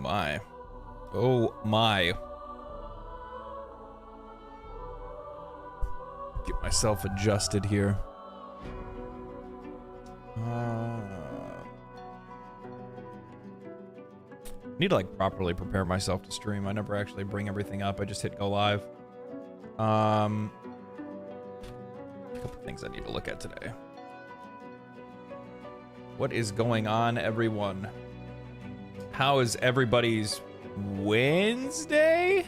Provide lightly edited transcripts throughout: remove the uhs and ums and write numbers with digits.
my. Oh my. Get myself adjusted here. Need to like properly prepare myself to stream. I never actually bring everything up. I just hit go live. A couple things I need to look at today. What is going on, everyone? How is everybody's Wednesday?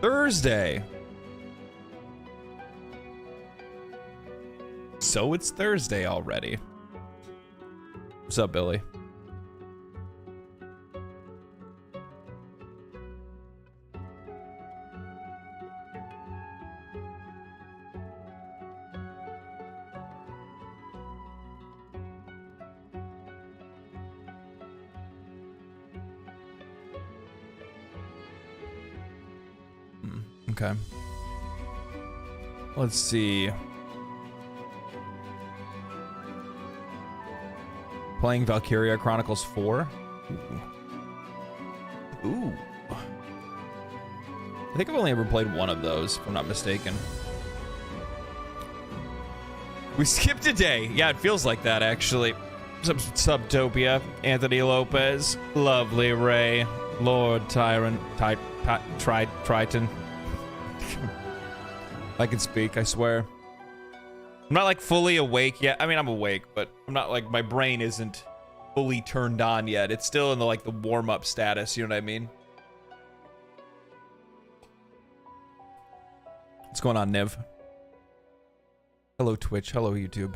Thursday. So it's Thursday already. What's up, Billy? Okay. Let's see. Playing Valkyria Chronicles 4. Ooh. I think I've only ever played one of those, if I'm not mistaken. We skipped a day. Yeah, it feels like that, actually. Subtopia, Anthony Lopez, Lovely Ray, Lord Tyrant, Triton. I can speak, I swear. I'm not like fully awake yet. I mean, I'm awake, but I'm not like, my brain isn't fully turned on yet. It's still in the like the warm-up status, you know what I mean? What's going on, Niv? Hello, Twitch. Hello, YouTube.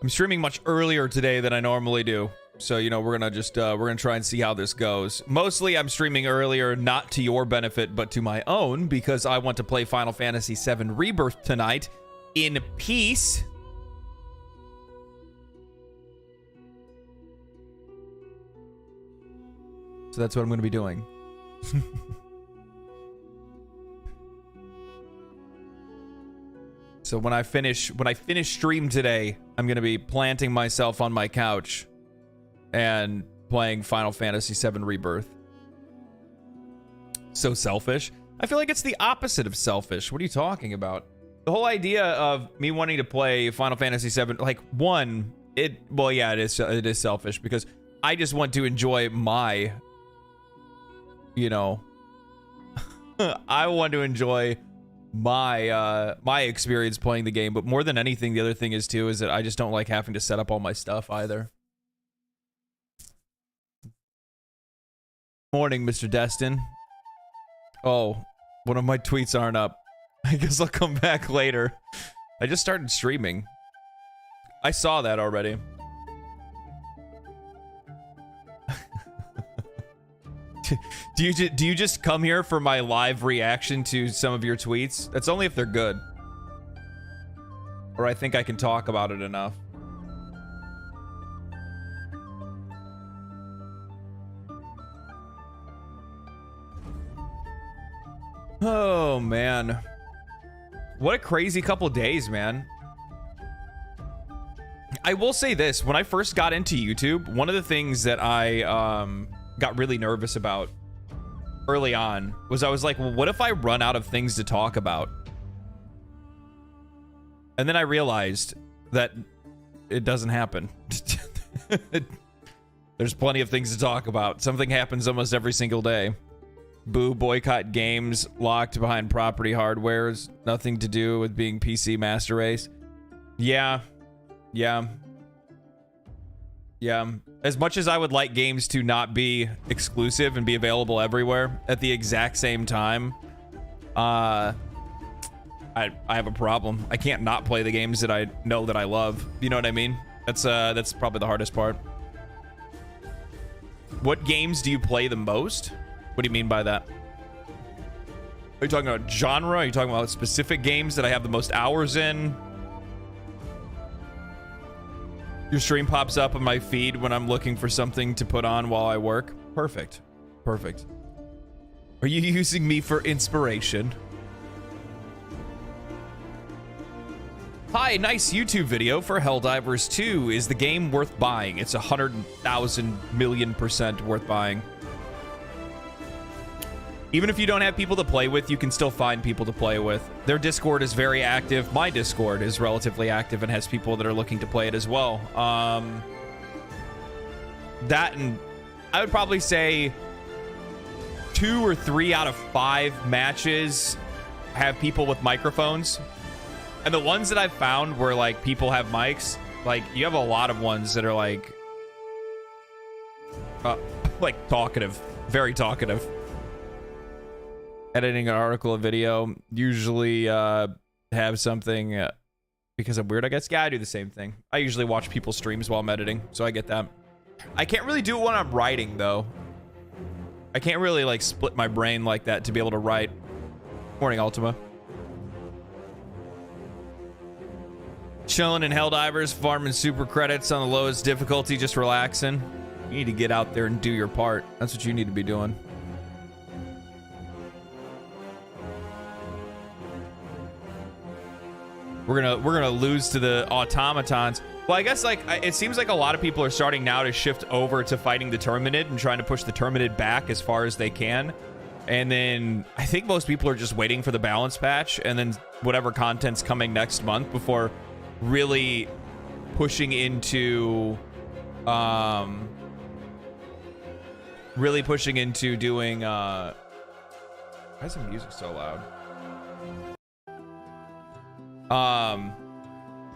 I'm streaming much earlier today than I normally do. So, you know, we're gonna try and see how this goes. Mostly I'm streaming earlier, not to your benefit, but to my own, because I want to play Final Fantasy VII Rebirth tonight in peace. So that's what I'm gonna be doing. So when I finish stream today, I'm gonna be planting myself on my couch and playing Final Fantasy VII Rebirth. So selfish. I feel like it's the opposite of selfish. What are you talking about? The whole idea of me wanting to play Final Fantasy VII, like, one, well, yeah, it is selfish because I just want to enjoy my, you know, I want to enjoy my my experience playing the game, but more than anything, the other thing is too is that I just don't like having to set up all my stuff either. Morning, Mr. Destin. Oh, one of my tweets aren't up. I guess I'll come back later. I just started streaming. I saw that already. Do you just come here for my live reaction to some of your tweets? That's only if they're good. Or I think I can talk about it enough. Oh, man. What a crazy couple days, man. I will say this. When I first got into YouTube, one of the things that I got really nervous about early on was I was like, well, what if I run out of things to talk about? And then I realized that it doesn't happen. There's plenty of things to talk about. Something happens almost every single day. Boo, boycott games locked behind property hardwares. Nothing to do with being PC master race. Yeah. As much as I would like games to not be exclusive and be available everywhere at the exact same time, I have a problem. I can't not play the games that I know that I love. You know what I mean? That's probably the hardest part. What games do you play the most? What do you mean by that? Are you talking about genre? Are you talking about specific games that I have the most hours in? Your stream pops up on my feed when I'm looking for something to put on while I work. Perfect. Perfect. Are you using me for inspiration? Hi, nice YouTube video for Helldivers 2. Is the game worth buying? It's 100,000,000,000% worth buying. Even if you don't have people to play with, you can still find people to play with. Their Discord is very active. My Discord is relatively active and has people that are looking to play it as well. That, and I would probably say 2 or 3 out of 5 matches have people with microphones. And the ones that I've found where, like, people have mics, like, you have a lot of ones that are, like talkative. Very talkative. Editing an article, a video, usually have something, because I'm weird, I guess. Yeah, I do the same thing. I usually watch people's streams while I'm editing, so I get that. I can't really do it when I'm writing, though. I can't really, like, split my brain like that to be able to write. Morning, Ultima. Chilling in Helldivers, farming super credits on the lowest difficulty, just relaxing. You need to get out there and do your part. That's what you need to be doing. We're gonna lose to the automatons. Well, I guess, like, it seems like a lot of people are starting now to shift over to fighting the Terminid and trying to push the Terminid back as far as they can. And then I think most people are just waiting for the balance patch and then whatever content's coming next month before really pushing into doing why is the music so loud?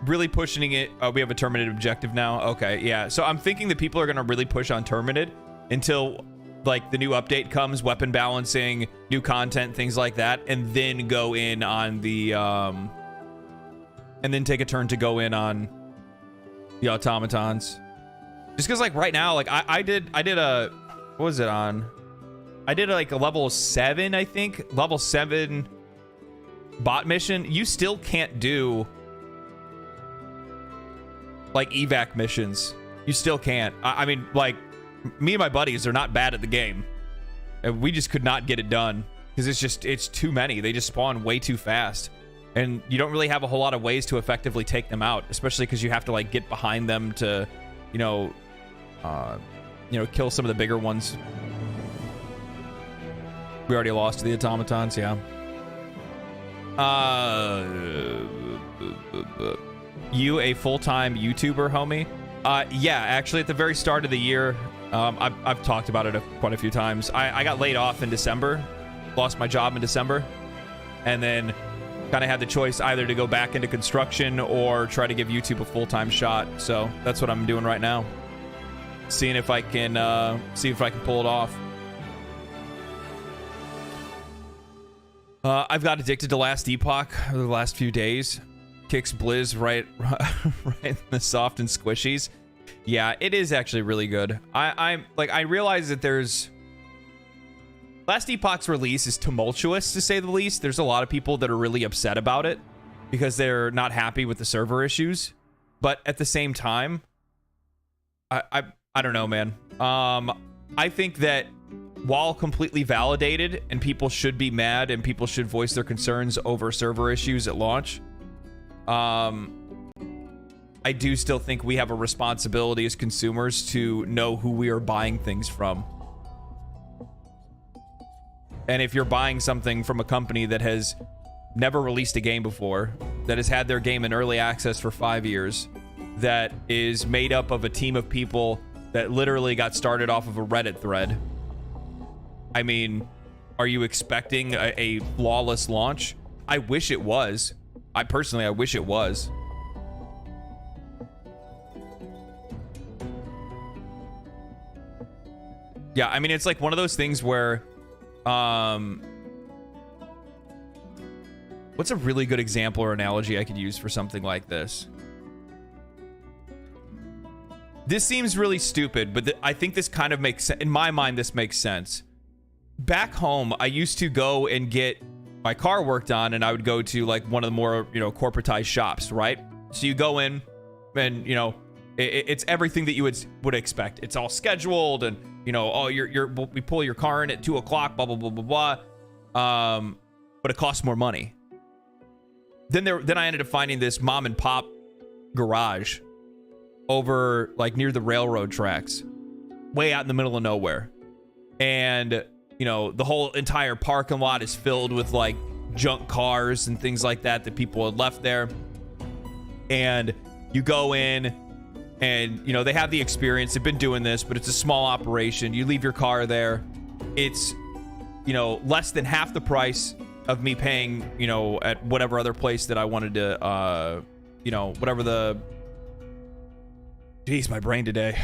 Really pushing it. Oh, we have a Terminid objective now. Okay, yeah. So I'm thinking that people are gonna really push on Terminid until, like, the new update comes, weapon balancing, new content, things like that, and then go in on the and then take a turn to go in on the automatons. Just because, like, right now, like, I did a, what was it on? I did like a level 7, I think. Level 7 bot mission. You still can't do, like, evac missions. You still can't. I mean, like, me and my buddies are not bad at the game. And we just could not get it done. Because it's too many. They just spawn way too fast. And you don't really have a whole lot of ways to effectively take them out, especially because you have to, like, get behind them to, kill some of the bigger ones. We already lost to the automatons, yeah. You a full-time YouTuber, homie? Yeah, actually, at the very start of the year, I've talked about it quite a few times. I got laid off in December, lost my job in December, and then kind of had the choice either to go back into construction or try to give YouTube a full-time shot. So that's what I'm doing right now, seeing if I can pull it off. I've got addicted to Last Epoch over the last few days. Kicks Blizz right in the soft and squishies. Yeah, it is actually really good. I realize that there's Last Epoch's release is tumultuous, to say the least. There's a lot of people that are really upset about it because they're not happy with the server issues. But at the same time, I don't know, man. I think that while completely validated and people should be mad and people should voice their concerns over server issues at launch, I do still think we have a responsibility as consumers to know who we are buying things from. And if you're buying something from a company that has never released a game before, that has had their game in early access for 5 years, that is made up of a team of people that literally got started off of a Reddit thread, I mean, are you expecting a flawless launch? I wish it was. I wish it was. Yeah, I mean, it's like one of those things where, what's a really good example or analogy I could use for something like this? This seems really stupid, but I think this kind of makes sense. In my mind, this makes sense. Back home, I used to go and get my car worked on, and I would go to, like, one of the more, corporatized shops, right? So you go in, and, it's everything that you would expect. It's all scheduled, and, oh, we pull your car in at 2 o'clock, blah, blah, blah, blah, blah. But it costs more money. then I ended up finding this mom and pop garage over like near the railroad tracks, way out in the middle of nowhere. And, you know, the whole entire parking lot is filled with like junk cars and things like that people had left there. And you go in and, you know, they have the experience. They've been doing this, but it's a small operation. You leave your car there. It's, you know, less than half the price of me paying, you know, at whatever other place that I wanted to, you know, whatever the... Jeez, my brain today.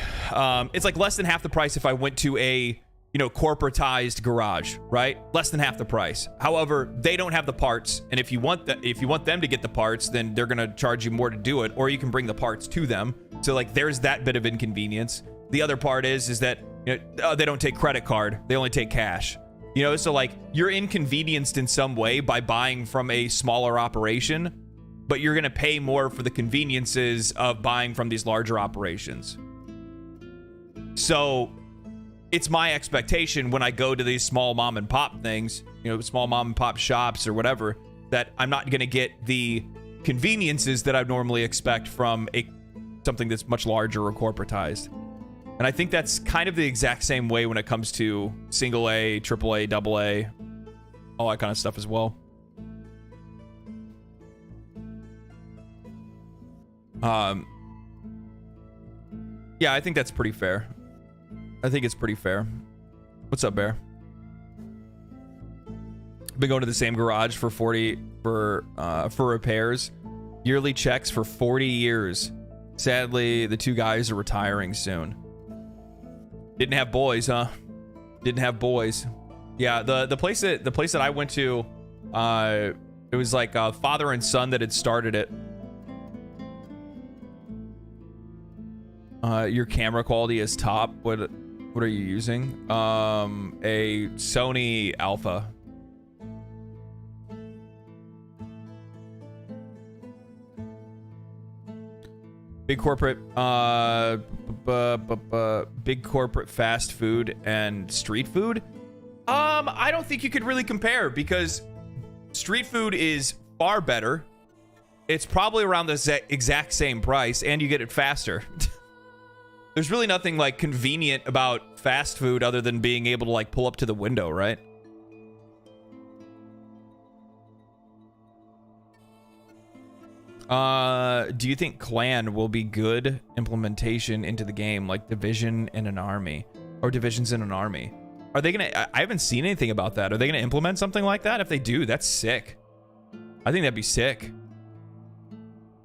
It's like less than half the price if I went to a, you know, corporatized garage, right? Less than half the price. However, they don't have the parts, and if you want them to get the parts, then they're gonna charge you more to do it, or you can bring the parts to them. So like, there's that bit of inconvenience. The other part is that, you know, they don't take credit card; they only take cash. You know, so like, you're inconvenienced in some way by buying from a smaller operation, but you're gonna pay more for the conveniences of buying from these larger operations. So it's my expectation when I go to these small mom and pop things, you know, small mom and pop shops or whatever, that I'm not going to get the conveniences that I normally expect from something that's much larger or corporatized. And I think that's kind of the exact same way when it comes to single A, triple A, double A, all that kind of stuff as well. Yeah, I think that's pretty fair. I think it's pretty fair. What's up, Bear? Been going to the same garage for repairs. Yearly checks for 40 years. Sadly, the two guys are retiring soon. Didn't have boys, huh? Didn't have boys. Yeah, the place that I went to, it was like a father and son that had started it. Your camera quality is top. What are you using? A Sony Alpha. Big corporate, big corporate fast food and street food. I don't think you could really compare, because street food is far better. It's probably around the exact same price, and you get it faster. There's really nothing like convenient about fast food other than being able to like pull up to the window, right? Do you think clan will be good implementation into the game, like division in an army, or divisions in an army? Are they gonna... I haven't seen anything about that. Are they gonna implement something like that? If they do, that's sick. I think that'd be sick.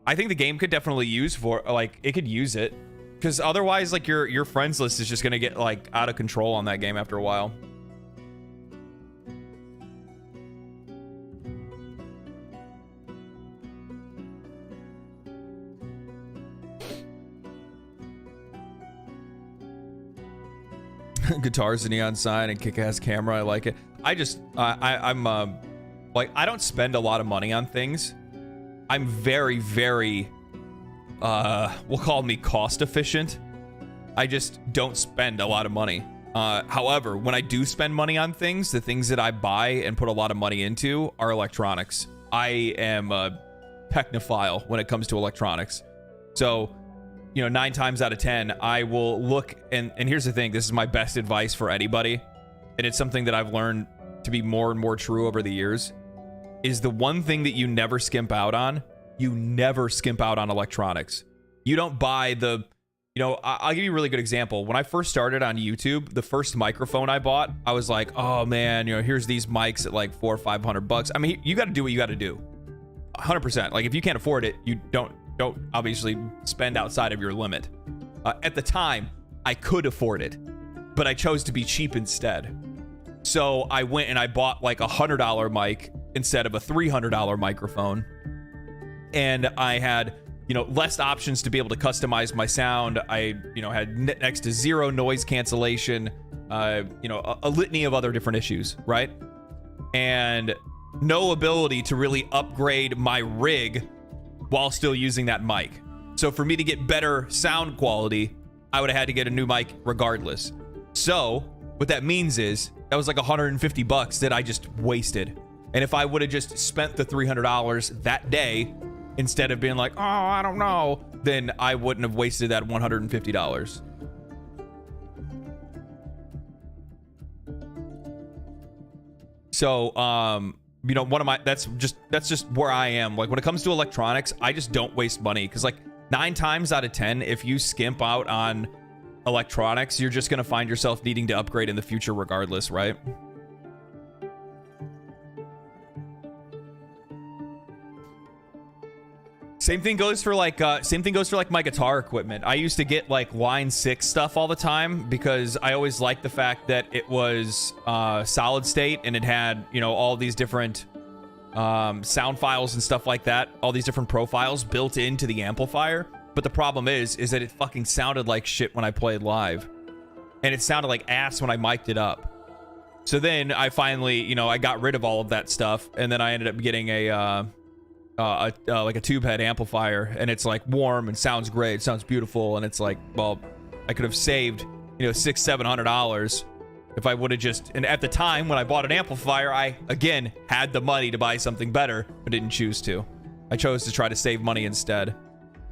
I think the game could definitely use for, like, it could use it. Because otherwise, like, your friends list is just gonna get, like, out of control on that game after a while. Guitars, a neon sign, and kick-ass camera. I like it. I'm like, I don't spend a lot of money on things. I'm very, very, we'll call me cost efficient. I just don't spend a lot of money. However, when I do spend money on things, the things that I buy and put a lot of money into are electronics. I am a technophile when it comes to electronics. So, you know, 9 times out of 10, I will look, and here's the thing, this is my best advice for anybody, and it's something that I've learned to be more and more true over the years, is the one thing that you never skimp out on. You never skimp out on electronics. You don't buy the, you know, I'll give you a really good example. When I first started on YouTube, the first microphone I bought, I was like, oh man, you know, here's these mics at like $400 or $500. I mean, you got to do what you got to do. 100%. Like, if you can't afford it, you don't obviously spend outside of your limit. At the time, I could afford it, but I chose to be cheap instead. So I went and I bought like a $100 mic instead of a $300 microphone. And I had, you know, less options to be able to customize my sound. I, you know, had next to zero noise cancellation, you know, a litany of other different issues, right? And no ability to really upgrade my rig while still using that mic. So for me to get better sound quality, I would have had to get a new mic regardless. So what that means is that was like $150 that I just wasted. And if I would have just spent the $300 that day instead of being like, oh, I don't know, then I wouldn't have wasted that $150. So, you know, that's just where I am. Like when it comes to electronics, I just don't waste money. Cause like 9 times out of 10, if you skimp out on electronics, you're just going to find yourself needing to upgrade in the future regardless, right? Same thing goes for like my guitar equipment. I used to get like line 6 stuff all the time because I always liked the fact that it was solid state and it had, you know, all these different sound files and stuff like that, all these different profiles built into the amplifier. But the problem is that it fucking sounded like shit when I played live, and it sounded like ass when I mic'd it up. So then I finally, you know, I got rid of all of that stuff, and then I ended up getting like a tube head amplifier, and it's like warm and sounds great, sounds beautiful, and it's like, well, I could have saved, you know, $600-700 if I would have just. And at the time when I bought an amplifier, I again had the money to buy something better, but didn't choose to. I chose to try to save money instead.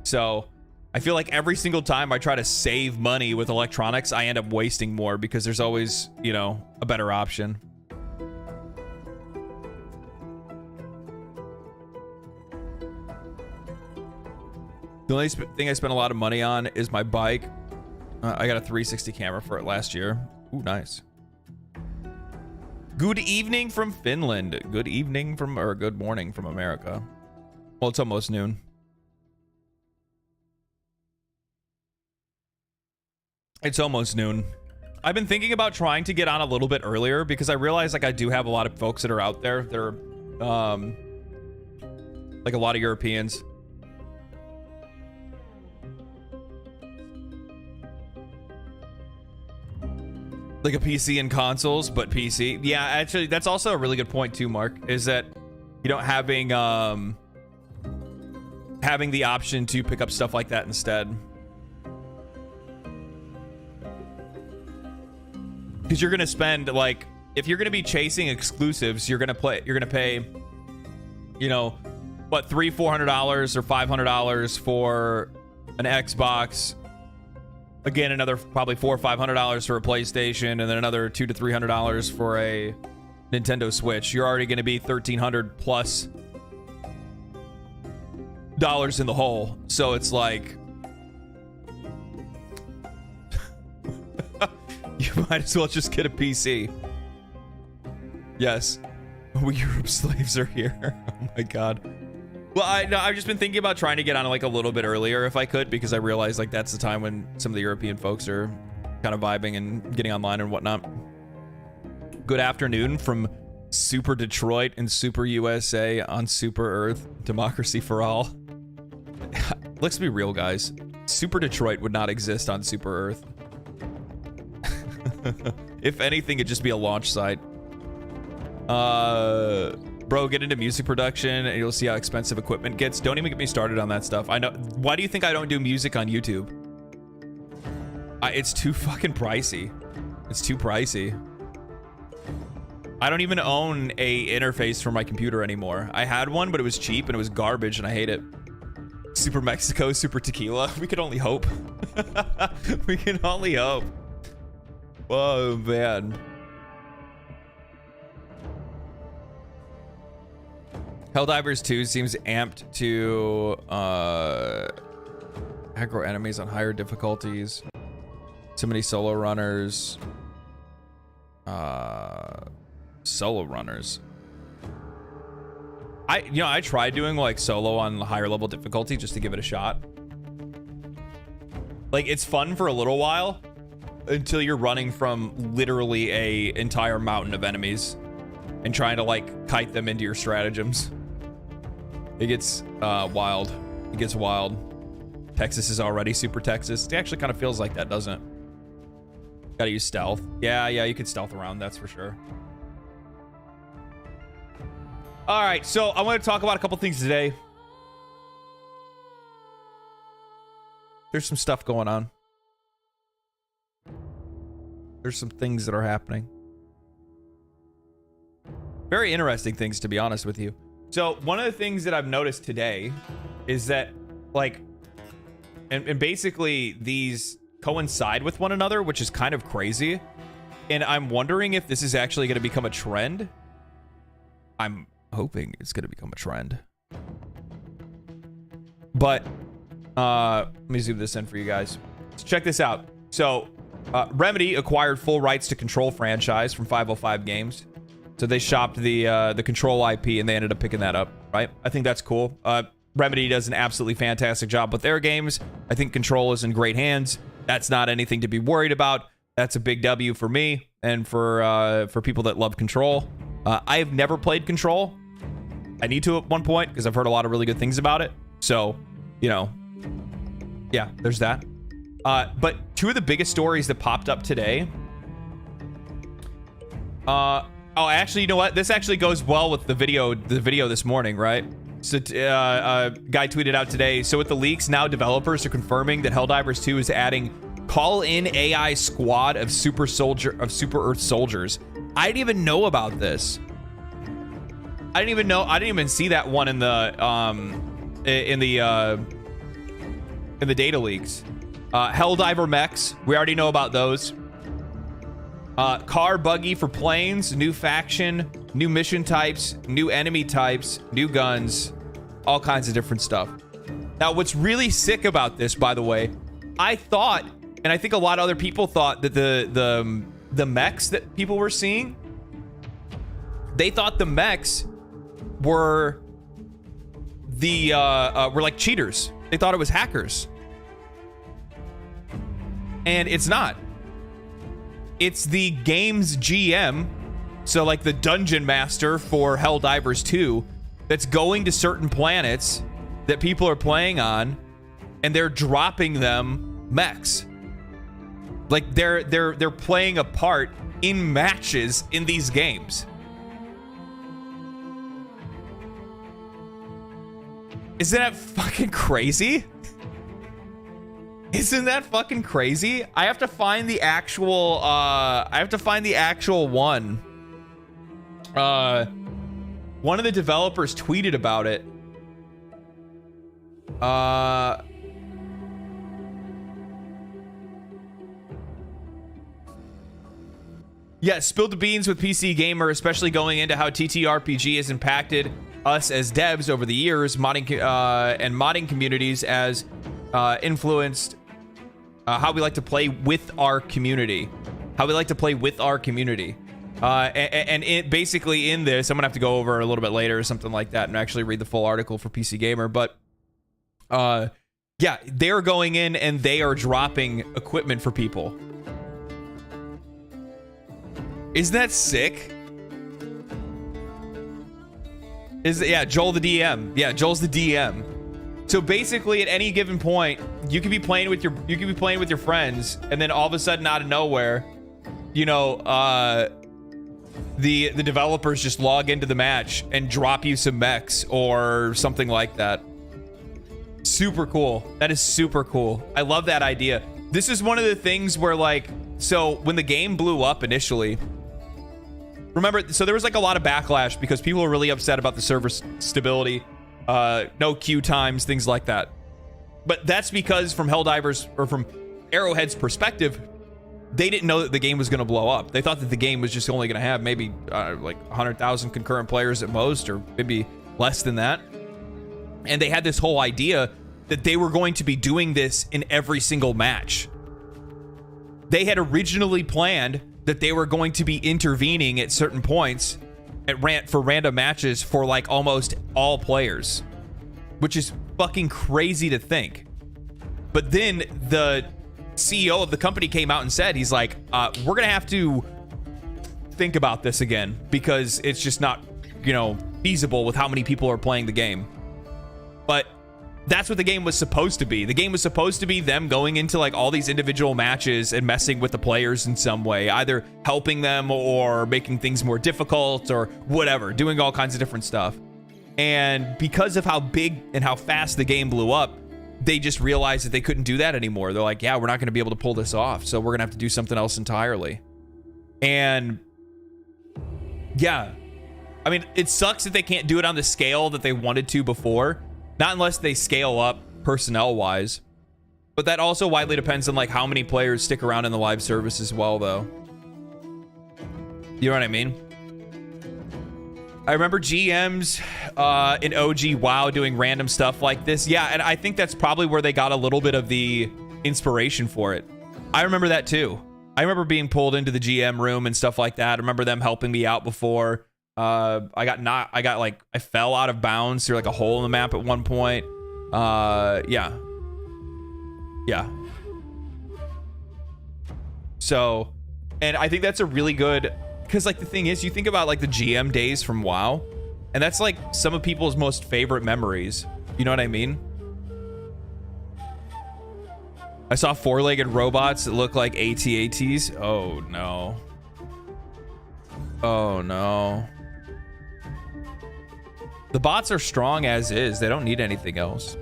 So I feel like every single time I try to save money with electronics, I end up wasting more because there's always, you know, a better option. The only thing I spent a lot of money on is my bike. I got a 360 camera for it last year. Ooh, nice. Good evening from Finland. Good evening from, or good morning from America. Well, it's almost noon. It's almost noon. I've been thinking about trying to get on a little bit earlier because I realize like I do have a lot of folks that are out there. They're like a lot of Europeans. Like a PC and consoles, but PC. Yeah, actually, that's also a really good point too, Mark, is that, you know, having the option to pick up stuff like that instead. Because you're gonna spend, like, if you're gonna be chasing exclusives, you're gonna pay, you know, what, $300-400 or $500 for an Xbox. Again, another probably $400 or $500 for a PlayStation, and then another $200 to $300 for a Nintendo Switch. You're already gonna be $1,300 plus dollars in the hole. So it's like, you might as well just get a PC. Yes. We Europe slaves are here. Oh my god. Well, I've just been thinking about trying to get on like a little bit earlier if I could, because I realized like that's the time when some of the European folks are kind of vibing and getting online and whatnot. Good afternoon from Super Detroit and Super USA on Super Earth. Democracy for all. Let's be real, guys. Super Detroit would not exist on Super Earth. If anything, it'd just be a launch site. Bro, get into music production and you'll see how expensive equipment gets. Don't even get me started on that stuff. I know. Why do you think I don't do music on YouTube? It's too fucking pricey. It's too pricey. I don't even own a interface for my computer anymore. I had one, but it was cheap and it was garbage and I hate it. Super Mexico, Super Tequila. We can only hope. We can only hope. Whoa, man. Helldivers 2 seems amped to aggro enemies on higher difficulties. So many solo runners. Solo runners. I tried doing like solo on higher level difficulty just to give it a shot. Like, it's fun for a little while until you're running from literally a entire mountain of enemies and trying to like kite them into your stratagems. It gets wild. It gets wild. Texas is already Super Texas. It actually kind of feels like that, doesn't it? Gotta use stealth. Yeah, you could stealth around, that's for sure. All right, so I want to talk about a couple things today. There's some stuff going on. There's some things that are happening. Very interesting things, to be honest with you. So one of the things that I've noticed today is that, like, and basically these coincide with one another, which is kind of crazy. And I'm wondering if this is actually going to become a trend. I'm hoping it's going to become a trend. But let me zoom this in for you guys. So check this out. So Remedy acquired full rights to Control franchise from 505 Games. So they shopped the Control IP and they ended up picking that up, right? I think that's cool. Remedy does an absolutely fantastic job with their games. I think Control is in great hands. That's not anything to be worried about. That's a big W for me and for people that love Control. I have never played Control. I need to at one point because I've heard a lot of really good things about it. So, you know, yeah, there's that. But two of the biggest stories that popped up today. Oh, actually, you know what? This actually goes well with the video this morning, right? So, guy tweeted out today. So with the leaks, now developers are confirming that Helldivers 2 is adding call-in AI squad of Super Earth soldiers. I didn't even know about this. I didn't even see that one in the data leaks. Helldiver mechs, we already know about those. Car buggy for planes, new faction, new mission types, new enemy types, new guns, all kinds of different stuff. Now, what's really sick about this, by the way, I thought, and I think a lot of other people thought that the mechs that people were seeing, they thought the mechs were like cheaters. They thought it was hackers. And it's not. It's the game's GM, so like the dungeon master for Helldivers 2, that's going to certain planets that people are playing on, and they're dropping them mechs. Like they're playing a part in matches in these games. Isn't that fucking crazy? Isn't that fucking crazy? I have to find the actual one. One of the developers tweeted about it. Yeah, spilled the beans with PC Gamer, especially going into how TTRPG has impacted us as devs over the years, modding communities as influenced how we like to play with our community. And it basically in this, I'm gonna have to go over a little bit later or something like that and actually read the full article for PC Gamer. But yeah, they're going in and they are dropping equipment for people. Isn't that sick? Yeah, Joel the DM. Yeah, Joel's the DM. So basically, at any given point, you could be playing with your friends, and then all of a sudden, out of nowhere, you know, the developers just log into the match and drop you some mechs or something like that. Super cool. That is super cool. I love that idea. This is one of the things where, like, so when the game blew up initially, remember, so there was like a lot of backlash because people were really upset about the server stability. No queue times, things like that. But that's because from Helldivers, or from Arrowhead's perspective, they didn't know that the game was going to blow up. They thought that the game was just only going to have maybe like 100,000 concurrent players at most, or maybe less than that. And they had this whole idea that they were going to be doing this in every single match. They had originally planned that they were going to be intervening at certain points for random matches for like almost all players, which is fucking crazy to think. But then the CEO of the company came out and said, he's like, we're gonna have to think about this again because it's just not, you know, feasible with how many people are playing the game. But that's what the game was supposed to be. The game was supposed to be them going into like all these individual matches and messing with the players in some way, either helping them or making things more difficult or whatever, doing all kinds of different stuff. And because of how big and how fast the game blew up, they just realized that they couldn't do that anymore. They're like, yeah, we're not going to be able to pull this off, so we're going to have to do something else entirely. And yeah, I mean, it sucks that they can't do it on the scale that they wanted to before. Not unless they scale up personnel-wise. But that also widely depends on like how many players stick around in the live service as well, though. You know what I mean? I remember GMs in OG WoW doing random stuff like this. Yeah, and I think that's probably where they got a little bit of the inspiration for it. I remember that too. I remember being pulled into the GM room and stuff like that. I remember them helping me out before. I fell out of bounds through like a hole in the map at one point. Yeah. So, and I think that's a really good, because like the thing is, you think about like the GM days from WoW, and that's like some of people's most favorite memories. You know what I mean? I saw four-legged robots that look like AT-ATs. Oh no. Oh no. The bots are strong as is. They don't need anything else.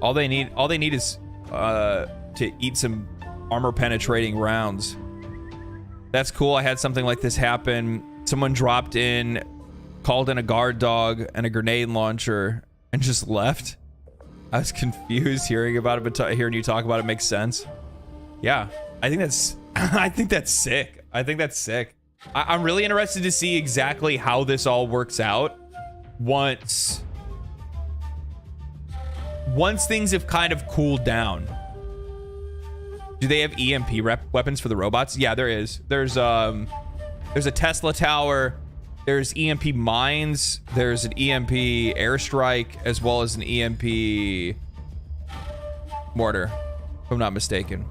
All they need is to eat some armor penetrating rounds. That's cool. I had something like this happen. Someone dropped in, called in a guard dog and a grenade launcher, and just left. I was confused hearing about it, but hearing you talk about it makes sense. Yeah, I think that's I think that's sick. I think that's sick. I'm really interested to see exactly how this all works out once things have kind of cooled down. Do they have EMP weapons for the robots? Yeah, there is. There's a Tesla tower. There's EMP mines. There's an EMP airstrike, as well as an EMP mortar, if I'm not mistaken.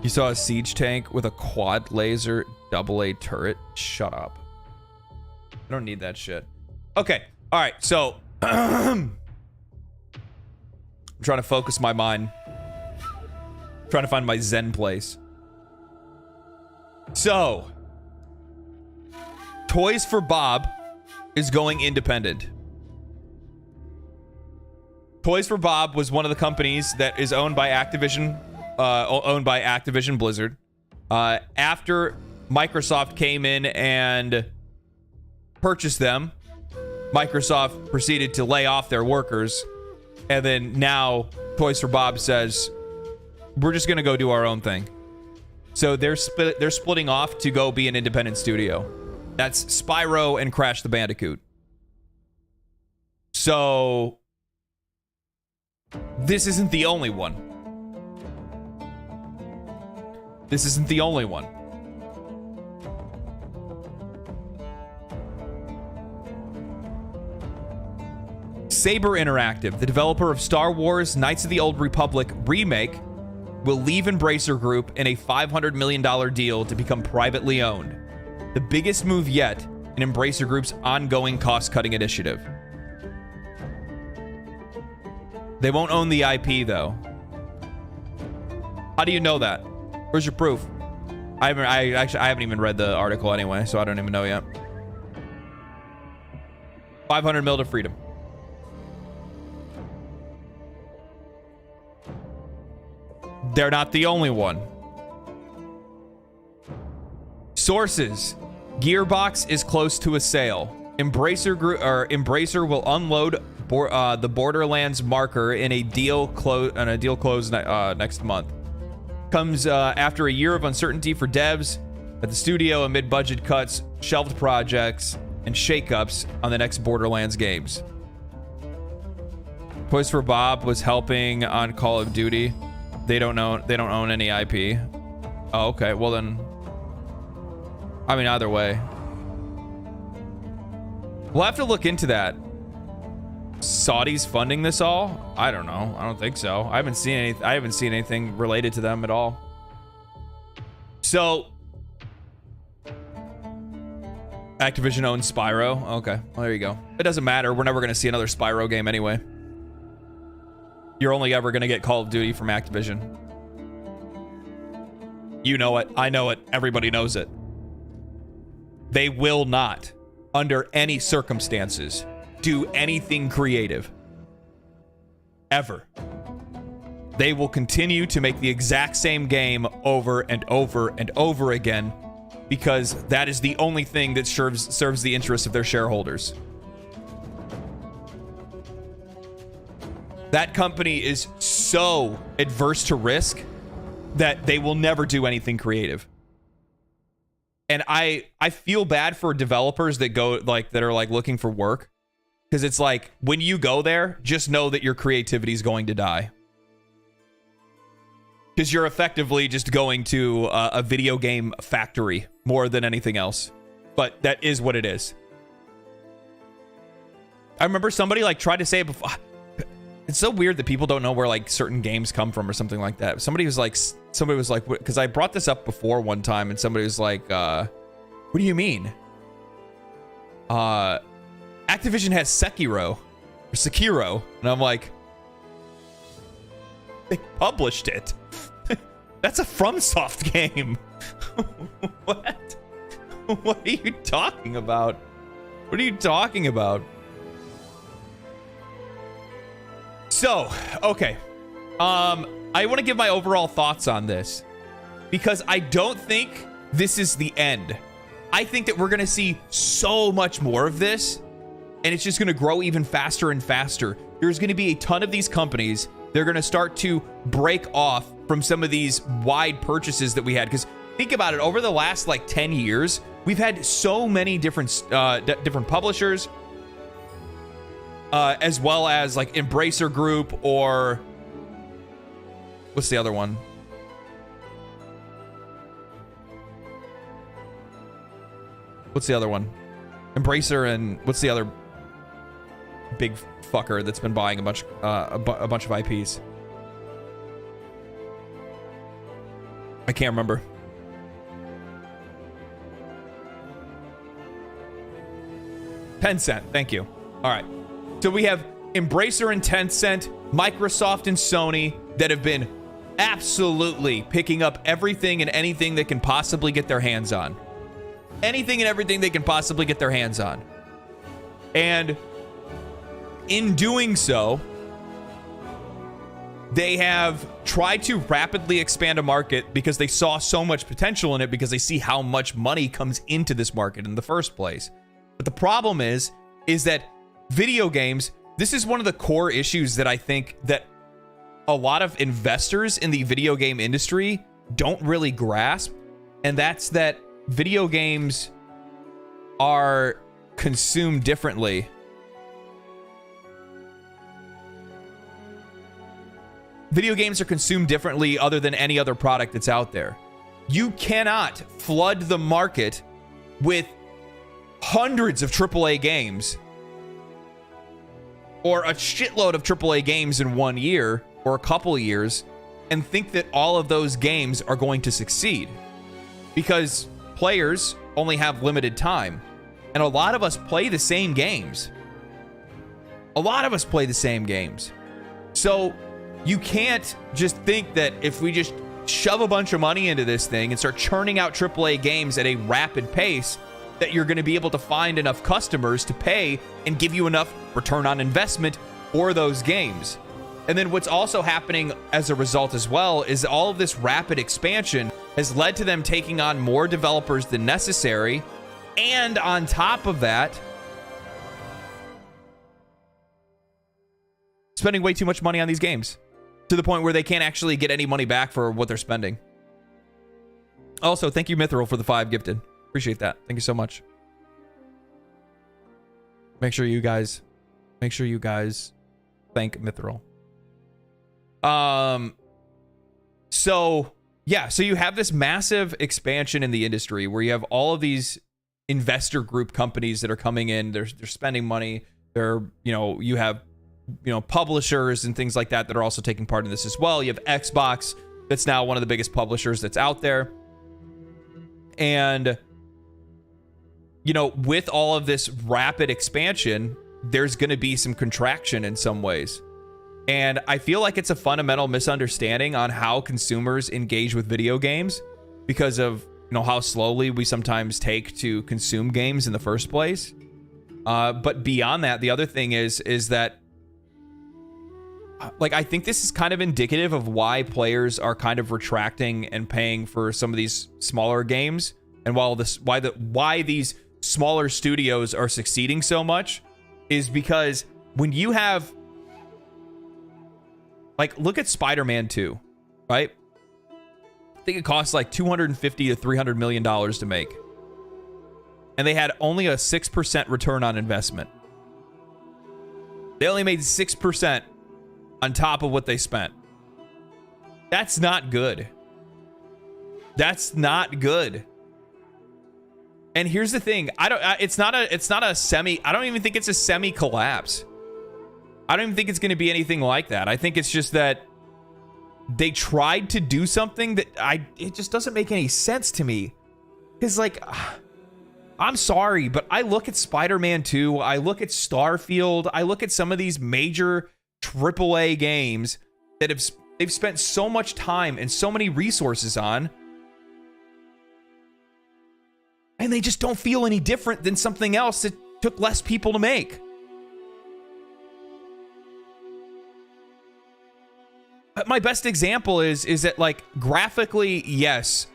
You saw a siege tank with a quad laser AA turret? Shut up. I don't need that shit. Okay. All right. So I'm trying to focus my mind. Trying to find my zen place. So Toys for Bob is going independent. Toys for Bob was one of the companies that is owned by Activision Blizzard. After Microsoft came in and purchased them, Microsoft proceeded to lay off their workers, and then now Toys for Bob says, we're just gonna go do our own thing. So they're splitting off to go be an independent studio. That's Spyro and Crash the Bandicoot. So this isn't the only one. This isn't the only one. Saber Interactive, the developer of Star Wars Knights of the Old Republic remake, will leave Embracer Group in a $500 million deal to become privately owned. The biggest move yet in Embracer Group's ongoing cost-cutting initiative. They won't own the IP, though. How do you know that? Where's your proof? I haven't even read the article anyway, so I don't even know yet. 500 mil to freedom. They're not the only one. Sources: Gearbox is close to a sale. Embracer will unload the Borderlands marker in a deal closed next month. Comes after a year of uncertainty for devs at the studio amid budget cuts, shelved projects, and shakeups on the next Borderlands games. Toys for Bob was helping on Call of Duty. They don't own any IP. Oh, okay. Well then, I mean, either way, we'll have to look into that. Saudi's funding this all? I don't know. I don't think so. I haven't seen anything related to them at all. So Activision owns Spyro. Okay, well, there you go. It doesn't matter. We're never going to see another Spyro game anyway. You're only ever going to get Call of Duty from Activision. You know it. I know it. Everybody knows it. They will not, under any circumstances, do anything creative. Ever. they will continue to make the exact same game over and over and over again, because that is the only thing that serves the interests of their shareholders. That company is so adverse to risk that they will never do anything creative. And I feel bad for developers that go like that are like looking for work, because it's like when you go there, just know that your creativity is going to die, because you're effectively just going to a video game factory more than anything else. But that is what it is. I remember somebody like tried to say it before. It's so weird that people don't know where like certain games come from or something like that. Somebody was like, because I brought this up before one time, and somebody was like, what do you mean? Activision has Sekiro, and I'm like, they published it. That's a FromSoft game. What? What are you talking about? What are you talking about? So, okay. I want to give my overall thoughts on this, because I don't think this is the end. I think that we're going to see so much more of this, and it's just going to grow even faster and faster. There's going to be a ton of these companies. They're going to start to break off from some of these wide purchases that we had. Because think about it, over the last like 10 years, we've had so many different publishers, as well as like Embracer Group, or what's the other one? What's the other one? Embracer, and what's the other big fucker that's been buying a bunch of IPs? I can't remember. Tencent, thank you. All right. So we have Embracer and Tencent, Microsoft and Sony that have been absolutely picking up everything and anything they can possibly get their hands on. Anything and everything they can possibly get their hands on. And in doing so, they have tried to rapidly expand a market because they saw so much potential in it, because they see how much money comes into this market in the first place. But the problem is that video games, this is one of the core issues that I think that a lot of investors in the video game industry don't really grasp, and that's that video games are consumed differently. Video games are consumed differently other than any other product that's out there. You cannot flood the market with hundreds of AAA games or a shitload of AAA games in 1 year or a couple of years and think that all of those games are going to succeed, because players only have limited time, and a lot of us play the same games. So you can't just think that if we just shove a bunch of money into this thing and start churning out AAA games at a rapid pace, that you're going to be able to find enough customers to pay and give you enough return on investment for those games. And then what's also happening as a result as well is all of this rapid expansion has led to them taking on more developers than necessary. And on top of that, spending way too much money on these games to the point where they can't actually get any money back for what they're spending. Also, thank you, Mithril, for the 5 gifted. Appreciate that. Thank you so much. Make sure you guys thank Mithril. So you have this massive expansion in the industry where you have all of these investor group companies that are coming in. They're spending money. You have publishers and things like that are also taking part in this as well. You have Xbox, that's now one of the biggest publishers that's out there. And with all of this rapid expansion, there's going to be some contraction in some ways. And I feel like it's a fundamental misunderstanding on how consumers engage with video games because of how slowly we sometimes take to consume games in the first place. But beyond that, the other thing is that like, I think this is kind of indicative of why players are kind of retracting and paying for some of these smaller games, and why these smaller studios are succeeding so much is because when you have, like, look at Spider-Man 2, right? I think it costs like $250 to $300 million to make, and they had only a 6% return on investment. They only made 6% on top of what they spent. That's not good. That's not good. And here's the thing, I don't even think it's a semi collapse. I don't even think it's going to be anything like that. I think it's just that they tried to do something that it just doesn't make any sense to me. Cuz like, I'm sorry, but I look at Spider-Man 2, I look at Starfield, I look at some of these major AAA games that they've spent so much time and so many resources on, and they just don't feel any different than something else that took less people to make. My best example is that, like, graphically, yes,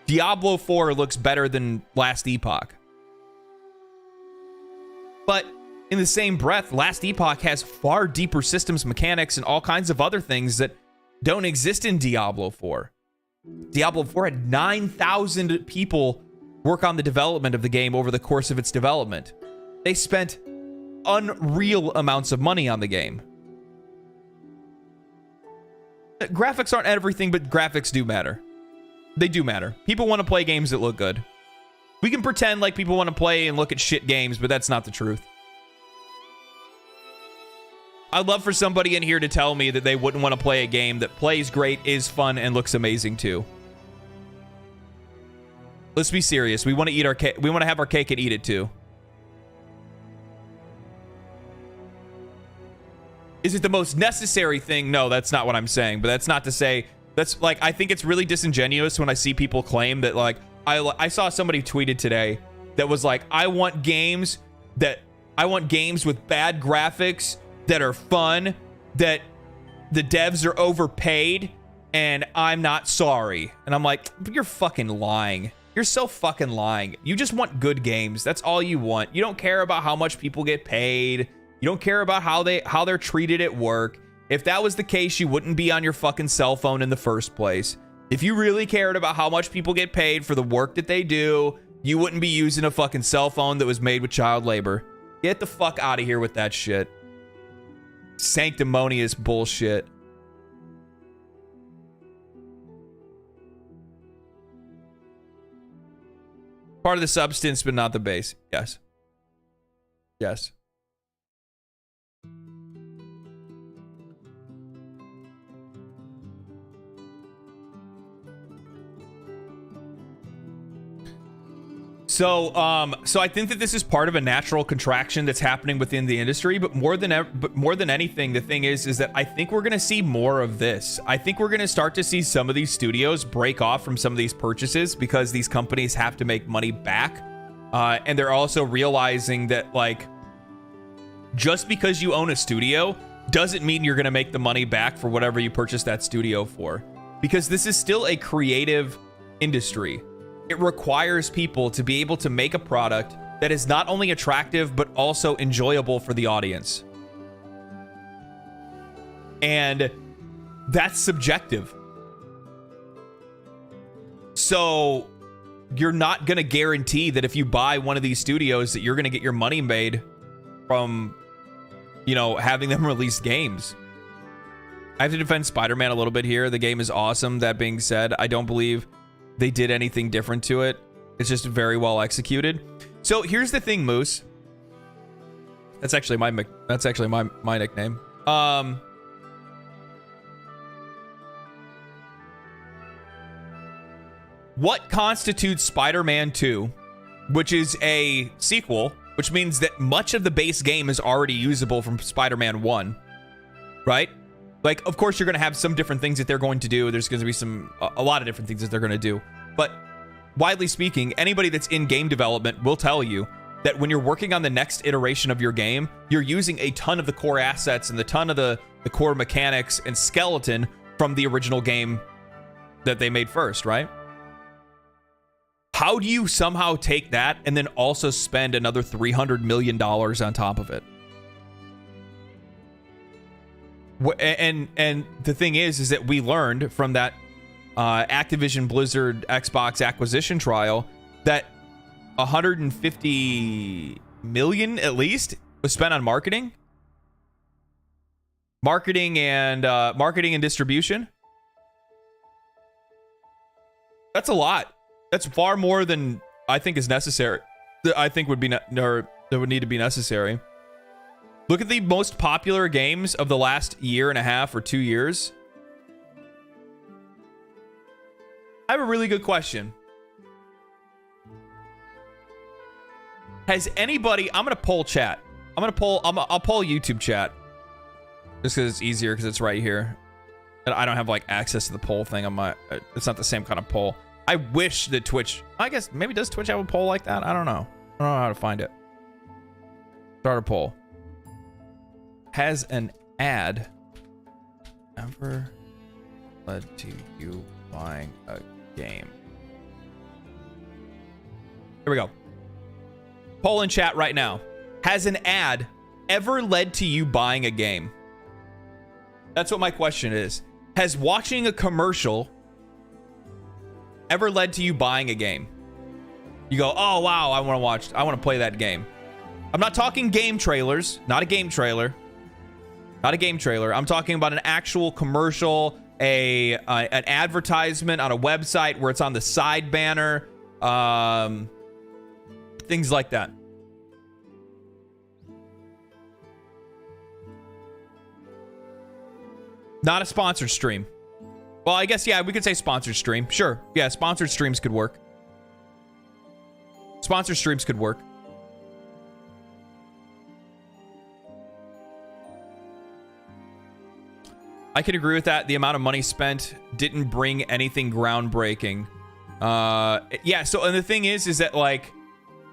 Diablo 4 looks better than Last Epoch. But in the same breath, Last Epoch has far deeper systems, mechanics, and all kinds of other things that don't exist in Diablo 4. Diablo 4 had 9,000 people work on the development of the game over the course of its development. They spent unreal amounts of money on the game. Graphics aren't everything, but graphics do matter. They do matter. People want to play games that look good. We can pretend like people want to play and look at shit games, but that's not the truth. I'd love for somebody in here to tell me that they wouldn't want to play a game that plays great, is fun, and looks amazing too. Let's be serious. We want to eat our cake. We want to have our cake and eat it too. Is it the most necessary thing? No, that's not what I'm saying. But that's not to say that's like, I think it's really disingenuous when I see people claim that, like, I saw somebody tweeted today that was like, I want games with bad graphics that are fun, that the devs are overpaid, and I'm not sorry. And I'm like, you're fucking lying. You're so fucking lying. You just want good games. That's all you want. You don't care about how much people get paid. You don't care about how they're treated at work. If that was the case, you wouldn't be on your fucking cell phone in the first place. If you really cared about how much people get paid for the work that they do, you wouldn't be using a fucking cell phone that was made with child labor. Get the fuck out of here with that shit. Sanctimonious bullshit. Part of the substance, but not the base. Yes. Yes. So I think that this is part of a natural contraction that's happening within the industry, but more than anything, the thing is that I think we're going to see more of this. I think we're going to start to see some of these studios break off from some of these purchases because these companies have to make money back. And they're also realizing that, like, just because you own a studio doesn't mean you're going to make the money back for whatever you purchased that studio for, because this is still a creative industry. It requires people to be able to make a product that is not only attractive, but also enjoyable for the audience. And that's subjective. So you're not going to guarantee that if you buy one of these studios that you're going to get your money made from, you know, having them release games. I have to defend Spider-Man a little bit here. The game is awesome. That being said, I don't believe they did anything different to it. It's just very well executed. So here's the thing, Moose. That's actually my nickname. What constitutes Spider-Man 2, which is a sequel, which means that much of the base game is already usable from Spider-Man 1, right? Like, of course, you're going to have some different things that they're going to do. There's going to be a lot of different things that they're going to do. But widely speaking, anybody that's in game development will tell you that when you're working on the next iteration of your game, you're using a ton of the core assets and the ton of the core mechanics and skeleton from the original game that they made first, right? How do you somehow take that and then also spend another $300 million on top of it? And the thing is that we learned from that Activision Blizzard Xbox acquisition trial that 150 million at least was spent on marketing and distribution. That's a lot. That's far more than I think is necessary. I think would be that would need to be necessary. Look at the most popular games of the last year and a half or 2 years. I have a really good question. Has anybody... I'm going to poll chat. I'll poll YouTube chat. Just because it's easier because it's right here. And I don't have like access to the poll thing on my... It's not the same kind of poll. I wish that Twitch... I guess maybe does Twitch have a poll like that? I don't know. I don't know how to find it. Start a poll. Has an ad ever led to you buying a game? Here we go. Poll in chat right now. Has an ad ever led to you buying a game? That's what my question is. Has watching a commercial ever led to you buying a game? You go, oh wow, I want to play that game. I'm not talking game trailers, not a game trailer. Not a game trailer. I'm talking about an actual commercial, an advertisement on a website where it's on the side banner, things like that. Not a sponsored stream. Well, I guess, yeah, we could say sponsored stream. Sure. Yeah, sponsored streams could work. Sponsored streams could work. I can agree with that. The amount of money spent didn't bring anything groundbreaking. Yeah, so and the thing is that like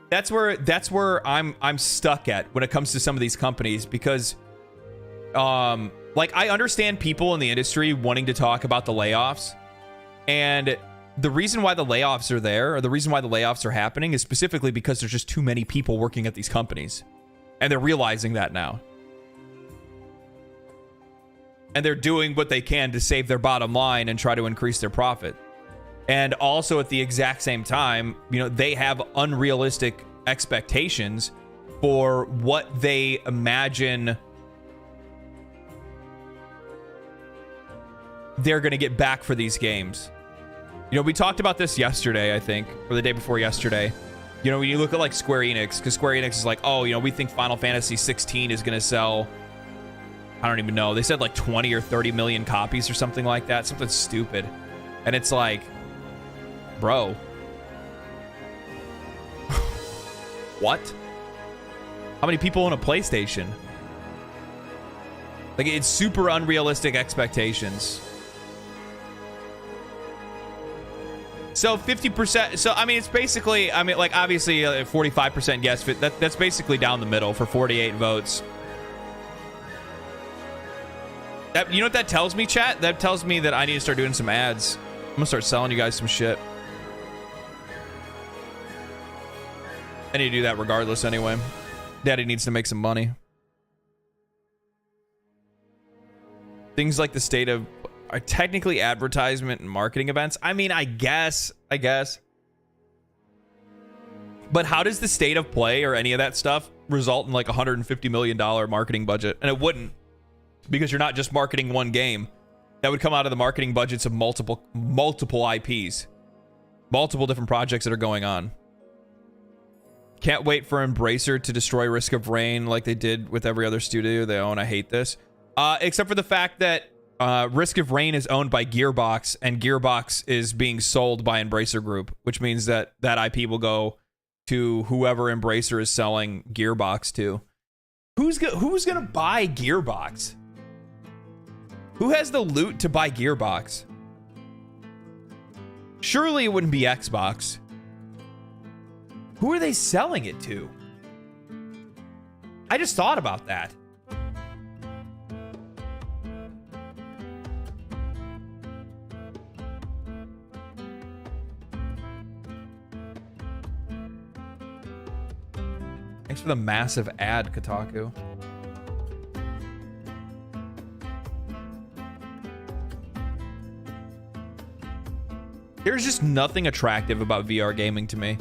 that's where I'm stuck at when it comes to some of these companies because like I understand people in the industry wanting to talk about the layoffs, and the reason why the layoffs are there, or the reason why the layoffs are happening, is specifically because there's just too many people working at these companies, and they're realizing that now. And they're doing what they can to save their bottom line and try to increase their profit. And also at the exact same time, you know, they have unrealistic expectations for what they imagine they're going to get back for these games. You know, we talked about this yesterday, I think, or the day before yesterday. You know, when you look at like Square Enix, because Square Enix is like, oh, you know, we think Final Fantasy 16 is going to sell... I don't even know. They said like 20 or 30 million copies or something like that. Something stupid. And it's like, bro. What? How many people own a PlayStation? Like, it's super unrealistic expectations. So 50%. So, I mean, it's basically, I mean, like, obviously 45% yes. That's basically down the middle for 48 votes. You know what that tells me, chat? That tells me that I need to start doing some ads. I'm gonna start selling you guys some shit. I need to do that regardless anyway. Daddy needs to make some money. Things like the state of... are technically advertisement and marketing events. I mean, I guess. But how does the state of play or any of that stuff result in like $150 million marketing budget? And it wouldn't. Because you're not just marketing one game. That would come out of the marketing budgets of multiple IPs. Multiple different projects that are going on. Can't wait for Embracer to destroy Risk of Rain like they did with every other studio they own. I hate this. Except for the fact that Risk of Rain is owned by Gearbox, and Gearbox is being sold by Embracer Group, which means that that IP will go to whoever Embracer is selling Gearbox to. Who's gonna buy Gearbox? Who has the loot to buy Gearbox? Surely it wouldn't be Xbox. Who are they selling it to? I just thought about that. Thanks for the massive ad, Kotaku. There's just nothing attractive about VR gaming to me.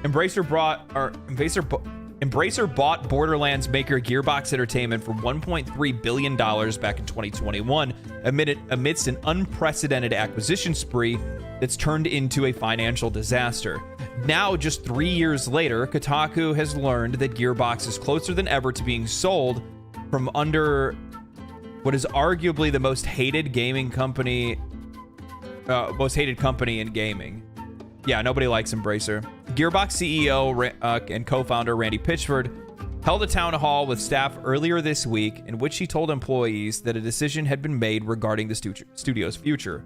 Embracer bought Borderlands maker Gearbox Entertainment for $1.3 billion back in 2021 amidst an unprecedented acquisition spree that's turned into a financial disaster. Now, just 3 years later, Kotaku has learned that Gearbox is closer than ever to being sold from under what is arguably the most hated company in gaming. Yeah, nobody likes Embracer. Gearbox CEO and co-founder Randy Pitchford held a town hall with staff earlier this week in which he told employees that a decision had been made regarding the studio's future.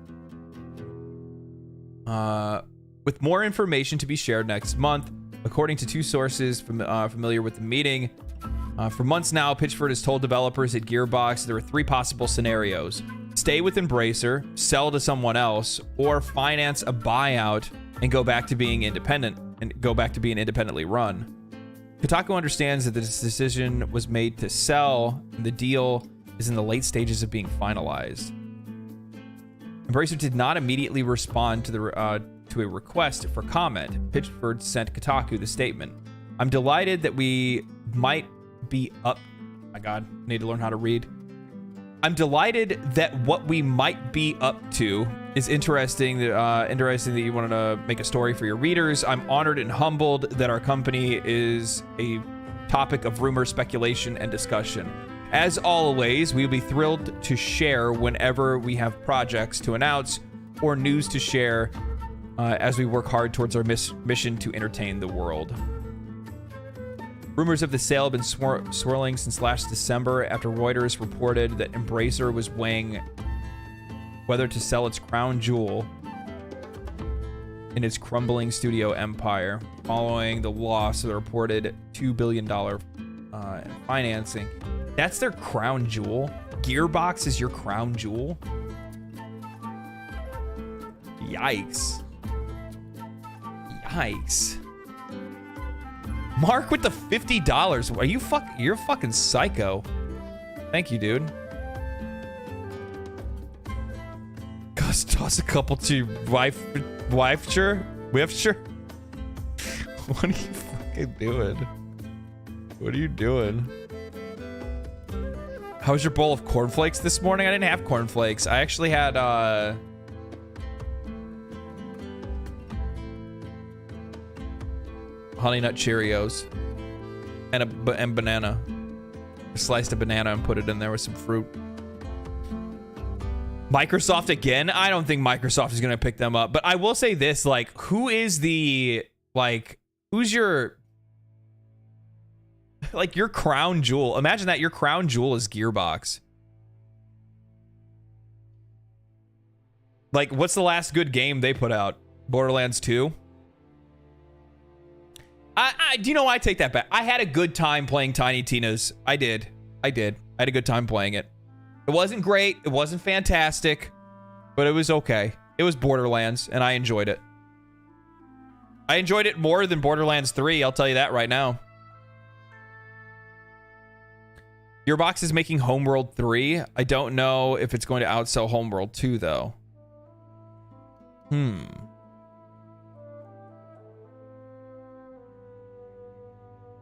With more information to be shared next month, according to two sources familiar with the meeting. For months now, Pitchford has told developers at Gearbox there are three possible scenarios: stay with Embracer, sell to someone else, or finance a buyout and go back to being independent and go back to being independently run. Kotaku understands that this decision was made to sell, and the deal is in the late stages of being finalized. Embracer did not immediately respond to a request for comment. Pitchford sent Kotaku the statement: "I'm delighted that we might be up." My God, I need to learn how to read. "I'm delighted that what we might be up to is interesting. Interesting that you wanted to make a story for your readers. I'm honored and humbled that our company is a topic of rumor, speculation, and discussion. As always, we'll be thrilled to share whenever we have projects to announce or news to share as we work hard towards our mission to entertain the world." Rumors of the sale have been swirling since last December after Reuters reported that Embracer was weighing whether to sell its crown jewel in its crumbling studio empire following the loss of the reported $2 billion financing. That's their crown jewel? Gearbox is your crown jewel? Yikes. Yikes. Mark with the $50. Are you you're fucking psycho. Thank you, dude. Gus, toss a couple to wife, sure? What are you fucking doing? What are you doing? How was your bowl of cornflakes this morning? I didn't have cornflakes. I actually had, Honey Nut Cheerios and banana. I sliced a banana and put it in there with some fruit. Microsoft again? I don't think Microsoft is going to pick them up. But I will say this, like, who's your, like, your crown jewel? Imagine that your crown jewel is Gearbox. Like, what's the last good game they put out? Borderlands 2? Do you know, I take that back. I had a good time playing Tiny Tina's. I did. I had a good time playing it. It wasn't great. It wasn't fantastic. But it was okay. It was Borderlands, and I enjoyed it. I enjoyed it more than Borderlands 3, I'll tell you that right now. Gearbox is making Homeworld 3. I don't know if it's going to outsell Homeworld 2, though.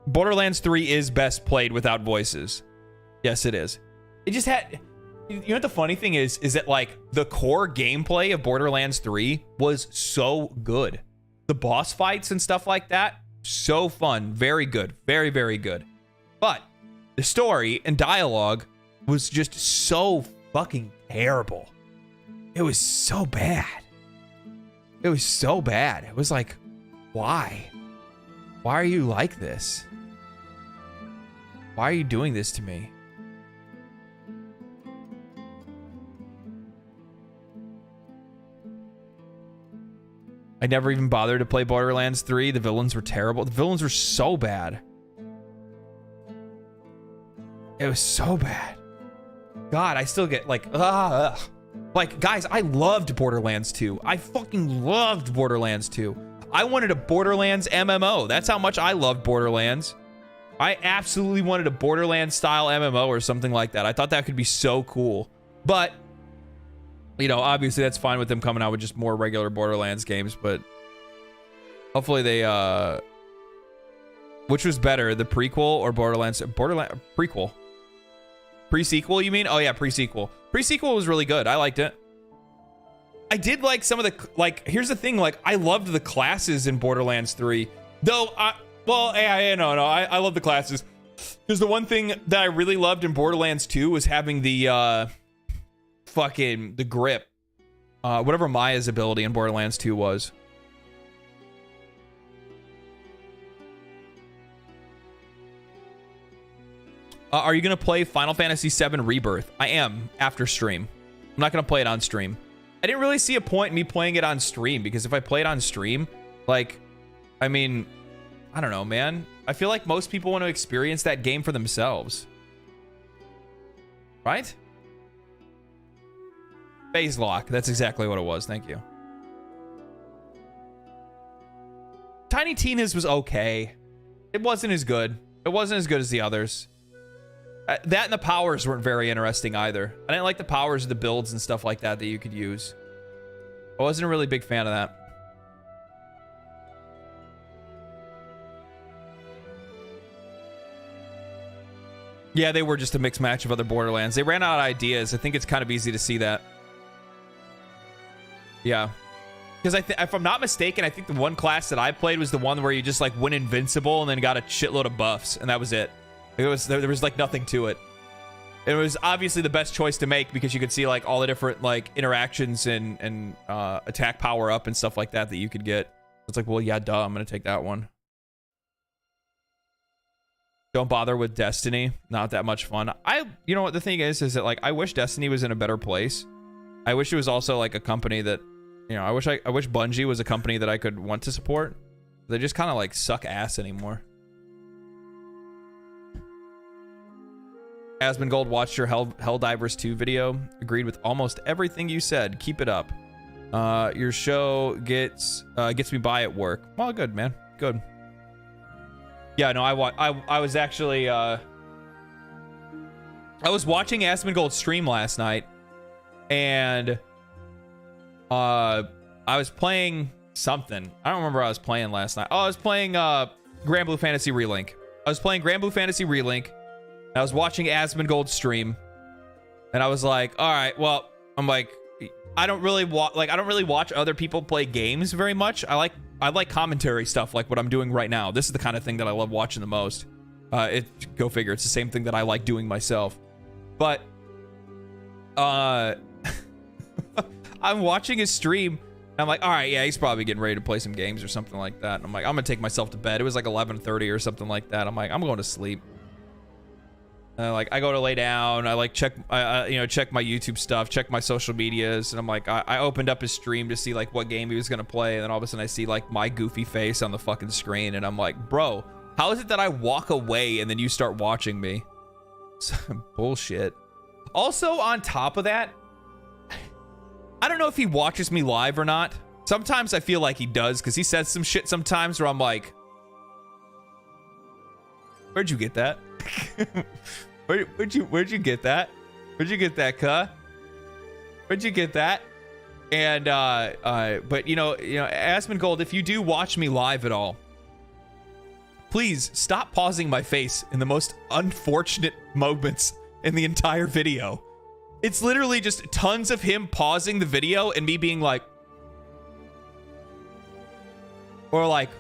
Borderlands 3 is best played without voices. Yes, it is. It just had... You know what the funny thing is that, like, the core gameplay of Borderlands 3 was so good. The boss fights and stuff like that, so fun. Very good. Very, very good. But the story and dialogue was just so fucking terrible. It was so bad. It was so bad. It was like, why? Why are you like this? Why are you doing this to me? I never even bothered to play Borderlands 3. The villains were terrible. The villains were so bad. It was so bad. God, I still get like, ugh. Like, guys, I loved Borderlands 2. I fucking loved Borderlands 2. I wanted a Borderlands MMO. That's how much I loved Borderlands. I absolutely wanted a Borderlands style MMO or something like that. I thought that could be so cool. But, you know, obviously that's fine with them coming out with just more regular Borderlands games, but hopefully they, which was better, the prequel or Borderlands prequel? Pre-sequel, you mean? Oh yeah, pre-sequel. Pre-sequel was really good. I liked it. I did like some of the, like, here's the thing, like, I loved the classes in Borderlands 3. Though, well, I love the classes. Because the one thing that I really loved in Borderlands 2 was having the, the grip. Whatever Maya's ability in Borderlands 2 was. Are you going to play Final Fantasy VII Rebirth? I am, after stream. I'm not going to play it on stream. I didn't really see a point in me playing it on stream, because if I play it on stream, like, I mean, I don't know, man. I feel like most people want to experience that game for themselves. Right? Phase lock. That's exactly what it was. Thank you. Tiny Tina's was okay. It wasn't as good. It wasn't as good as the others. That and the powers weren't very interesting either. I didn't like the powers of the builds and stuff like that that you could use. I wasn't a really big fan of that. Yeah, they were just a mixed match of other Borderlands. They ran out of ideas. I think it's kind of easy to see that. Yeah. Because if I'm not mistaken, I think the one class that I played was the one where you just like went invincible and then got a shitload of buffs, and that was it. There was like nothing to it. It was obviously the best choice to make because you could see like all the different like interactions and attack power up and stuff like that that you could get. It's like, well, yeah, duh, I'm gonna take that one. Don't bother with Destiny. Not that much fun. You know what the thing is that like I wish Destiny was in a better place. I wish it was also like a company that, you know, I wish Bungie was a company that I could want to support. They just kind of like suck ass anymore. Asmongold watched your Helldivers 2 video. Agreed with almost everything you said. Keep it up. Your show gets me by at work. Well, good, man. Good. Yeah, no, I was actually I was watching Asmongold's stream last night, and I was playing something. I don't remember what I was playing last night. Oh, I was playing Grand Blue Fantasy Relink. I was playing Grand Blue Fantasy Relink. I was watching Asmongold's stream, and I was like, all right, well, I'm like, I don't really watch other people play games very much. I like commentary stuff, like what I'm doing right now. This is the kind of thing that I love watching the most. Go figure. It's the same thing that I like doing myself. But I'm watching his stream, and I'm like, all right, yeah, he's probably getting ready to play some games or something like that. And I'm like, I'm gonna take myself to bed. It was like 11:30 or something like that. I'm like, I'm going to sleep. Like I go to lay down, I like check my YouTube stuff, check my social medias, and I'm like, I opened up his stream to see like what game he was gonna play, and then all of a sudden I see like my goofy face on the fucking screen, and I'm like, bro, how is it that I walk away and then you start watching me? Bullshit. Also, on top of that, I don't know if he watches me live or not. Sometimes I feel like he does, because he says some shit sometimes where I'm like, where'd you get that? Where'd you get that? Where'd you get that, cuh? Where'd you get that? And but you know, Asmongold, if you do watch me live at all, please stop pausing my face in the most unfortunate moments in the entire video. It's literally just tons of him pausing the video and me being like, or like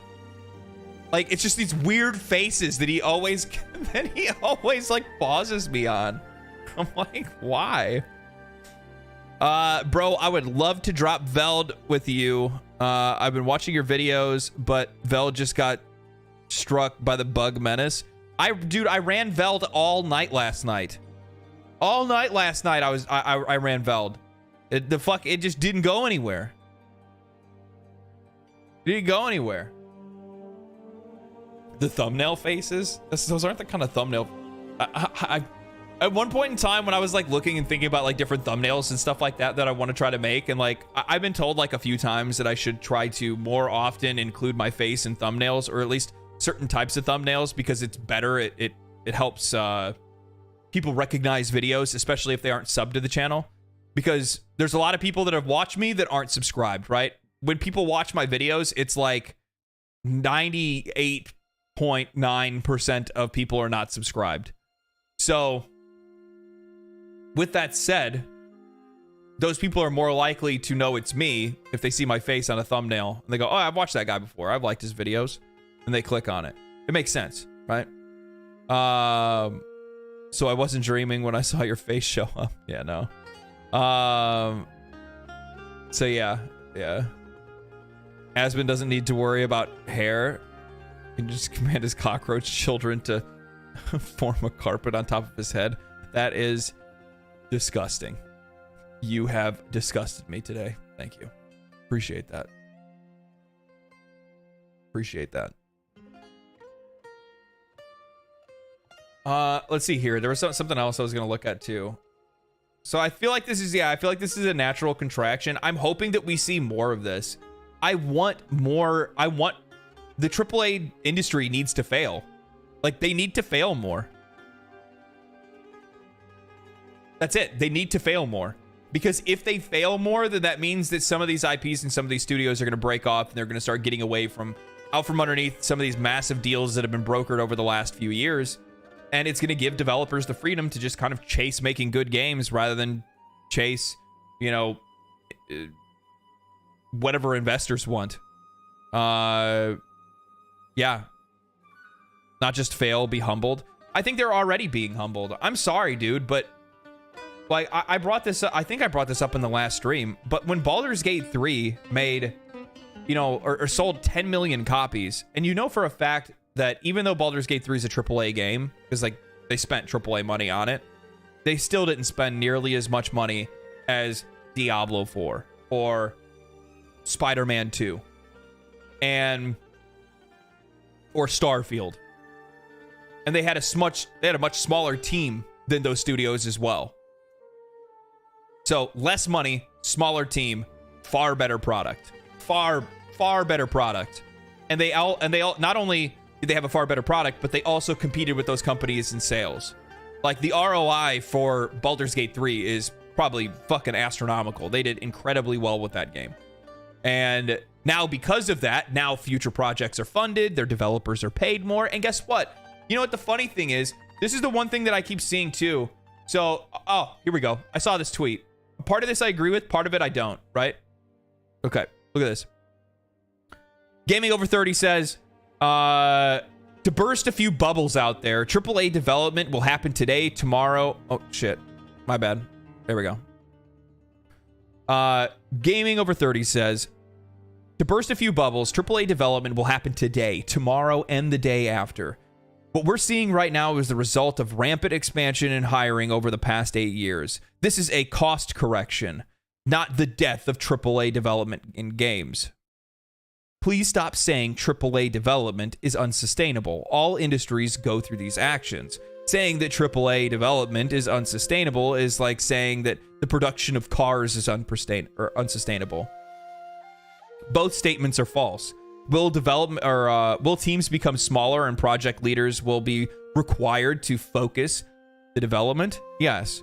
it's just these weird faces that he always like pauses me on. I'm like, why? Bro, I would love to drop Veld with you. I've been watching your videos, but Veld just got struck by the bug menace. Dude, I ran Veld all night last night. All night last night I ran Veld. It just didn't go anywhere. Did he go anywhere? The thumbnail faces? Those aren't the kind of thumbnail. At one point in time when I was like looking and thinking about like different thumbnails and stuff like that I want to try to make, and like I've been told like a few times that I should try to more often include my face in thumbnails, or at least certain types of thumbnails, because it's better. It helps people recognize videos, especially if they aren't subbed to the channel, because there's a lot of people that have watched me that aren't subscribed, right? When people watch my videos, it's like 98.9% of people are not subscribed. So with that said, those people are more likely to know it's me if they see my face on a thumbnail and they go, oh, I've watched that guy before, I've liked his videos, and they click on it. It makes sense, right? So I wasn't dreaming when I saw your face show up. Yeah, no. So yeah. Aspen doesn't need to worry about hair. He can just command his cockroach children to form a carpet on top of his head. That is disgusting. You have disgusted me today. Thank you. Appreciate that. Appreciate that. Let's see here. There was something else I was going to look at too. So I feel like this is, I feel like this is a natural contraction. I'm hoping that we see more of this. I want more. The AAA industry needs to fail. Like, they need to fail more. That's it. They need to fail more. Because if they fail more, then that means that some of these IPs and some of these studios are going to break off, and they're going to start getting away from, out from underneath some of these massive deals that have been brokered over the last few years. And it's going to give developers the freedom to just kind of chase making good games rather than chase, you know, whatever investors want. Yeah. Not just fail, be humbled. I think they're already being humbled. I'm sorry, dude, but like I brought this up, I think I brought this up in the last stream, but when Baldur's Gate 3 made, you know, or sold 10 million copies, and you know for a fact that even though Baldur's Gate 3 is a AAA game, because like they spent AAA money on it, they still didn't spend nearly as much money as Diablo 4 or Spider-Man 2 or Starfield. And they had a much smaller team than those studios as well. So less money, smaller team, far better product. Far better product. And they all not only did they have a far better product, but they also competed with those companies in sales. Like, the ROI for Baldur's Gate 3 is probably fucking astronomical. They did incredibly well with that game. And now because of that, now future projects are funded, their developers are paid more, and guess what? You know what the funny thing is? This is the one thing that I keep seeing too. So, oh, here we go. I saw this tweet. Part of this I agree with, part of it I don't, right? Okay, look at this. Gaming Over 30 says, to burst a few bubbles out there, AAA development will happen today, tomorrow. Oh, shit. My bad. There we go. Gaming Over 30 says, to burst a few bubbles, AAA development will happen today, tomorrow, and the day after. What we're seeing right now is the result of rampant expansion and hiring over the past 8 years. This is a cost correction, not the death of AAA development in games. Please stop saying AAA development is unsustainable. All industries go through these actions. Saying that AAA development is unsustainable is like saying that the production of cars is unsustainable. Both statements are false. Will teams become smaller and project leaders will be required to focus the development? Yes.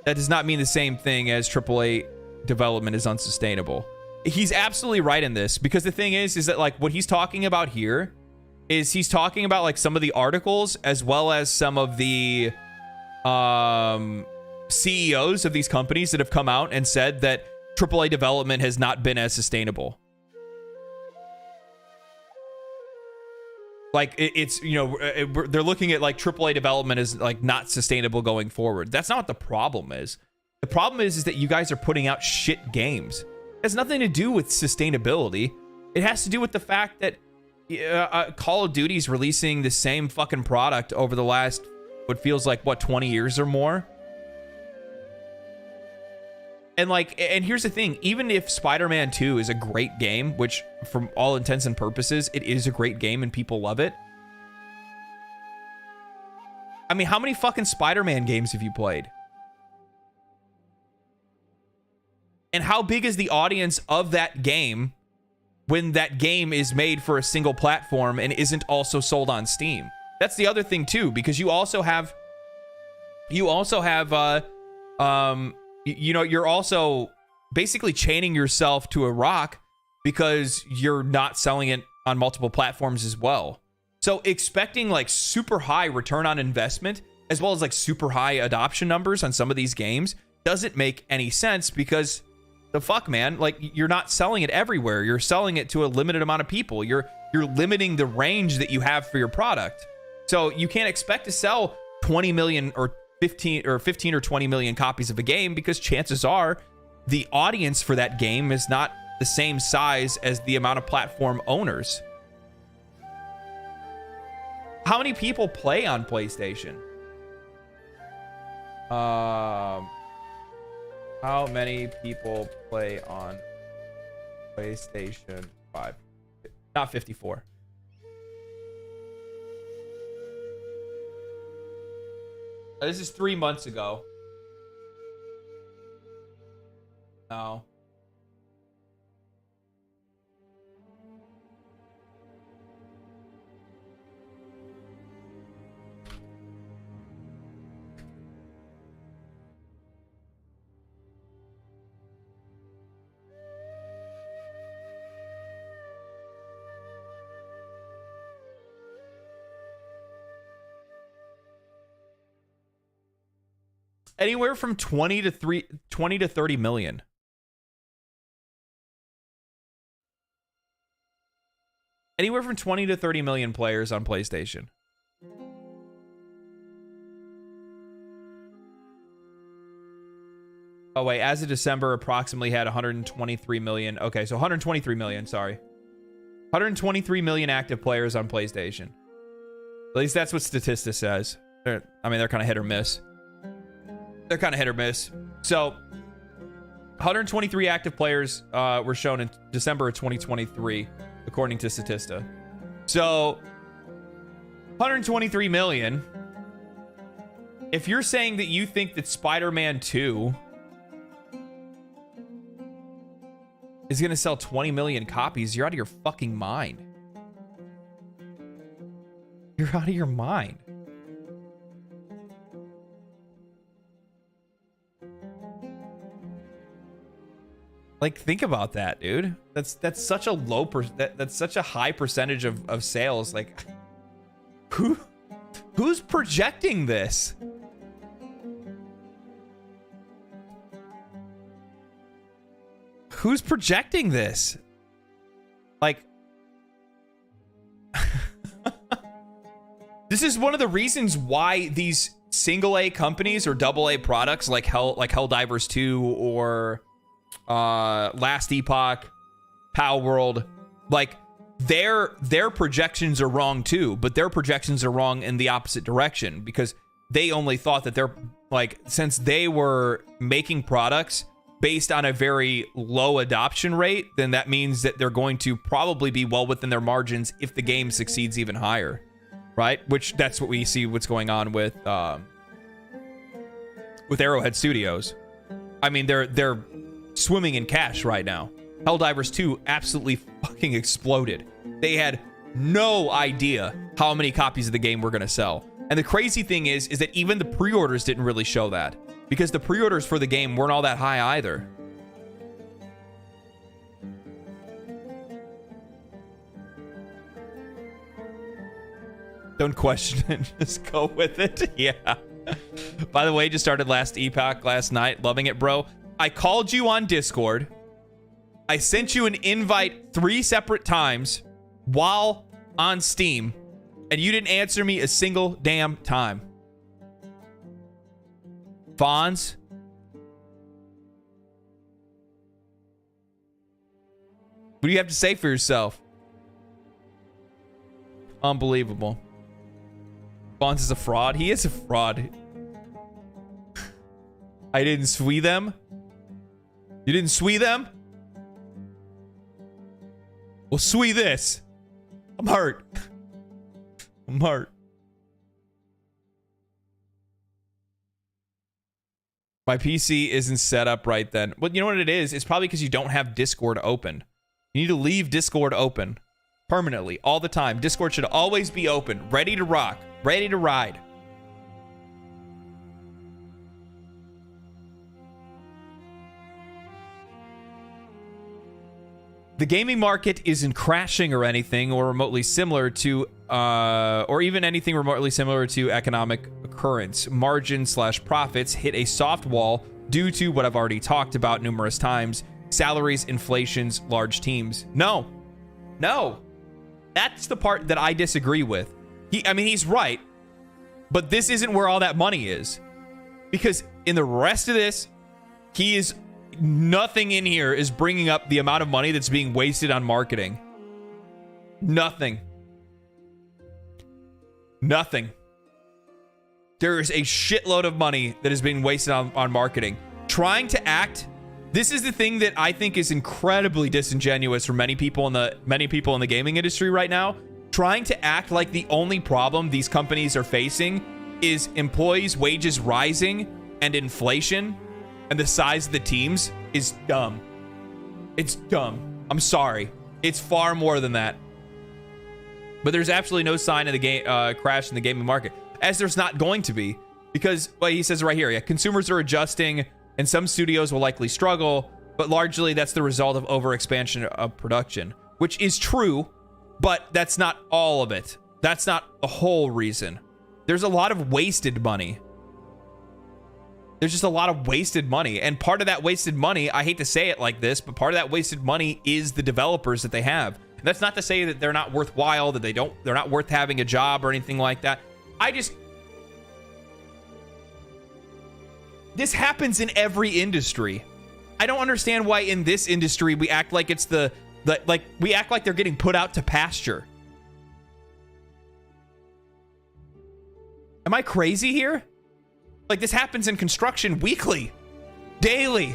That does not mean the same thing as AAA development is unsustainable. He's absolutely right in this, because the thing is that like what he's talking about here is he's talking about like some of the articles as well as some of the CEOs of these companies that have come out and said that AAA development has not been as sustainable. Like it's, you know, they're looking at like AAA development as like not sustainable going forward. That's not what the problem is. The problem is that you guys are putting out shit games. It has nothing to do with sustainability. It has to do with the fact that Call of Duty's releasing the same fucking product over the last, what feels like, what, 20 years or more? And like, and here's the thing, even if Spider-Man 2 is a great game, which from all intents and purposes, it is a great game and people love it. I mean, how many fucking Spider-Man games have you played? And how big is the audience of that game when that game is made for a single platform and isn't also sold on Steam? That's the other thing too, because you also have, you know, you're also basically chaining yourself to a rock because you're not selling it on multiple platforms as well. So expecting like super high return on investment as well as like super high adoption numbers on some of these games doesn't make any sense, because the fuck, man, like you're not selling it everywhere. You're selling it to a limited amount of people. You're limiting the range that you have for your product. So you can't expect to sell 20 million or 15 or 20 million copies of a game, because chances are the audience for that game is not the same size as the amount of platform owners. How many people play on PlayStation? How many people play on PlayStation 5? Not 54. This is 3 months ago. No. Anywhere from 20 to 30 million. Anywhere from 20 to 30 million players on PlayStation. Oh wait, as of December, approximately had 123 million. Okay, so 123 million, sorry. 123 million active players on PlayStation. At least that's what Statista says. I mean, they're kind of hit or miss. They're kind of hit or miss. So 123 active players were shown in December of 2023, according to Statista. So 123 million. If you're saying that you think that Spider-Man 2 is going to sell 20 million copies, you're out of your fucking mind. You're out of your mind. Like, think about that, dude. That's such a low that's such a high percentage of sales. Like, who's projecting this? Who's projecting this? Like, this is one of the reasons why these single A companies or double A products like Helldivers 2 or Last Epoch, Pow World, like their projections are wrong too, but their projections are wrong in the opposite direction, because they only thought that they're like, since they were making products based on a very low adoption rate, then that means that they're going to probably be well within their margins if the game succeeds even higher, right? Which that's what we see what's going on with Arrowhead Studios. I mean, they're swimming in cash right now. Helldivers 2 absolutely fucking exploded. They had no idea how many copies of the game were going to sell. And the crazy thing is that even the pre-orders didn't really show that, because the pre-orders for the game weren't all that high either. Don't question it, just go with it. Yeah. By the way, just started Last Epoch last night. Loving it, bro. I called you on Discord. I sent you an invite 3 separate times while on Steam, and you didn't answer me a single damn time. Fonz? What do you have to say for yourself? Unbelievable. Fonz is a fraud. He is a fraud. I didn't swee them. You didn't swee them? Well, swee this. I'm hurt. I'm hurt. My PC isn't set up right then. Well, you know what it is? It's probably because you don't have Discord open. You need to leave Discord open permanently, all the time. Discord should always be open, ready to rock, ready to ride. The gaming market isn't crashing or anything or remotely similar to, or even anything remotely similar to economic occurrence. Margin/profits hit a soft wall due to what I've already talked about numerous times. Salaries, inflations, large teams. No. That's the part that I disagree with. He's right, but this isn't where all that money is. Because in the rest of this, nothing in here is bringing up the amount of money that's being wasted on marketing. Nothing. There is a shitload of money that is being wasted on marketing. Trying to act. This is the thing that I think is incredibly disingenuous for many people in the gaming industry right now. Trying to act like the only problem these companies are facing is employees' wages rising and inflation and the size of the teams is dumb. It's dumb. I'm sorry. It's far more than that. But there's absolutely no sign of the crash in the gaming market, as there's not going to be, because, well, he says right here, yeah, consumers are adjusting and some studios will likely struggle, but largely that's the result of overexpansion of production, which is true, but that's not all of it. That's not the whole reason. There's a lot of wasted money. There's just a lot of wasted money. And part of that wasted money, I hate to say it like this, but part of that wasted money is the developers that they have. And that's not to say that they're not worthwhile, that they're not worth having a job or anything like that. This happens in every industry. I don't understand why in this industry we act like it's we act like they're getting put out to pasture. Am I crazy here? Like, this happens in construction weekly, daily.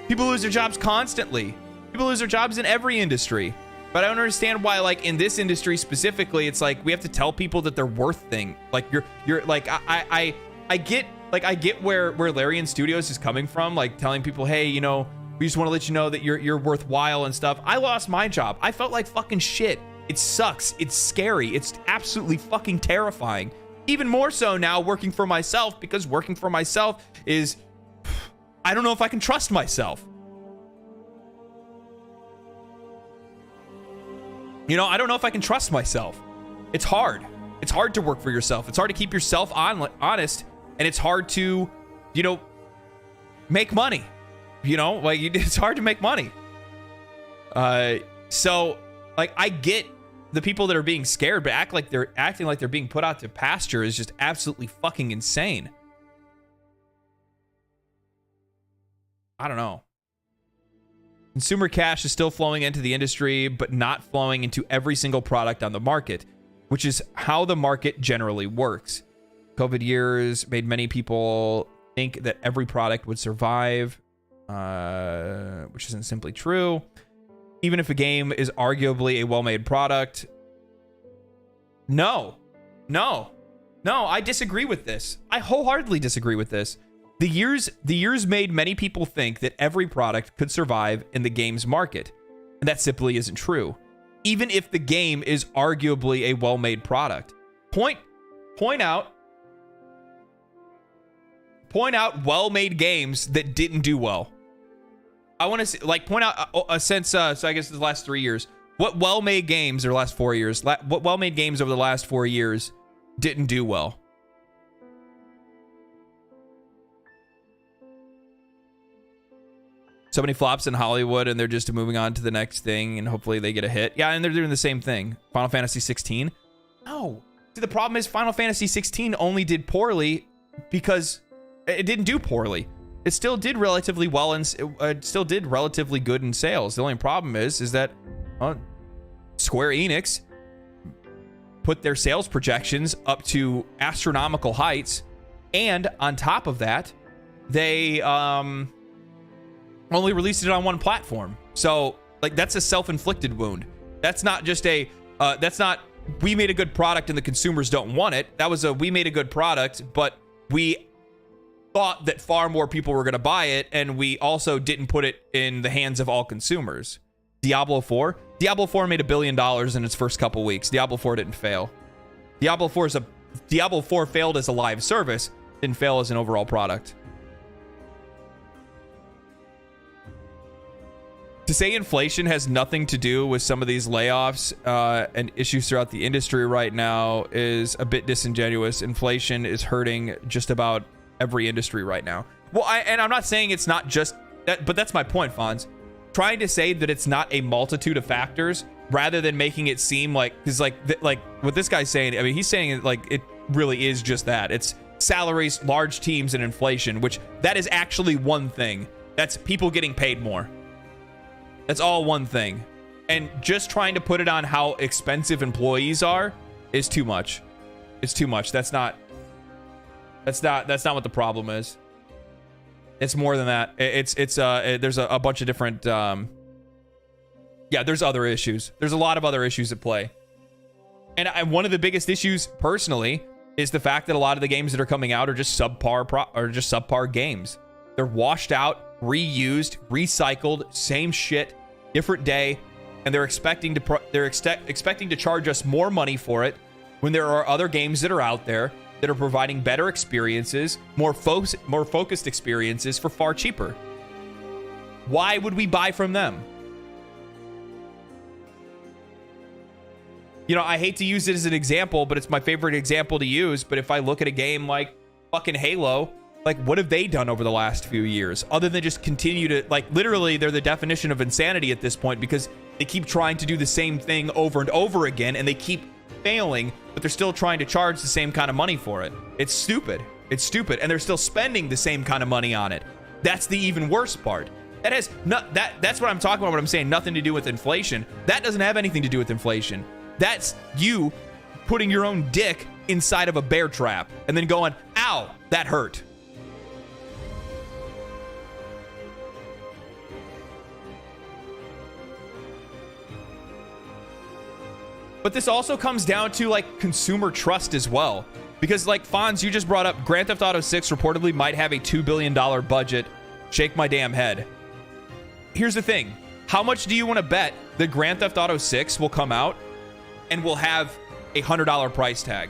People lose their jobs constantly. People lose their jobs in every industry. But I don't understand why, like, in this industry specifically, it's like we have to tell people that they're worth thing. Like, you're like, I get where Larian Studios is coming from, like telling people, hey, you know, we just want to let you know that you're worthwhile and stuff. I lost my job. I felt like fucking shit. It sucks. It's scary. It's absolutely fucking terrifying. Even more so now working for myself, because working for myself is, I don't know if I can trust myself. You know, I don't know if I can trust myself. It's hard. It's hard to work for yourself. It's hard to keep yourself honest, and it's hard to, you know, make money. You know, like, it's hard to make money. So, like, I get the people that are being scared, but acting like they're being put out to pasture is just absolutely fucking insane. I don't know. Consumer cash is still flowing into the industry, but not flowing into every single product on the market, which is how the market generally works. COVID years made many people think that every product would survive, which isn't simply true. Even if a game is arguably a well-made product. No, I disagree with this. I wholeheartedly disagree with this. The years made many people think that every product could survive in the games market, and that simply isn't true. Even if the game is arguably a well-made product. Point out well-made games that didn't do well. I want to like point out since so I guess the last 3 years, what well-made games or last 4 years, what well-made games over the last 4 years didn't do well. So many flops in Hollywood, and they're just moving on to the next thing, and hopefully they get a hit. Yeah, and they're doing the same thing. Final Fantasy 16. No. See, the problem is Final Fantasy 16 only did poorly because it didn't do poorly. It still did relatively well, and it still did relatively good in sales. The only problem is that Square Enix put their sales projections up to astronomical heights, and on top of that, they only released it on one platform. So like that's a self-inflicted wound. That's not just a that's not we made a good product and the consumers don't want it. That was a we made a good product, but we thought that far more people were going to buy it, and we also didn't put it in the hands of all consumers. Diablo 4 made $1 billion in its first couple weeks. Diablo 4 didn't fail. Diablo 4 failed as a live service, didn't fail as an overall product. To say inflation has nothing to do with some of these layoffs and issues throughout the industry right now is a bit disingenuous. Inflation is hurting just about every industry right now. Well, I'm not saying it's not just that, but that's my point, Fonz. Trying to say that it's not a multitude of factors rather than making it seem like, because like what this guy's saying, I mean, he's saying like it really is just that. It's salaries, large teams, and inflation, which that is actually one thing. That's people getting paid more. That's all one thing. And just trying to put it on how expensive employees are is too much. It's too much. That's not what the problem is. It's more than that. There's a bunch of different there's other issues. There's a lot of other issues at play. And one of the biggest issues personally is the fact that a lot of the games that are coming out are just subpar games. They're washed out, reused, recycled, same shit, different day, and they're expecting to charge us more money for it when there are other games that are out there that are providing better experiences, more focused experiences for far cheaper. Why would we buy from them? You know, I hate to use it as an example, but it's my favorite example to use. But if I look at a game like fucking Halo, like what have they done over the last few years other than just continue to, like, literally they're the definition of insanity at this point because they keep trying to do the same thing over and over again and they keep failing, but they're still trying to charge the same kind of money for it. It's stupid. It's stupid. And they're still spending the same kind of money on it. That's the even worse part. That has not that's what I'm talking about when I'm saying nothing to do with inflation. That doesn't have anything to do with inflation. That's you putting your own dick inside of a bear trap and then going, ow, that hurt. But this also comes down to like consumer trust as well. Because like Fonz, you just brought up Grand Theft Auto 6 reportedly might have a $2 billion budget. Shake my damn head. Here's the thing. How much do you want to bet that Grand Theft Auto 6 will come out and will have a $100 price tag?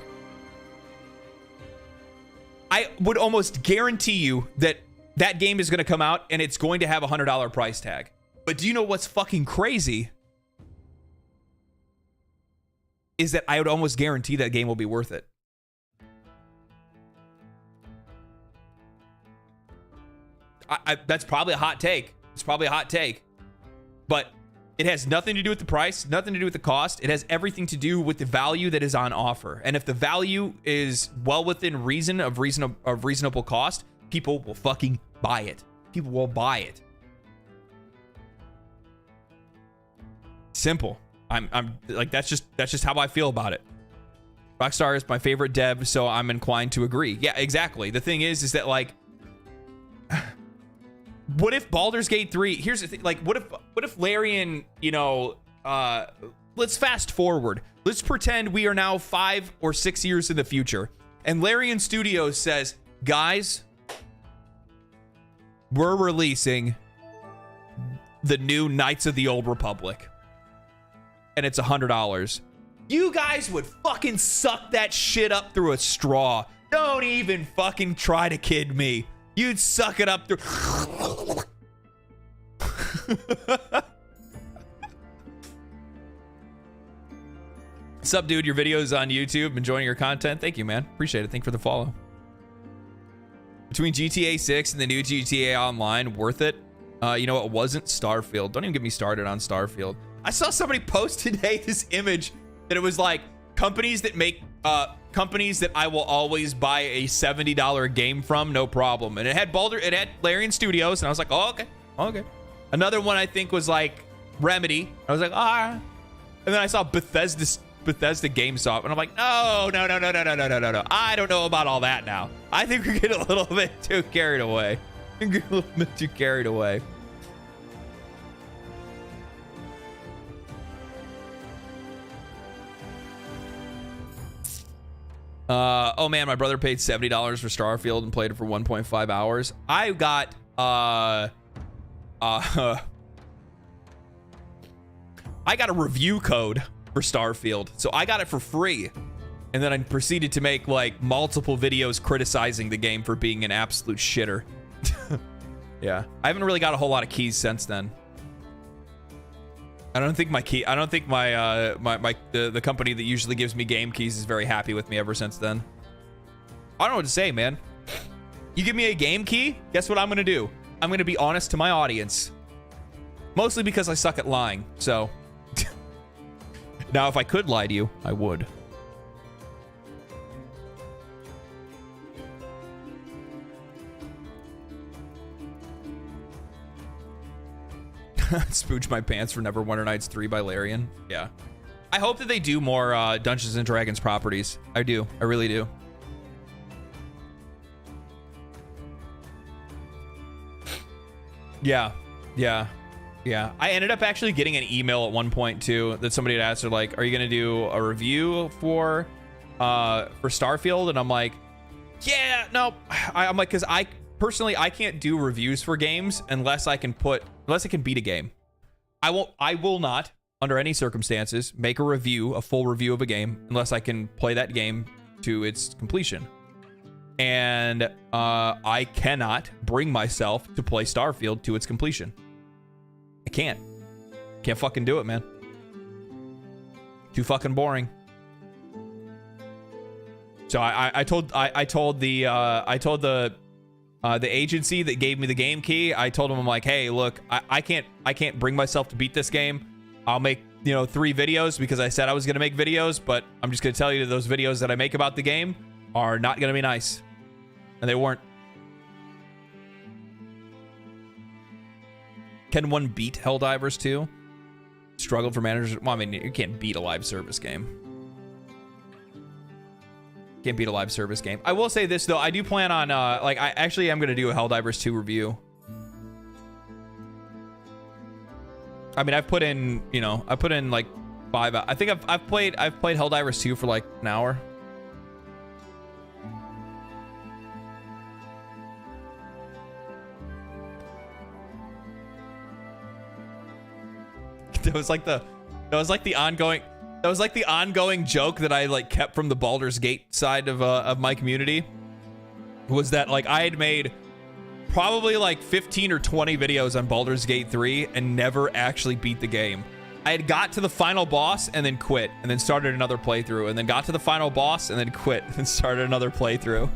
I would almost guarantee you that that game is going to come out and it's going to have a $100 price tag. But do you know what's fucking crazy? Is that I would almost guarantee that game will be worth it. That's probably a hot take. It's probably a hot take. But it has nothing to do with the price, nothing to do with the cost. It has everything to do with the value that is on offer. And if the value is well within reason of reasonable cost, people will fucking buy it. People will buy it. Simple. I'm like, that's just how I feel about it. Rockstar is my favorite dev, so I'm inclined to agree. Yeah, exactly. The thing is that like, what if Baldur's Gate 3, here's the thing, like, what if Larian, you know, let's fast forward. Let's pretend we are now 5 or 6 years in the future. And Larian Studios says, guys, we're releasing the new Knights of the Old Republic. And it's $100. You guys would fucking suck that shit up through a straw. Don't even fucking try to kid me. You'd suck it up through. What's up, dude? Your videos on YouTube. Enjoying your content. Thank you, man. Appreciate it. Thank you for the follow. Between GTA 6 and the new GTA Online, worth it? You know, it wasn't Starfield. Don't even get me started on Starfield. I saw somebody post today this image that it was like companies that make companies that I will always buy a $70 game from, no problem. And it had Larian Studios, and I was like, oh, okay. Another one I think was like Remedy. I was like, ah. And then I saw Bethesda GameStop, and I'm like, no. I don't know about all that now. I think we're getting a little bit too carried away. Oh man, my brother paid $70 for Starfield and played it for 1.5 hours. I got I got a review code for Starfield, so I got it for free. And then I proceeded to make like multiple videos criticizing the game for being an absolute shitter. Yeah, I haven't really got a whole lot of keys since then. I don't think my the company that usually gives me game keys is very happy with me ever since then. I don't know what to say, man. You give me a game key, guess what I'm gonna do? I'm gonna be honest to my audience. Mostly because I suck at lying, so. Now, if I could lie to you, I would. Spooch my pants for Neverwinter Nights 3 by Larian. Yeah. I hope that they do more Dungeons and Dragons properties. I do. I really do. Yeah. Yeah. Yeah. I ended up actually getting an email at one point too that somebody had asked her like, are you going to do a review for Starfield? And I'm like, yeah, no. I'm like, because I personally, I can't do reviews for games unless I can beat a game. I will not, under any circumstances, make a full review of a game unless I can play that game to its completion. And I cannot bring myself to play Starfield to its completion. I can't. Can't fucking do it, man. Too fucking boring. So I told the agency that gave me the game key, I told them, I'm like, hey, look, I can't bring myself to beat this game. I'll make, 3 videos because I said I was going to make videos, but I'm just going to tell you that those videos that I make about the game are not going to be nice. And they weren't. Can one beat Helldivers 2? Struggled for managers. Well, I mean, you can't beat a live service game. Can't beat a live service game. I will say this though, I do plan on I actually am gonna do a Helldivers 2 review. I mean, I've put in, like 5 hours. I think I've played Helldivers 2 for like an hour. That was like the ongoing joke that I like kept from the Baldur's Gate side of my community, was that like I had made probably like 15 or 20 videos on Baldur's Gate 3 and never actually beat the game. I had got to the final boss and then quit and then started another playthrough and then got to the final boss and then quit and started another playthrough.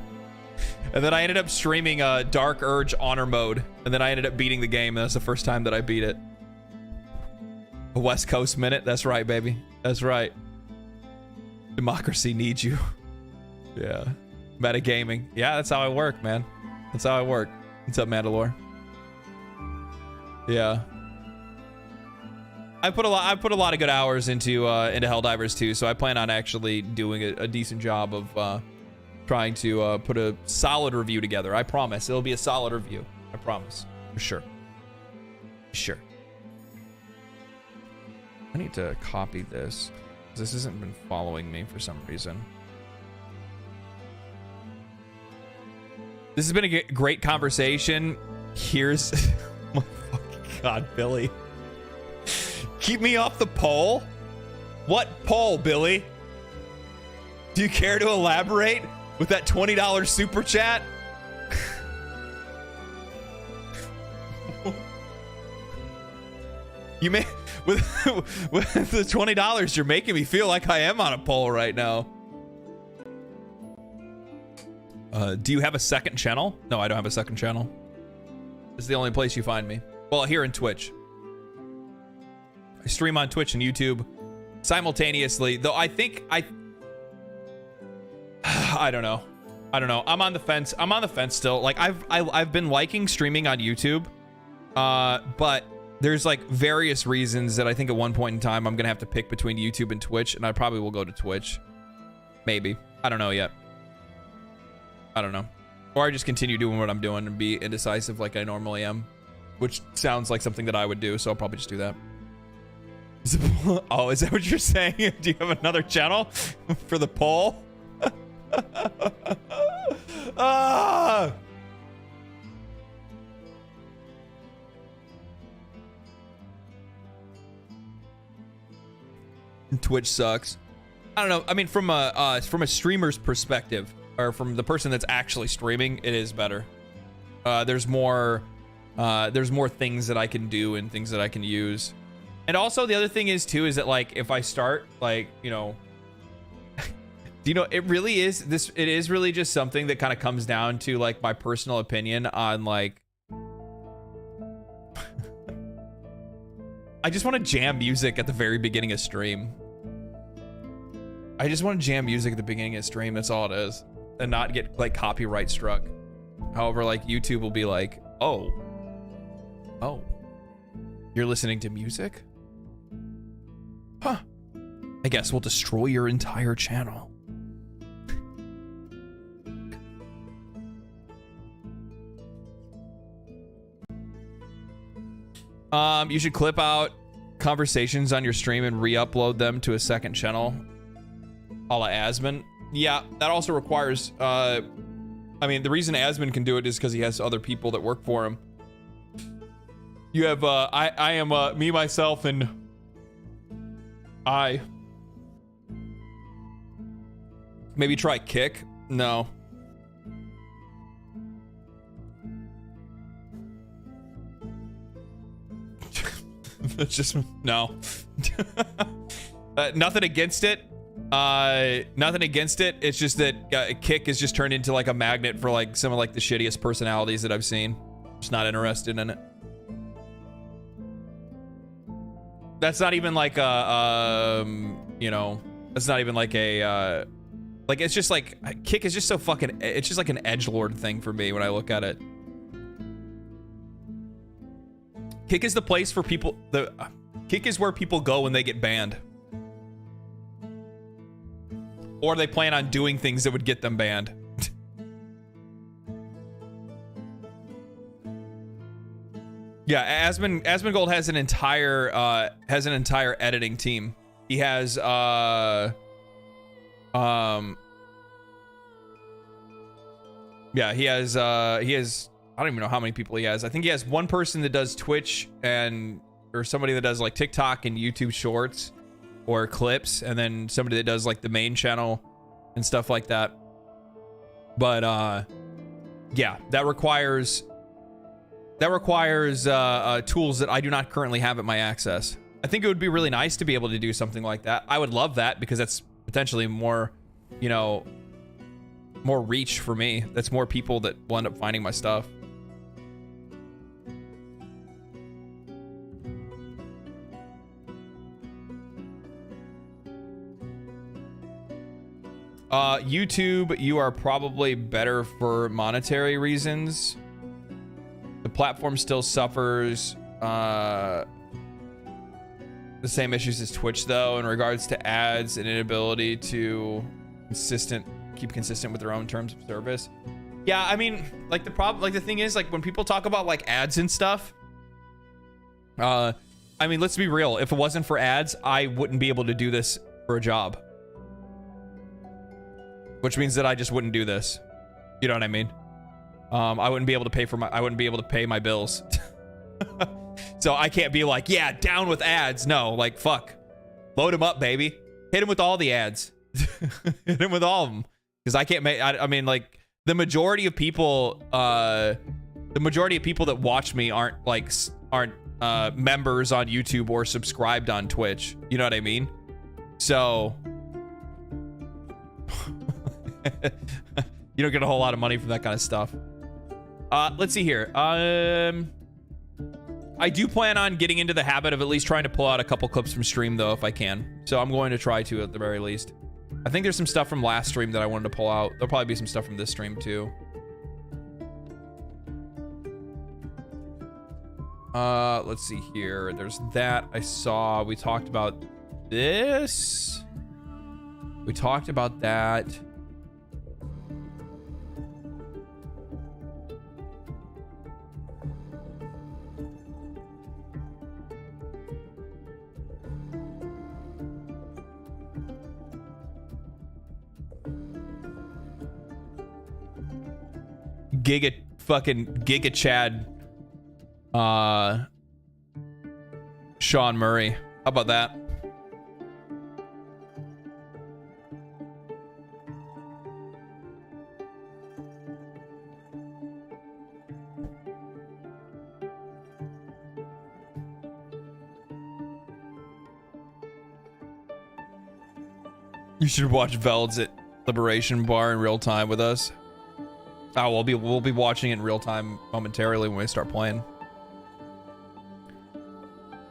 And then I ended up streaming Dark Urge Honor Mode, and then I ended up beating the game, and that's the first time that I beat it. A West Coast minute. That's right, baby. That's right. Democracy needs you. Yeah. Metagaming. Yeah, that's how I work, man. That's how I work. What's up, Mandalore? Yeah. I put a lot of good hours into Helldivers 2, so I plan on actually doing a decent job of trying to put a solid review together. I promise. It'll be a solid review. I promise. For sure. Sure. I need to copy this. This hasn't been following me for some reason. This has been a great conversation. Here's... oh my fucking God, Billy. Keep me off the poll? What poll, Billy? Do you care to elaborate with that $20 super chat? You may... With the $20, you're making me feel like I am on a poll right now. Do you have a second channel? No, I don't have a second channel. This is the only place you find me. Well, here in Twitch. I stream on Twitch and YouTube simultaneously, though I think I don't know. I'm on the fence. I'm on the fence still. Like I've been liking streaming on YouTube, but there's like various reasons that I think at one point in time I'm gonna have to pick between YouTube and Twitch, and I probably will go to Twitch. Maybe. I don't know yet. I don't know. Or I just continue doing what I'm doing and be indecisive like I normally am, which sounds like something that I would do, so I'll probably just do that. Oh, is that what you're saying? Do you have another channel for the poll? Ah! Twitch sucks. I don't know. I mean, from a streamer's perspective, or from the person that's actually streaming, it is better. There's more things that I can do and things that I can use. And also the other thing is too is that like if I start like, you know, you know, it really is this. It is really just something that kind of comes down to like my personal opinion on like. I just want to jam music at the very beginning of stream. I just want to jam music at the beginning of stream. That's all it is, and not get like copyright struck. However, like YouTube will be like, oh, you're listening to music? Huh. I guess we'll destroy your entire channel. You should clip out conversations on your stream and re-upload them to a second channel, a la Asmon. Yeah, that also requires, I mean, the reason Asmon can do it is because he has other people that work for him. You have, I am, me, myself, and I. Maybe try Kick? No. It's just, no. Nothing against it. Nothing against it. It's just that Kick is just turned into like a magnet for like some of like the shittiest personalities that I've seen. Just not interested in it. That's not even like a, you know, that's not even like a, like it's just like, Kick is just so fucking, it's just like an edgelord thing for me when I look at it. Kick is the place for people, Kick is where people go when they get banned. Or they plan on doing things that would get them banned. Yeah, Asmongold has an entire editing team. He has yeah, he has I don't even know how many people he has. I think he has one person that does Twitch or somebody that does like TikTok and YouTube shorts or clips, and then somebody that does like the main channel and stuff like that. But yeah, that requires tools that I do not currently have at my access. I think it would be really nice to be able to do something like that. I would love that because that's potentially more, you know, more reach for me. That's more people that will end up finding my stuff. YouTube, you are probably better for monetary reasons. The platform still suffers the same issues as Twitch, though, in regards to ads and inability to keep consistent with their own terms of service. Yeah, I mean, like the thing is, like when people talk about like ads and stuff, I mean, let's be real. If it wasn't for ads, I wouldn't be able to do this for a job. Which means that I just wouldn't do this. You know what I mean? I wouldn't be able to pay my bills. So I can't be like, yeah, down with ads. No, like, fuck. Load them up, baby. Hit them with all the ads. Hit them with all of them. Because I can't make, I mean, like, the majority of people that watch me aren't members on YouTube or subscribed on Twitch. You know what I mean? So you don't get a whole lot of money from that kind of stuff. Let's see here. I do plan on getting into the habit of at least trying to pull out a couple clips from stream, though, if I can. So I'm going to try to, at the very least. I think there's some stuff from last stream that I wanted to pull out. There'll probably be some stuff from this stream, too. Let's see here. There's that I saw. We talked about this. We talked about that. Giga Chad Sean Murray. How about that? You should watch Veld's at Liberation Bar in real time with us. Oh, we'll be watching it in real time momentarily when we start playing.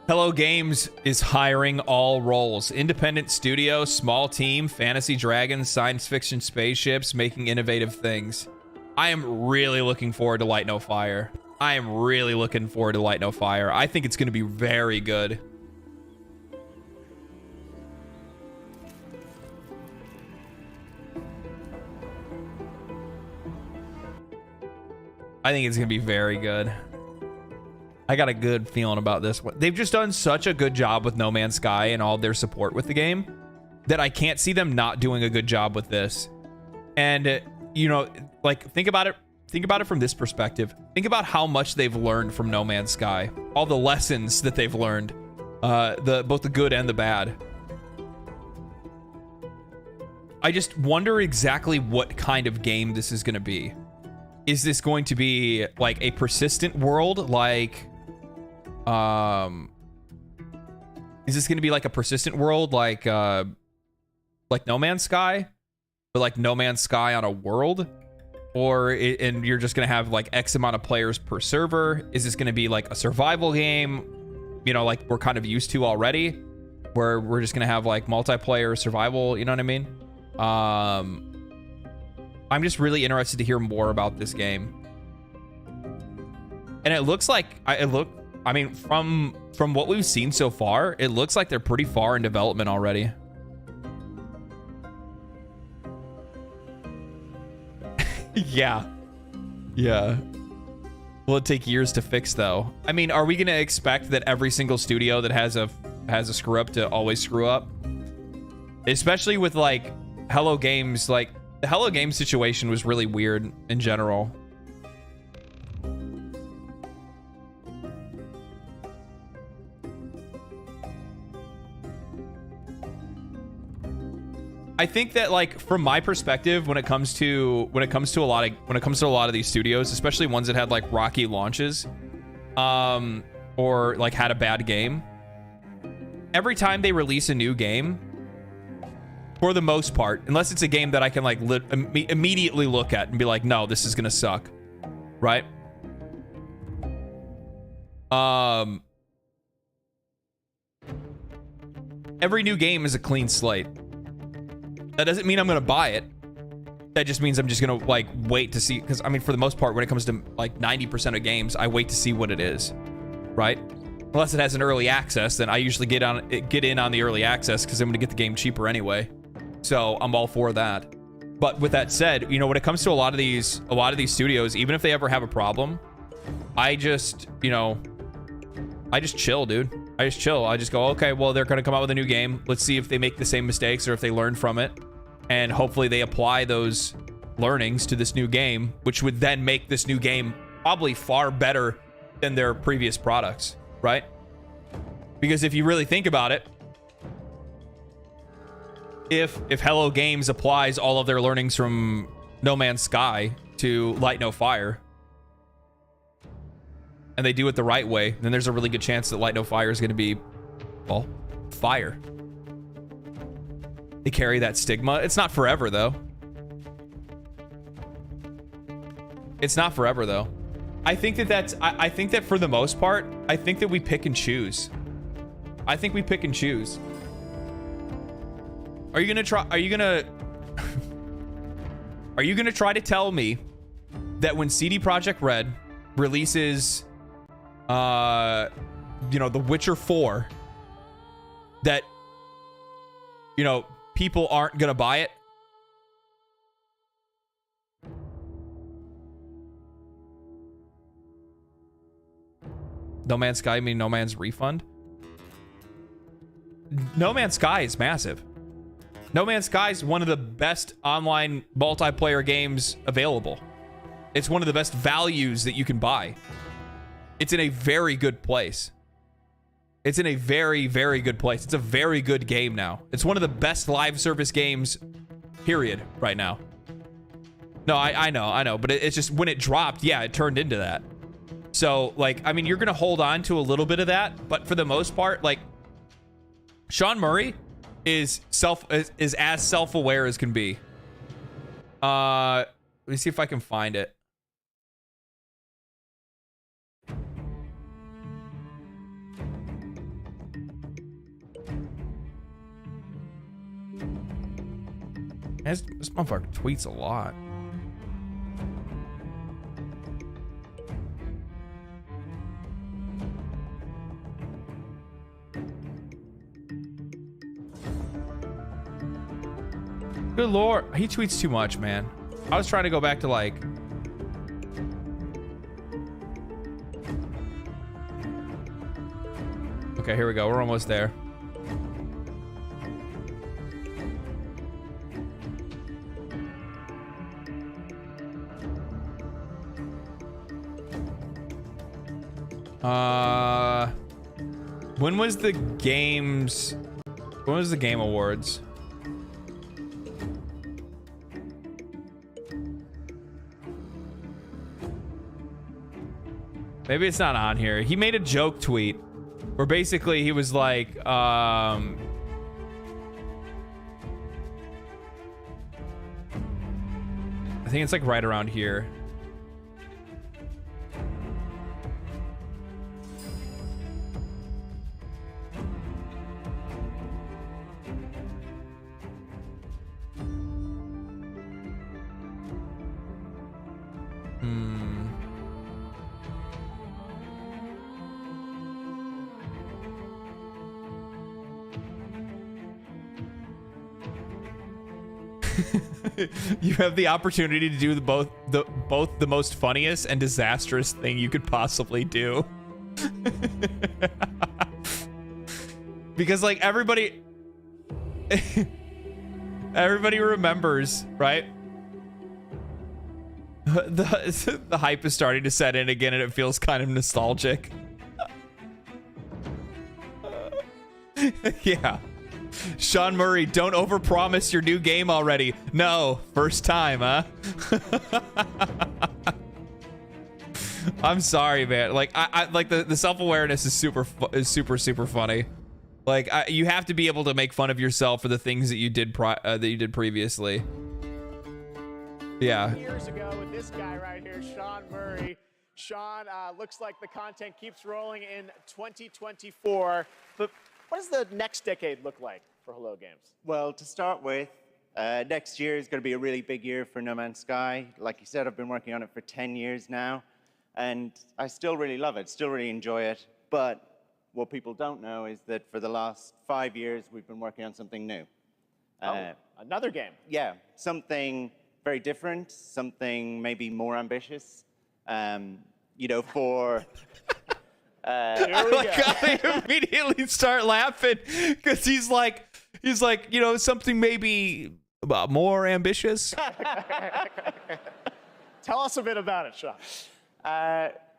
Hello Games is hiring all roles. Independent studio, small team, fantasy dragons, science fiction spaceships, making innovative things. I am really looking forward to Light No Fire. I am really looking forward to Light No Fire. I think it's going to be very good. I think it's going to be very good. I got a good feeling about this one. They've just done such a good job with No Man's Sky and all their support with the game that I can't see them not doing a good job with this. And, you know, like, think about it. Think about it from this perspective. Think about how much they've learned from No Man's Sky. All the lessons that they've learned. Both the good and the bad. I just wonder exactly what kind of game this is going to be. Is this going to be like a persistent world, like is this going to be like a persistent world like No Man's Sky, but like No Man's Sky on a world? And you're just going to have like X amount of players per server? Is this going to be like a survival game, you know, like we're kind of used to already, where we're just going to have like multiplayer survival, you know what I mean? I'm just really interested to hear more about this game. And it looks like, I mean, from what we've seen so far, it looks like they're pretty far in development already. Yeah. Will it take years to fix though? I mean, are we going to expect that every single studio that has a screw up to always screw up? Especially with like Hello Games, like the Hello Games situation was really weird in general. I think that, like, from my perspective, when it comes to a lot of these studios, especially ones that had like rocky launches, or like had a bad game, every time they release a new game, for the most part, unless it's a game that I can like immediately look at and be like, no, this is gonna suck, right? Every new game is a clean slate. That doesn't mean I'm gonna buy it. That just means I'm just gonna like wait to see, because I mean, for the most part, when it comes to like 90% of games, I wait to see what it is, right? Unless it has an early access, then I usually get in on the early access because I'm gonna get the game cheaper anyway. So I'm all for that. But with that said, you know, when it comes to a lot of these studios, even if they ever have a problem, I just, you know, I just chill, dude. I just chill. I just go, okay, well, they're gonna come out with a new game. Let's see if they make the same mistakes or if they learn from it. And hopefully they apply those learnings to this new game, which would then make this new game probably far better than their previous products, right? Because if you really think about it, if Hello Games applies all of their learnings from No Man's Sky to Light No Fire, and they do it the right way, then there's a really good chance that Light No Fire is going to be, well, fire. They carry that stigma. It's not forever, though. It's not forever, though. I think that for the most part, I think that we pick and choose. I think we pick and choose. Are you gonna try to tell me that when CD Projekt Red releases you know, The Witcher 4, that, you know, people aren't gonna buy it? No Man's Sky, I mean No Man's Refund? No Man's Sky is massive. No Man's Sky is one of the best online multiplayer games available. It's one of the best values that you can buy. It's in a very good place. It's in a very, very good place. It's a very good game now. It's one of the best live service games, period, right now. No, I know. But it's just when it dropped, yeah, it turned into that. So, like, I mean, you're going to hold on to a little bit of that. But for the most part, like, Sean Murray is as self-aware as can be. Let me see if I can find it. This motherfucker tweets a lot. Good lord, he tweets too much, man. I was trying to go back to like... Okay, here we go. We're almost there. When was the games... When was the Game Awards? Maybe it's not on here. He made a joke tweet where basically he was like, I think it's like right around here. You have the opportunity to do both the most funniest and disastrous thing you could possibly do. Because like everybody remembers, right? The hype is starting to set in again and it feels kind of nostalgic. Yeah. Sean Murray, don't overpromise your new game already. No, first time, huh? I'm sorry, man. Like, I like the self-awareness is super funny. Like, you have to be able to make fun of yourself for the things that you did previously. Yeah. Years ago with this guy right here, Sean Murray. Sean, looks like the content keeps rolling in 2024, but what does the next decade look like for Hello Games? Well, to start with, next year is going to be a really big year for No Man's Sky. Like you said, I've been working on it for 10 years now, and I still really love it, still really enjoy it. But what people don't know is that for the last 5 years, we've been working on something new. Another game. Yeah, something very different, something maybe more ambitious. You know, for... I like how they immediately start laughing because he's like, you know, something maybe more ambitious. Tell us a bit about it, Sean.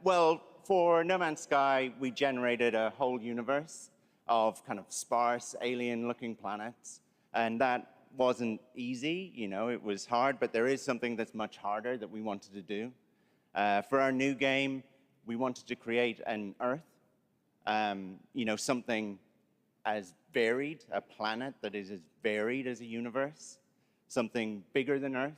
Well, for No Man's Sky, we generated a whole universe of kind of sparse, alien-looking planets, and that wasn't easy. You know, it was hard, but there is something that's much harder that we wanted to do. For our new game, we wanted to create an Earth, you know, something as varied, a planet that is as varied as a universe, something bigger than Earth,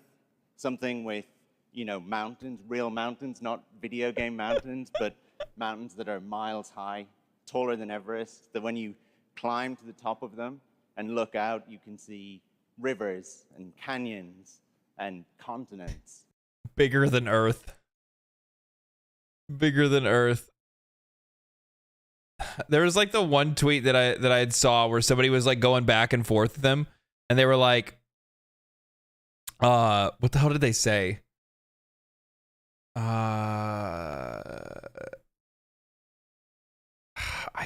something with, you know, mountains, real mountains, not video game mountains, but mountains that are miles high, taller than Everest, that when you climb to the top of them and look out, you can see rivers and canyons and continents. Bigger than Earth. Bigger than Earth. There was like the one tweet that I had saw where somebody was like going back and forth with them, and they were like, what the hell did they say? I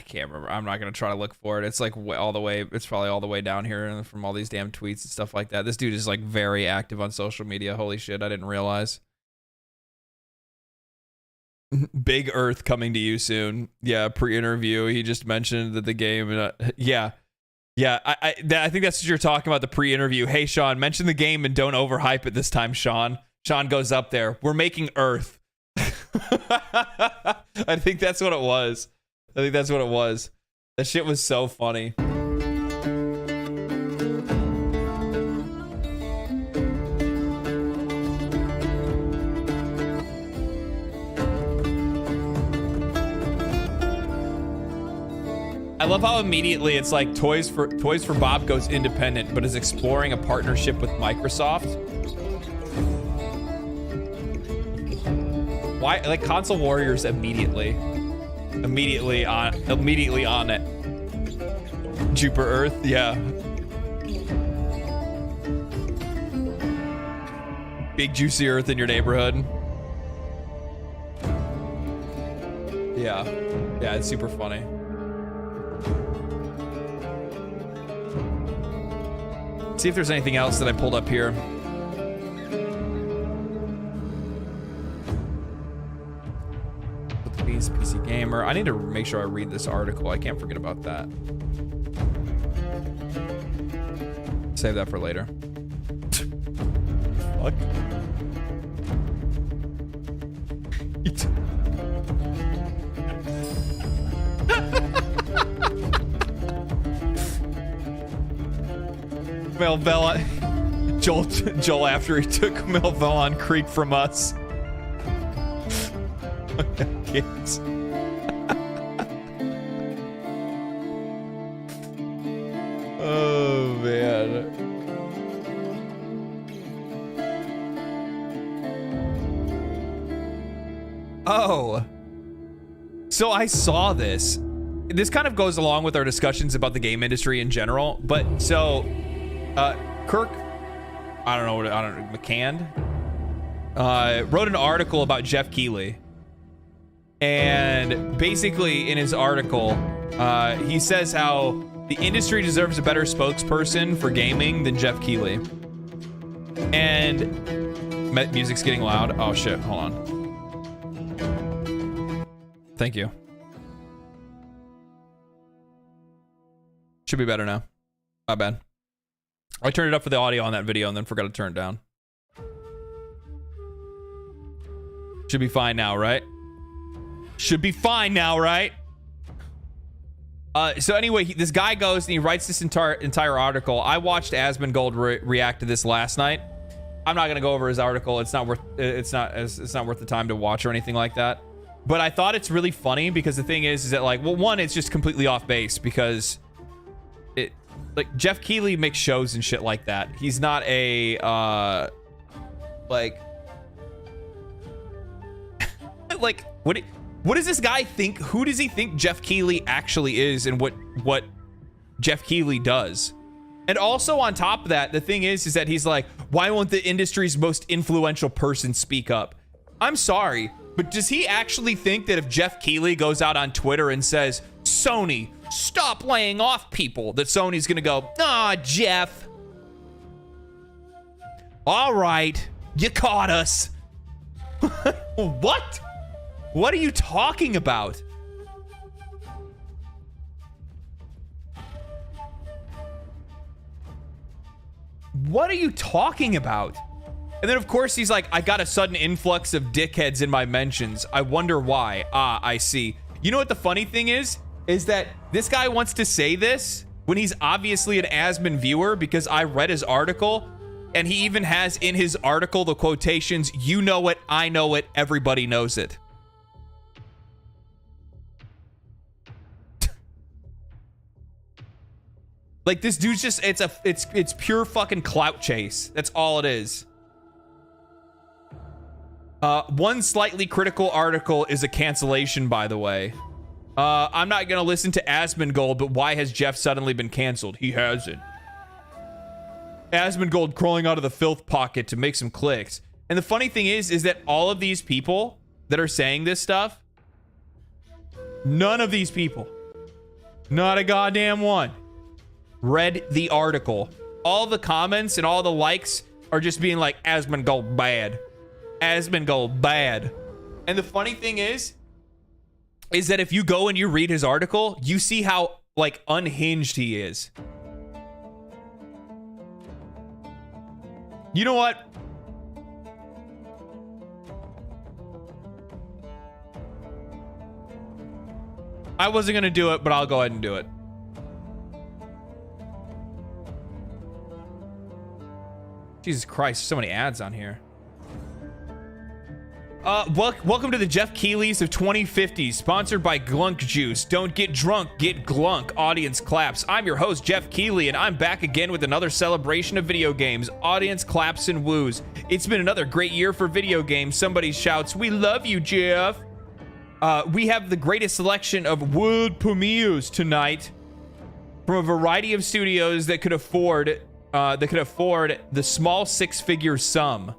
can't remember. I'm not gonna try to look for it. It's like all the way. It's probably all the way down here from all these damn tweets and stuff like that. This dude is like very active on social media. Holy shit! I didn't realize. Big Earth coming to you soon. Yeah, pre-interview. He just mentioned that the game. Yeah. I think that's what you're talking about. The pre-interview. Hey, Sean, mention the game and don't overhype it this time, Sean. Sean goes up there. We're making Earth. I think that's what it was. That shit was so funny. I love how immediately it's like Toys for Bob goes independent, but is exploring a partnership with Microsoft. Why, like, Console Warriors immediately on it. Jupiter Earth, yeah. Big juicy Earth in your neighborhood. Yeah, it's super funny. See if there's anything else that I pulled up here. PC Gamer. I need to make sure I read this article. I can't forget about that. Save that for later. Fuck. Melvellon. Joel after he took Melvellon Creek from us. Kids. Oh man. Oh. So I saw this. This kind of goes along with our discussions about the game industry in general, but so Kirk, McCann, wrote an article about Jeff Keighley. And basically in his article, he says how the industry deserves a better spokesperson for gaming than Jeff Keighley. And music's getting loud. Oh shit, hold on. Thank you. Should be better now. My bad. I turned it up for the audio on that video and then forgot to turn it down. Should be fine now, right? Should be fine now, right? So anyway, this guy goes and he writes this entire article. I watched Asmongold react to this last night. I'm not gonna go over his article. It's not worth the time to watch or anything like that. But I thought it's really funny because the thing is that, like, well, one, it's just completely off base because like Jeff Keighley makes shows and shit like that. He's not a like like what does this guy think? Who does he think Jeff Keighley actually is, and what Jeff Keighley does? And also on top of that, the thing is that he's like, why won't the industry's most influential person speak up? I'm sorry, but does he actually think that if Jeff Keighley goes out on Twitter and says, Sony, stop laying off people, that Sony's gonna go, ah, Jeff. All right, you caught us. What? What are you talking about? What are you talking about? And then, of course, he's like, I got a sudden influx of dickheads in my mentions. I wonder why. Ah, I see. You know what the funny thing is that this guy wants to say this when he's obviously an Asmon viewer, because I read his article, and he even has in his article the quotations, you know it, I know it, everybody knows it. Like, this dude's just, it's pure fucking clout chase. That's all it is. One slightly critical article is a cancellation, by the way. I'm not gonna listen to Asmongold, but why has Jeff suddenly been canceled? He hasn't. Asmongold crawling out of the filth pocket to make some clicks. And the funny thing is that all of these people that are saying this stuff, none of these people, not a goddamn one, read the article. All the comments and all the likes are just being like, Asmongold bad. Asmongold bad. And the funny thing is that if you go and you read his article, you see how like unhinged he is. You know what? I wasn't going to do it, but I'll go ahead and do it. Jesus Christ, so many ads on here. Welcome to the Jeff Keighley's of 2050, sponsored by Glunk Juice. Don't get drunk, get glunk. Audience claps. I'm your host, Jeff Keighley, and I'm back again with another celebration of video games. Audience claps and woos. It's been another great year for video games. Somebody shouts, "We love you, Jeff." We have the greatest selection of world premieres tonight from a variety of studios that could afford the small six-figure sum.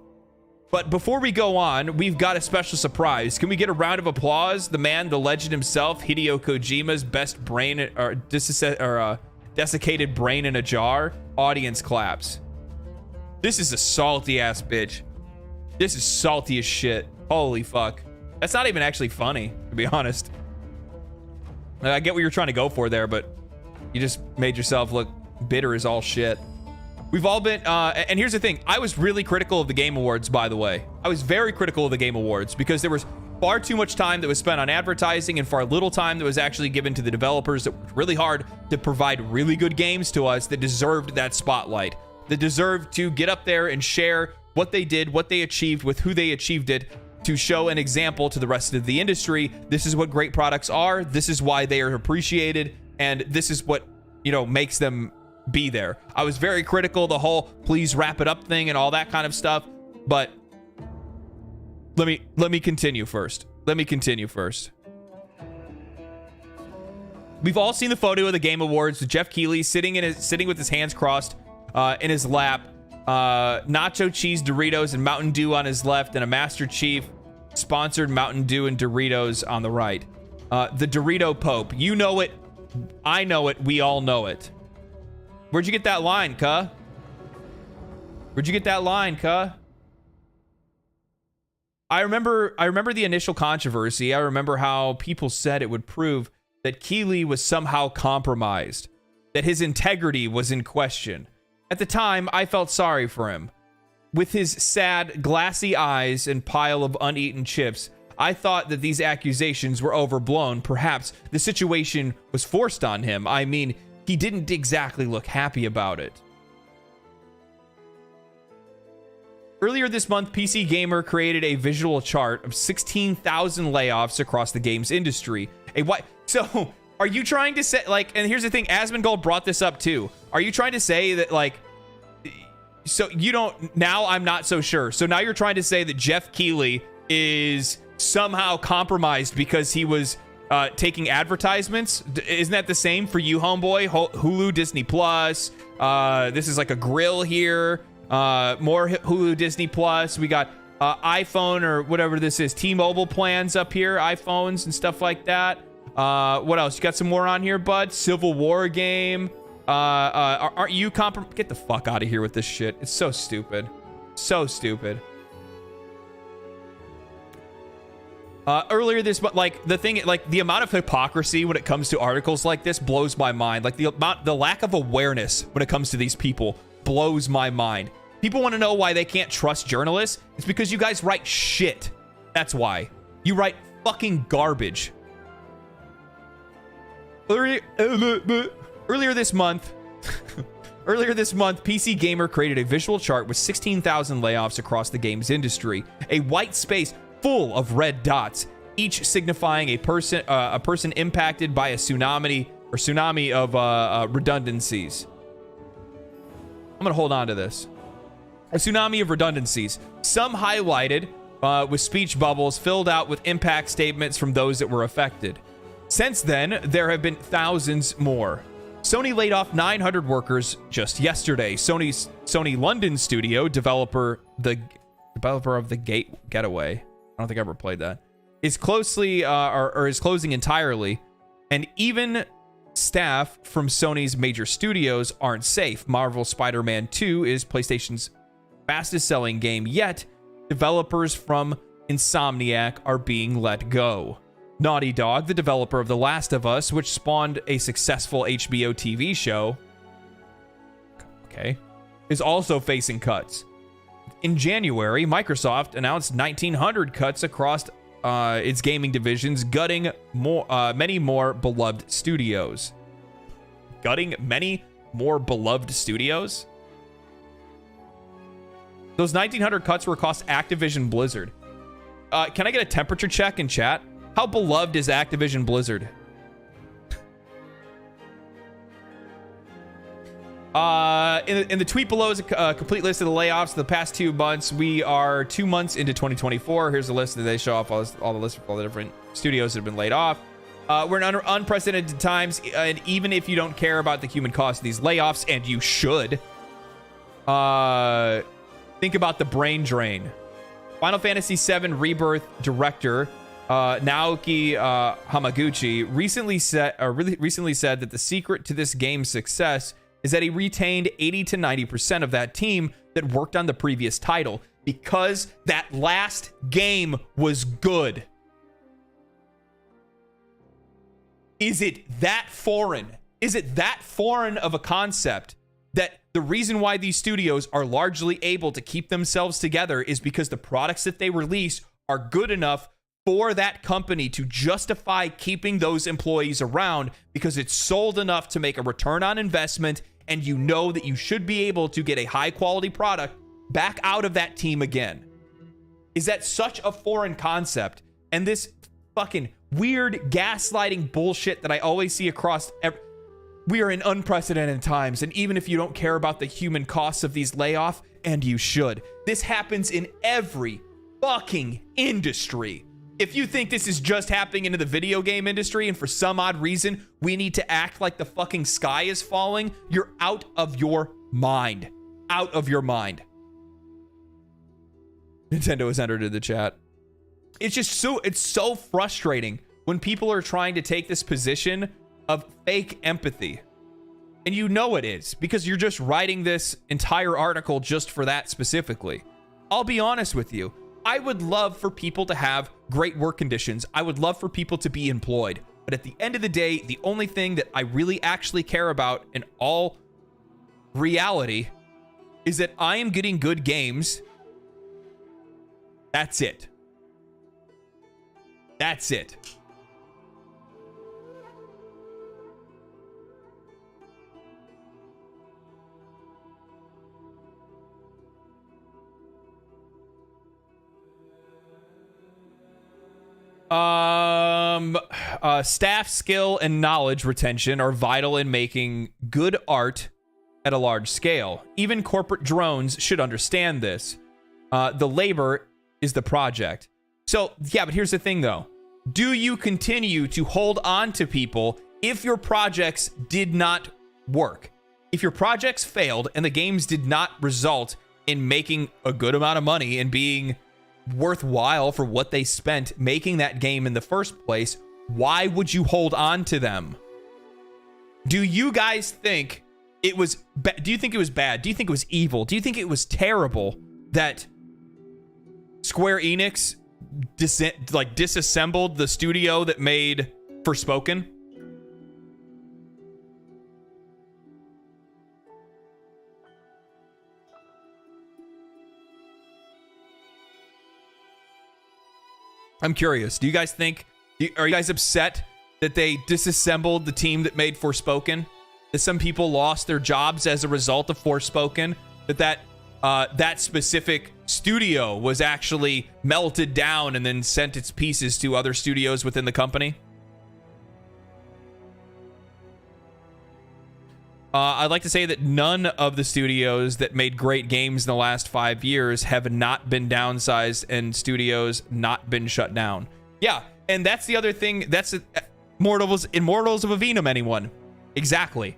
But before we go on, we've got a special surprise. Can we get a round of applause? The man, the legend himself, Hideo Kojima's best brain or desiccated brain in a jar. Audience claps. This is a salty ass bitch. This is salty as shit. Holy fuck. That's not even actually funny, to be honest. I get what you're trying to go for there, but you just made yourself look bitter as all shit. We've all been, and here's the thing. I was really critical of the Game Awards, by the way. I was very critical of the Game Awards because there was far too much time that was spent on advertising and far little time that was actually given to the developers that worked really hard to provide really good games to us that deserved that spotlight, that deserved to get up there and share what they did, what they achieved, with who they achieved it, to show an example to the rest of the industry. This is what great products are. This is why they are appreciated. And this is what, you know, makes them be there. I was very critical of the whole please wrap it up thing and all that kind of stuff, but let me continue first. We've all seen the photo of the Game Awards with Jeff Keighley sitting with his hands crossed in his lap, nacho cheese Doritos and Mountain Dew on his left, and a Master Chief sponsored Mountain Dew and Doritos on the right. The Dorito Pope. You know it, I know it, we all know it. Where'd you get that line, cuh? I remember the initial controversy. I remember how people said it would prove that Keighley was somehow compromised, that his integrity was in question. At the time, I felt sorry for him. With his sad, glassy eyes and pile of uneaten chips, I thought that these accusations were overblown. Perhaps the situation was forced on him. I mean, he didn't exactly look happy about it. Earlier this month, PC Gamer created a visual chart of 16,000 layoffs across the games industry. So, are you trying to say, like, and here's the thing, Asmongold brought this up too. Are you trying to say that, like, so you don't, now I'm not so sure. So now you're trying to say that Jeff Keighley is somehow compromised because he was taking advertisements? Isn't that the same for you, homeboy? Hulu, Disney Plus. This is like a grill here. More Hulu, Disney Plus. We got iPhone or whatever this is, T-Mobile plans up here, iPhones and stuff like that. What else? You got some more on here, bud? Civil War game. Aren't you get the fuck out of here with this shit. It's so stupid. So stupid. Earlier this month, like the thing, like the amount of hypocrisy when it comes to articles like this blows my mind. Like the lack of awareness when it comes to these people blows my mind. People want to know why they can't trust journalists. It's because you guys write shit. That's why. You write fucking garbage. Earlier this month, PC Gamer created a visual chart with 16,000 layoffs across the games industry. A white space full of red dots, each signifying a person impacted by a tsunami of redundancies. I'm gonna hold on to this. A tsunami of redundancies, some highlighted with speech bubbles filled out with impact statements from those that were affected. Since then, there have been thousands more. Sony laid off 900 workers just yesterday. Sony London studio, developer of the Getaway, I don't think I ever played that, is is closing entirely, and even staff from Sony's major studios aren't safe. Marvel Spider-Man 2 is PlayStation's fastest selling game yet. Developers from Insomniac are being let go. Naughty Dog, the developer of The Last of Us, which spawned a successful HBO TV show, okay, is also facing cuts. In January, Microsoft announced 1,900 cuts across its gaming divisions, gutting many more beloved studios. Gutting many more beloved studios? Those 1,900 cuts were cost Activision Blizzard. Can I get a temperature check in chat? How beloved is Activision Blizzard? In the tweet below is a complete list of the layoffs of the past 2 months. We are 2 months into 2024. Here's a list that they show off all the lists of all the different studios that have been laid off. We're in unprecedented times, and even if you don't care about the human cost of these layoffs, and you should, think about the brain drain. Final Fantasy VII Rebirth director Naoki Hamaguchi recently said that the secret to this game's success is that he retained 80 to 90% of that team that worked on the previous title because that last game was good. Is it that foreign? Is it that foreign of a concept that the reason why these studios are largely able to keep themselves together is because the products that they release are good enough for that company to justify keeping those employees around because it's sold enough to make a return on investment, and you know that you should be able to get a high quality product back out of that team again? Is that such a foreign concept? And this fucking weird gaslighting bullshit that I always see across we are in unprecedented times, and even if you don't care about the human costs of these layoffs, and you should, this happens in every fucking industry. If you think this is just happening into the video game industry and for some odd reason we need to act like the fucking sky is falling, you're out of your mind. Out of your mind. Nintendo has entered into the chat. It's just so frustrating when people are trying to take this position of fake empathy. And you know it is, because you're just writing this entire article just for that specifically. I'll be honest with you. I would love for people to have great work conditions. I would love for people to be employed. But at the end of the day, the only thing that I really actually care about in all reality is that I am getting good games. That's it. That's it. Staff skill and knowledge retention are vital in making good art at a large scale. Even corporate drones should understand this. The labor is the project. So, yeah, but here's the thing, though. Do you continue to hold on to people if your projects did not work? If your projects failed and the games did not result in making a good amount of money and being worthwhile for what they spent making that game in the first place, why would you hold on to them? Do you guys think it was do you think it was bad? Do you think it was evil? Do you think it was that Square Enix disassembled the studio that made Forspoken? I'm curious. Do you guys think, are you guys upset that they disassembled the team that made Forspoken? That some people lost their jobs as a result of Forspoken? That specific studio was actually melted down and then sent its pieces to other studios within the company? I'd like to say that none of the studios that made great games in the last 5 years have not been downsized and studios not been shut down. Yeah, and that's the other thing. That's Immortals of Avenum, anyone. Exactly.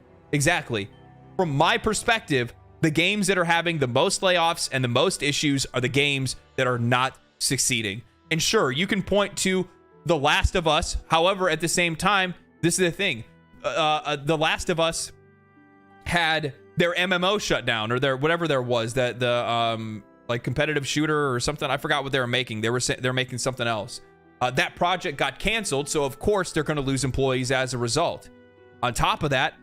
From my perspective, the games that are having the most layoffs and the most issues are the games that are not succeeding. And sure, you can point to The Last of Us. However, at the same time, this is the thing. The Last of Us had their MMO shut down, or their whatever there was, that the like competitive shooter or something. I forgot what they were making. They're making something else. That project got canceled, so of course they're going to lose employees as a result. On top of that,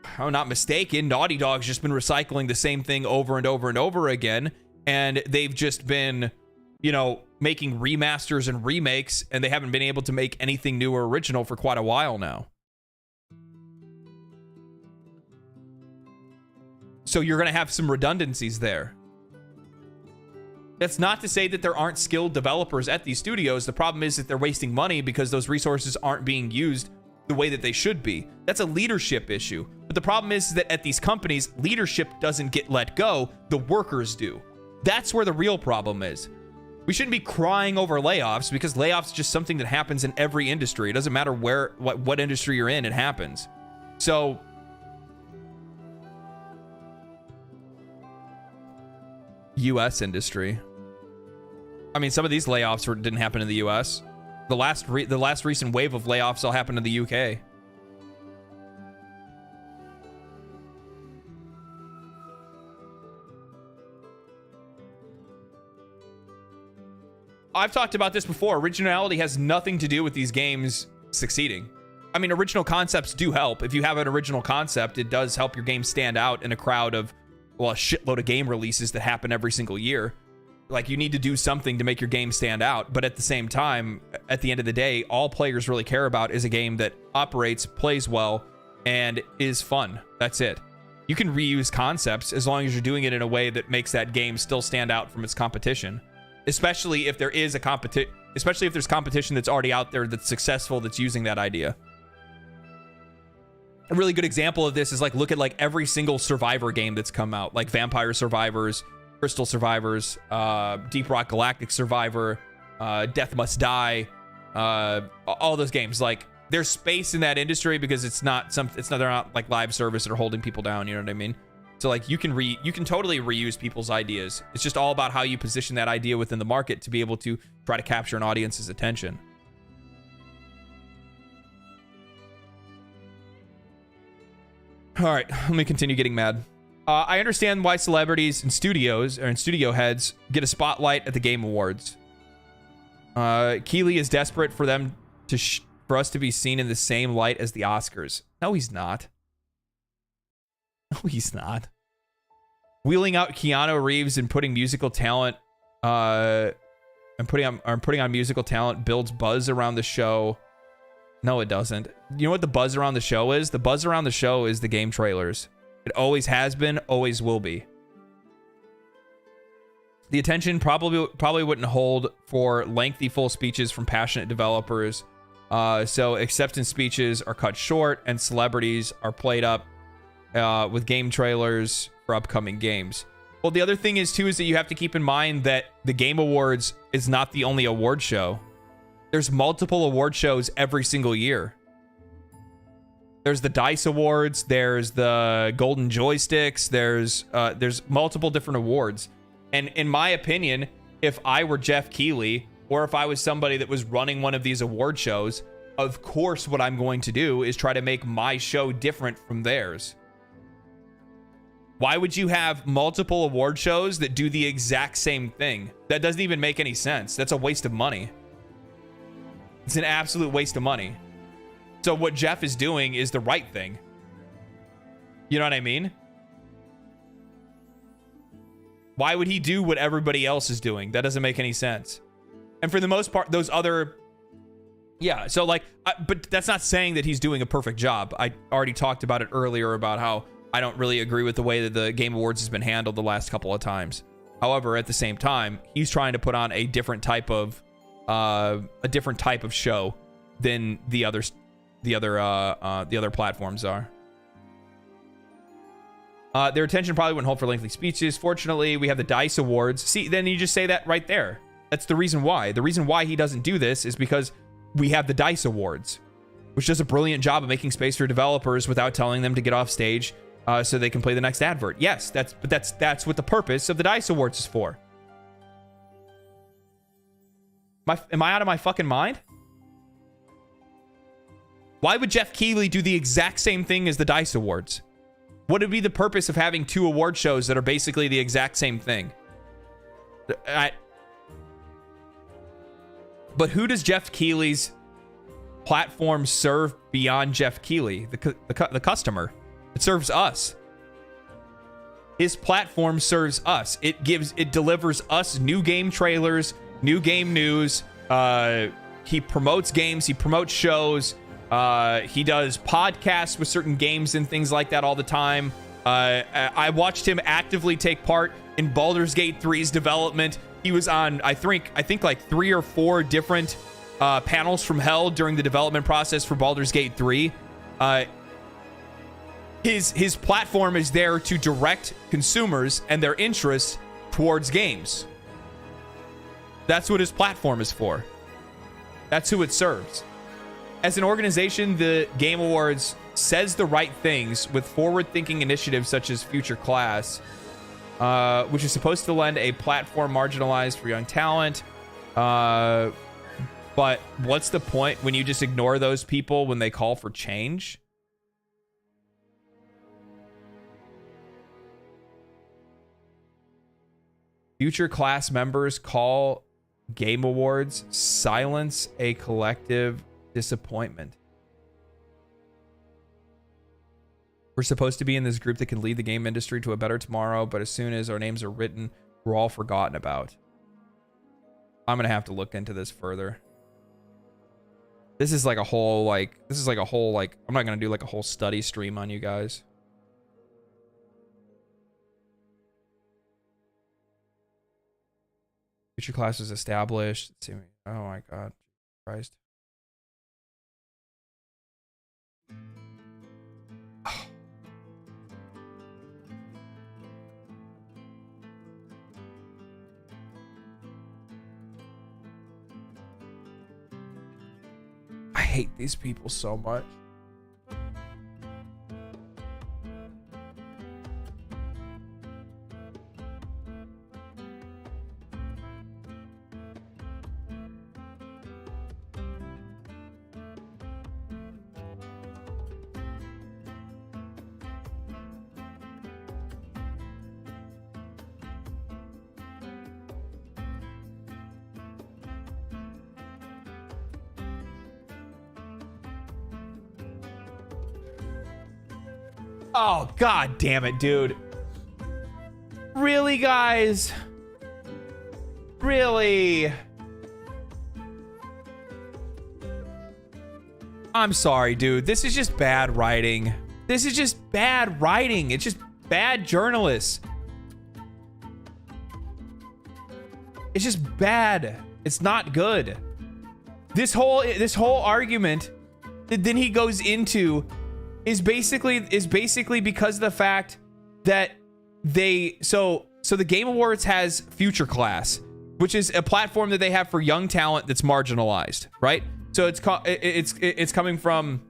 if I'm not mistaken, Naughty Dog's just been recycling the same thing over and over and over again, and they've just been, you know, making remasters and remakes, and they haven't been able to make anything new or original for quite a while now. So you're going to have some redundancies there. That's not to say that there aren't skilled developers at these studios. The problem is that they're wasting money because those resources aren't being used the way that they should be. That's a leadership issue. But the problem is that at these companies, leadership doesn't get let go. The workers do. That's where the real problem is. We shouldn't be crying over layoffs because layoffs is just something that happens in every industry. It doesn't matter what industry you're in, it happens. So US industry. I mean, some of these layoffs didn't happen in the US. The last recent wave of layoffs all happened in the UK. I've talked about this before. Originality has nothing to do with these games succeeding. I mean, original concepts do help. If you have an original concept, it does help your game stand out in a crowd of, well, a shitload of game releases that happen every single year. Like, you need to do something to make your game stand out. But at the same time, at the end of the day, all players really care about is a game that operates, plays well, and is fun. That's it. You can reuse concepts as long as you're doing it in a way that makes that game still stand out from its competition. Especially if there is especially if there's competition that's already out there that's successful, that's using that idea. A really good example of this is like, look at like every single Survivor game that's come out, like Vampire Survivors, Crystal Survivors, Deep Rock Galactic Survivor, Death Must Die, all those games. Like, there's space in that industry because they're not like live service that are holding people down. You know what I mean? So like, you can totally reuse people's ideas. It's just all about how you position that idea within the market to be able to try to capture an audience's attention. All right, let me continue getting mad. I understand why celebrities and studios and studio heads get a spotlight at the Game Awards. Keighley is desperate for them for us to be seen in the same light as the Oscars. No, he's not. No, he's not. Wheeling out Keanu Reeves and putting musical talent, putting on musical talent builds buzz around the show. No, it doesn't. You know what the buzz around the show is? The buzz around the show is the game trailers. It always has been, always will be. The attention probably wouldn't hold for lengthy full speeches from passionate developers. So acceptance speeches are cut short and celebrities are played up with game trailers for upcoming games. Well, the other thing is too is that you have to keep in mind that the Game Awards is not the only award show. There's multiple award shows every single year. There's the DICE Awards, there's the Golden Joysticks, there's multiple different awards. And in my opinion, if I were Jeff Keighley, or if I was somebody that was running one of these award shows, of course what I'm going to do is try to make my show different from theirs. Why would you have multiple award shows that do the exact same thing? That doesn't even make any sense. That's a waste of money. It's an absolute waste of money. So what Jeff is doing is the right thing. You know what I mean? Why would he do what everybody else is doing? That doesn't make any sense. And for the most part, those other... Yeah, so like... but that's not saying that he's doing a perfect job. I already talked about it earlier about how I don't really agree with the way that the Game Awards has been handled the last couple of times. However, at the same time, he's trying to put on a different type of show than the other platforms are. Their attention probably wouldn't hold for lengthy speeches. Fortunately, we have the DICE Awards. See, then you just say that right there. That's the reason why. The reason why he doesn't do this is because we have the DICE Awards, which does a brilliant job of making space for developers without telling them to get off stage so they can play the next advert. Yes, that's what the purpose of the DICE Awards is for. Am I out of my fucking mind? Why would Jeff Keighley do the exact same thing as the DICE Awards? What would be the purpose of having two award shows that are basically the exact same thing? But who does Jeff Keighley's platform serve beyond Jeff Keighley, the customer? It serves us. His platform serves us. It delivers us new game trailers, new game news. He promotes games. He promotes shows. He does podcasts with certain games and things like that all the time. I watched him actively take part in Baldur's Gate 3's development. He was on, I think like 3 or 4 different panels from hell during the development process for Baldur's Gate 3. His platform is there to direct consumers and their interests towards games. That's what his platform is for. That's who it serves. As an organization, the Game Awards says the right things with forward-thinking initiatives such as Future Class, which is supposed to lend a platform marginalized for young talent. But what's the point when you just ignore those people when they call for change? Future class members call Game Awards silence a collective disappointment. We're supposed to be in this group that can lead the game industry to a better tomorrow, but as soon as our names are written, we're all forgotten about. I'm gonna have to look into this further. This is like a whole, I'm not gonna do like a whole study stream on you guys. Future class is established. Let's see. Oh my God. Christ. Oh. I hate these people so much. Oh, God damn it, dude. Really, guys? Really? I'm sorry, dude. This is just bad writing. This is just bad writing. It's just bad journalists. It's just bad. It's not good. This whole argument that then he goes into is basically because of the fact that so the Game Awards has Future Class, which is a platform that they have for young talent that's marginalized, right? So it's coming from,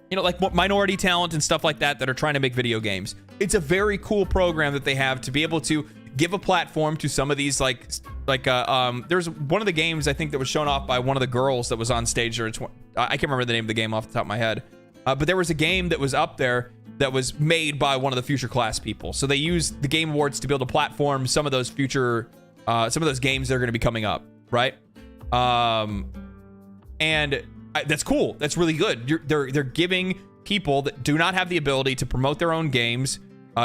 you know, like minority talent and stuff like that are trying to make video games. It's a very cool program that they have to be able to give a platform to some of these there's one of the games I think that was shown off by one of the girls that was on stage there. I can't remember the name of the game off the top of my head. But there was a game that was up there that was made by one of the Future Class people. So they used the Game Awards to be able to platform some of those future, some of those games that are going to be coming up, right? And that's cool. That's really good. They're giving people that do not have the ability to promote their own games,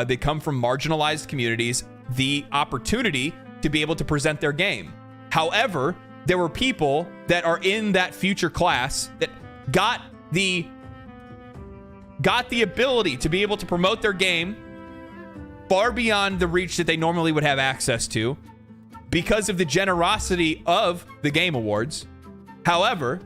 they come from marginalized communities, the opportunity to be able to present their game. However, there were people that are in that Future Class that got the ability to be able to promote their game far beyond the reach that they normally would have access to because of the generosity of the Game Awards. However,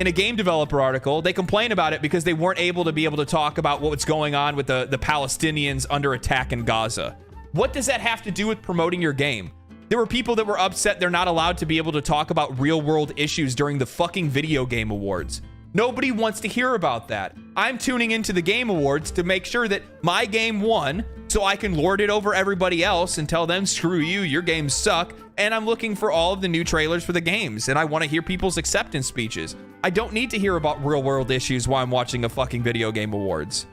in a game developer article, they complain about it because they weren't able to talk about what's going on with the Palestinians under attack in Gaza. What does that have to do with promoting your game? There were people that were upset they're not allowed to be able to talk about real world issues during the fucking Video Game Awards. Nobody wants to hear about that. I'm tuning into the Game Awards to make sure that my game won so I can lord it over everybody else and tell them, screw you, your games suck. And I'm looking for all of the new trailers for the games, and I want to hear people's acceptance speeches. I don't need to hear about real world issues while I'm watching a fucking Video Game Awards.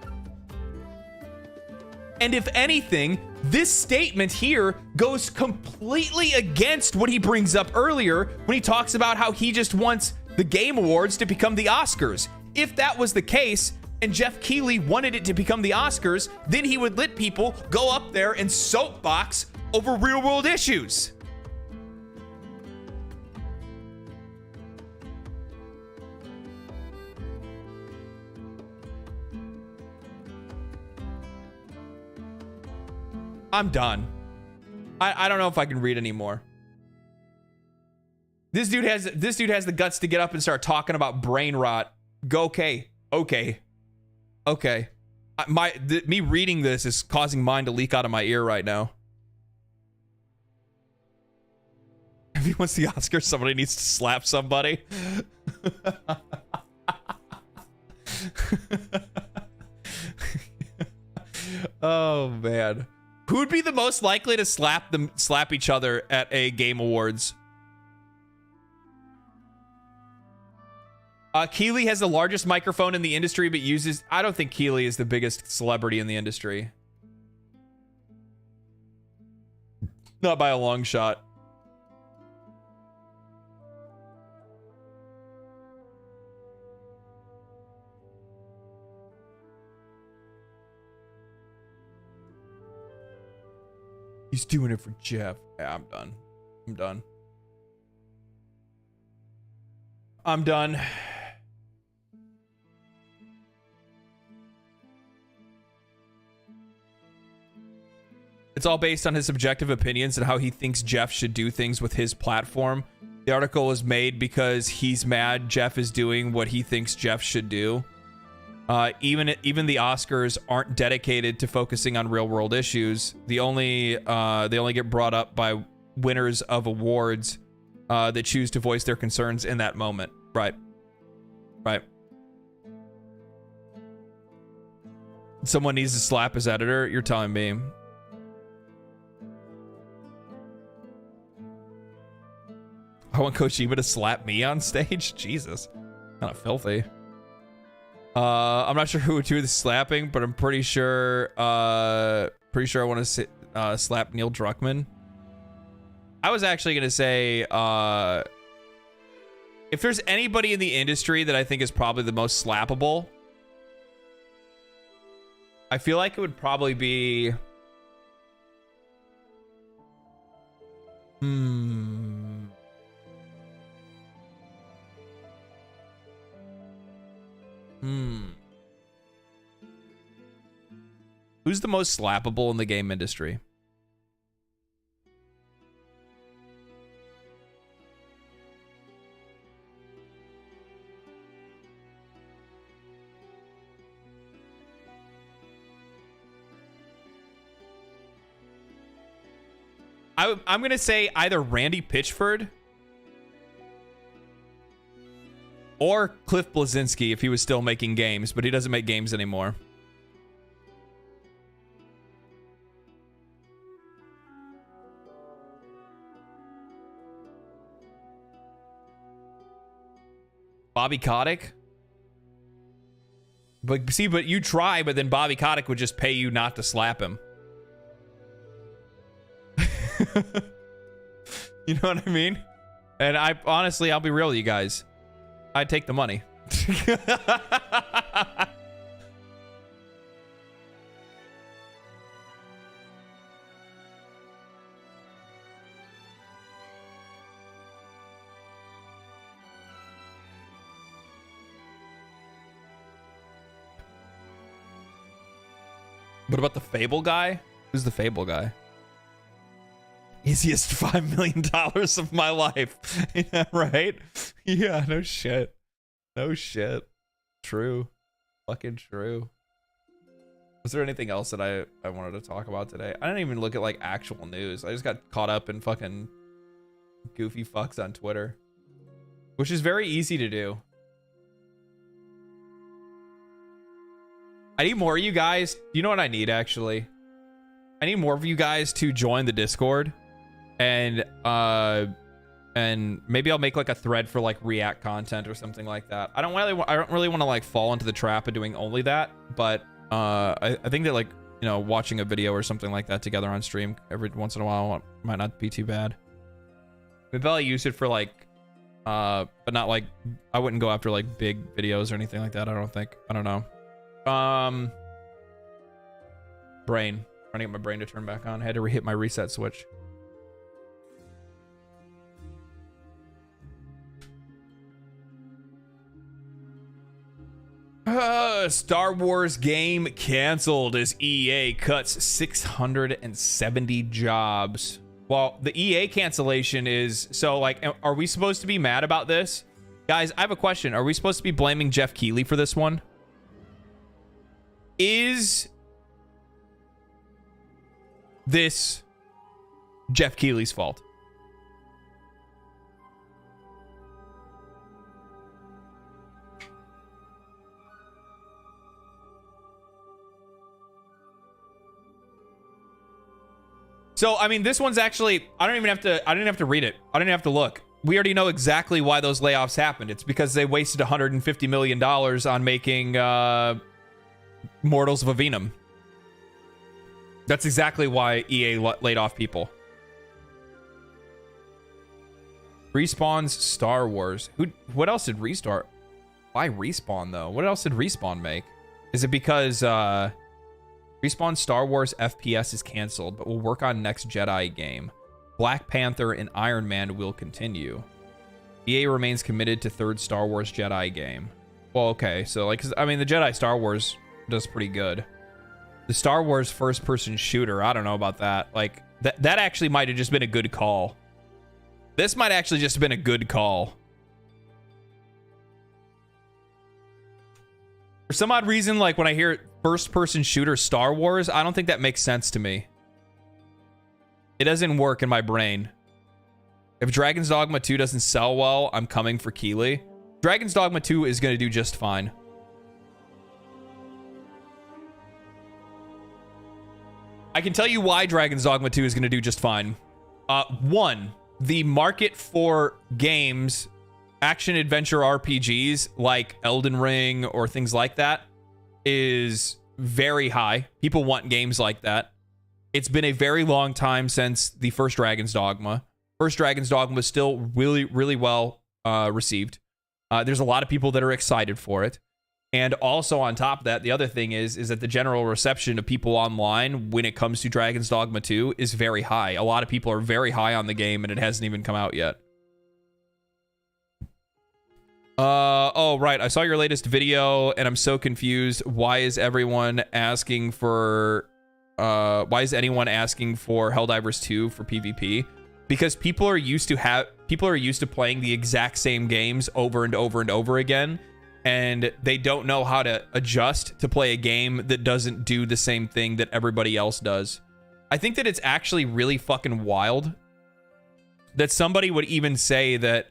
And if anything, This statement here goes completely against what he brings up earlier when he talks about how he just wants the Game Awards to become the Oscars. If that was the case, and Jeff Keighley wanted it to become the Oscars, then he would let people go up there and soapbox over real world issues. I'm done. I don't know if I can read anymore. This dude has the guts to get up and start talking about brain rot. Go okay. Me reading this is causing mine to leak out of my ear right now. If he wants the Oscar, somebody needs to slap somebody. Oh man. Who'd be the most likely to slap each other at a Game Awards? Keighley has the largest microphone in the industry, but uses... I don't think Keighley is the biggest celebrity in the industry. Not by a long shot. He's doing it for Jeff. Yeah, I'm done. I'm done. It's all based on his subjective opinions and how he thinks Jeff should do things with his platform. The article was made because he's mad Jeff is doing what he thinks Jeff should do. Even the Oscars aren't dedicated to focusing on real world issues. They only get brought up by winners of awards that choose to voice their concerns in that moment. Right. Someone needs to slap his editor. You're telling me. I want Kojima to slap me on stage. Jesus, kind of filthy. I'm not sure who would do the slapping, but I'm pretty sure I want to slap Neil Druckmann. I was actually gonna say, if there's anybody in the industry that I think is probably the most slappable, I feel like it would probably be, Who's the most slappable in the game industry? I'm gonna say either Randy Pitchford or Cliff Bleszinski if he was still making games, but he doesn't make games anymore. Bobby Kotick? But see, but you try, but then Bobby Kotick would just pay you not to slap him. You know what I mean? And I honestly, I'll be real with you guys. I'd take the money. What about the Fable guy? Who's the Fable guy? Easiest $5 million of my life. Yeah, right? Yeah, no shit. No shit. True. Fucking true. Was there anything else that I wanted to talk about today? I didn't even look at like actual news. I just got caught up in fucking goofy fucks on Twitter, which is very easy to do. I need more of you guys. You know what I need, actually? I need more of you guys to join the Discord, and maybe I'll make like a thread for like React content or something like that. I don't really want to like fall into the trap of doing only that, but I think that like you know, watching a video or something like that together on stream every once in a while might not be too bad. Maybe I'll use it for like, but not like, I wouldn't go after like big videos or anything like that. I don't think. I don't know. Brain. Trying to get my brain to turn back on. I had to hit my reset switch. Star Wars game canceled as EA cuts 670 jobs. Well, the EA cancellation is, so like, are we supposed to be mad about this? Guys, I have a question. Are we supposed to be blaming Jeff Keighley for this one? Is this Jeff Keighley's fault? So, I mean, this one's actually, I didn't have to read it. I didn't have to look. We already know exactly why those layoffs happened. It's because they wasted $150 million on making Mortals of Avenum. That's exactly why EA laid off people. Respawn's Star Wars. What else did Restart? Why Respawn, though? What else did Respawn make? Is it because Respawn Star Wars FPS is canceled, but will work on next Jedi game. Black Panther and Iron Man will continue. EA remains committed to third Star Wars Jedi game. Well, okay, so like, I mean, the Jedi Star Wars does pretty good. The Star Wars first-person shooter, I don't know about that. Like, that actually might have just been a good call. This might actually just have been a good call. For some odd reason, like when I hear first-person shooter Star Wars, I don't think that makes sense to me. It doesn't work in my brain. If Dragon's Dogma 2 doesn't sell well, I'm coming for Keighley. Dragon's Dogma 2 is going to do just fine. I can tell you why Dragon's Dogma 2 is going to do just fine. One, the market for games, action-adventure RPGs like Elden Ring or things like that is very high. People want games like that. It's been a very long time since the first Dragon's Dogma. First Dragon's Dogma was still really, really well received. There's a lot of people that are excited for it. And also on top of that, the other thing is that the general reception of people online when it comes to Dragon's Dogma 2 is very high. A lot of people are very high on the game and it hasn't even come out yet. Oh, right. I saw your latest video and I'm so confused. Why is everyone asking for... why is anyone asking for Helldivers 2 for PvP? Because people are used to playing the exact same games over and over and over again, and they don't know how to adjust to play a game that doesn't do the same thing that everybody else does. I think that it's actually really fucking wild that somebody would even say that.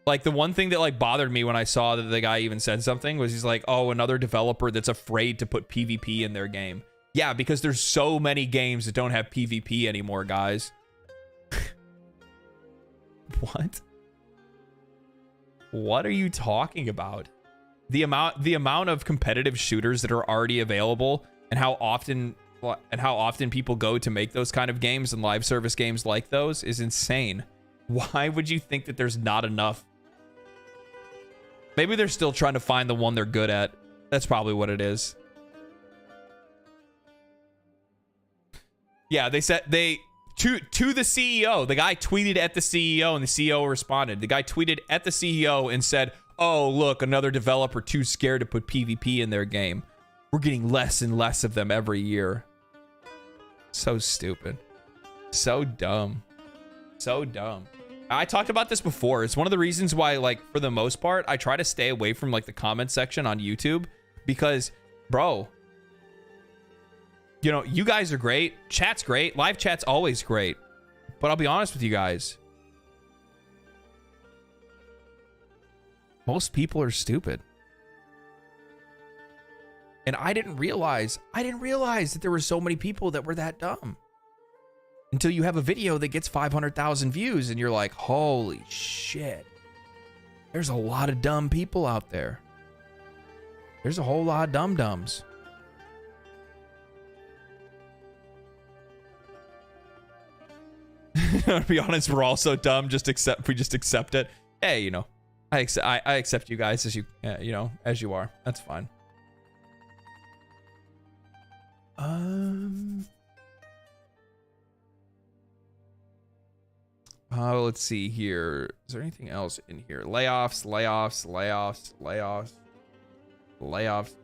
Like, the one thing that like bothered me when I saw that the guy even said something was he's like, oh, another developer that's afraid to put PvP in their game. Yeah, because there's so many games that don't have PvP anymore, guys. What? What are you talking about? The amount of competitive shooters that are already available and how often people go to make those kind of games and live service games like those is insane. Why would you think that there's not enough? Maybe they're still trying to find the one they're good at. That's probably what it is. Yeah, they said to the CEO. The guy tweeted at the CEO and the CEO responded. The guy tweeted at the CEO and said, "Oh, look, another developer too scared to put PvP in their game. We're getting less and less of them every year." So stupid. So dumb. So dumb. I talked about this before. It's one of the reasons why, like, for the most part, I try to stay away from, like, the comment section on YouTube. Because, bro, you know, you guys are great. Chat's great. Live chat's always great. But I'll be honest with you guys. Most people are stupid. And I didn't realize that there were so many people that were that dumb. Until you have a video that gets 500,000 views and you're like, holy shit. There's a lot of dumb people out there. There's a whole lot of dum-dums. To be honest, we're all so dumb. We just accept it. Hey, you know, I accept you guys as you you know, as you are. That's fine. Let's see here. Is there anything else in here? Layoffs.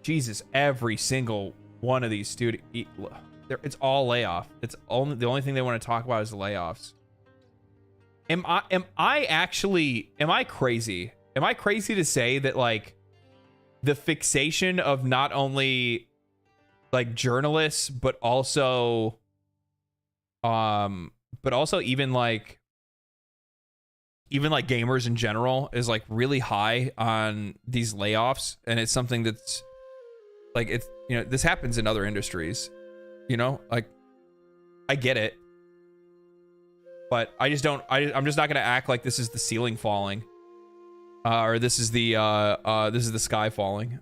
Jesus, every single one of these studios, it's all layoff. It's only the only thing they want to talk about is the layoffs. Am I crazy? Am I crazy to say that, like, the fixation of not only like journalists but also even like gamers in general is like really high on these layoffs? And it's something that's like, it's, you know, this happens in other industries, you know, like, I get it, but I just don't, I'm just not going to act like this is the ceiling falling, or this is the sky falling.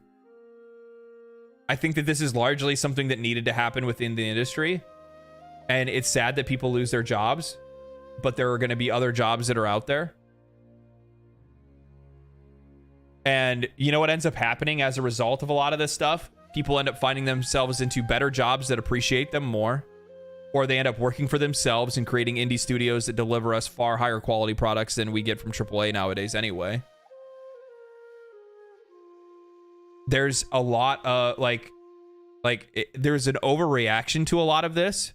I think that this is largely something that needed to happen within the industry, and it's sad that people lose their jobs, but there are going to be other jobs that are out there. And you know what ends up happening as a result of a lot of this stuff? People end up finding themselves into better jobs that appreciate them more, or they end up working for themselves and creating indie studios that deliver us far higher quality products than we get from AAA nowadays anyway. There's a lot of there's an overreaction to a lot of this,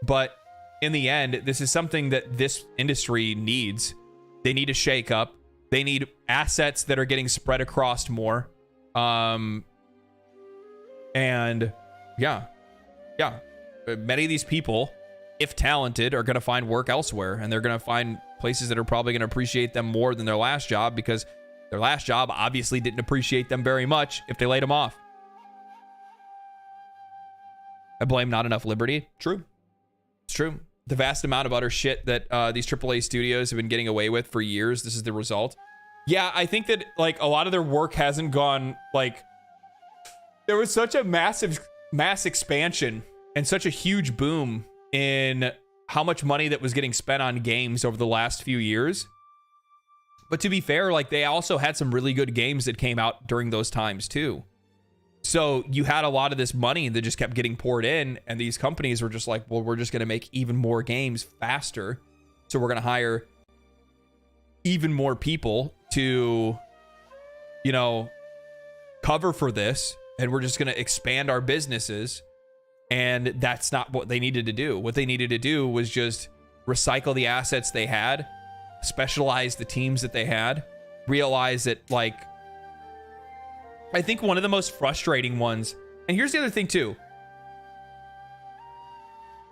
but in the end, this is something that this industry needs. They need a shake up. They need assets that are getting spread across more. And yeah. Many of these people, if talented, are going to find work elsewhere, and they're going to find places that are probably going to appreciate them more than their last job, because their last job obviously didn't appreciate them very much if they laid them off. I blame not enough liberty. True. It's true. The vast amount of utter shit that these AAA studios have been getting away with for years, this is the result. Yeah, I think that, like, a lot of their work hasn't gone, like, there was such a mass expansion and such a huge boom in how much money that was getting spent on games over the last few years. But to be fair, like, they also had some really good games that came out during those times too. So you had a lot of this money that just kept getting poured in, and these companies were just like, well, we're just going to make even more games faster. So we're going to hire even more people to, you know, cover for this. And we're just going to expand our businesses. And that's not what they needed to do. What they needed to do was just recycle the assets they had, specialize the teams that they had, realize that, like, I think one of the most frustrating ones, and here's the other thing too,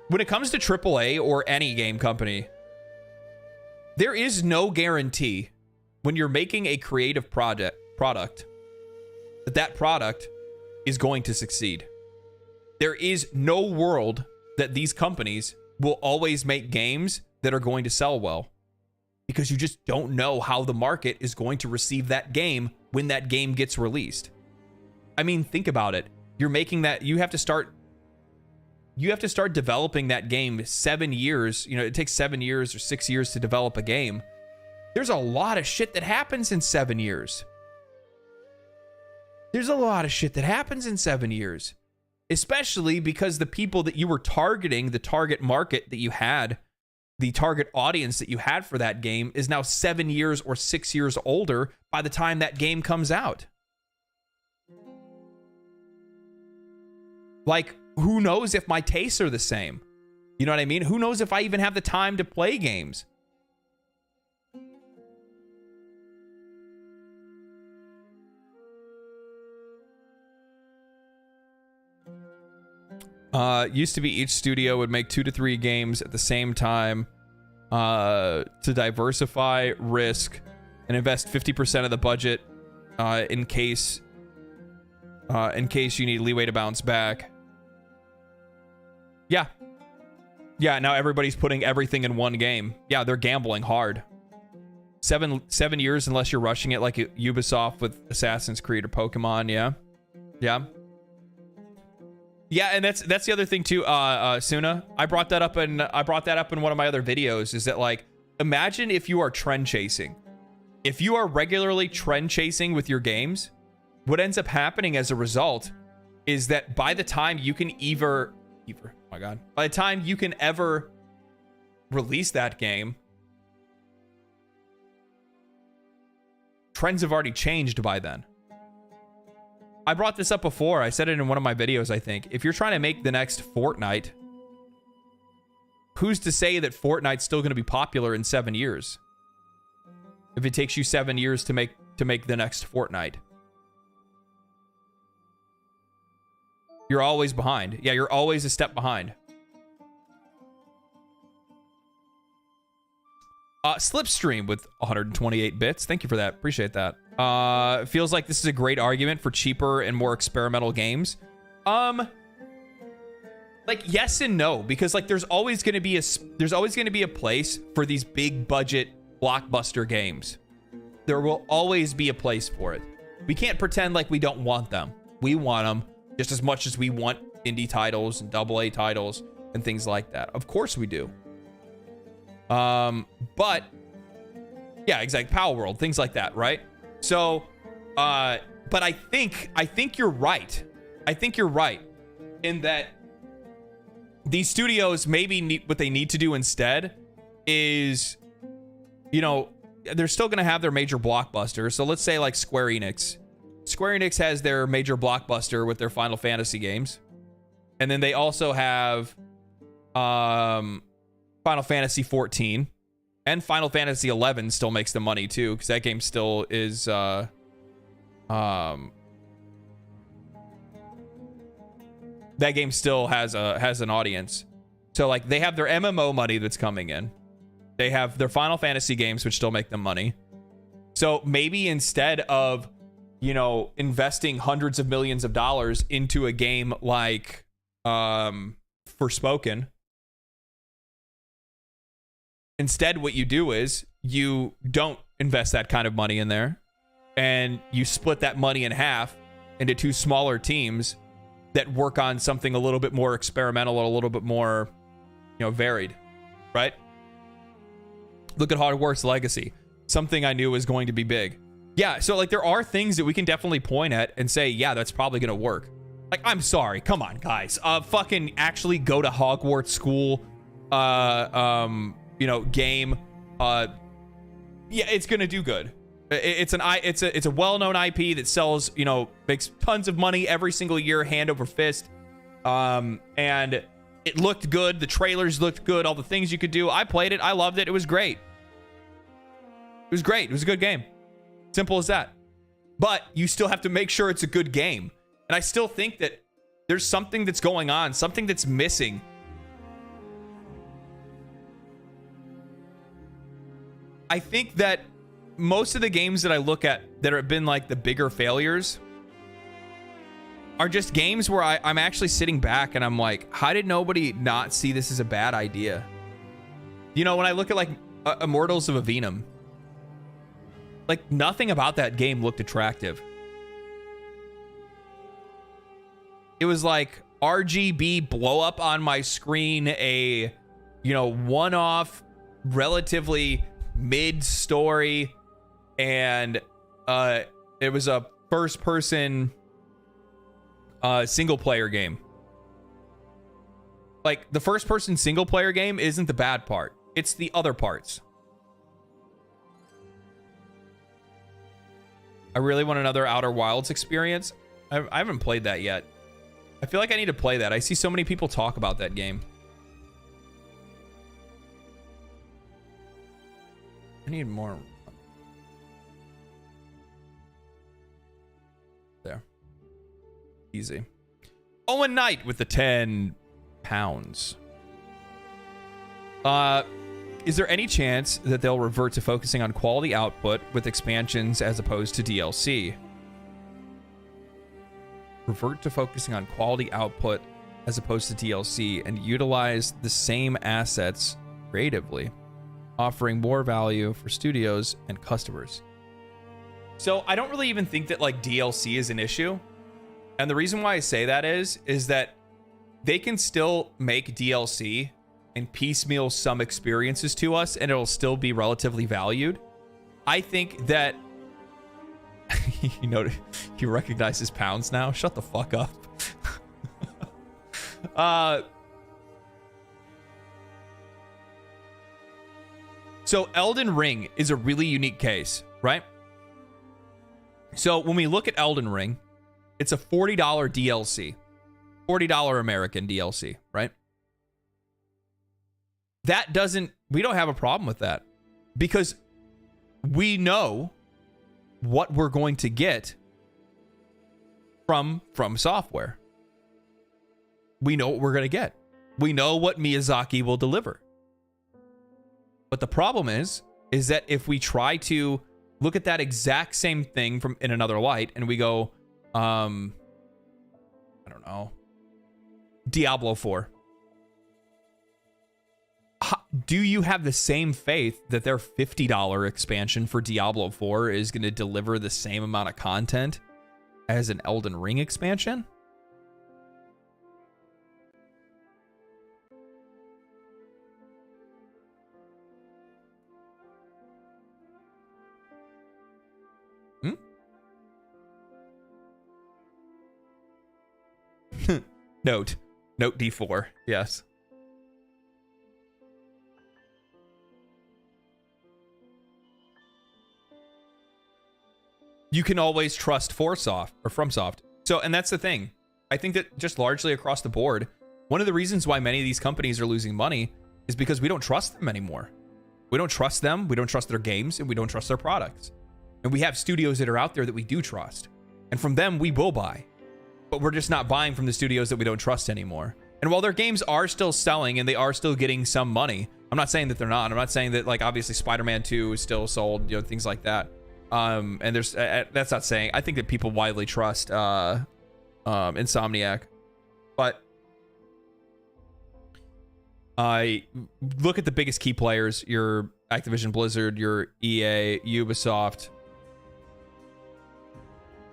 when it comes to AAA or any game company, there is no guarantee when you're making a creative product that product is going to succeed. There is no world that these companies will always make games that are going to sell well, because you just don't know how the market is going to receive that game when that game gets released. I mean, think about it. You're making that, you have to start developing that game 7 years. You know, it takes 7 years or 6 years to develop a game. There's a lot of shit that happens in 7 years. There's a lot of shit that happens in 7 years, especially because the people that you were targeting, the target market that you had, the target audience that you had for that game is now 7 years or 6 years older by the time that game comes out. Like, who knows if my tastes are the same? You know what I mean? Who knows if I even have the time to play games? Used to be each studio would make 2 to 3 games at the same time to diversify risk and invest 50% of the budget in case you need leeway to bounce back. Yeah, now everybody's putting everything in one game. Yeah, they're gambling hard. 7 years unless you're rushing it like Ubisoft with Assassin's Creed or Pokemon. Yeah. Yeah, and that's the other thing too, Suna. I brought that up in one of my other videos, is that like, imagine if you are trend chasing. If you are regularly trend chasing with your games, what ends up happening as a result is that by the time you can by the time you can ever release that game, trends have already changed by then. I brought this up before. I said it in one of my videos, I think. If you're trying to make the next Fortnite, who's to say that Fortnite's still going to be popular in 7 years? If it takes you 7 years to make the next Fortnite. You're always behind. Yeah, you're always a step behind. Slipstream with 128 bits. Thank you for that. Appreciate that. Feels like this is a great argument for cheaper and more experimental games. Like yes and no, because like there's always going to be a place for these big budget blockbuster games. There will always be a place for it. We can't pretend like we don't want them. We want them just as much as we want indie titles and AA titles and things like that. Of course we do. But yeah, exactly. Power World, things like that, right? So, but I think you're right. I think you're right in that these studios maybe what they need to do instead is, you know, they're still going to have their major blockbusters. So let's say like Square Enix. Square Enix has their major blockbuster with their Final Fantasy games. And then they also have, Final Fantasy 14 and Final Fantasy 11 still makes the money too, because that game still is that game still has an audience. So like they have their MMO money that's coming in. They have their Final Fantasy games which still make them money. So maybe instead of, you know, investing hundreds of millions of dollars into a game like Forspoken, instead, what you do is you don't invest that kind of money in there, and you split that money in half into two smaller teams that work on something a little bit more experimental or a little bit more, you know, varied, right? Look at Hogwarts Legacy, something I knew was going to be big. Yeah, so like there are things that we can definitely point at and say, yeah, that's probably going to work. Like, I'm sorry, come on, guys. Fucking actually go to Hogwarts School, you know, game. Yeah, it's gonna do good. It's a well-known IP that sells, you know, makes tons of money every single year, hand over fist. And it looked good. The trailers looked good. All the things you could do. I played it. I loved it. It was great. It was great. It was a good game. Simple as that. But you still have to make sure it's a good game. And I still think that there's something that's going on, something that's missing. I think that most of the games that I look at that have been like the bigger failures are just games where I'm actually sitting back and I'm like, how did nobody not see this as a bad idea? You know, when I look at like Immortals of Avenum, like nothing about that game looked attractive. It was like RGB blow up on my screen, a, you know, one-off, relatively mid-story, and it was a first-person single-player game. Like, the first-person single-player game isn't the bad part. It's the other parts. I really want another Outer Wilds experience. I haven't played that yet. I feel like I need to play that. I see so many people talk about that game. I need more. There. Easy. Owen Knight with the 10 pounds. Is there any chance that they'll revert to focusing on quality output with expansions as opposed to DLC? Revert to focusing on quality output as opposed to DLC and utilize the same assets creatively, offering more value for studios and customers. So I don't really even think that like DLC is an issue. And the reason why I say that is that they can still make DLC and piecemeal some experiences to us, and it'll still be relatively valued. I think that you know, he recognizes pounds now. Shut the fuck up. So Elden Ring is a really unique case, right? So when we look at Elden Ring, it's a $40 DLC, $40 American DLC, right? That doesn't, we don't have a problem with that because we know what we're going to get from Software. We know what we're going to get. We know what Miyazaki will deliver. But the problem is that if we try to look at that exact same thing from in another light and we go, I don't know, Diablo 4. Do you have the same faith that their $50 expansion for Diablo 4 is going to deliver the same amount of content as an Elden Ring expansion? Note D4. Yes. You can always trust FromSoft. So, and that's the thing. I think that just largely across the board, one of the reasons why many of these companies are losing money is because we don't trust them anymore. We don't trust them, we don't trust their games, and we don't trust their products. And we have studios that are out there that we do trust. And from them, we will buy. But we're just not buying from the studios that we don't trust anymore. And while their games are still selling and they are still getting some money, I'm not saying that they're not. I'm not saying that, like, obviously Spider-Man 2 is still sold, you know, things like that. And there's that's not saying, I think that people widely trust Insomniac, but I look at the biggest key players, your Activision Blizzard, your EA, Ubisoft.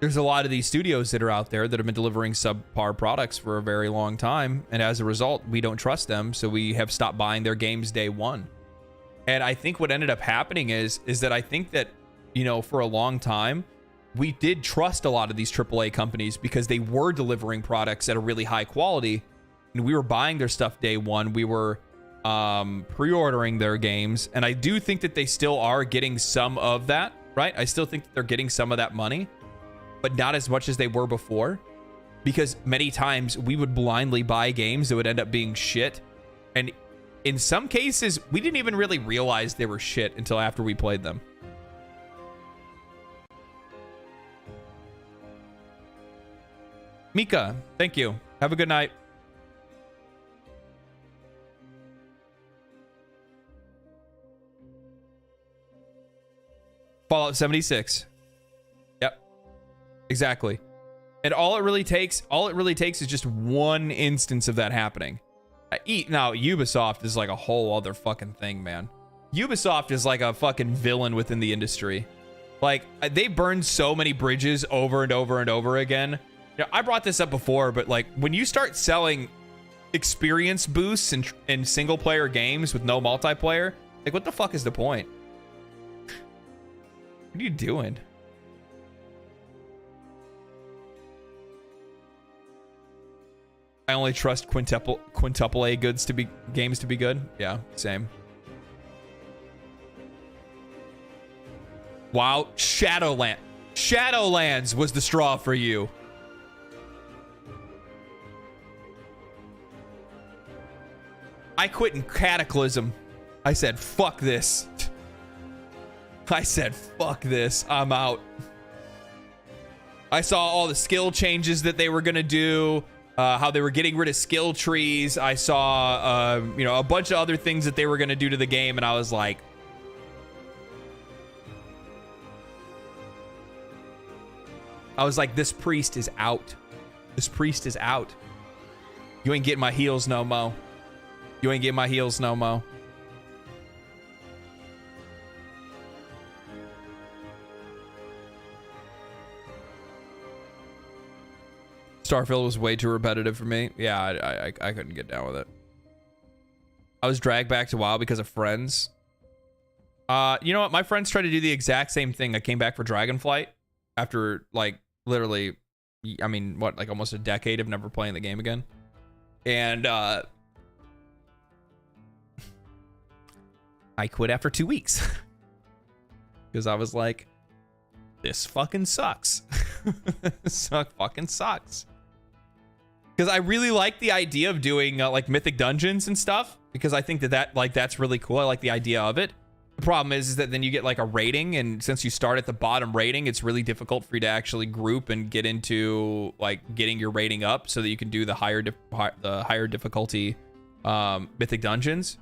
There's a lot of these studios that are out there that have been delivering subpar products for a very long time, and as a result, we don't trust them, so we have stopped buying their games day one. And I think what ended up happening is that I think that, you know, for a long time, we did trust a lot of these AAA companies because they were delivering products at a really high quality, and we were buying their stuff day one. We were pre-ordering their games, and I do think that they still are getting some of that, right? I still think that they're getting some of that money, but not as much as they were before, because many times we would blindly buy games that would end up being shit, and in some cases, we didn't even really realize they were shit until after we played them. Mika, thank you. Have a good night. Fallout 76. Yep. Exactly. And all it really takes is just one instance of that happening. Now, Ubisoft is like a whole other fucking thing, man. Ubisoft is like a fucking villain within the industry. Like, they burned so many bridges over and over and over again. You know, I brought this up before, but like when you start selling experience boosts in single player games with no multiplayer, like what the fuck is the point? What are you doing? I only trust quintuple A games to be good. Yeah, same. Wow, Shadowlands was the straw for you. I quit in Cataclysm. I said, fuck this. I said, fuck this. I'm out. I saw all the skill changes that they were going to do, how they were getting rid of skill trees. I saw, you know, a bunch of other things that they were going to do to the game, and I was like, this priest is out. This priest is out. You ain't getting my heals no mo. You ain't getting my heals no mo. Starfield was way too repetitive for me. Yeah, I couldn't get down with it. I was dragged back to WoW because of friends. You know what? My friends tried to do the exact same thing. I came back for Dragonflight after, like, literally, I mean, what, like almost a decade of never playing the game again. And I quit after 2 weeks because I was like, this fucking sucks. This fucking sucks. Because I really like the idea of doing like mythic dungeons and stuff, because I think that like that's really cool. I like the idea of it. The problem is that then you get like a rating, and since you start at the bottom rating, it's really difficult for you to actually group and get into like getting your rating up so that you can do the higher difficulty mythic dungeons.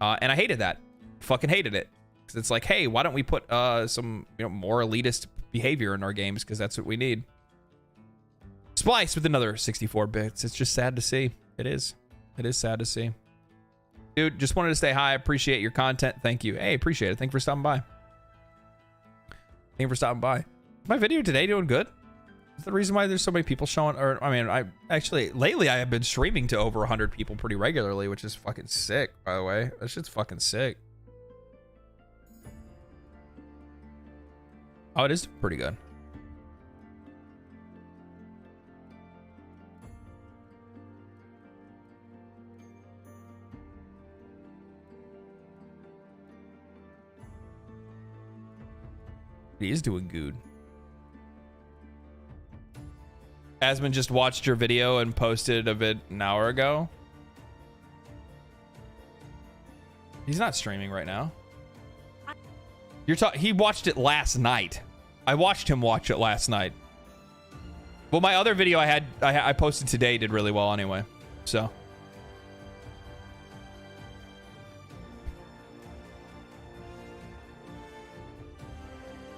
And I hated that. Fucking hated it. Because it's like, hey, why don't we put some more elitist behavior in our games, because that's what we need. Splice with another 64 bits. It's just sad to see. It is sad to see. Dude, just wanted to say hi. Appreciate your content. Thank you. Hey, appreciate it. Thank you for stopping by. Thank you for stopping by. Is my video today doing good? Is the reason why there's so many people showing? Or I mean, I actually lately I have been streaming to over 100 people pretty regularly, which is fucking sick, by the way. That shit's fucking sick. Oh, it is pretty good. He is doing good. Asmund just watched your video and posted of it an hour ago. He's not streaming right now. He watched it last night. I watched him watch it last night. Well, my other video I posted today did really well anyway. So.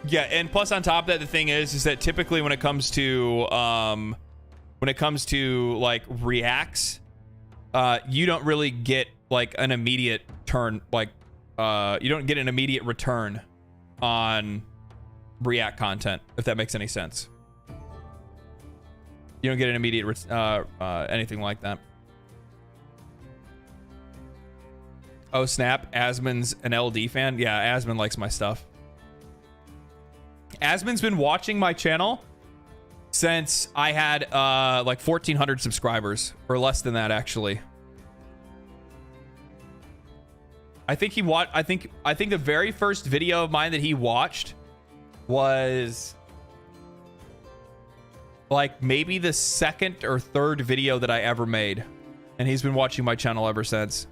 Yeah, and plus on top of that, the thing is that typically when it comes to like reacts, you don't really get like an immediate turn, like you don't get an immediate return on react content, if that makes any sense. You don't get an immediate anything like that. Oh snap, Asmund's an LD fan. Yeah, Asmund likes my stuff. Asmund's been watching my channel since I had like 1,400 subscribers, or less than that actually. I think the very first video of mine that he watched was like maybe the second or third video that I ever made, and he's been watching my channel ever since.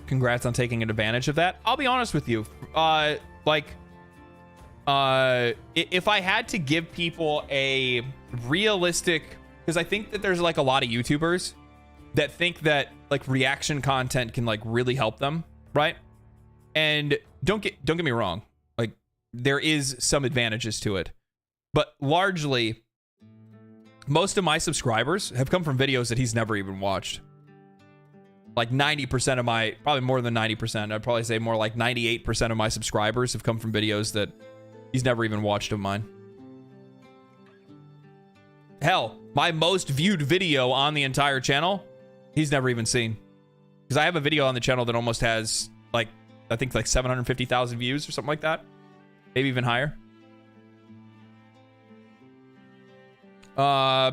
Congrats on taking advantage of that. I'll be honest with you. If I had to give people a realistic, because I think that there's like a lot of YouTubers that think that like reaction content can like really help them, right? And don't get me wrong, like there is some advantages to it, but largely most of my subscribers have come from videos that he's never even watched. Like 90% of my, probably more than 90%, I'd probably say more like 98% of my subscribers have come from videos that he's never even watched of mine. Hell, my most viewed video on the entire channel, he's never even seen. Because I have a video on the channel that almost has like, I think like 750,000 views or something like that. Maybe even higher.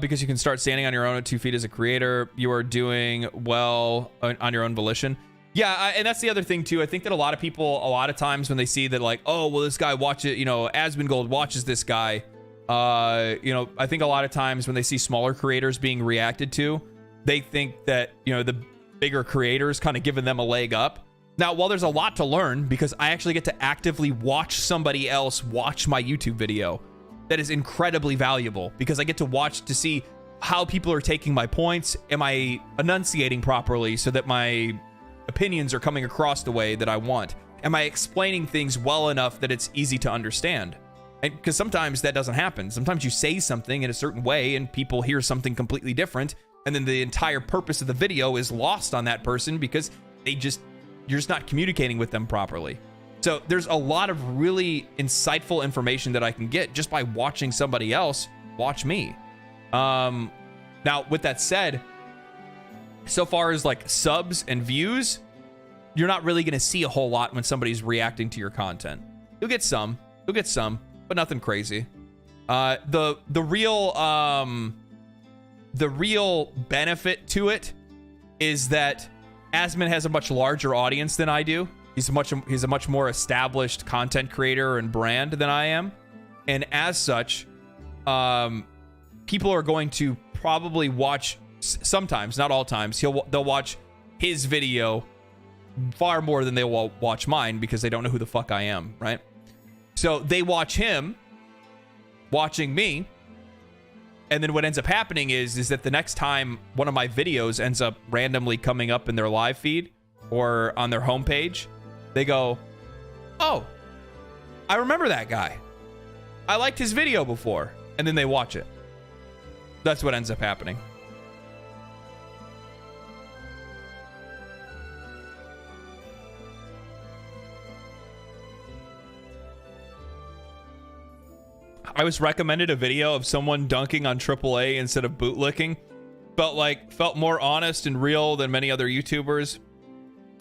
Because you can start standing on your own at 2 feet as a creator. You are doing well on your own volition. Yeah, and that's the other thing too. I think that a lot of people, a lot of times when they see that like, oh, well, this guy watches, Asmongold watches this guy. I think a lot of times when they see smaller creators being reacted to, they think that, the bigger creators kind of giving them a leg up. Now, while there's a lot to learn, because I actually get to actively watch somebody else watch my YouTube video, that is incredibly valuable, because I get to watch to see how people are taking my points. Am I enunciating properly so that my opinions are coming across the way that I want? Am I explaining things well enough that it's easy to understand? And because sometimes that doesn't happen. Sometimes you say something in a certain way and people hear something completely different, And then the entire purpose of the video is lost on that person because you're just not communicating with them properly. So there's a lot of really insightful information that I can get just by watching somebody else watch me. Now, with that said, so far as like subs and views, you're not really going to see a whole lot when somebody's reacting to your content. You'll get some, but nothing crazy. The real benefit to it is that Asmon has a much larger audience than I do. He's a much more established content creator and brand than I am. And as such, people are going to probably watch sometimes, not all times. They'll watch his video far more than they will watch mine because they don't know who the fuck I am, right? So they watch him watching me. And then what ends up happening is that the next time one of my videos ends up randomly coming up in their live feed or on their homepage, they go, oh, I remember that guy. I liked his video before. And then they watch it. That's what ends up happening. I was recommended a video of someone dunking on AAA instead of bootlicking. Felt more honest and real than many other YouTubers.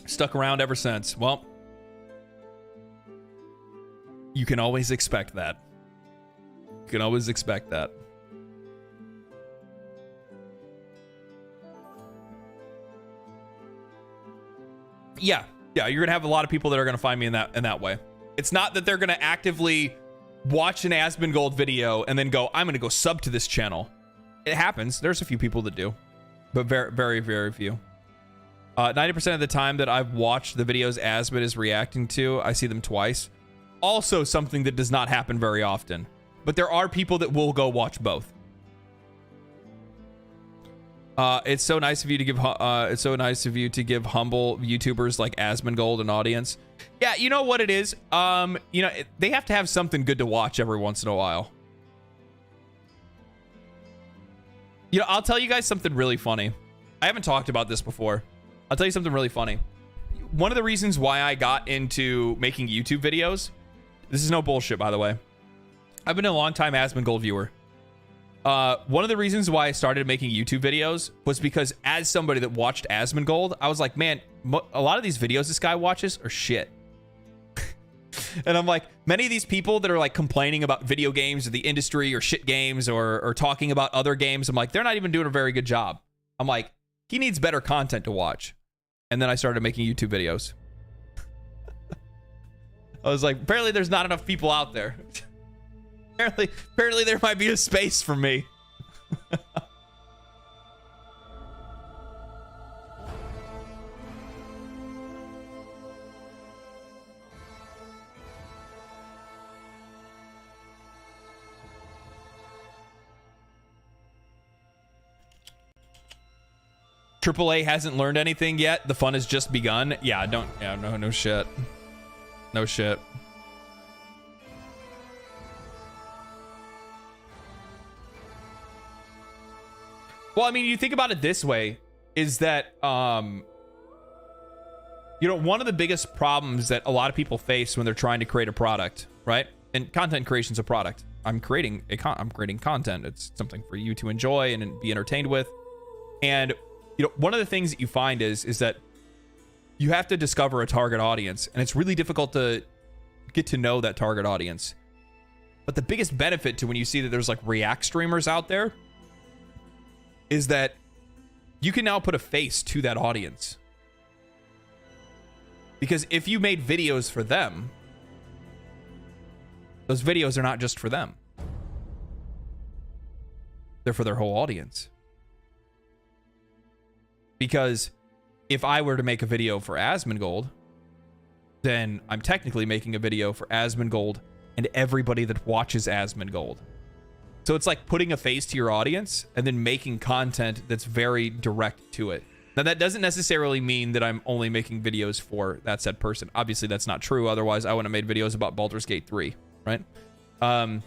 Stuck around ever since. Well, you can always expect that. You can always expect that. Yeah, you're gonna have a lot of people that are gonna find me in that way. It's not that they're gonna actively watch an Asmongold video and then go, I'm gonna go sub to this channel. It happens. There's a few people that do, but very, very, very few. 90% of the time that I've watched the videos Asmon is reacting to, I see them twice. Also something that does not happen very often, but there are people that will go watch both. It's so nice of you to give. It's so nice of you to give humble YouTubers like Asmongold an audience. Yeah, you know what it is. They have to have something good to watch every once in a while. I'll tell you guys something really funny. I haven't talked about this before. I'll tell you something really funny. One of the reasons why I got into making YouTube videos, this is no bullshit, by the way. I've been a long time Asmongold viewer. One of the reasons why I started making YouTube videos was because as somebody that watched Asmongold, I was like, man, a lot of these videos this guy watches are shit. And I'm like, many of these people that are like complaining about video games or the industry or shit games or talking about other games, I'm like, they're not even doing a very good job. I'm like, he needs better content to watch. And then I started making YouTube videos. I was like, apparently there's not enough people out there. Apparently there might be a space for me. AAA hasn't learned anything yet. The fun has just begun. Yeah, no shit. No shit. Well, I mean, you think about it this way, is that, one of the biggest problems that a lot of people face when they're trying to create a product, right? And content creation is a product. I'm creating content. It's something for you to enjoy and be entertained with. And, one of the things that you find is that you have to discover a target audience, and it's really difficult to get to know that target audience. But the biggest benefit to when you see that there's like React streamers out there is that you can now put a face to that audience. Because if you made videos for them, those videos are not just for them. They're for their whole audience. Because if I were to make a video for Asmongold, then I'm technically making a video for Asmongold and everybody that watches Asmongold. So it's like putting a face to your audience and then making content that's very direct to it. Now, that doesn't necessarily mean that I'm only making videos for that said person. Obviously, that's not true. Otherwise, I wouldn't have made videos about Baldur's Gate 3, right? But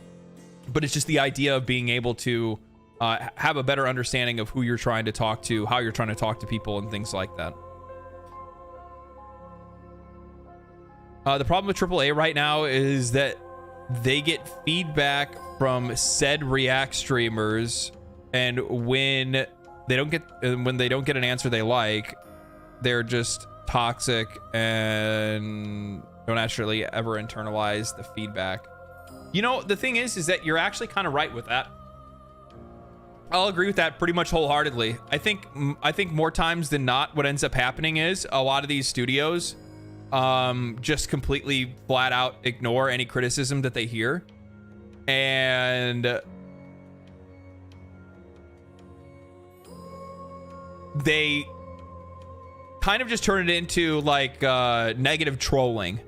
it's just the idea of being able to have a better understanding of who you're trying to talk to, how you're trying to talk to people, and things like that. The problem with AAA right now is that they get feedback from said React streamers, and when they don't get an answer they like, they're just toxic and don't actually ever internalize the feedback. You know, the thing is that you're actually kind of right with that. I'll agree with that pretty much wholeheartedly. I think more times than not, what ends up happening is a lot of these studios just completely flat out ignore any criticism that they hear, and they kind of just turn it into like negative trolling.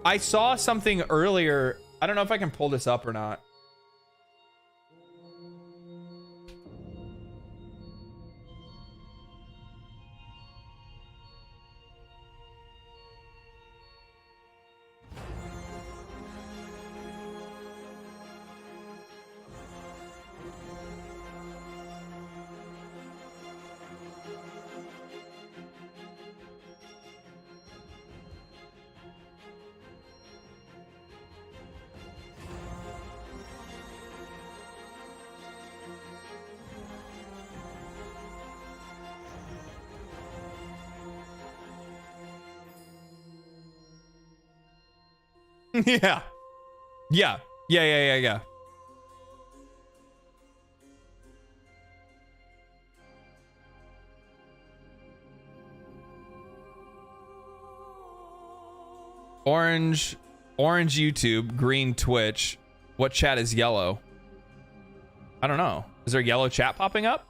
I saw something earlier. I don't know if I can pull this up or not. Yeah. Orange YouTube, green Twitch. What chat is yellow? I don't know. Is there yellow chat popping up?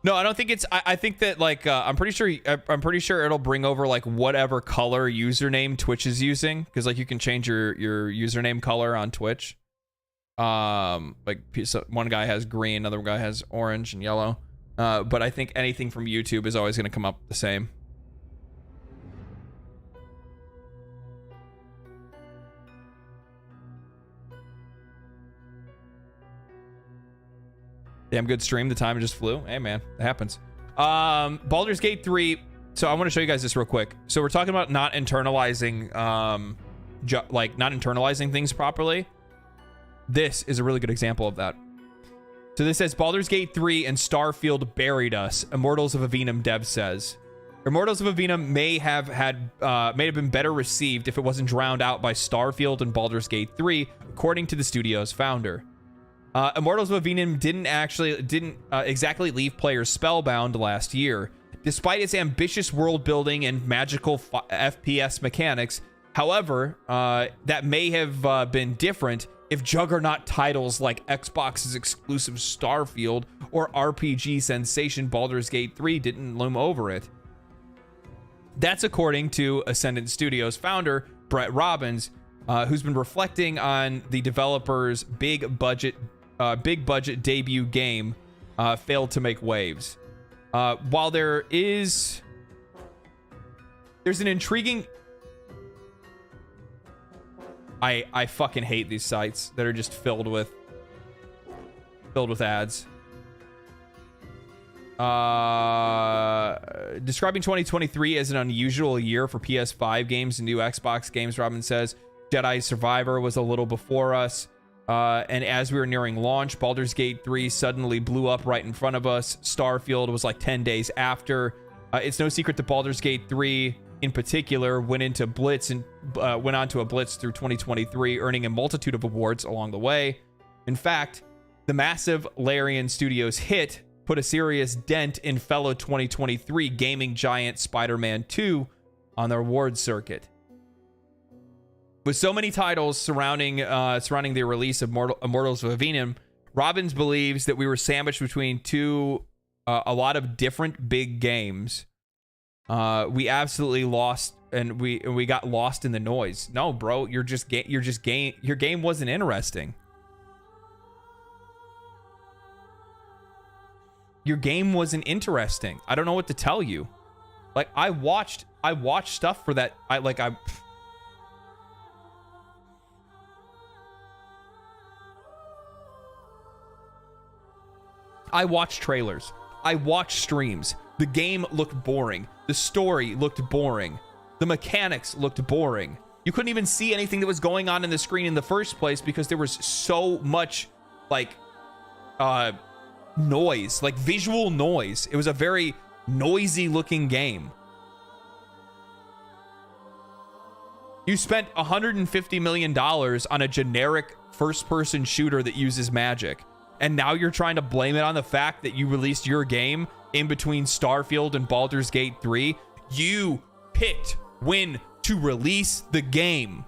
No, I don't think it's. I think that like I'm pretty sure it'll bring over like whatever color username Twitch is using, because like you can change your username color on Twitch. Like one guy has green, another guy has orange and yellow. But I think anything from YouTube is always going to come up the same. Damn good stream. The time just flew. Hey man, it happens. Baldur's Gate 3. So I want to show you guys this real quick. So we're talking about not internalizing, not internalizing things properly. This is a really good example of that. So this says Baldur's Gate 3 and Starfield buried us. Immortals of Avenum dev says. Immortals of Avenum may have been better received if it wasn't drowned out by Starfield and Baldur's Gate 3, according to the studio's founder. Immortals of Avenum didn't exactly leave players spellbound last year. Despite its ambitious world building and magical FPS mechanics, however, that may have been different if juggernaut titles like Xbox's exclusive Starfield or RPG sensation Baldur's Gate 3 didn't loom over it. That's according to Ascendant Studios founder Brett Robbins, who's been reflecting on the developer's big budget debut game failed to make waves. While there's an intriguing... I fucking hate these sites that are just filled with ads. Describing 2023 as an unusual year for PS5 games and new Xbox games, Robin says Jedi Survivor was a little before us. And as we were nearing launch, Baldur's Gate 3 suddenly blew up right in front of us. Starfield was like 10 days after. It's no secret that Baldur's Gate 3 in particular went into Blitz and went on to a Blitz through 2023, earning a multitude of awards along the way. In fact, the massive Larian Studios hit put a serious dent in fellow 2023 gaming giant Spider-Man 2 on their awards circuit. With so many titles surrounding the release of Immortals of Avenum, Robbins believes that we were sandwiched between a lot of different big games. We absolutely lost, and we got lost in the noise. No, bro, your game wasn't interesting. Your game wasn't interesting. I don't know what to tell you. Like I watched stuff for that. I watched trailers. I watched streams. The game looked boring. The story looked boring. The mechanics looked boring. You couldn't even see anything that was going on in the screen in the first place because there was so much like noise, like visual noise. It was a very noisy looking game. You spent $150 million on a generic first-person shooter that uses magic, and now you're trying to blame it on the fact that you released your game in between Starfield and Baldur's Gate 3. You picked when to release the game.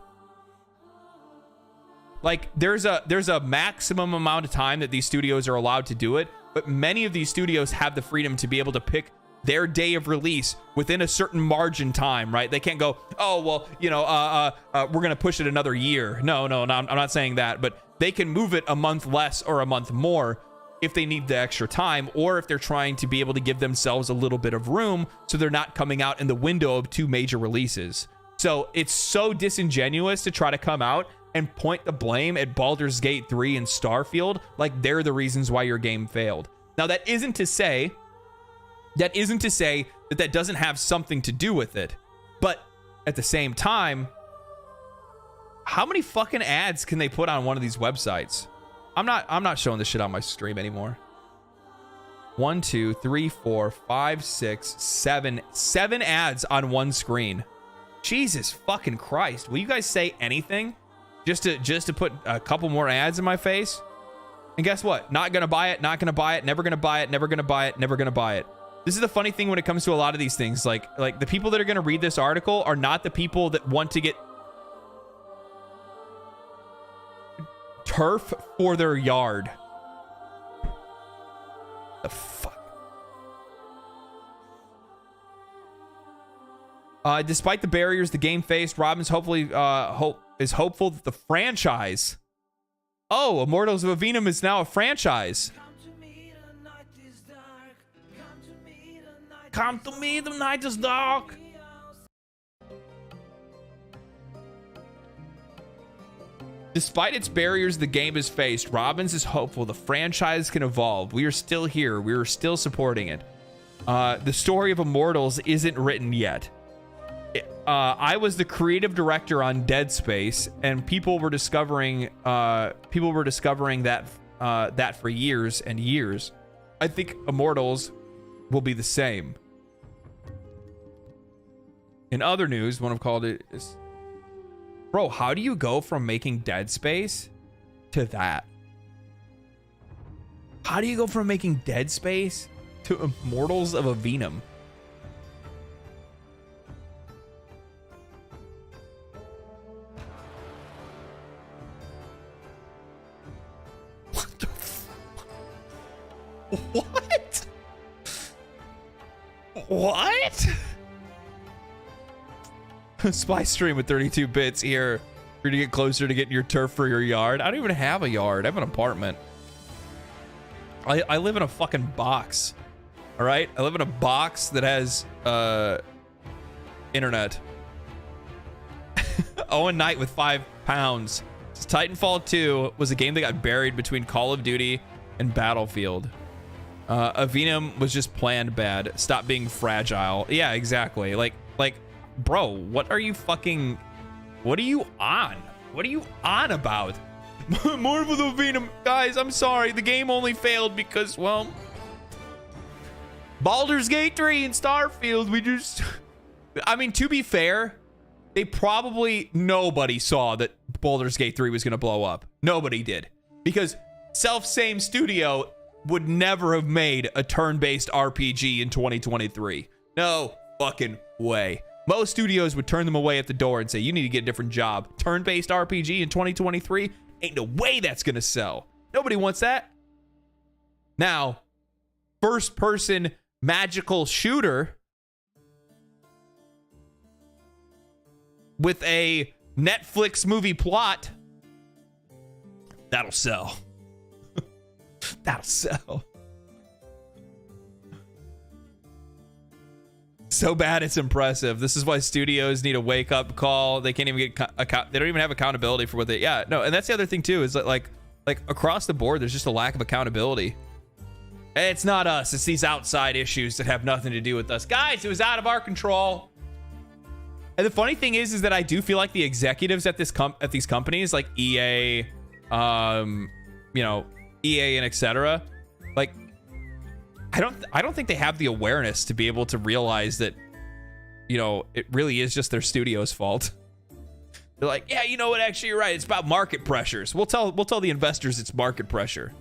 Like, there's a maximum amount of time that these studios are allowed to do it, but many of these studios have the freedom to be able to pick their day of release within a certain margin time, right? They can't go, oh, well, you know, we're going to push it another year. No, I'm not saying that, but they can move it a month less or a month more if they need the extra time, or if they're trying to be able to give themselves a little bit of room so they're not coming out in the window of 2 major releases. So it's so disingenuous to try to come out and point the blame at Baldur's Gate 3 and Starfield like they're the reasons why your game failed. Now, that isn't to say that that doesn't have something to do with it. But at the same time, how many fucking ads can they put on one of these websites? I'm not showing this shit on my stream anymore. 1, 2, 3, 4, 5, 6, 7. 7 ads on one screen. Jesus fucking Christ. Will you guys say anything? Just to put a couple more ads in my face? And guess what? Not gonna buy it, not gonna buy it, never gonna buy it, never gonna buy it, never gonna buy it. This is the funny thing when it comes to a lot of these things. Like the people that are gonna read this article are not the people that want to get turf for their yard. The fuck? Despite the barriers the game faced, Robbins is hopeful that the franchise... Oh, Immortals of Aveum is now a franchise. Come to me, the night is dark. Despite its barriers the game has faced, Robbins is hopeful the franchise can evolve. We are still here. We are still supporting it. The story of Immortals isn't written yet. I was the creative director on Dead Space, and people were discovering that for years and years. I think Immortals will be the same. In other news, one I've called it is, bro, how do you go from making Dead Space to that? How do you go from making Dead Space to Immortals of Aveum? What the What? What? Spy stream with 32 bits here for you to get closer to getting your turf for your yard. I don't even have a yard. I have an apartment. I live in a fucking box. All right? I live in a box that has internet. Owen Knight with 5 pounds. Titanfall 2 was a game that got buried between Call of Duty and Battlefield. Aveum was just planned bad. Stop being fragile. Yeah, exactly. Like, bro, what are you on? What are you on about? More of the Aveum. Guys, I'm sorry. The game only failed because, well, Baldur's Gate 3 and Starfield, I mean, to be fair, nobody saw that Baldur's Gate 3 was going to blow up. Nobody did. Because same studio would never have made a turn-based RPG in 2023. No fucking way. Most studios would turn them away at the door and say, you need to get a different job. Turn-based RPG in 2023? Ain't no way that's going to sell. Nobody wants that. Now, first-person magical shooter with a Netflix movie plot, that'll sell. That'll sell. So bad it's impressive. This is why studios need a wake-up call. They can't even get they don't even have accountability for what they... Yeah, no, and that's the other thing too, is that like across the board, there's just a lack of accountability. It's not us. It's these outside issues that have nothing to do with us. Guys, it was out of our control. And the funny thing is that I do feel like the executives at these companies, like EA, you know, EA and etc. Like, I don't think they have the awareness to be able to realize that, you know, it really is just their studio's fault. They're like, yeah, you know what? Actually, you're right. It's about market pressures. We'll tell the investors it's market pressure.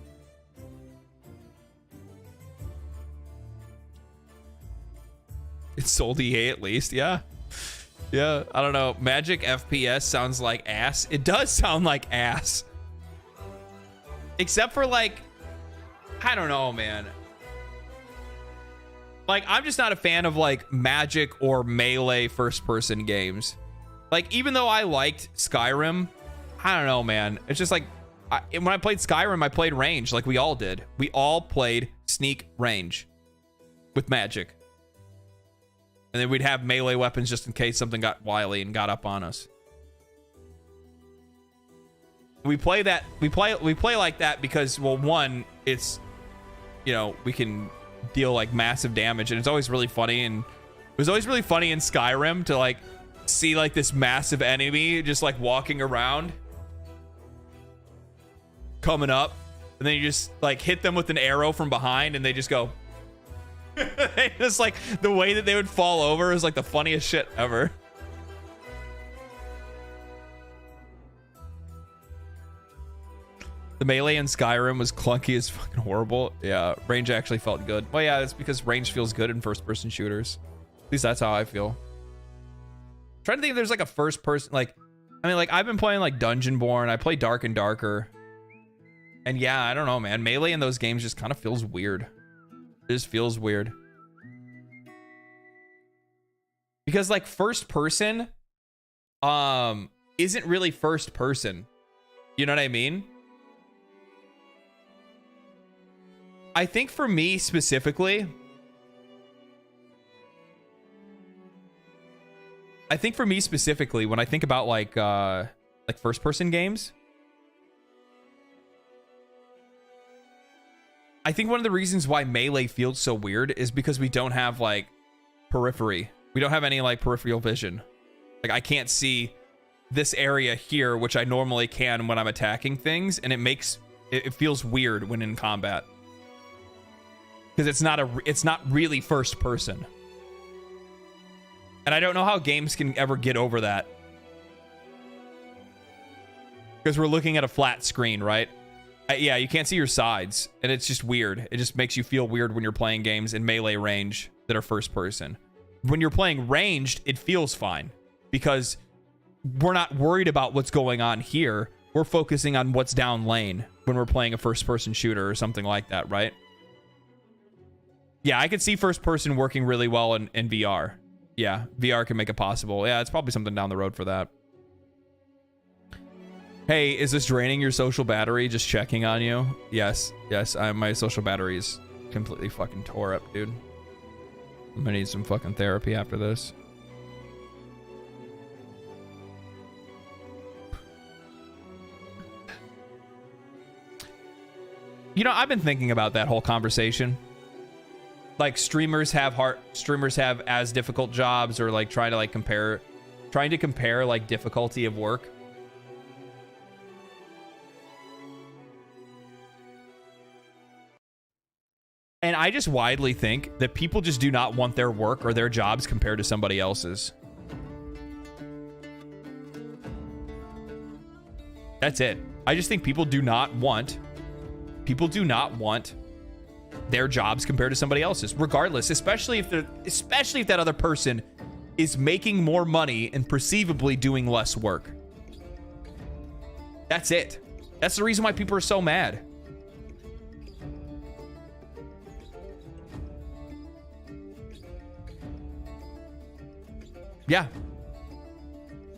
It's sold EA at least, yeah. Yeah, I don't know. Magic FPS sounds like ass. It does sound like ass. Except for like, I don't know, man. Like, I'm just not a fan of like Magic or Melee first-person games. Like, even though I liked Skyrim, I don't know, man. It's just like, when I played Skyrim, I played range like we all did. We all played sneak range with Magic. And then we'd have melee weapons just in case something got wily and got up on us. We play that. We play like that because, well, one, it's, you know, we can deal like massive damage, and it's always really funny. And it was always really funny in Skyrim to like see like this massive enemy just like walking around, coming up, and then you just like hit them with an arrow from behind, and they just go. Just like the way that they would fall over is like the funniest shit ever. The melee in Skyrim was clunky as fucking horrible. Yeah, range actually felt good. Well, yeah, it's because range feels good in first-person shooters. At least that's how I feel. I'm trying to think if there's like a first-person, like, I mean, like I've been playing like Dungeonborn. I play Dark and Darker, and yeah, I don't know, man. Melee in those games just kind of feels weird. It just feels weird. Because like first person isn't really first person. You know what I mean? I think for me specifically, when I think about like first person games, I think one of the reasons why Melee feels so weird is because we don't have like periphery. We don't have any like peripheral vision. Like I can't see this area here, which I normally can when I'm attacking things, and it feels weird when in combat. Because it's not really first person. And I don't know how games can ever get over that. Because we're looking at a flat screen, right? Yeah, you can't see your sides, and it's just weird. It just makes you feel weird when you're playing games in melee range that are first person. When you're playing ranged, it feels fine because we're not worried about what's going on here. We're focusing on what's down lane when we're playing a first person shooter or something like that, right? Yeah, I could see first person working really well in VR. Yeah, VR can make it possible. Yeah, it's probably something down the road for that. Hey, is this draining your social battery? Just checking on you. Yes, my social battery is completely fucking tore up, dude. I'm gonna need some fucking therapy after this. You know, I've been thinking about that whole conversation. Like streamers have as difficult jobs, or like trying to compare like difficulty of work. And I just widely think that people just do not want their work or their jobs compared to somebody else's. That's it. I just think people do not want their jobs compared to somebody else's, regardless, especially if that other person is making more money and perceivably doing less work. That's it. That's the reason why people are so mad. Yeah.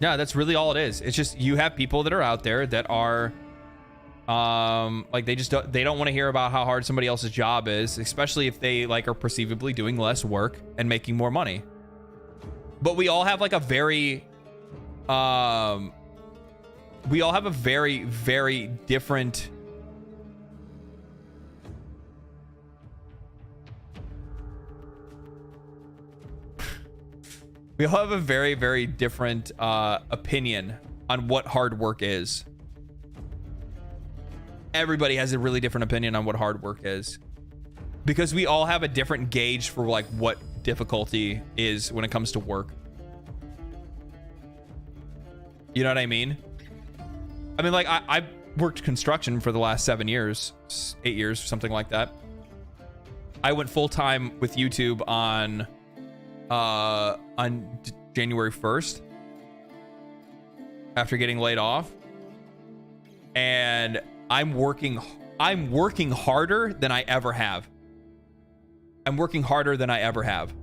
Yeah, that's really all it is. It's just you have people that are out there that are like they don't want to hear about how hard somebody else's job is, especially if they like are perceivably doing less work and making more money. But we all have like a very very different We all have a very, very different opinion on what hard work is. Everybody has a really different opinion on what hard work is, because we all have a different gauge for like what difficulty is when it comes to work. You know what I mean? I mean, like, I worked construction for the last 7 years, 8 years, something like that. I went full-time with YouTube on January 1st after getting laid off. And I'm working harder than I ever have. I'm working harder than I ever have.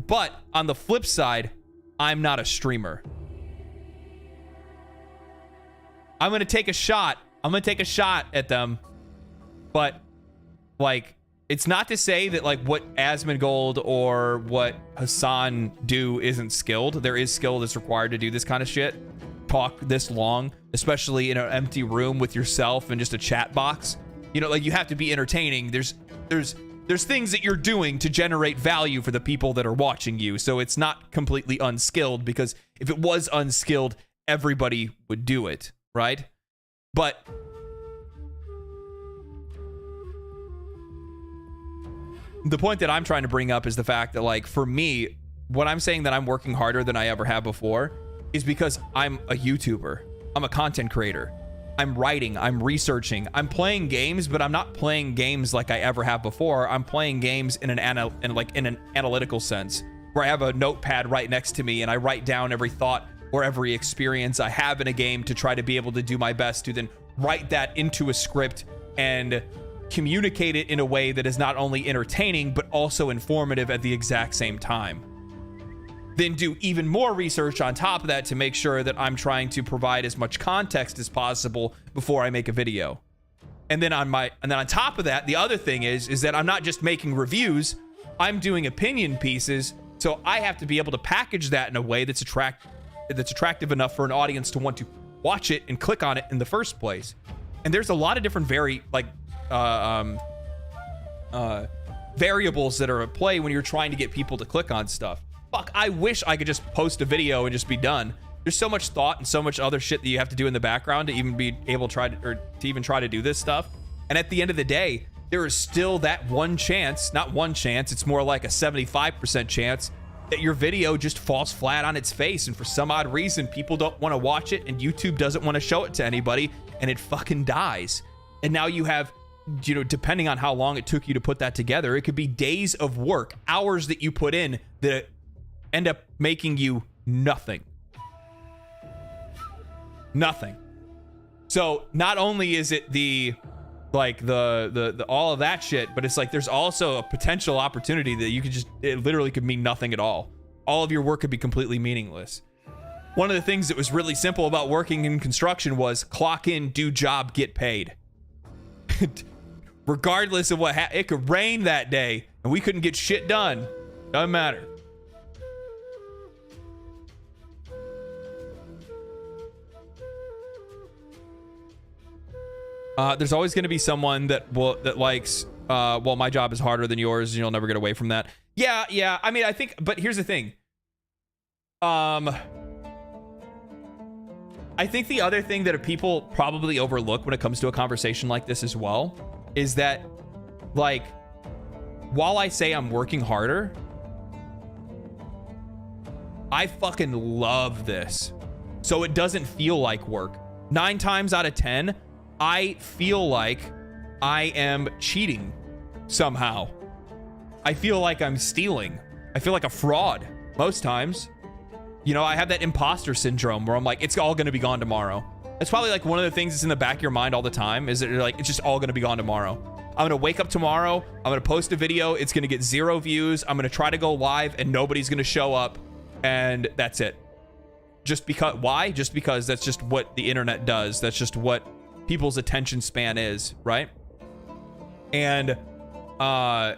But on the flip side, I'm not a streamer. I'm going to take a shot. I'm going to take a shot at them. But, like, it's not to say that, like, what Asmongold or what Hassan do isn't skilled. There is skill that's required to do this kind of shit. Talk this long, especially in an empty room with yourself and just a chat box. You know, like, you have to be entertaining. There's things that you're doing to generate value for the people that are watching you. So it's not completely unskilled, because if it was unskilled, everybody would do it, right? But the point that I'm trying to bring up is the fact that, like, for me, what I'm saying that I'm working harder than I ever have before is because I'm a YouTuber. I'm a content creator. I'm writing, I'm researching, I'm playing games, but I'm not playing games like I ever have before. I'm playing games in an analytical sense, where I have a notepad right next to me and I write down every thought or every experience I have in a game to try to be able to do my best to then write that into a script and communicate it in a way that is not only entertaining, but also informative at the exact same time. Then do even more research on top of that to make sure that I'm trying to provide as much context as possible before I make a video. And then on top of that, the other thing is that I'm not just making reviews, I'm doing opinion pieces. So I have to be able to package that in a way that's attractive enough for an audience to want to watch it and click on it in the first place. And there's a lot of different variables that are at play when you're trying to get people to click on stuff. Fuck, I wish I could just post a video and just be done. There's so much thought and so much other shit that you have to do in the background to even be able to try to do this stuff. And at the end of the day, there is still that one chance, not one chance, it's more like a 75% chance that your video just falls flat on its face, and for some odd reason people don't want to watch it and YouTube doesn't want to show it to anybody, and it fucking dies. And now you have, you know, depending on how long it took you to put that together, it could be days of work, hours that you put in that end up making you nothing. Nothing. So not only is it the all of that shit, but it's like there's also a potential opportunity that you could just, it literally could mean nothing at all. All of your work could be completely meaningless. One of the things that was really simple about working in construction was clock in, do job, get paid. Regardless of what it could rain that day and we couldn't get shit done. Doesn't matter. There's always going to be someone that likes, well, my job is harder than yours and you'll never get away from that. Yeah. I mean, I think, but here's the thing. I think the other thing that people probably overlook when it comes to a conversation like this as well is that, like, while I say I'm working harder, I fucking love this. So it doesn't feel like work. 9 times out of 10, I feel like I am cheating somehow. I feel like I'm stealing. I feel like a fraud most times. You know, I have that imposter syndrome where I'm like, it's all going to be gone tomorrow. That's probably like one of the things that's in the back of your mind all the time, is that you're like, it's just all going to be gone tomorrow. I'm going to wake up tomorrow. I'm going to post a video. It's going to get 0 views. I'm going to try to go live and nobody's going to show up. And that's it. Just because, why? Just because that's just what the internet does. That's just what people's attention span is, right? And but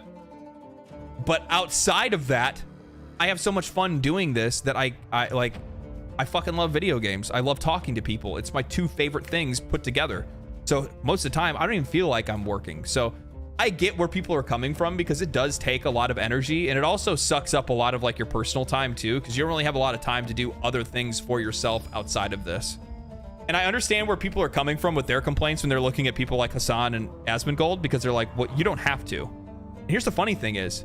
outside of that, I have so much fun doing this that I fucking love video games. I love talking to people. It's my 2 favorite things put together. So most of the time I don't even feel like I'm working. So I get where people are coming from, because it does take a lot of energy, and it also sucks up a lot of like your personal time too, because you don't really have a lot of time to do other things for yourself outside of this. And I understand where people are coming from with their complaints when they're looking at people like Hassan and Asmongold, because they're like, well, you don't have to. And here's the funny thing is,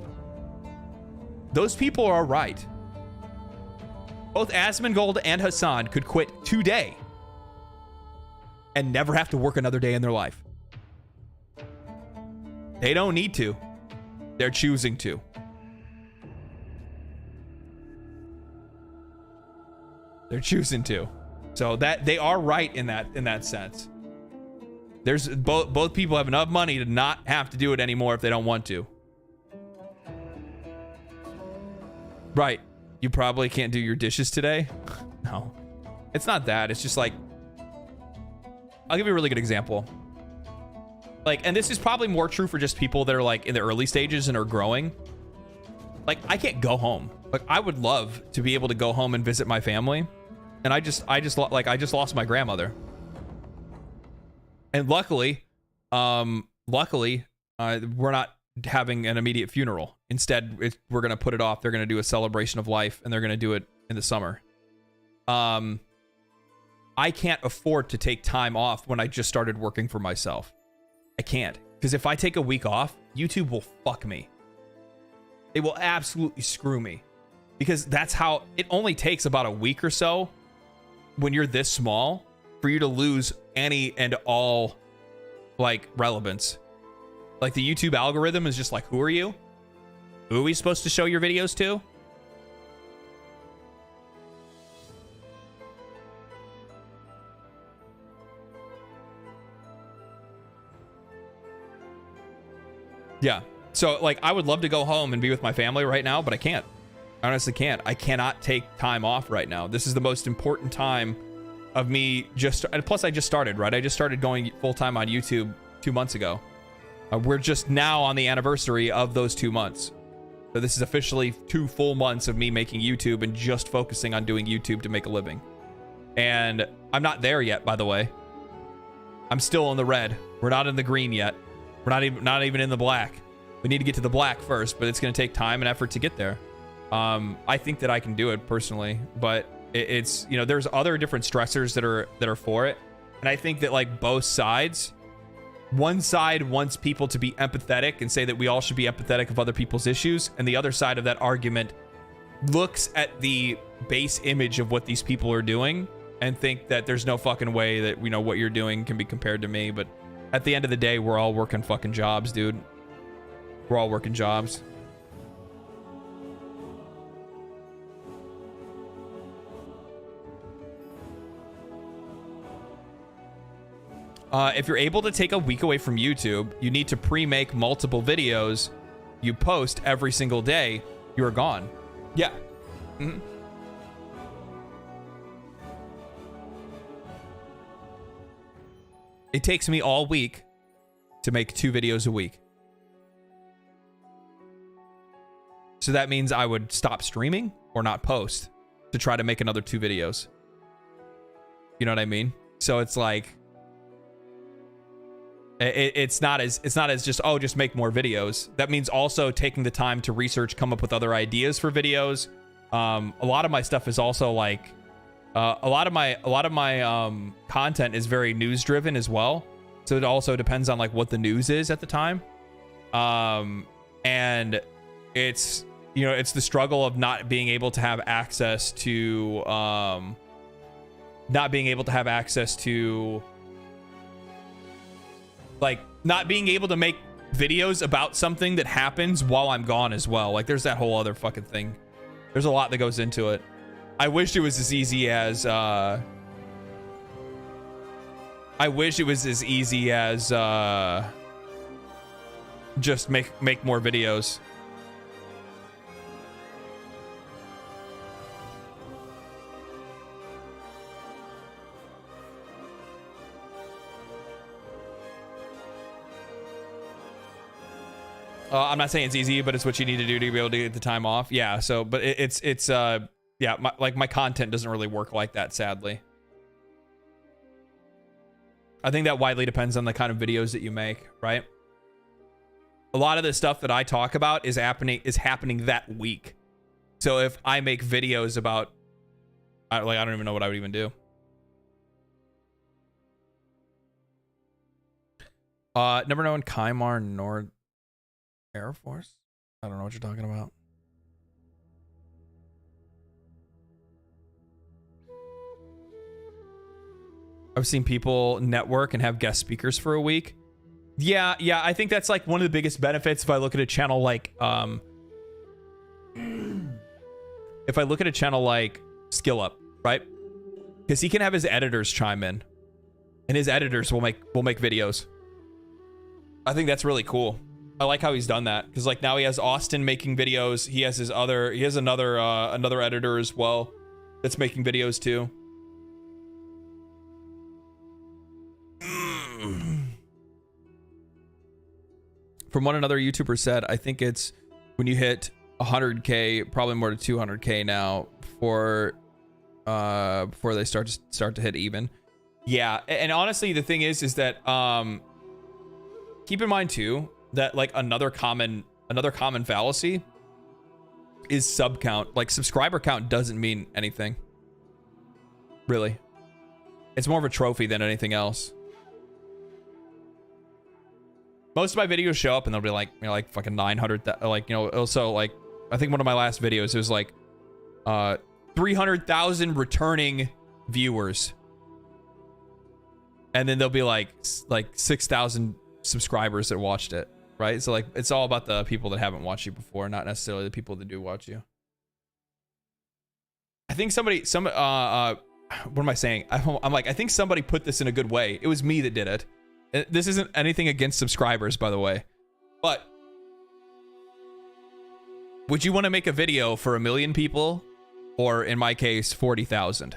those people are right. Both Asmongold and Hassan could quit today and never have to work another day in their life. They don't need to. They're choosing to. They're choosing to. So that they are right in that sense. There's both people have enough money to not have to do it anymore if they don't want to. Right. You probably can't do your dishes today. No. It's not that. It's just like, I'll give you a really good example. Like, and this is probably more true for just people that are like in the early stages and are growing. Like, I can't go home. Like, I would love to be able to go home and visit my family. And I just lost my grandmother. And luckily, we're not having an immediate funeral. Instead, we're going to put it off. They're going to do a celebration of life, and they're going to do it in the summer. I can't afford to take time off when I just started working for myself. I can't, because if I take a week off, YouTube will fuck me. It will absolutely screw me, because that's how it only takes about a week or so when you're this small for you to lose any and all like relevance. Like, the YouTube algorithm is just like, who are you? Who are we supposed to show your videos to? Yeah. So, like, I would love to go home and be with my family right now, but I can't. I honestly can't. I cannot take time off right now. This is the most important time of me and plus I just started, right? I just started going full-time on YouTube 2 months ago. We're just now on the anniversary of those 2 months. So this is officially 2 full months of me making YouTube and just focusing on doing YouTube to make a living. And I'm not there yet, by the way. I'm still in the red. We're not in the green yet. We're not even in the black. We need to get to the black first, but it's going to take time and effort to get there. I think that I can do it personally, but it's, you know, there's other different stressors that are for it. And I think that, like, both sides, one side wants people to be empathetic and say that we all should be empathetic of other people's issues, and the other side of that argument looks at the base image of what these people are doing and think that there's no fucking way that, you know, what you're doing can be compared to me. But at the end of the day, we're all working fucking jobs, dude. We're all working jobs. If you're able to take a week away from YouTube, you need to pre-make multiple videos. You post every single day. You're gone. Yeah. Mm-hmm. It takes me all week to make 2 videos a week. So that means I would stop streaming or not post to try to make another 2 videos. You know what I mean? So it's like, it's not as just, oh, just make more videos. That means also taking the time to research, come up with other ideas for videos. A lot of my stuff is also like, a lot of my content is very news driven as well. So it also depends on like what the news is at the time. And it's, you know, it's the struggle of not being able to have access to, like, not being able to make videos about something that happens while I'm gone as well. Like, there's that whole other fucking thing. There's a lot that goes into it. I wish it was as easy as, just make more videos. I'm not saying it's easy, but it's what you need to do to be able to get the time off. Yeah. So, but yeah, my content doesn't really work like that, sadly. I think that widely depends on the kind of videos that you make, right? a lot of the stuff that I talk about is happening that week. So if I make videos about, I don't even know what I would even do. Never known Kaimar Nord Air Force. I don't know what you're talking about. I've seen people network and have guest speakers for a week. Yeah, I think that's like one of the biggest benefits if I look at a channel like if I look at a channel like Skill Up, right? Because he can have his editors chime in, and his editors will make videos. I think that's really cool. I like how he's done that, because like now he has Austin making videos. He has another editor as well that's making videos too. From what another YouTuber said, I think it's when you hit 100K, probably more to 200K now, before they start to hit even. Yeah, and honestly, the thing is that keep in mind too that like another common fallacy is sub count. Like subscriber count doesn't mean anything, really. It's more of a trophy than anything else. Most of my videos show up and they'll be like, you know, like fucking 900, like, you know, also like, I think one of my last videos, it was like 300,000 returning viewers. And then there'll be like 6,000 subscribers that watched it, right? So like, it's all about the people that haven't watched you before, not necessarily the people that do watch you. I think what am I saying? I'm like, I think somebody put this in a good way. It was me that did it. This isn't anything against subscribers, by the way, but would you want to make a video for 1 million people, or in my case, 40,000?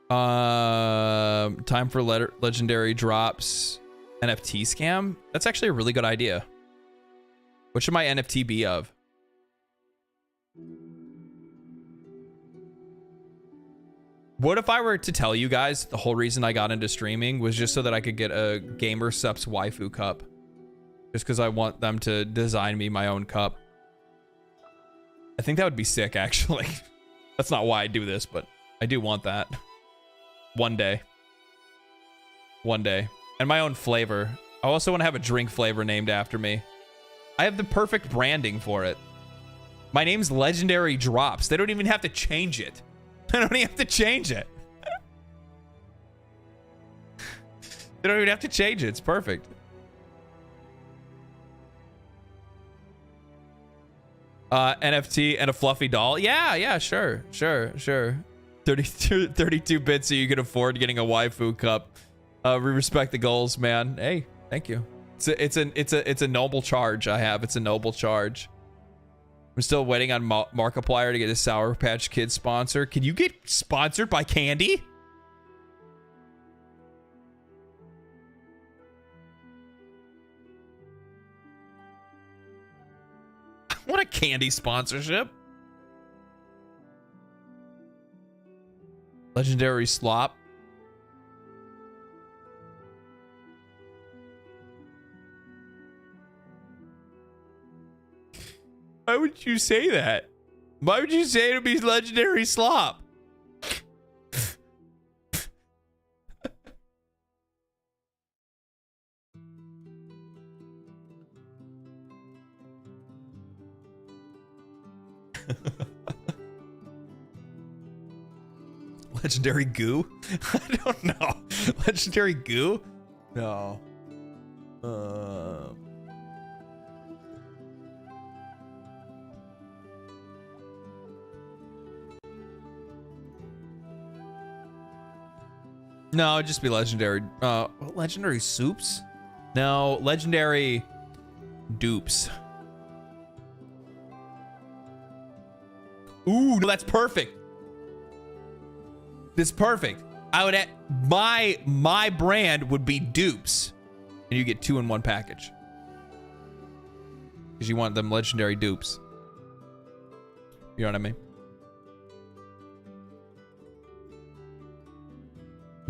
Time for legendary drops, NFT scam. That's actually a really good idea. What should my NFT be of? What if I were to tell you guys the whole reason I got into streaming was just so that I could get a Gamer Supps waifu cup? Just because I want them to design me my own cup. I think that would be sick, actually. That's not why I do this, but I do want that. One day. One day. And my own flavor. I also want to have a drink flavor named after me. I have the perfect branding for it. My name's Legendary Drops. They don't even have to change it. I don't even have to change it. They don't even have to change it. It's perfect. NFT and a fluffy doll. Yeah, sure. 32 bits so you can afford getting a waifu cup. We respect the goals, man. Hey, thank you. It's a noble charge I have. It's a noble charge. I'm still waiting on Markiplier to get a Sour Patch Kids sponsor. Can you get sponsored by candy? I want a candy sponsorship. Legendary slop. Why would you say that? Why would you say it would be legendary slop? Legendary goo? I don't know. Legendary goo? No. No, it'd just be legendary. Legendary soups? No, legendary dupes. Ooh, no, that's perfect. That's perfect. I would my brand would be dupes, and you get 2 in 1 package because you want them legendary dupes. You know what I mean?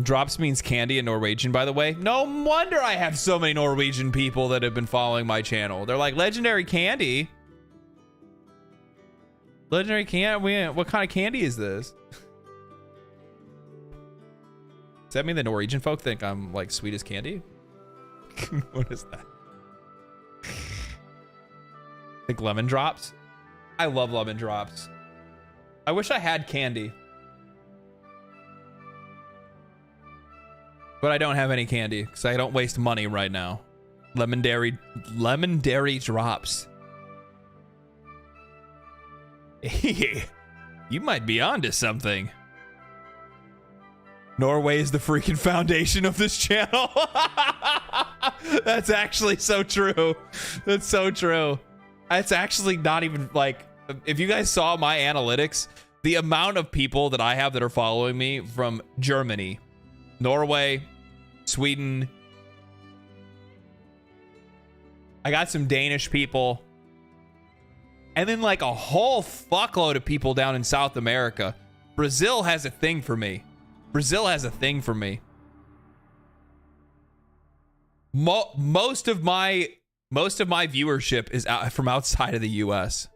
Drops means candy in Norwegian, by the way. No wonder I have so many Norwegian people that have been following my channel. They're like, legendary candy. Legendary candy? What kind of candy is this? Does that mean the Norwegian folk think I'm like sweet as candy? What is that? Think lemon drops? I love lemon drops. I wish I had candy. But I don't have any candy because I don't waste money right now. Lemon dairy drops. You might be onto something. Norway is the freaking foundation of this channel. That's actually so true. That's so true. It's actually not even like, if you guys saw my analytics, the amount of people that I have that are following me from Germany, Norway, Sweden. I got some Danish people. And then like a whole fuckload of people down in South America. Brazil has a thing for me. Brazil has a thing for me. Most of my viewership is from outside of the US.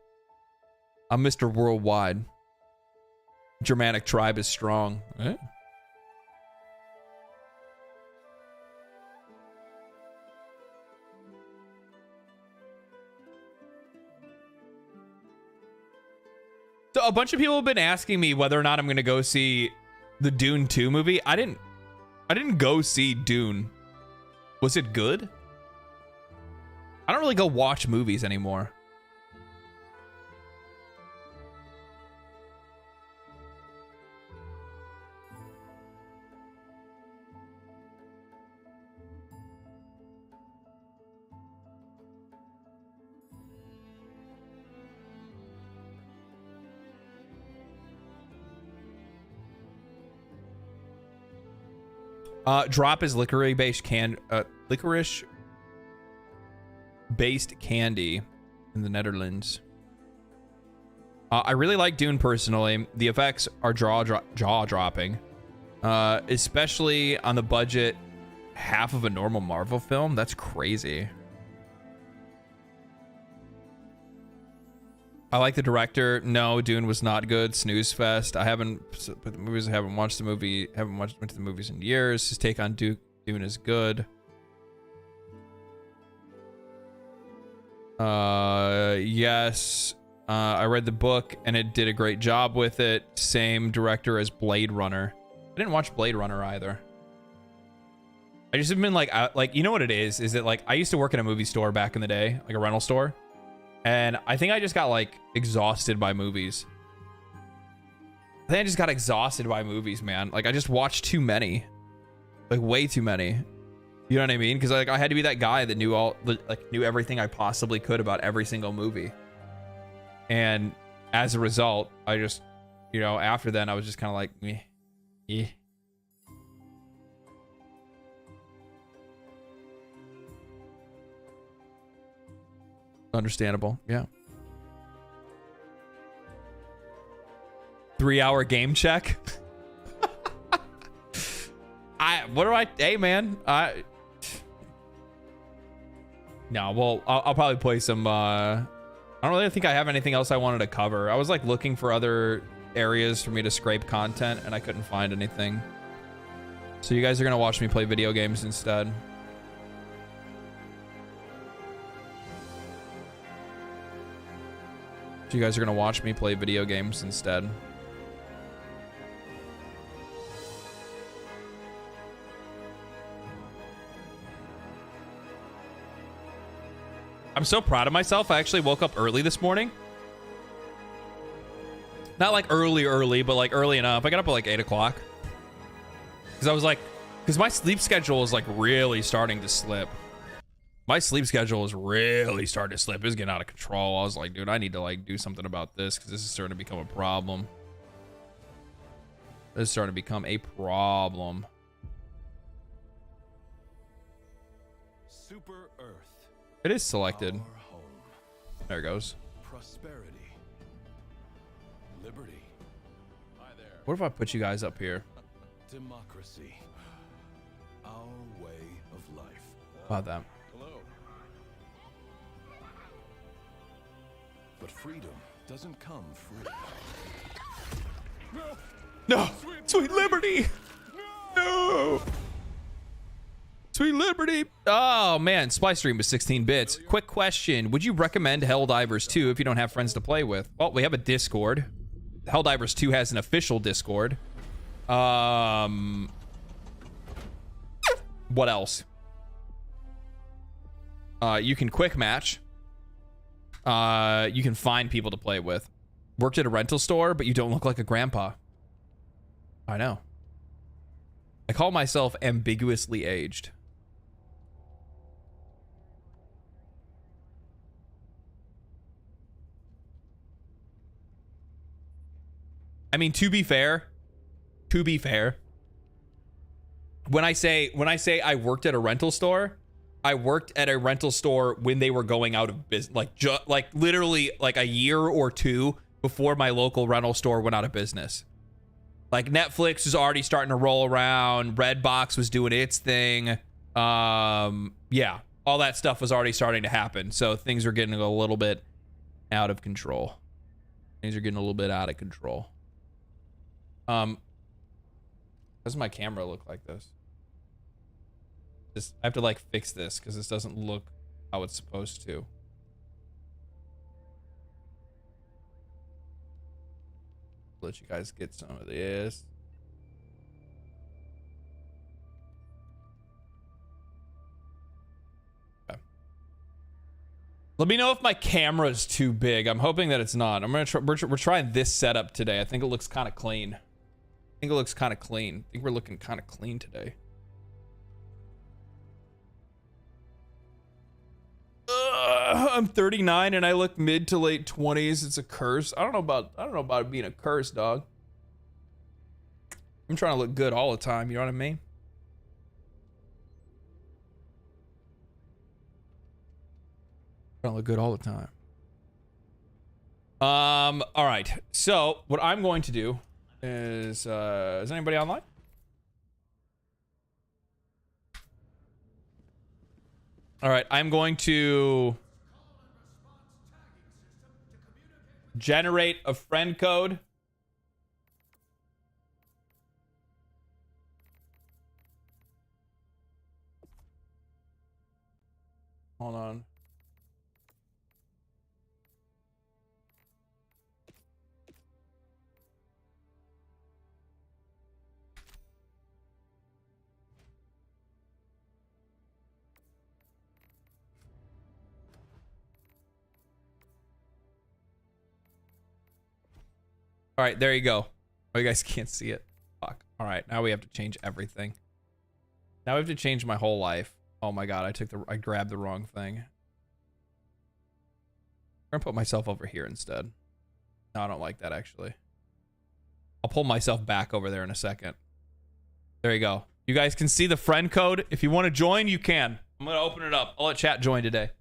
I'm Mr. Worldwide. Germanic tribe is strong. Eh? So a bunch of people have been asking me whether or not I'm going to go see the Dune 2 movie. I didn't go see Dune. Was it good? I don't really go watch movies anymore. Drop is licorice-based candy in the Netherlands. I really like Dune personally. The effects are jaw-dropping, especially on the budget half of a normal Marvel film. That's crazy. I like the director. No, Dune was not good. Snooze fest. I haven't put the movies. I haven't watched the movie. Went to the movies in years. His take on Dune is good. Yes. I read the book and it did a great job with it. Same director as Blade Runner. I didn't watch Blade Runner either. I just have been like you know what it is? Is that like I used to work in a movie store back in the day, like a rental store. And I think I just got like exhausted by movies. I think I just got exhausted by movies, man. Like I just watched too many, like way too many. You know what I mean? Because like I had to be that guy that knew knew everything I possibly could about every single movie. And as a result, I just, you know, after then I was just kind of like, meh. Understandable, yeah. 3-hour game check. Hey man, no, well, I'll probably play some, I don't really think I have anything else I wanted to cover. I was like looking for other areas for me to scrape content and I couldn't find anything. So you guys are gonna watch me play video games instead. You guys are gonna watch me play video games instead. I'm so proud of myself. I actually woke up early this morning. Not like early, but like early enough. I got up at like 8 o'clock. Because my sleep schedule is like really starting to slip. My sleep schedule is really starting to slip. It's getting out of control. I was like, dude, I need to like do something about this because this is starting to become a problem. This is starting to become a problem. Super Earth. It is selected. There it goes. Prosperity. Liberty. Hi there. What if I put you guys up here? Democracy. Our way of life. About that. Hello. But freedom doesn't come free. No! Sweet liberty! No! Sweet liberty! Oh man, Spy Stream was 16 bits. Quick question. Would you recommend Helldivers 2 if you don't have friends to play with? Well, we have a Discord. Helldivers 2 has an official Discord. What else? You can quick match. You can find people to play with. Worked at a rental store, but you don't look like a grandpa. I know. I call myself ambiguously aged. I mean, to be fair, when I say I worked at a rental store, I worked at a rental store when they were going out of business, like literally like a year or two before my local rental store went out of business. Like Netflix was already starting to roll around, Redbox was doing its thing. Yeah, all that stuff was already starting to happen. So things are getting a little bit out of control. How does my camera look like this? I have to like fix this because this doesn't look how it's supposed to. Let you guys get some of this. Okay. Let me know if my camera is too big. I'm hoping that it's not. I'm gonna try. We're trying this setup today. I think it looks kind of clean. I think we're looking kind of clean today. I'm 39 and I look mid to late 20s. It's a curse. I don't know about it being a curse, dog. I'm trying to look good all the time. You know what I mean? Trying to look good all the time. All right. So what I'm going to do is anybody online? All right, I'm going to generate a friend code. Hold on. All right, there you go. Oh, you guys can't see it. Fuck. All right, now we have to change everything. Now we have to change my whole life. Oh my god, I grabbed the wrong thing. I'm gonna put myself over here instead. No, I don't like that actually. I'll pull myself back over there in a second. There you go. You guys can see the friend code. If you want to join, you can. I'm gonna open it up. I'll let chat join today.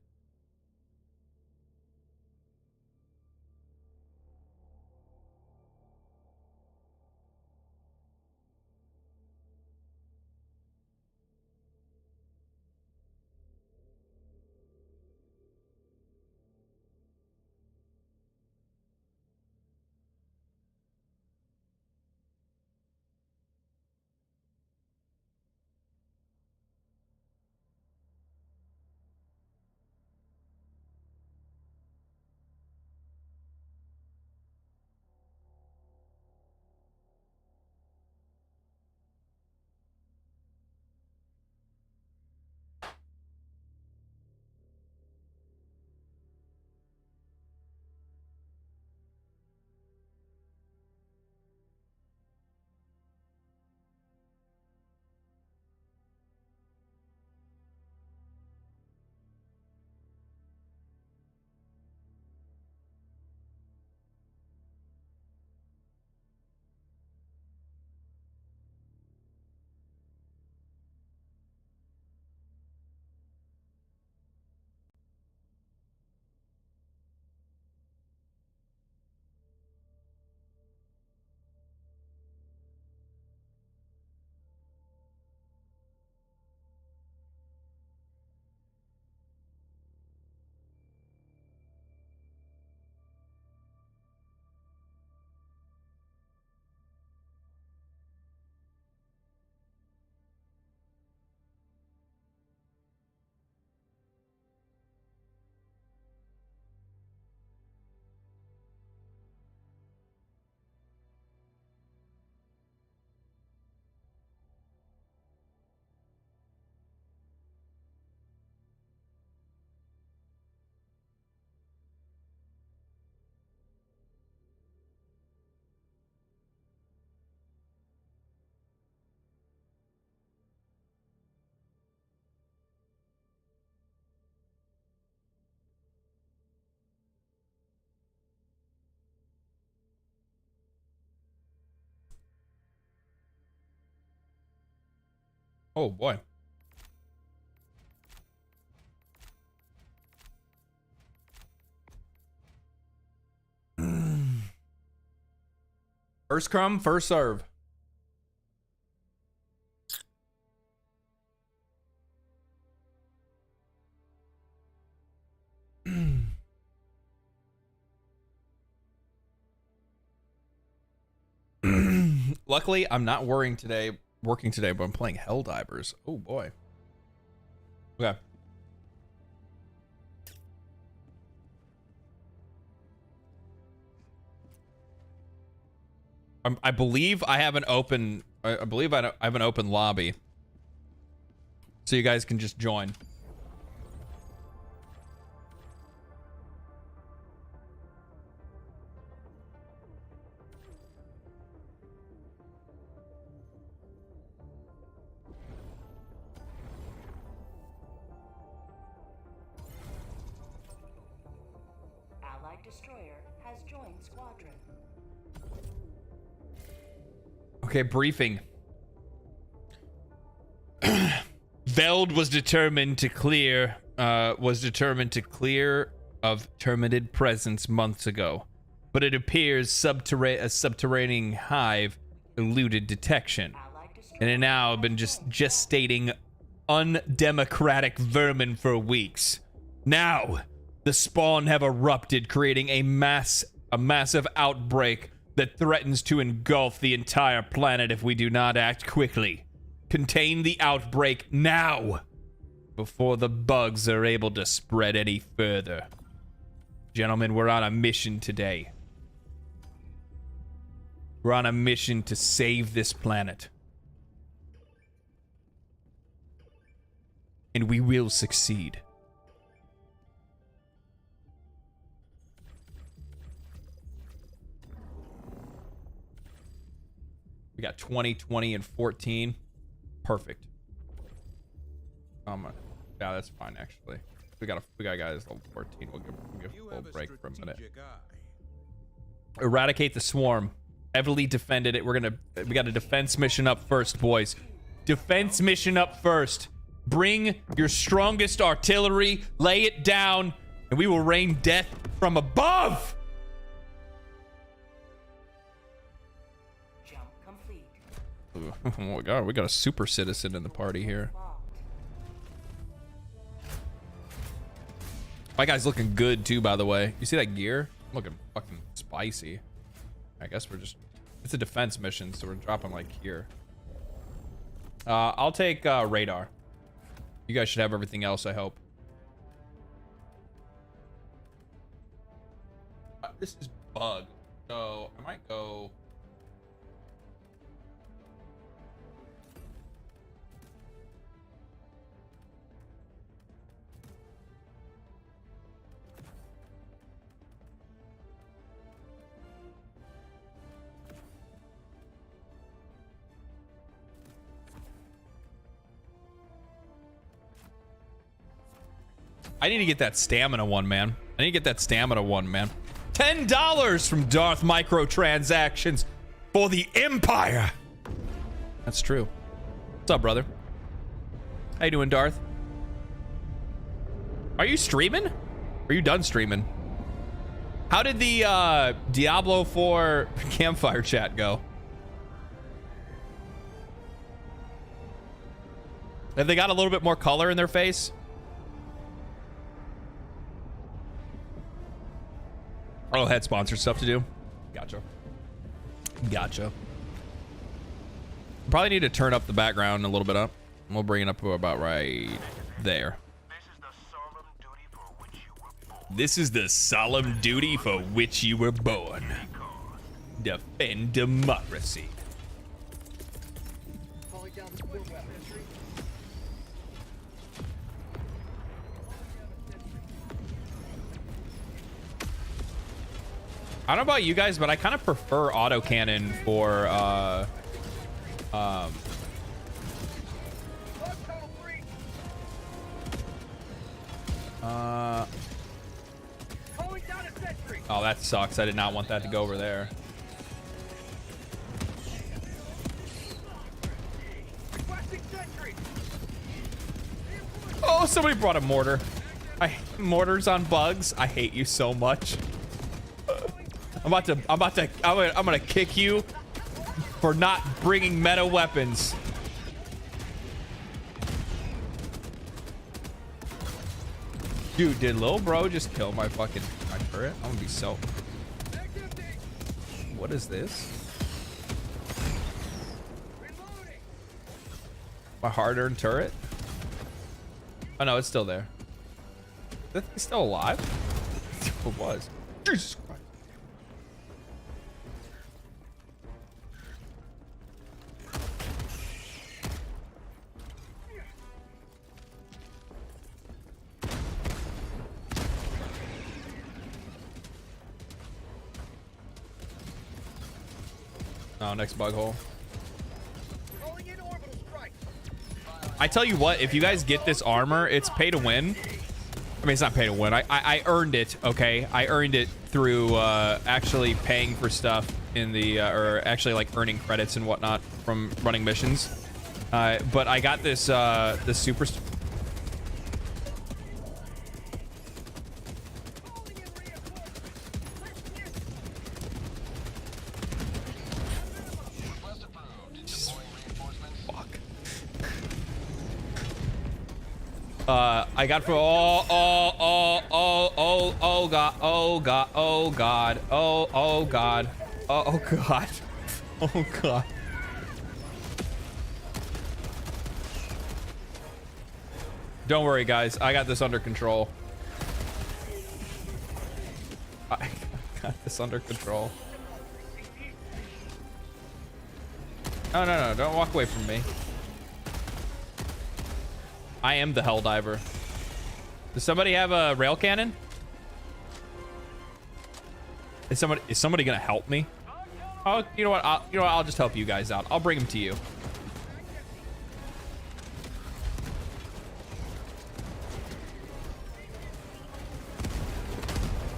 Oh boy. First crumb, first serve. Luckily, I'm not working today, but I'm playing Helldivers. Oh boy. Okay. I believe I have an open. I believe I have an open lobby, so you guys can just join. Allied destroyer has joined squadron. Okay, briefing. Veld was determined to clear of terminated presence months ago, but it appears a subterranean hive eluded detection, and it now been just gestating undemocratic vermin for weeks. Now, the spawn have erupted, creating a massive outbreak that threatens to engulf the entire planet if we do not act quickly. Contain the outbreak now, before the bugs are able to spread any further. Gentlemen, we're on a mission today. We're on a mission to save this planet. And we will succeed. We got 20, 20, and 14. Perfect. Yeah, that's fine actually. We got guys level 14. We'll give a full break for a minute. Eradicate the swarm. Heavily defended it. We got a defense mission up first, boys. Defense mission up first. Bring your strongest artillery, lay it down, and we will rain death from above. Oh my god, we got a super citizen in the party here. My guy's looking good too, by the way. You see that gear? I'm looking fucking spicy. I guess it's a defense mission, so we're dropping like here. I'll take radar. You guys should have everything else, I hope. This is bug, so I might go. I need to get that stamina one, man. I need to get that stamina one, man. $10 from Darth Microtransactions for the Empire. That's true. What's up, brother? How you doing, Darth? Are you streaming? Or are you done streaming? How did the Diablo 4 campfire chat go? Have they got a little bit more color in their face? Oh, had sponsored stuff to do. Gotcha. Probably need to turn up the background a little bit up. We'll bring it up to about right there. This is the solemn duty for which you were born. Defend democracy. I don't know about you guys, but I kind of prefer autocannon for oh, that sucks. I did not want that to go over there. Oh, somebody brought a mortar. Mortars on bugs. I hate you so much. I'm gonna kick you for not bringing meta weapons. Dude, did Lil Bro just kill my fucking turret? I'm gonna be so. What is this? My hard-earned turret? Oh no, it's still there. Is that thing still alive? It was. Jesus Christ. Oh, next bug hole. I tell you what, if you guys get this armor, it's pay to win. I mean, it's not pay to win. I earned it, okay? I earned it through actually paying for stuff in the, or actually like earning credits and whatnot from running missions. But I got this, this super... I got for oh god, oh god, oh god, oh god, oh god, oh god. Don't worry, guys. I got this under control. I got this under control. No, no, no! Don't walk away from me. I am the Helldiver. Does somebody have a rail cannon? Is somebody gonna help me? Oh, you know what? I'll just help you guys out. I'll bring them to you.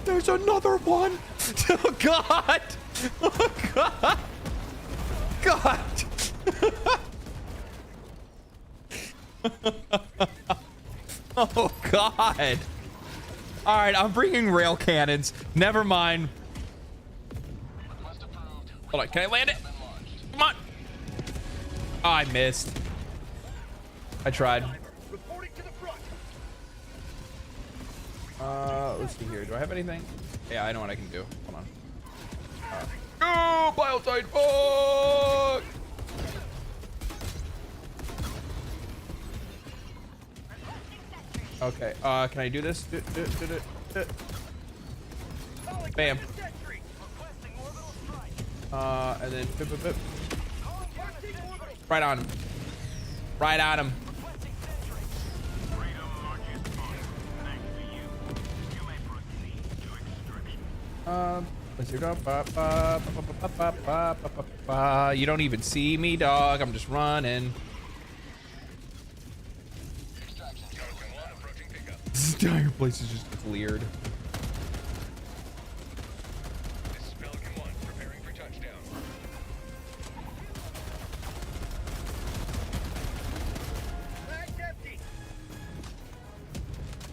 There's another one. Oh God! Oh God! God! Oh God! All right, I'm bringing rail cannons. Never mind. Hold on, can I land it? Come on! Oh, I missed. I tried. Let's see here. Do I have anything? Yeah, I know what I can do. Hold on. Go, Biotite! Fuck! Okay, can I do this? Bam. And then right on him. Right on him. You don't even see me, dog. I'm just running. This entire place is just cleared. This is Pelican 1, preparing for touchdown.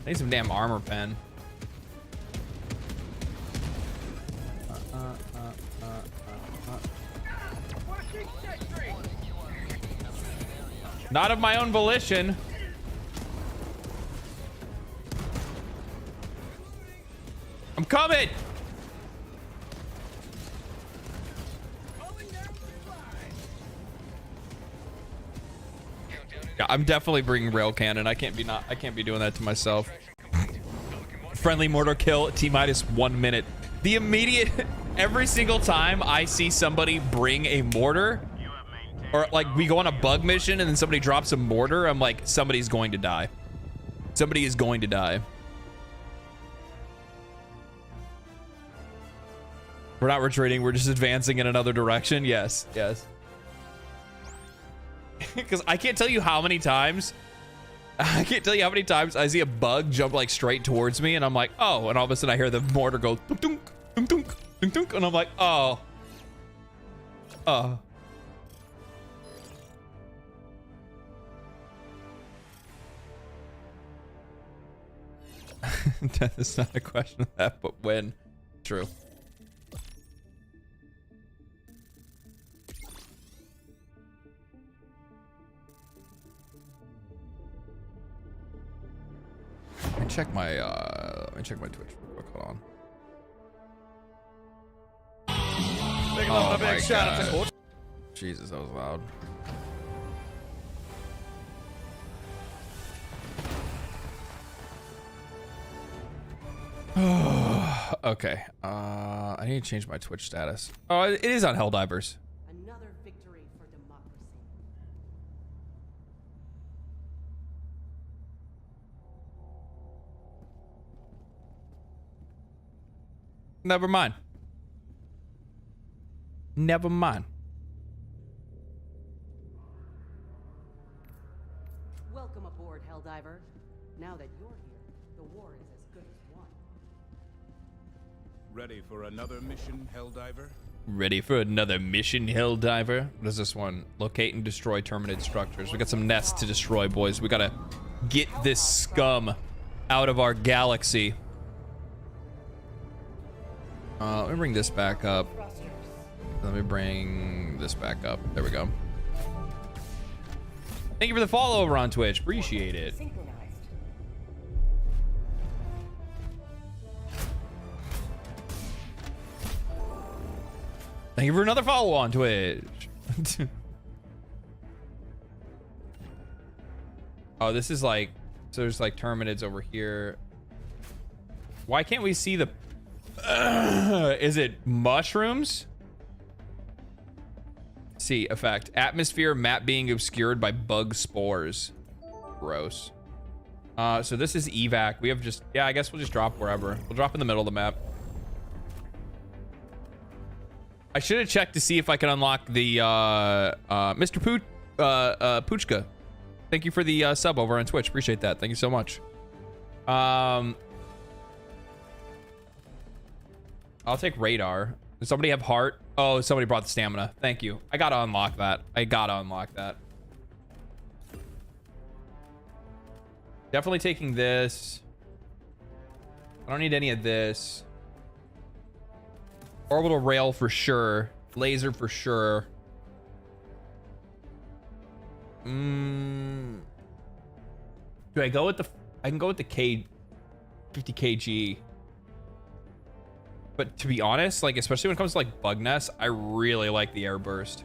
I need some damn armor pen. Not of my own volition. I'm coming. Yeah, I'm definitely bringing rail cannon. I can't be doing that to myself. Friendly mortar kill, T-minus 1 minute. The immediate, every single time I see somebody bring a mortar, or like we go on a bug mission and then somebody drops a mortar, I'm like, somebody's going to die. Somebody is going to die. We're not retreating, we're just advancing in another direction. Yes, yes. Because I can't tell you how many times I see a bug jump like straight towards me and I'm like, oh, and all of a sudden I hear the mortar go dunk, dunk, dunk, dunk, dunk, dunk, and I'm like, oh. Death is not a question of that, but when. True. Let me check my Twitch real quick. Hold on. Oh my God. Jesus, that was loud. Okay. I need to change my Twitch status. Oh, it is on Helldivers. Another victory for democracy. Never mind. Never mind. Welcome aboard, Helldiver. Now that you're here, the war is as good as won. Ready for another mission, Helldiver? Ready for another mission, Hellddiver? What is this one? Locate and destroy terminated structures. We got some nests to destroy, boys. We gotta get this scum out of our galaxy. Let me bring this back up. Let me bring this back up. There we go. Thank you for the follow over on Twitch. Appreciate it. Synchronized. Thank you for another follow on Twitch. Oh, this is like, so there's like terminids over here. Why can't we see the, is it mushrooms? See, effect. Atmosphere map being obscured by bug spores. Gross. So this is evac. We have just, yeah, I guess we'll just drop wherever. We'll drop in the middle of the map. I should have checked to see if I can unlock the Mr. Poochka. Thank you for the sub over on Twitch. Appreciate that. Thank you so much. I'll take radar. Does somebody have heart? Oh, somebody brought the stamina. Thank you. I gotta unlock that. I gotta unlock that. Definitely taking this. I don't need any of this. Orbital rail for sure. Laser for sure. Do I go with the... I can go with the 50 kg. But to be honest, like, especially when it comes to like bug nests, I really like the air burst.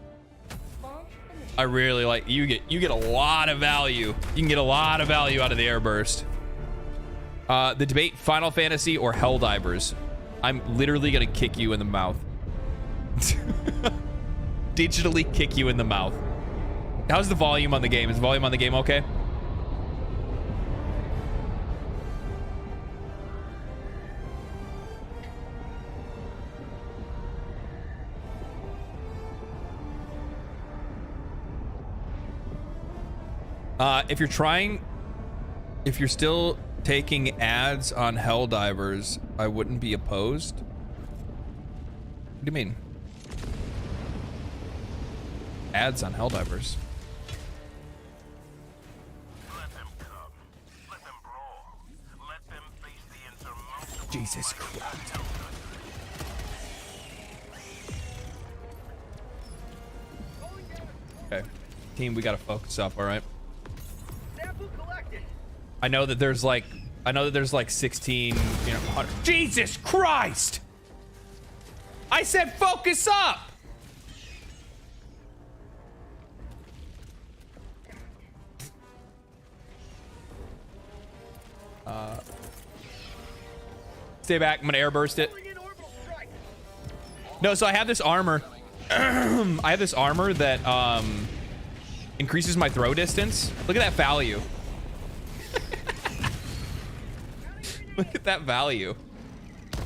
I really like, you get a lot of value. You can get a lot of value out of the air burst. The debate, Final Fantasy or Helldivers. I'm literally gonna kick you in the mouth. Digitally kick you in the mouth. How's the volume on the game? Is the volume on the game okay? If you're still taking ads on Helldivers, I wouldn't be opposed. What do you mean? Ads on Helldivers. Let them come. Let them brawl. Let them face the insurmountable. Jesus Christ. Okay. Team, we gotta focus up, alright? I know that there's like 16, you know, 100. Jesus Christ! I said focus up! Stay back, I'm gonna airburst it. No, so I have this armor. I have this armor that increases my throw distance. Look at that value. Look at that value.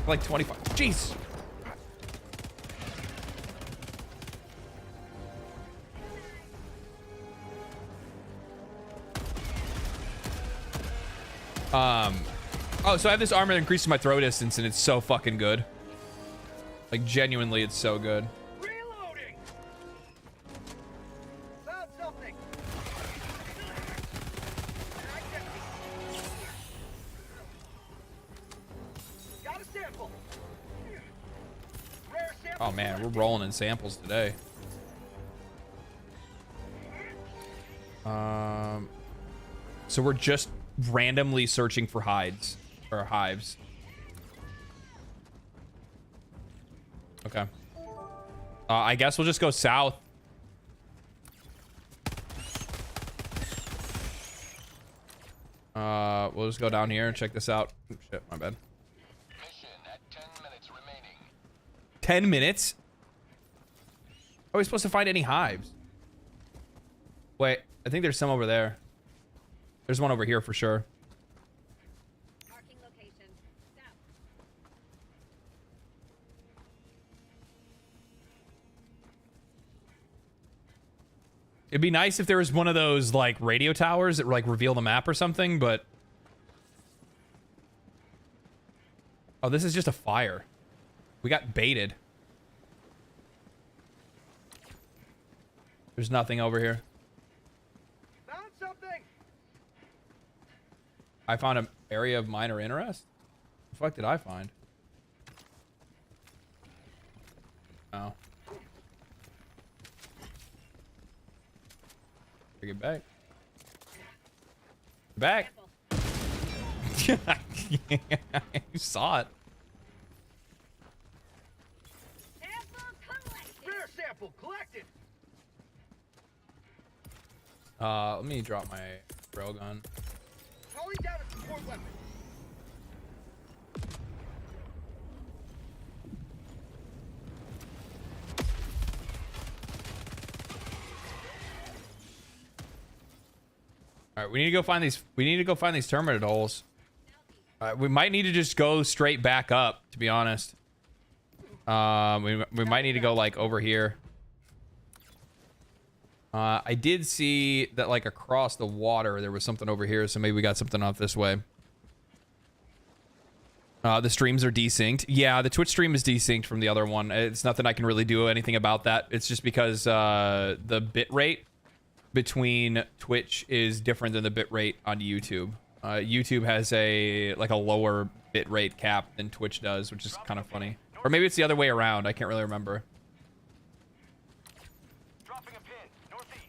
Like 25. Jeez. Oh, so I have this armor that increases my throw distance, and it's so fucking good. Like, genuinely, it's so good. Reloading. Found something. Man, we're rolling in samples today. So we're just randomly searching for hides or hives. Okay. I guess we'll just go south. We'll just go down here and check this out. Oh, shit, my bad. Mission at 10 minutes remaining. 10 minutes? Are we supposed to find any hives? Wait, I think there's some over there. There's one over here for sure. Marking location. South. It'd be nice if there was one of those like radio towers that like reveal the map or something, but oh, this is just a fire. We got baited. There's nothing over here. Found something. I found an area of minor interest. The fuck did I find? Oh. Get back. Back. You saw it. Sample collected. Rare sample collected. Let me drop my railgun. Calling down a support weapon. All right, we need to go find these. We need to go find these terminate holes. We might need to just go straight back up, to be honest. We might need to go like over here. I did see that like across the water there was something over here, so maybe we got something off this way. The streams are desynced. Yeah, the Twitch stream is desynced from the other one. It's nothing I can really do anything about that. It's just because the bit rate between Twitch is different than the bit rate on YouTube. YouTube has a lower bit rate cap than Twitch does, which is kind of funny. Or maybe it's the other way around. I can't really remember. Dropping a pin, northeast.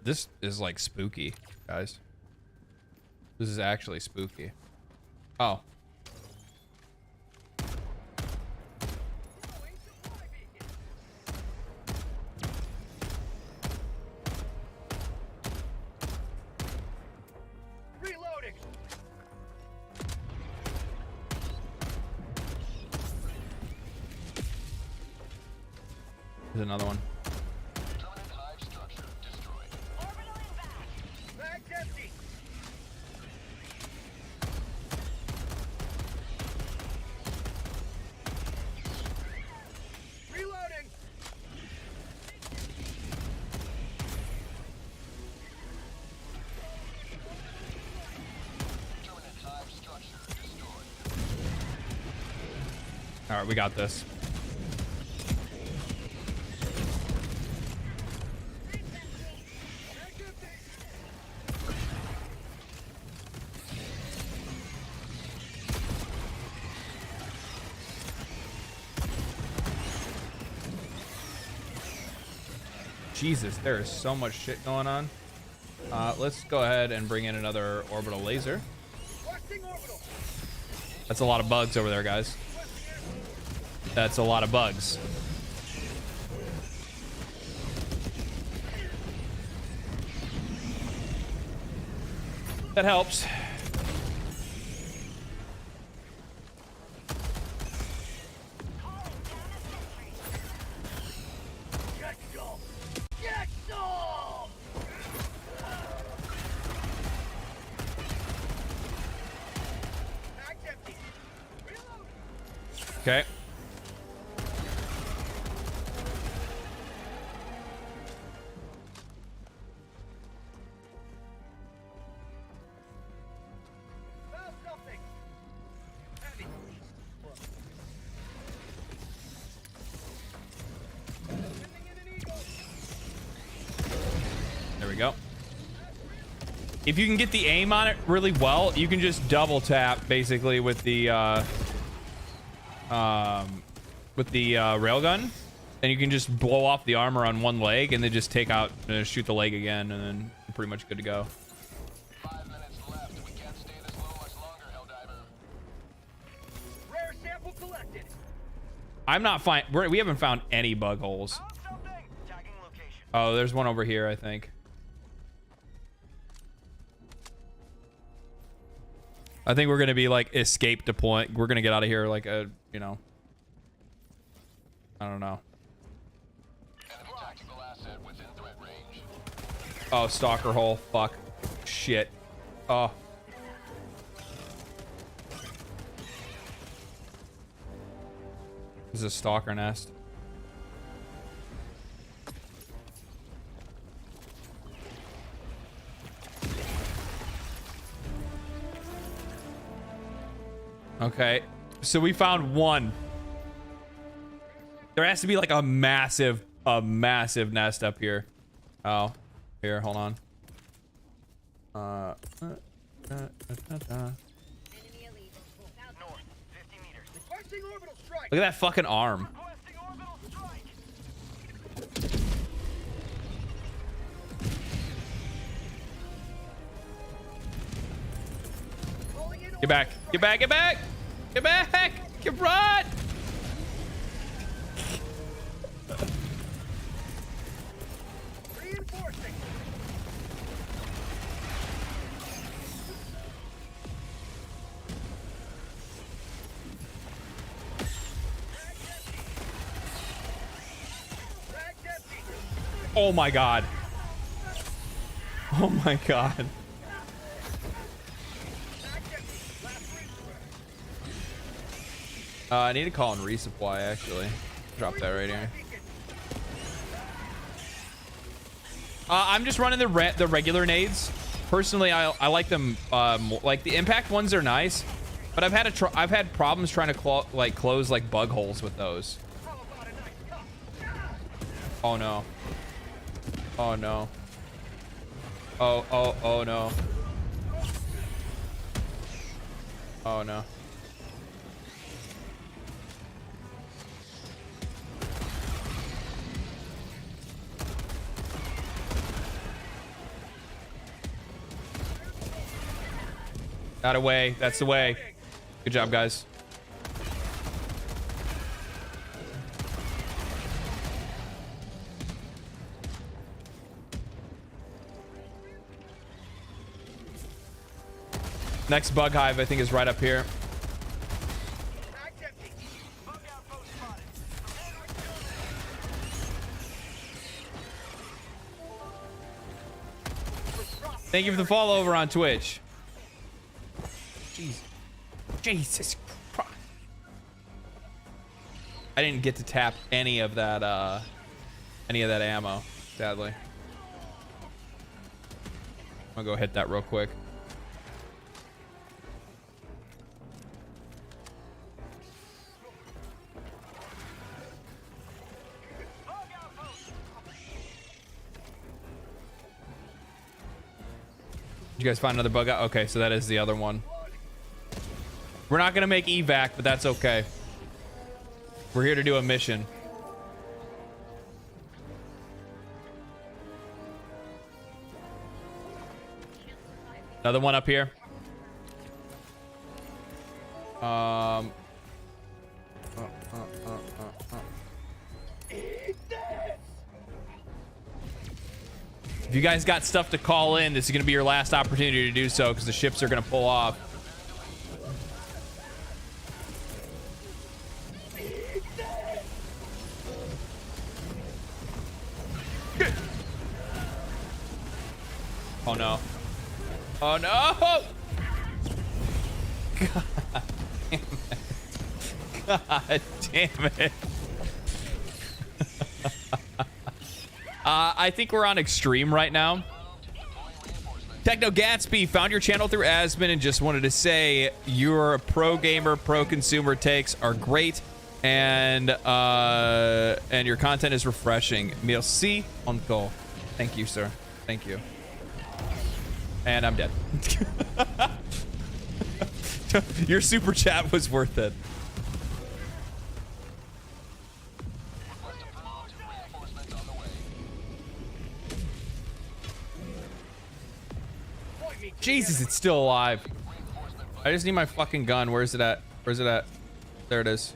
This is like spooky, guys. This is actually spooky. Oh. Reloading. There's another one. Permanent hive structure destroyed. Orbital inbound. Bag's empty. Reloading. Permanent hive structure destroyed. All right, we got this. Jesus, there is so much shit going on. Let's go ahead and bring in another orbital laser. Requesting orbital. That's a lot of bugs over there, guys. That's a lot of bugs. That helps. Get some. Get some. Bag's empty. Reload. Okay. Found something. if you can get the aim on it really well, you can just double tap basically with the railgun, and you can just blow off the armor on one leg and then just take out, shoot the leg again, and then you're pretty much good to go. 5 minutes left. We can't stay this low much longer, Helldiver. Rare sample collected. I'm not fine. We haven't found any bug holes. Found something. Tagging location. Oh, there's one over here, I think. I think we're gonna be like escape deploy. We're gonna get out of here like a, you know. I don't know. Enemy tactical asset within threat range. Oh, stalker hole. Fuck. Shit. Oh. This is a stalker nest. Okay, so we found one. There has to be like a massive nest up here. Oh, here, hold on. Enemy elite. North, 50 meters. Requesting orbital strike. Look at that fucking arm. Requesting orbital strike. Rolling in Get back, get back, get back, get back, get run. reinforcing. Bag's empty. Oh my god. Oh my god. Bag's empty. Last resupply. I need to call in resupply actually. Drop that right here. I'm just running the regular nades. Personally, I like them. Like the impact ones are nice, but I've had problems trying to close like bug holes with those. Oh no. Oh no. Oh no. Oh no. That away. That's the way. Good job, guys. Next bug hive, I think, is right up here. Bag's empty. Bug outpost spotted. Thank you for the follow over on Twitch. Jeez. Jesus Christ. I didn't get to tap any of that ammo, sadly. I'm gonna go hit that real quick. Did you guys find another bug out? Okay, so that is the other one. We're not gonna make evac, but that's okay. We're here to do a mission. Another one up here. If you guys got stuff to call in, this is gonna be your last opportunity to do so because the ships are gonna pull off. Oh no. Oh no! God damn it. I think we're on extreme right now. Techno Gatsby found your channel through Aspen and just wanted to say your pro gamer, pro consumer takes are great, and your content is refreshing. Merci encore. Thank you, sir. Thank you. And I'm dead. Your super chat was worth it. Jesus, it's still alive. I just need my fucking gun. Where is it at? Where's it at? There it is.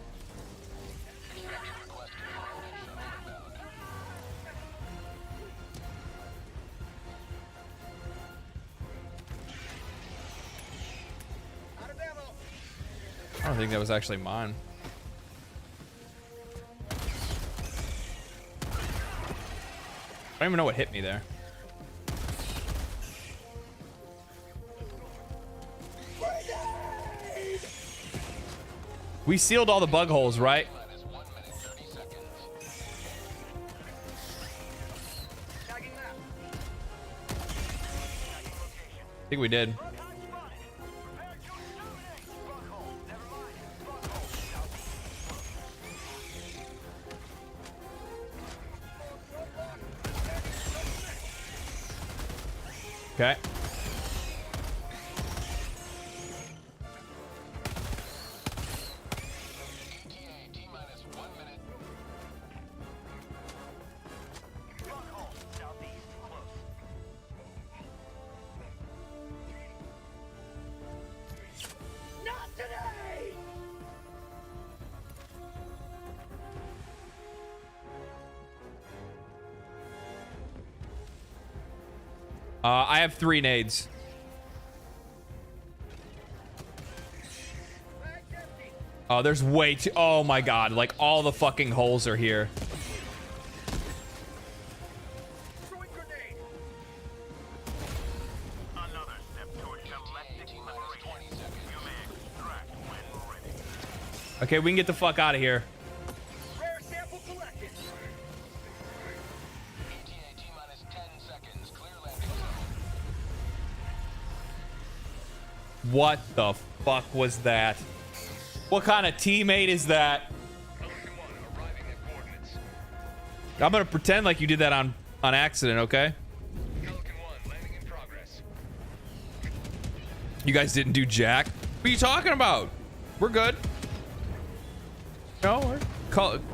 I don't think that was actually mine. I don't even know what hit me there. We sealed all the bug holes, right? I think we did. Okay. I have 3 nades. Oh, there's way too. Oh my god, like all the fucking holes are here. Okay, we can get the fuck out of here. What the fuck was that? What kind of teammate is that? I'm gonna pretend like you did that on accident, okay? You guys didn't do jack. What are you talking about? We're good. No,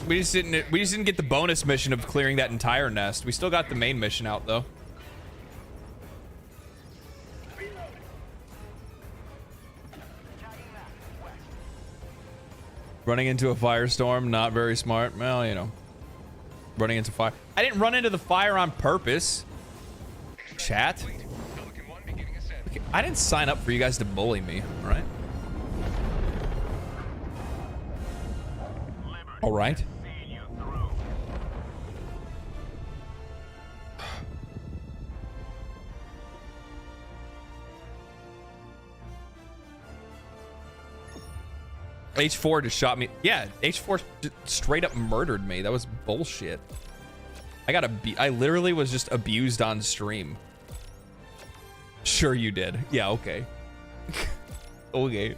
we just didn't get the bonus mission of clearing that entire nest. We still got the main mission out though. Running into a firestorm, not very smart. Well, you know. Running into fire. I didn't run into the fire on purpose. Chat. Okay, I didn't sign up for you guys to bully me, alright? Alright. H4 just shot me. Yeah, H4 just straight up murdered me. That was bullshit. I literally was just abused on stream. Sure you did. Yeah, okay. Okay.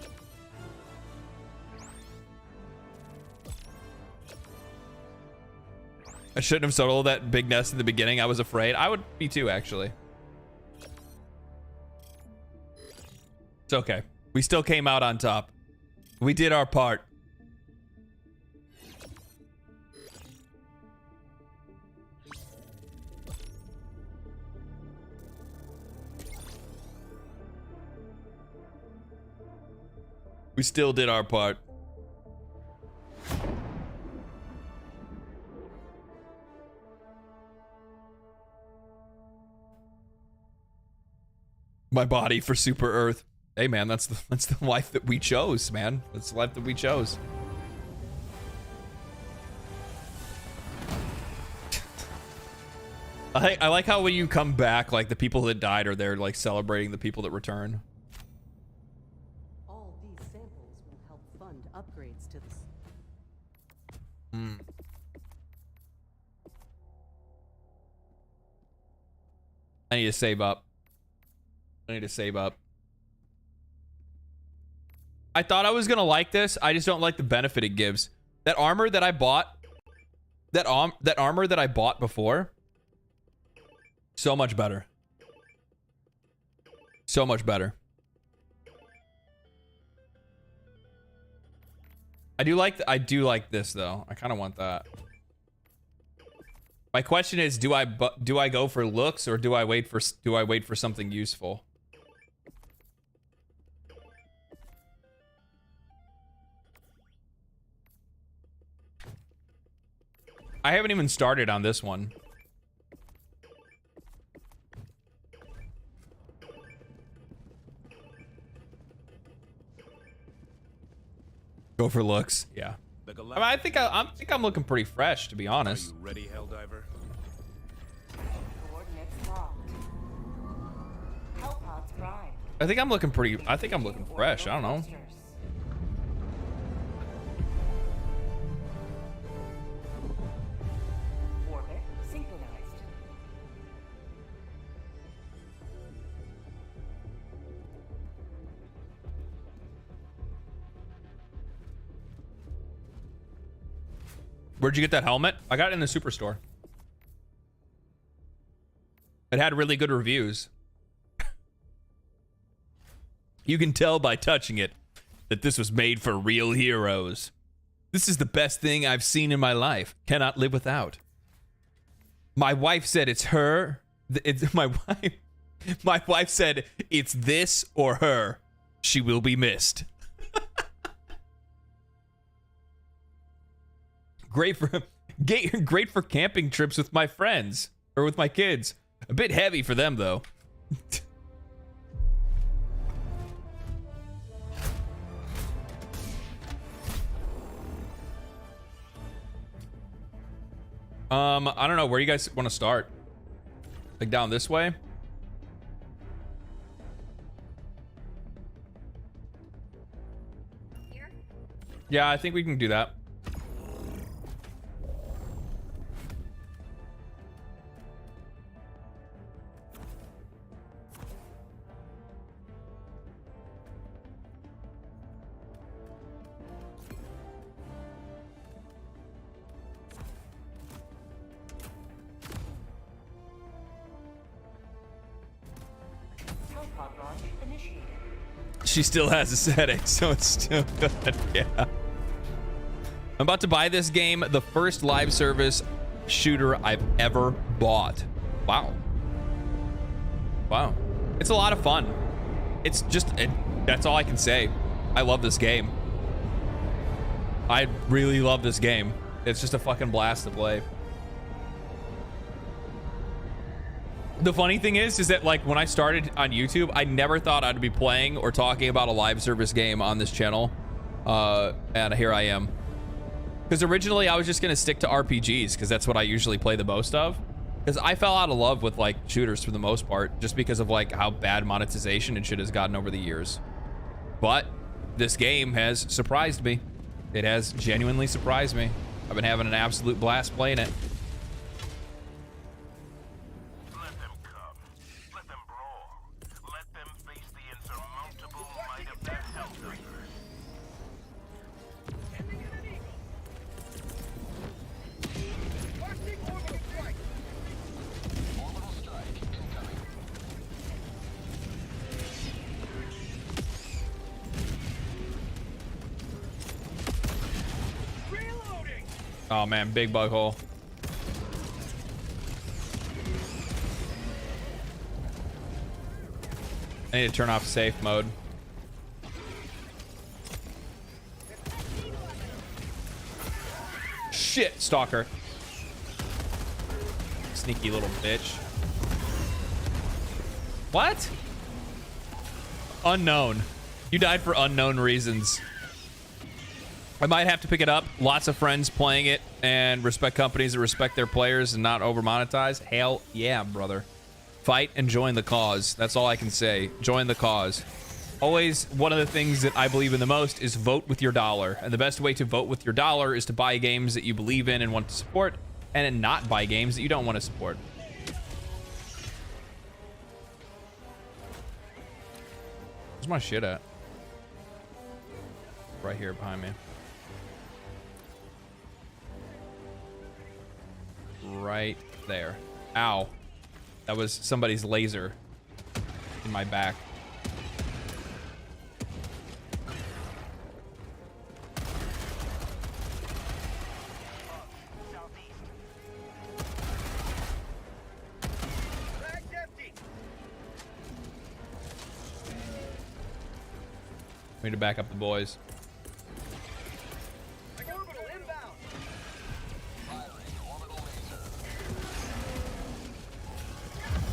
I shouldn't have soloed that big nest in the beginning. I was afraid. I would be too, actually. It's okay. We still came out on top. We did our part. We still did our part. My body for Super Earth. Hey man, that's the life that we chose, man. That's the life that we chose. I like how when you come back, like the people that died are there, like celebrating the people that return. All these samples will help fund upgrades to this. I need to save up. I need to save up. I thought I was gonna like this. I just don't like the benefit it gives. That armor that I bought, that armor that I bought before, so much better. So much better. I do like this though. I kind of want that. My question is, do I go for looks or do I wait for something useful? I haven't even started on this one. Go for looks. Yeah. I think I'm looking pretty fresh, to be honest. Are you ready, Helldiver? Coordinates locked. Hellpods prime. I think I'm looking fresh. I don't know. Orbit synchronized. Where'd you get that helmet? I got it in the superstore. It had really good reviews. You can tell by touching it that this was made for real heroes. This is the best thing I've seen in my life. Cannot live without. My wife said it's her. It's my wife. My wife said it's this or her. She will be missed. Great for camping trips with my friends or with my kids. A bit heavy for them though. I don't know where you guys want to start. Like down this way? Here? Yeah, I think we can do that. Hellpod launch initiated. She still has a setting, so it's still good. Yeah. I'm about to buy this game, the first live service shooter I've ever bought. Wow. Wow. It's a lot of fun. It's just, that's all I can say. I love this game. I really love this game. It's just a fucking blast to play. The funny thing is that like when I started on YouTube, I never thought I'd be playing or talking about a live service game on this channel. And here I am. Because originally I was just gonna stick to RPGs because that's what I usually play the most of. Because I fell out of love with like shooters for the most part, just because of like how bad monetization and shit has gotten over the years. But this game has surprised me. It has genuinely surprised me. I've been having an absolute blast playing it. Let them come. Let them brawl. Let them face the insurmountable might of the Helldivers. Orbital strike incoming. Oh man, big bug hole. I need to turn off safe mode. Shit, stalker. Sneaky little bitch. What? Unknown. You died for unknown reasons. I might have to pick it up. Lots of friends playing it and respect companies that respect their players and not over monetize. Hell yeah, brother. Fight and join the cause. That's all I can say. Join the cause. Always one of the things that I believe in the most is vote with your dollar. And the best way to vote with your dollar is to buy games that you believe in and want to support, and then not buy games that you don't want to support. Where's my shit at? Right here behind me. Right there. Ow. That was somebody's laser in my back. We need to back up the boys. Orbital inbound.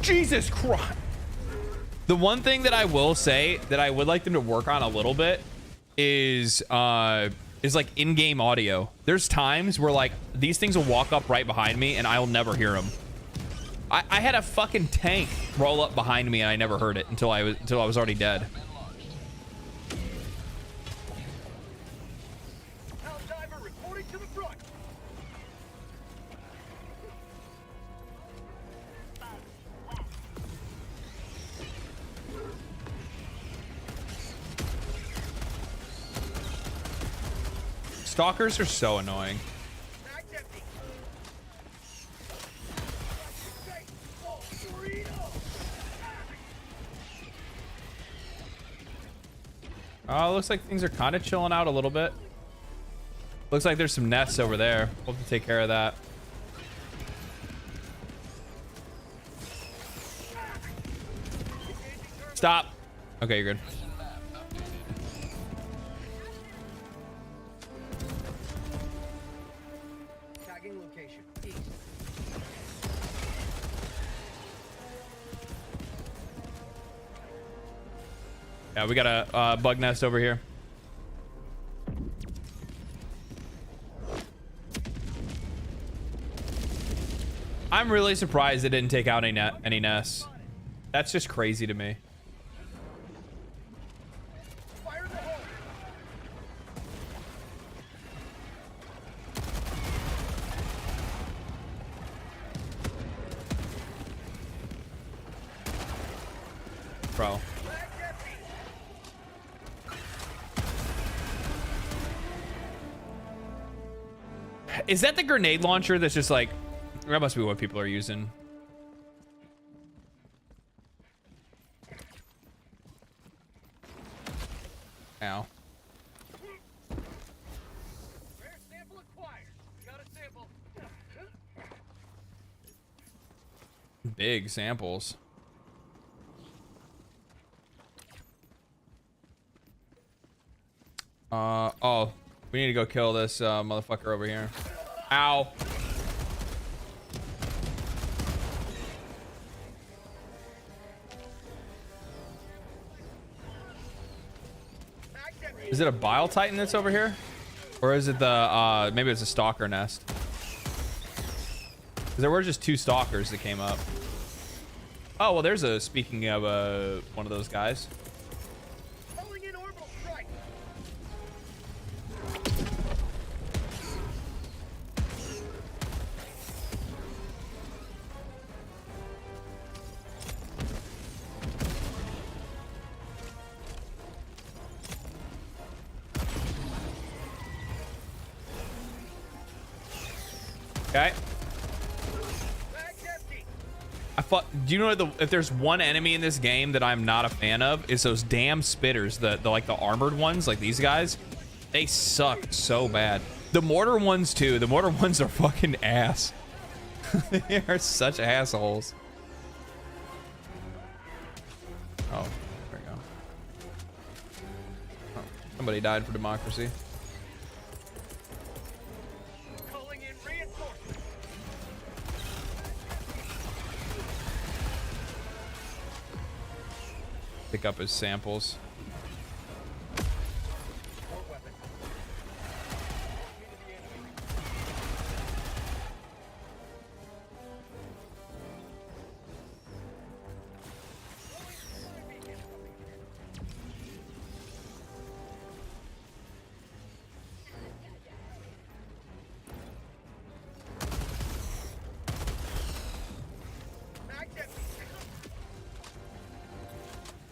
Jesus Christ. The one thing that I will say that I would like them to work on a little bit is like in-game audio. There's times where like these things will walk up right behind me and I'll never hear them. I had a fucking tank roll up behind me and I never heard it until I was already dead. Helldiver reporting to the front. Stalkers are so annoying. Mag's empty. Looks like things are kind of chilling out a little bit. Looks like there's some nests over there. We'll have to take care of that. Stop. Okay, you're good. Tagging location. East. Yeah, we got a bug nest over here. I'm really surprised it didn't take out any nests. That's just crazy to me. Fire the hole. Bro. Is that the grenade launcher that's just like... That must be what people are using. Ow. Rare sample acquired. Got a sample. Big samples. Oh. We need to go kill this motherfucker over here. Ow. Is it a Bile Titan that's over here? Or is it the, maybe it's a Stalker nest? 'Cause there were just 2 Stalkers that came up. Oh, well, there's a, speaking of, one of those guys. Calling in orbital strike. Okay. Mag's empty. Do you know if there's one enemy in this game that I'm not a fan of, is those damn spitters, the like the armored ones, like these guys. They suck so bad. The mortar ones too. The mortar ones are fucking ass. They are such assholes. Oh, there we go. Oh, somebody died for democracy. Calling in reinforcements. Pick up his samples. More weapons. Mag's empty.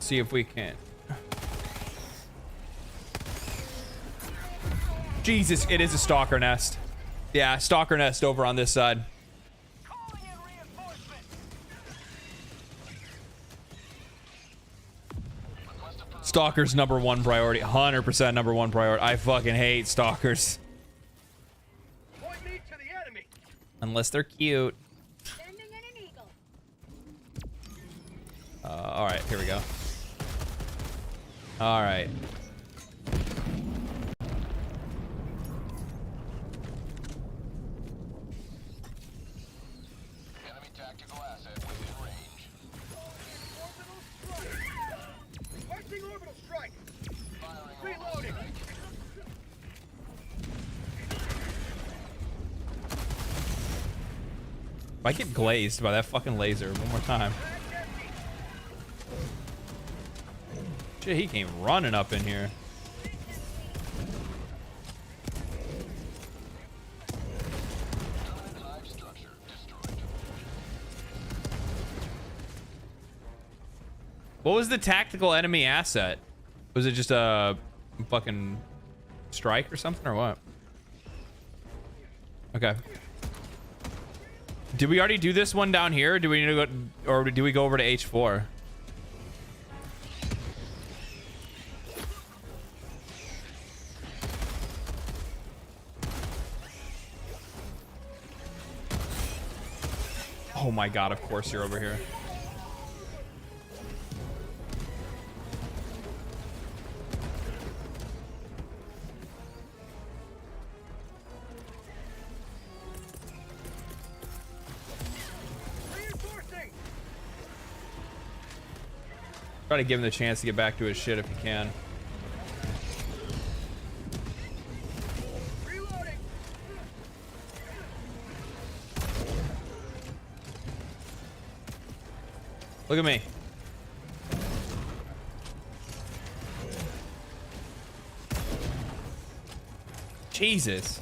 See if we can. Jesus, it is a Stalker nest. Yeah, Stalker nest over on this side. Calling in reinforcements. Stalker's #1 priority. 100% #1 priority. I fucking hate Stalkers. Point me to the enemy. Unless they're cute. Sending in an eagle. Alright, here we go. Alright. If I get glazed by that fucking laser one more time. Shit, he came running up in here. What was the tactical enemy asset? Was it just a fucking strike or something or what? Okay. Did we already do this one down here? Do we need to go, or do we go over to H4? Oh my god, of course you're over here. Try to give him the chance to get back to his shit if he can. Look at me. Jesus.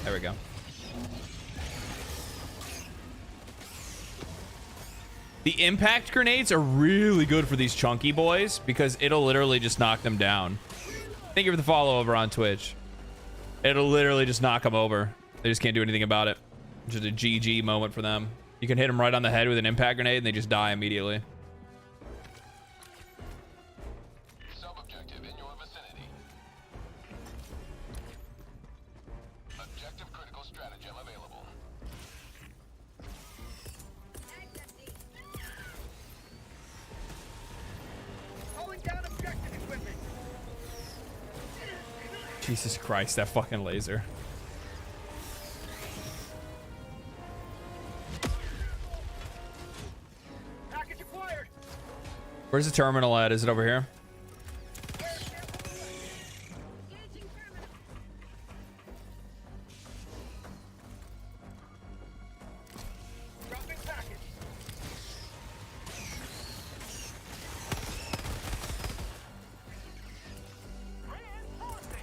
There we go. The impact grenades are really good for these chunky boys because it'll literally just knock them down. Thank you for the follow over on Twitch. It'll literally just knock them over. They just can't do anything about it. Just a GG moment for them. You can hit them right on the head with an impact grenade and they just die immediately. Sub-objective in your vicinity. Objective critical stratagem available. Pulling down objective equipment. Jesus Christ, that fucking laser. Package acquired. Where's the terminal at? Is it over here? Engaging terminal. Dropping package. Reinforcing.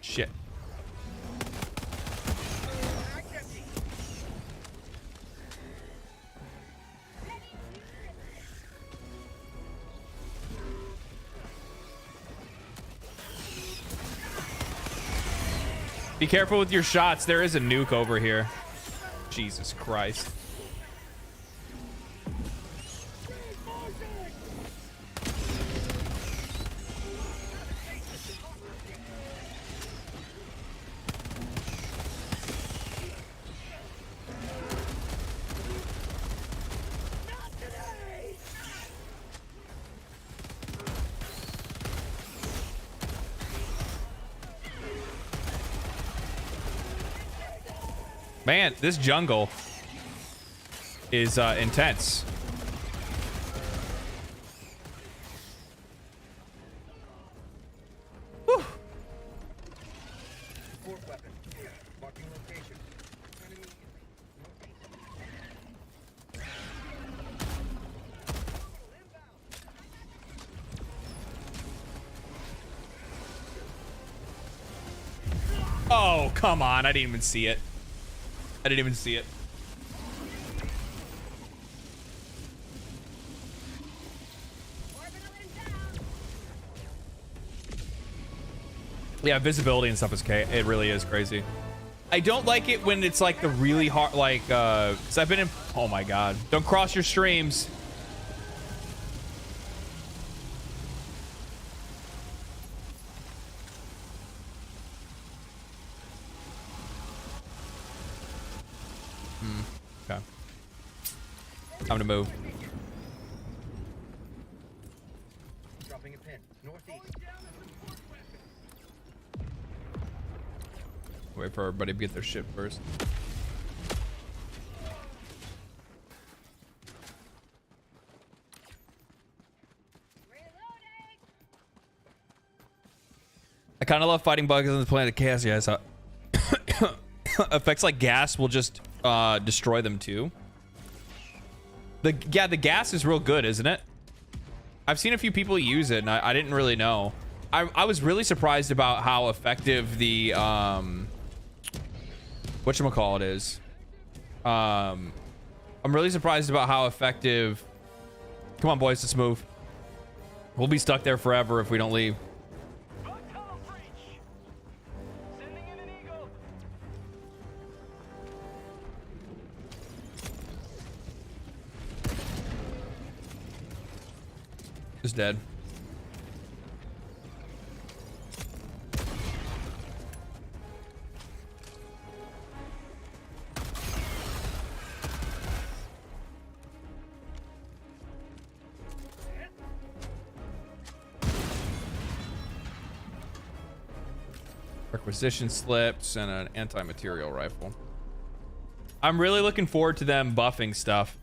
Shit. Pack empty. Be careful with your shots. There is a nuke over here. Jesus Christ. Man, this jungle is intense. Whew. Support weapon. Marking location. Enemy. Oh, come on. I didn't even see it. I didn't even see it. Orbital inbound. Yeah, visibility and stuff is okay. It really is crazy. I don't like it when it's like the really hard, like, cause I've been in, oh my God. Don't cross your streams. Okay. Time to move. Dropping a pin. Northeast. Wait for everybody to get their shit first. Reloading. I kind of love fighting bugs on the planet of chaos. Yeah, I saw effects like gas will just destroy them too. The gas is real good, isn't it? I've seen a few people use it, and I didn't really know. I was really surprised about how effective the whatchamacallit is. I'm really surprised about how effective. Come on, boys, let's move. We'll be stuck there forever if we don't leave. Is dead. Requisition slips and an anti-material rifle. I'm really looking forward to them buffing stuff.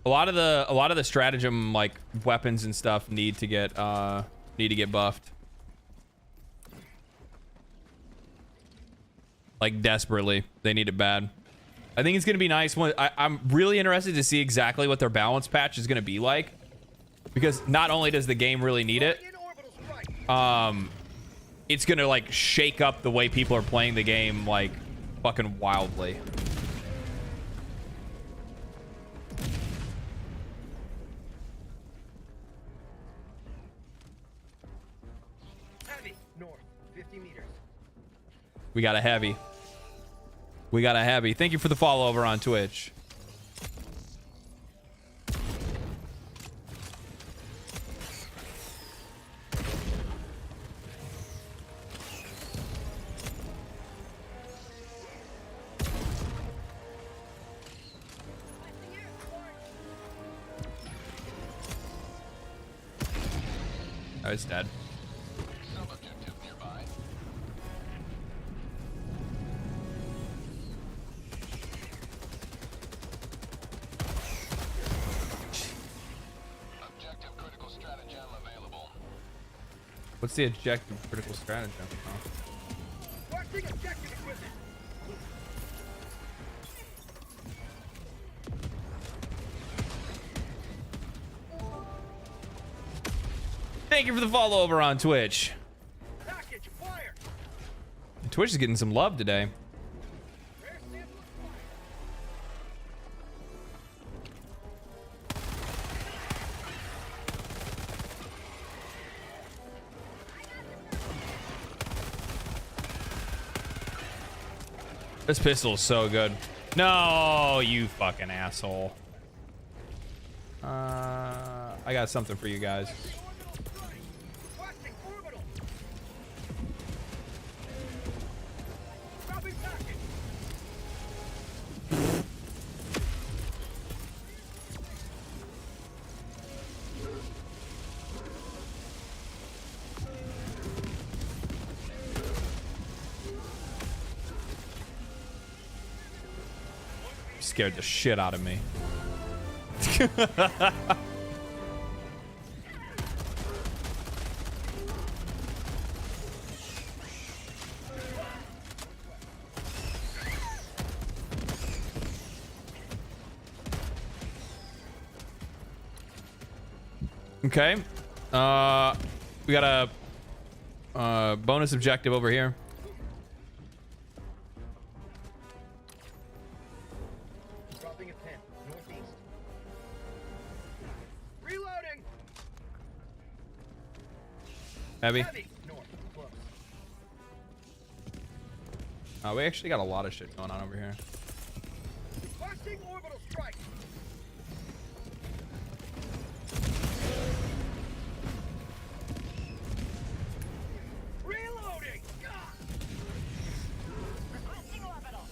A lot of the stratagem like weapons and stuff need to get buffed. Like desperately. They need it bad. I think it's gonna be nice when I'm really interested to see exactly what their balance patch is gonna be like. Because not only does the game really need it, it's gonna like shake up the way people are playing the game like fucking wildly. Heavy, north, 50 meters. We got a heavy. We got a heavy. Thank you for the follow over on Twitch. Oh, it's dead. Sub-objective nearby. Objective critical stratagem available. What's the objective critical stratagem? Oh. Watching objective equipment. Thank you for the follow over on Twitch. Package fire. Twitch is getting some love today. Rare sample of fire. This pistol is so good. No, you fucking asshole. I got something for you guys. Watching orbital. Dropping package. Scared the shit out of me. Okay. We got a bonus objective over here. Dropping a pin. Northeast. Reloading. Heavy. Heavy. North. Close. We actually got a lot of shit going on over here. Watching orbital strike. Reloading. Requesting orbital.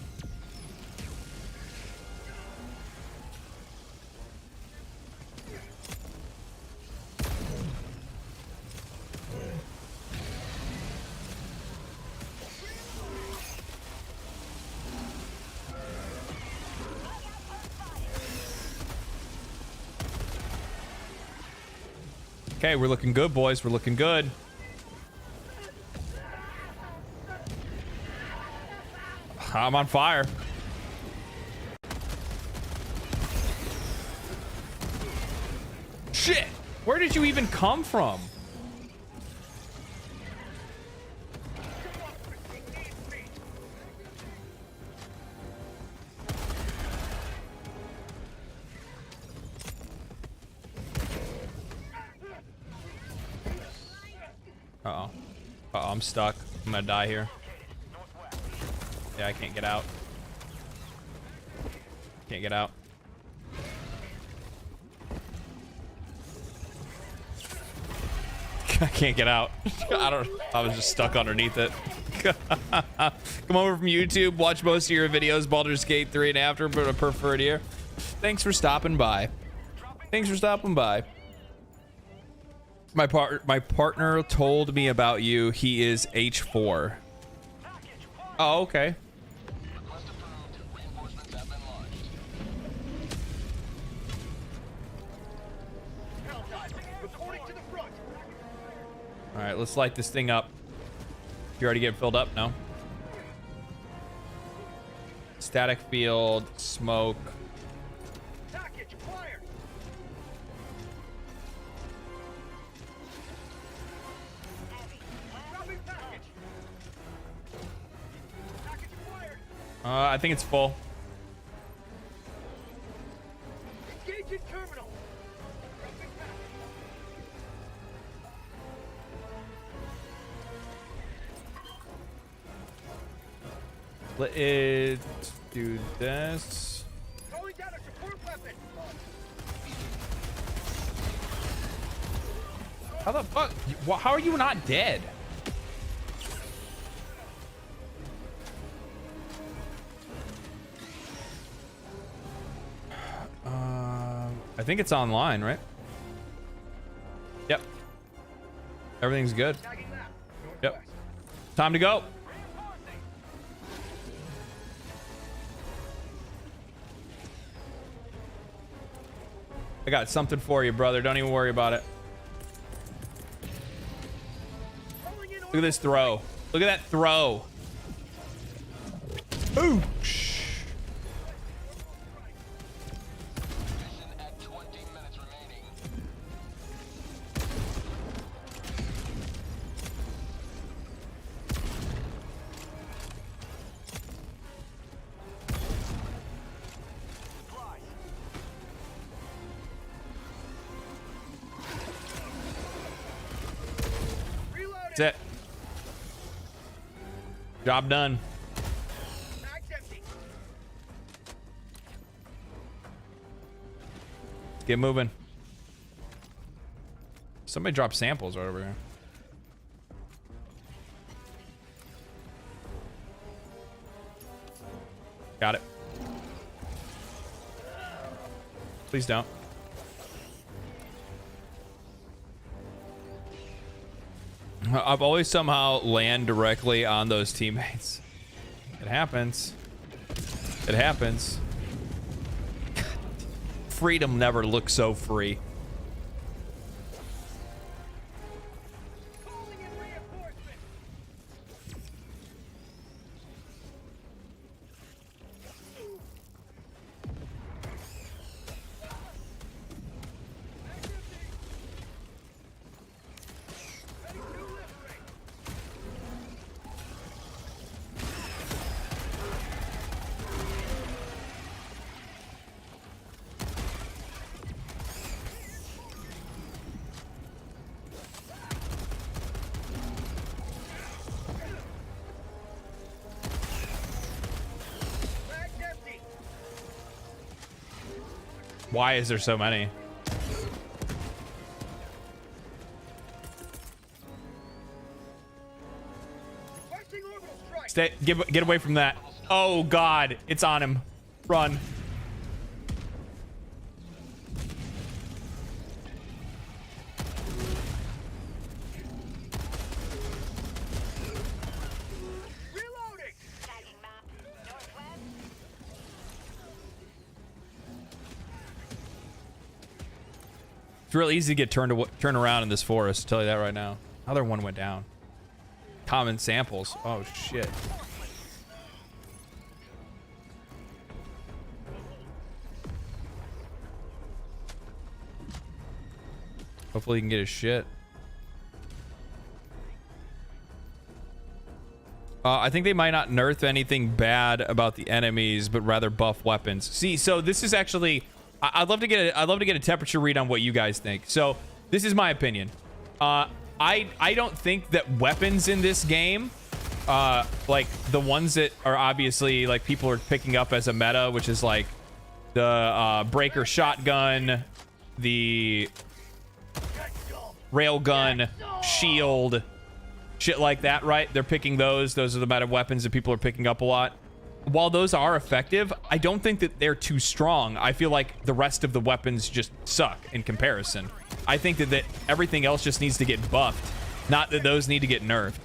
Okay, we're looking good, boys. We're looking good. I'm on fire. Shit! Where did you even come from? Uh-oh. Uh-oh, I'm stuck. I'm gonna die here. Yeah, I can't get out. Can't get out. I can't get out. I was just stuck underneath it. Come over from YouTube, watch most of your videos, Baldur's Gate 3 and after, but I prefer it here. Thanks for stopping by. Thanks for stopping by. My partner told me about you. He is H4. Oh, okay. Request approved. Reinforcements have been launched. Reporting to the front. All right, let's light this thing up. You already get filled up? No. Static field, smoke. Package acquired. Dropping package. Package acquired. I think it's full. Engaging terminal. Dropping package. Let's do this. Calling down a support weapon. How the fuck? How are you not dead? I think it's online, right? Yep. Everything's good. Tagging map. Yep. Northwest. Time to go. I got something for you, brother. Don't even worry about it. Calling in Look at this throw. Look at that throw. Oosh. Mission at 20 minutes remaining. That's it. Job done. Mag's empty. Get moving. Somebody dropped samples right over here. Got it. Please don't. I've always somehow land directly on those teammates. It happens. It happens. Freedom never looks so free. Calling in reinforcements. Ready to liberate. Mag's empty. Why is there so many? Requesting orbital strike. Stay, get away from that. Oh God, it's on him. Run. Reloading. Tagging map. Northwest. It's real easy to get turned around in this forest. I'll tell you that right now. Another one went down. Common samples. Oh shit. Hopefully he can get his shit. I think they might not nerf anything bad about the enemies, but rather buff weapons. See, so this is actually, I'd love to get a temperature read on what you guys think. So this is my opinion. I don't think that weapons in this game, like the ones that are obviously like people are picking up as a meta, which is like the breaker shotgun, the railgun, shield, shit like that, right? They're picking those. Those are the meta weapons that people are picking up a lot. While those are effective, I don't think that they're too strong. I feel like the rest of the weapons just suck in comparison. I think that everything else just needs to get buffed, not that those need to get nerfed.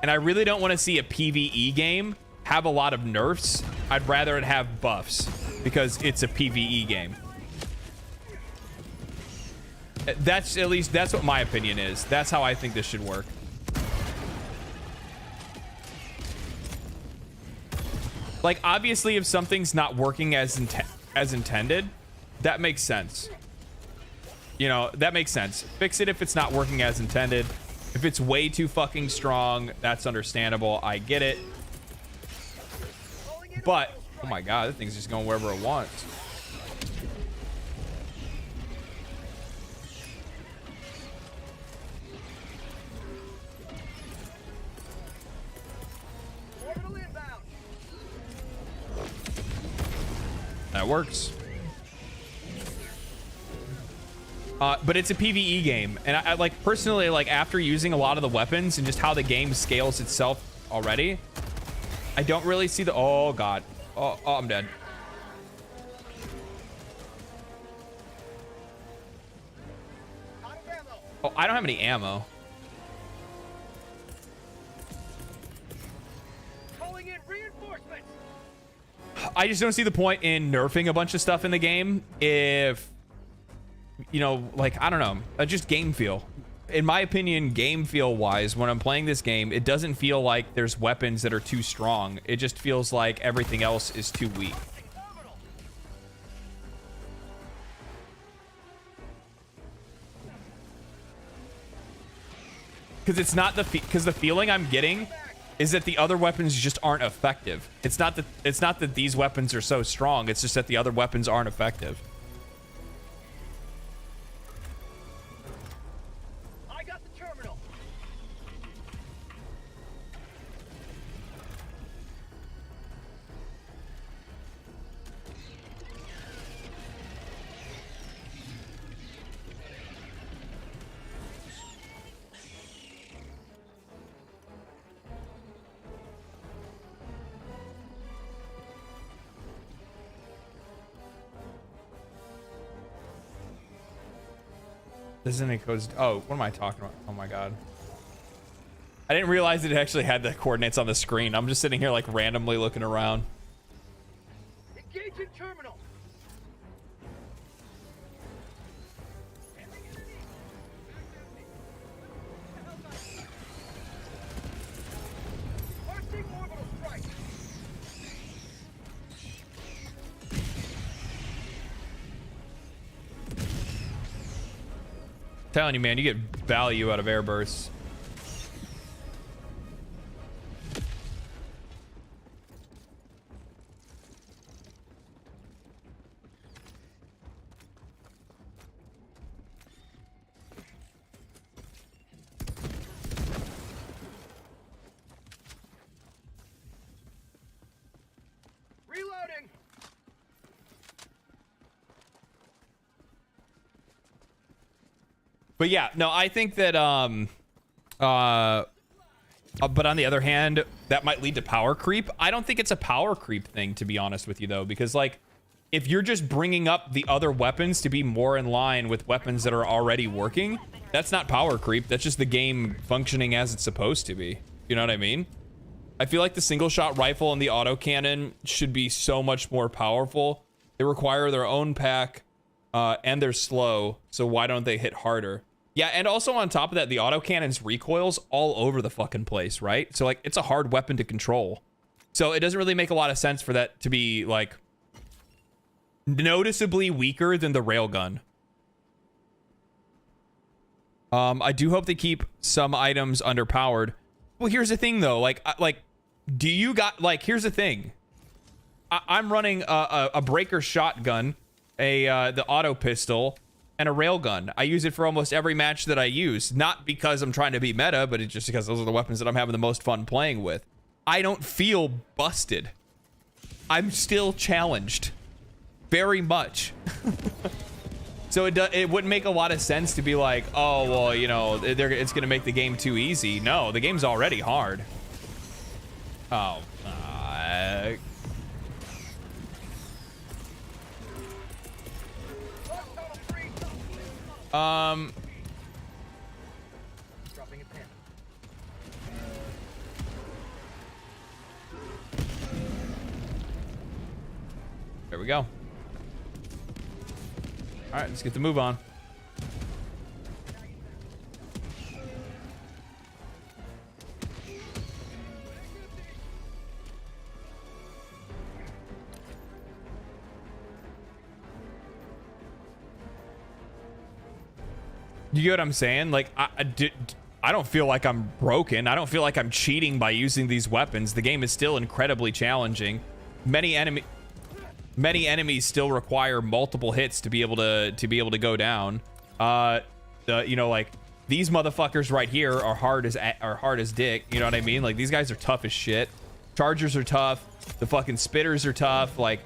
And I really don't want to see a PvE game have a lot of nerfs. I'd rather it have buffs because it's a PvE game. That's at least, that's what my opinion is. That's how I think this should work. Like, obviously, if something's not working as intended, that makes sense. You know, that makes sense. Fix it if it's not working as intended. If it's way too fucking strong, that's understandable. I get it. But, oh my god, that thing's just going wherever it wants. That works. But it's a PvE game, and I like personally, like, after using a lot of the weapons and just how the game scales itself already, I don't really see the, oh god, oh I'm dead. Oh, I don't have any ammo. I just don't see the point in nerfing a bunch of stuff in the game if, you know, like, I don't know, just game feel. In my opinion, game feel wise, when I'm playing this game, it doesn't feel like there's weapons that are too strong. It just feels like everything else is too weak. Because it's not the feeling I'm getting is that the other weapons just aren't effective. It's not that these weapons are so strong. It's just that the other weapons aren't effective. I got the terminal. Doesn't it goes? Oh, what am I talking about? Oh my god. I didn't realize it actually had the coordinates on the screen. I'm just sitting here like randomly looking around. Engaging terminal. Launching orbital strike. Telling you, man, you get value out of air bursts. Reloading. But yeah, no, I think that but on the other hand, that might lead to power creep. I don't think it's a power creep thing, to be honest with you, though, because like if you're just bringing up the other weapons to be more in line with weapons that are already working, that's not power creep. That's just the game functioning as it's supposed to be. You know what I mean? I feel like the single shot rifle and the autocannon should be so much more powerful. They require their own pack, and they're slow, so why don't they hit harder? Yeah, and also on top of that, the autocannon's recoils all over the fucking place, right? So like, it's a hard weapon to control. So it doesn't really make a lot of sense for that to be like noticeably weaker than the railgun. I do hope they keep some items underpowered. Well, here's the thing though. Like, do you got like? Here's the thing. I'm running a breaker shotgun, the auto pistol, and a railgun. I use it for almost every match that I use. Not because I'm trying to be meta, but it's just because those are the weapons that I'm having the most fun playing with. I don't feel busted. I'm still challenged, very much. So it wouldn't make a lot of sense to be like, oh, well, you know, it's going to make the game too easy. No, the game's already hard. Oh, Dropping a pin. there we go. All right, let's get the move on. You get what I'm saying? Like, I don't feel like I'm broken. I don't feel like I'm cheating by using these weapons. The game is still incredibly challenging. Many enemies still require multiple hits to be able to go down. You know, like these motherfuckers right here are hard as dick. You know what I mean? Like these guys are tough as shit. Chargers are tough. The fucking spitters are tough. Like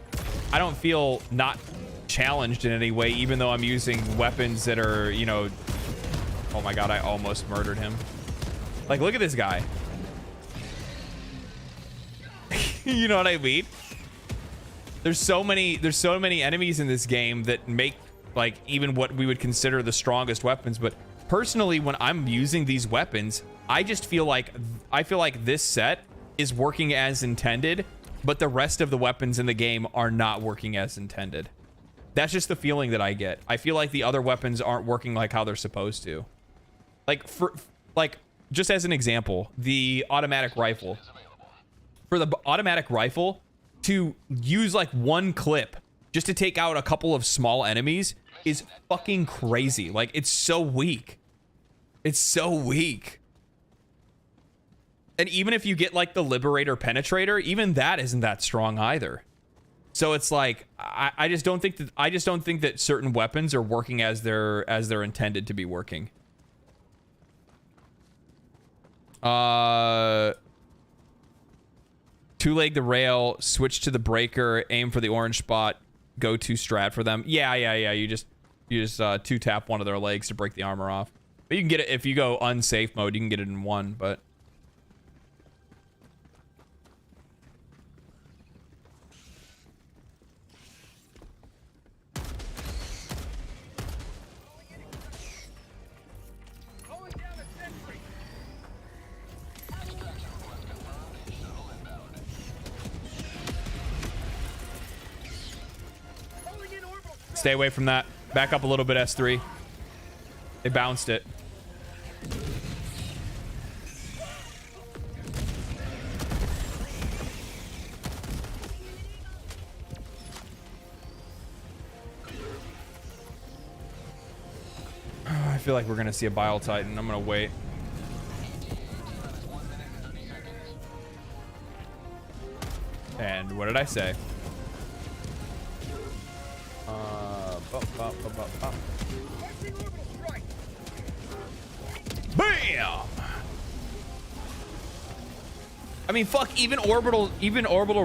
I don't feel not challenged in any way, even though I'm using weapons that are, you know. Oh my god, I almost murdered him. Like, look at this guy. You know what I mean? There's so many enemies in this game that make like even what we would consider the strongest weapons, but personally when I'm using these weapons, I feel like this set is working as intended, but the rest of the weapons in the game are not working as intended. That's just the feeling that I get. I feel like the other weapons aren't working like how they're supposed to. Like just as an example, the automatic rifle. For the automatic rifle, to use like one clip just to take out a couple of small enemies is fucking crazy. Like, it's so weak. It's so weak. And even if you get like the Liberator Penetrator, even that isn't that strong either. So it's like I just don't think that certain weapons are working as they're intended to be working. Two-leg the rail, switch to the breaker, aim for the orange spot, go to strat for them. Yeah. You just two-tap one of their legs to break the armor off. But you can get it if you go unsafe mode. You can get it in one, but. Stay away from that. Back up a little bit, S3. They bounced it. I feel like we're gonna see a Bile Titan. I'm gonna wait. And what did I say? Bam! I mean, fuck, even orbital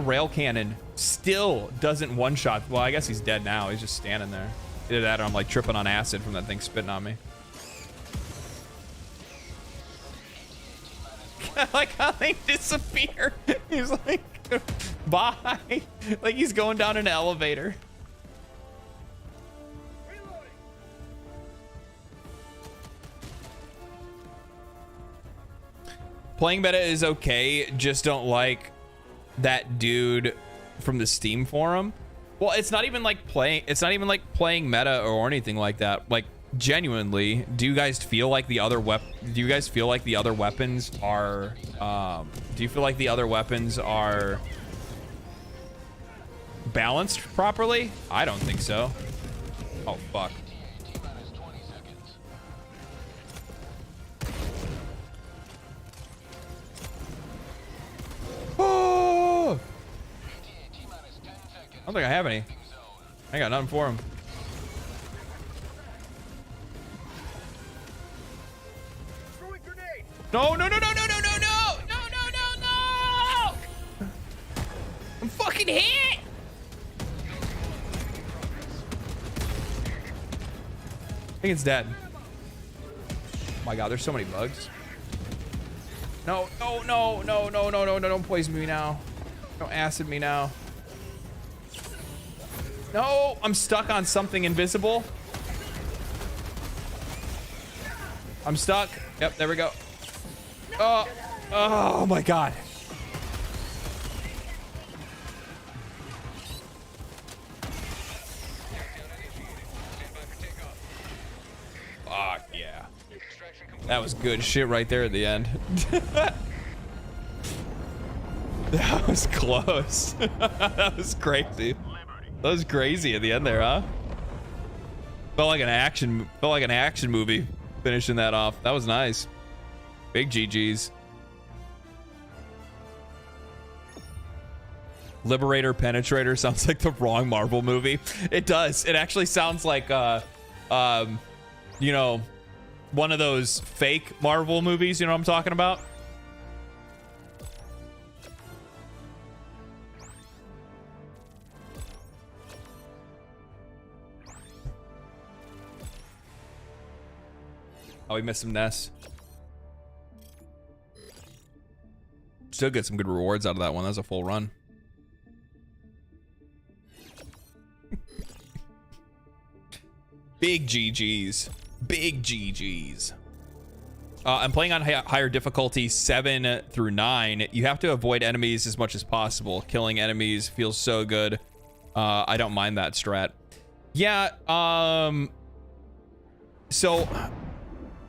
rail cannon still doesn't one-shot. Well, I guess he's dead now. He's just standing there. Either that or I'm like tripping on acid from that thing spitting on me. I like how they disappear. He's like, bye. Like he's going down an elevator. Playing meta is okay, just don't like that dude from the Steam forum. Well, it's not even like playing meta or anything like that. Like, genuinely, do you guys feel like the other weapons are balanced properly? I don't think so. Oh fuck. don't think I have any. I got nothing for him. Throwing grenade. No, no, no, no, no, no, no, no, no, no, no, no! I'm fucking hit! I think it's dead. Oh my god, there's so many bugs. No, no, no, no, no, no, no, no, don't poison me now. Don't acid me now. No, I'm stuck on something invisible. I'm stuck. Yep, there we go. Oh, oh my god. Fuck yeah. That was good shit right there at the end. That was close. That was crazy. That was crazy at the end there, huh? Felt like an action movie finishing that off. That was nice. Big GG's. Liberator Penetrator sounds like the wrong Marvel movie. It does. It actually sounds like you know, one of those fake Marvel movies, you know what I'm talking about? Oh, we missed some nests. Still get some good rewards out of that one. That was a full run. Big GG's. Big GG's. I'm playing on higher difficulty 7 through 9. You have to avoid enemies as much as possible. Killing enemies feels so good. I don't mind that strat. Yeah, so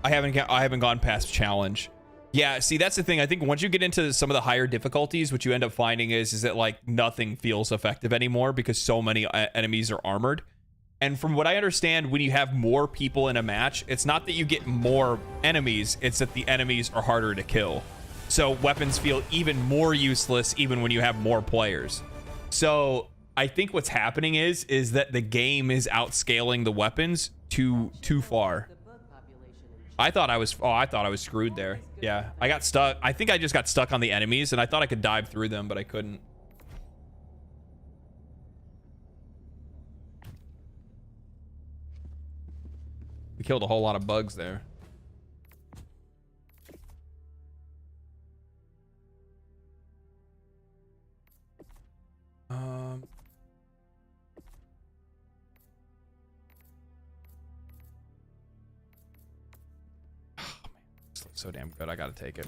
I haven't gone past challenge. Yeah, see, that's the thing. I think once you get into some of the higher difficulties, what you end up finding is that like nothing feels effective anymore because so many enemies are armored. And from what I understand, when you have more people in a match, it's not that you get more enemies, it's that the enemies are harder to kill. So weapons feel even more useless even when you have more players. So I think what's happening is that the game is outscaling the weapons too far. I thought I was screwed there. Yeah, I got stuck. I think I just got stuck on the enemies and I thought I could dive through them, but I couldn't. We killed a whole lot of bugs there. Oh, man, this looks so damn good. I gotta take it.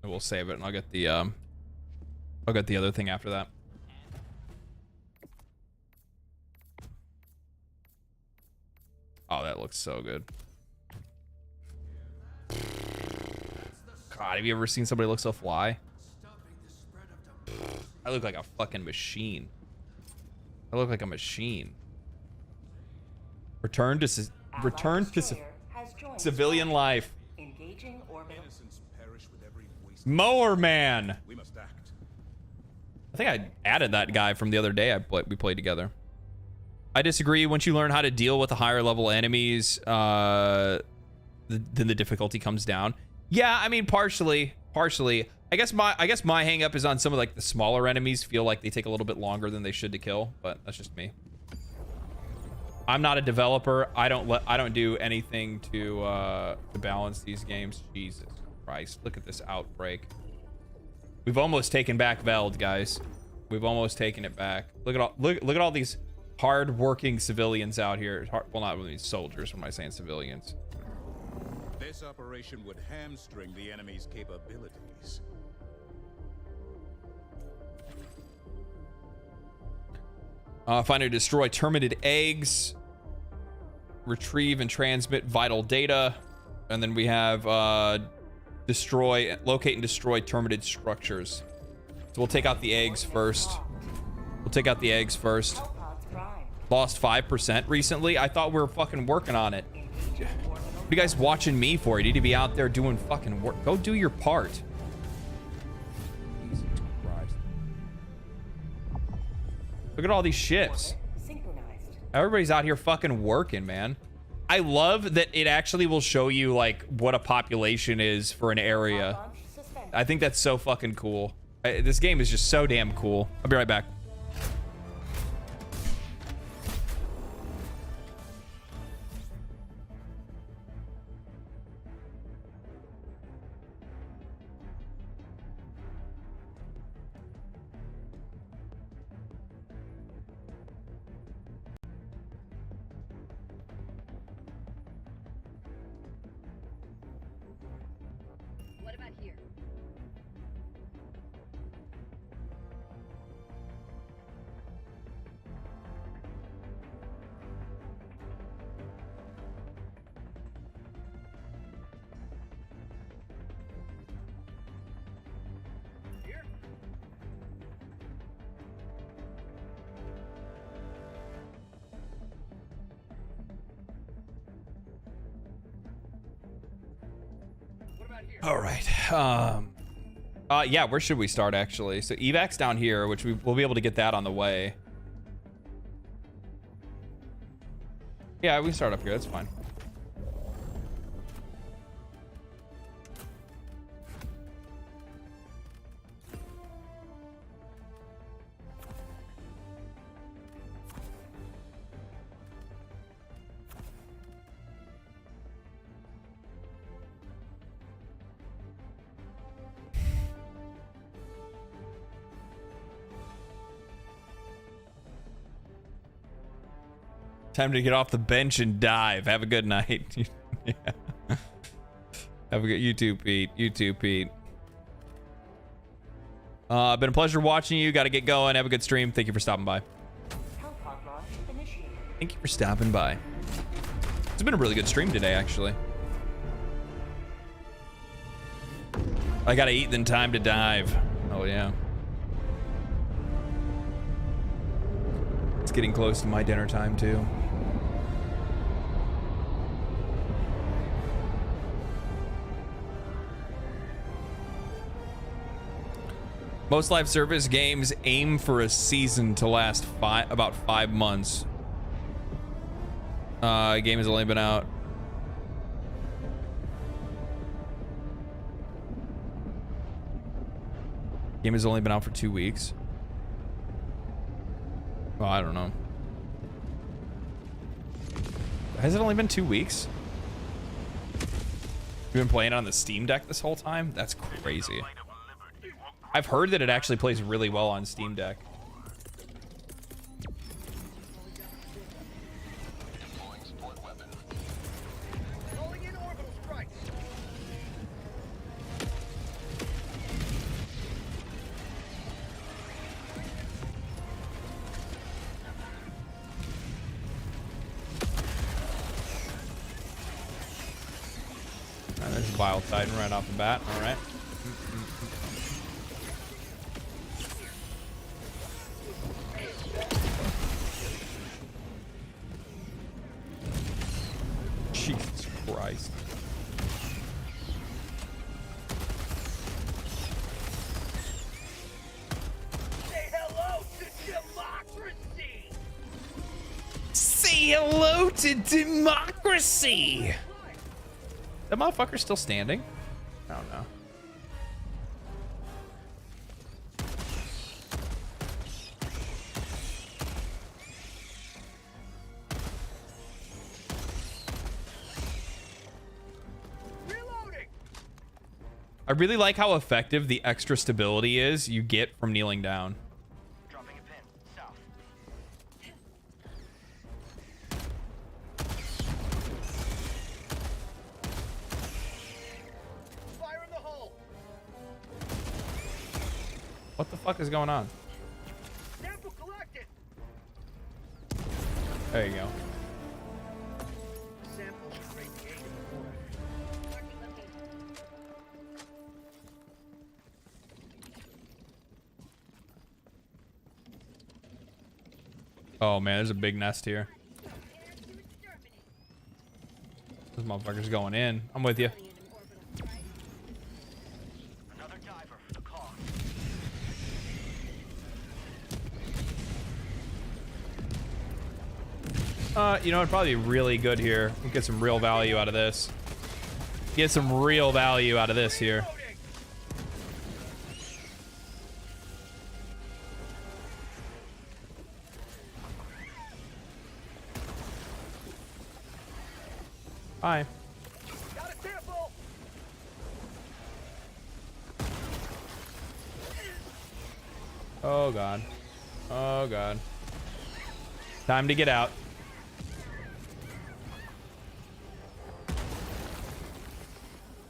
We'll save it and I'll get the other thing after that. Oh, that looks so good. God, have you ever seen somebody look so fly? I look like a fucking machine. I look like a machine. Return to civilian life. Mower Man. I think I added that guy from the other day we played together. I disagree. Once you learn how to deal with the higher level enemies, then the difficulty comes down. Yeah, I mean, partially. I guess my hang up is on some of like the smaller enemies feel like they take a little bit longer than they should to kill, but that's just me. I'm not a developer. I don't do anything to balance these games. Jesus Christ, look at this outbreak. We've almost taken back Veld, guys. We've almost taken it back. Look at all these hard-working civilians out here. Well, not really soldiers. When I saying civilians. This operation would hamstring the enemy's capabilities. Find and destroy termitid eggs. Retrieve and transmit vital data. And then we have locate and destroy termitid structures. So we'll take out the eggs first. Lost 5% recently. I thought we were fucking working on it. you guys watching me for? You need to be out there doing fucking work. Go do your part. Jesus Christ. Look at all these ships. Everybody's out here fucking working, man. I love that it actually will show you like what a population is for an area. I think that's so fucking cool. This game is just so damn cool. I'll be right back. What about here? All right. Yeah, where should we start actually? So evac's down here, which we'll be able to get that on the way. Yeah, we can start up here. That's fine. Time to get off the bench and dive. Have a good night. Yeah. Have a good. You too, Pete. You too, Pete. Been a pleasure watching you. Got to get going. Have a good stream. Thank you for stopping by. Thank you for stopping by. It's been a really good stream today, actually. I gotta eat, then time to dive. Oh yeah. It's getting close to my dinner time too. Most live service games aim for a season to last about 5 months. Game has only been out. Game has only been out for 2 weeks. Well, I don't know. Has it only been 2 weeks? You've been playing on the Steam Deck this whole time? That's crazy. I've heard that it actually plays really well on Steam Deck. There's a Vile Titan right off the bat. All right. Jesus Christ. Say hello to democracy! Say hello to democracy! That motherfucker's still standing? I don't know. Reloading! I really like how effective the extra stability is you get from kneeling down. Dropping a pin. South. Fire in the hole! What the fuck is going on? Sample collected! There you go. Sample is radiated. Oh man, there's a big nest here. Those motherfucker's going in. I'm with you. Another diver for the cause. You know, it'd probably be really good here. We get some real value out of this. Get some real value out of this here. Hi. Got a sample. Oh god. Oh god. Time to get out.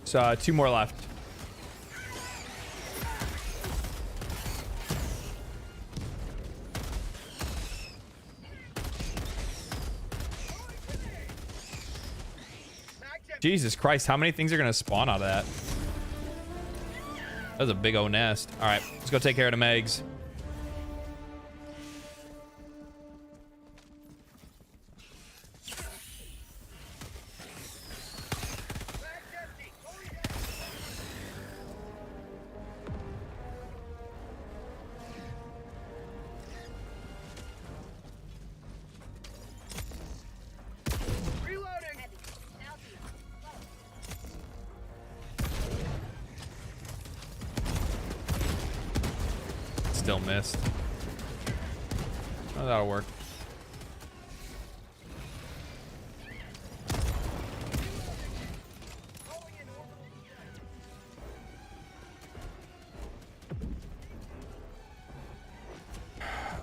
So 2 more left. Jesus Christ, how many things are gonna spawn out of that? That was a big old nest. All right, let's go take care of them eggs. Still missed. Oh, that'll work.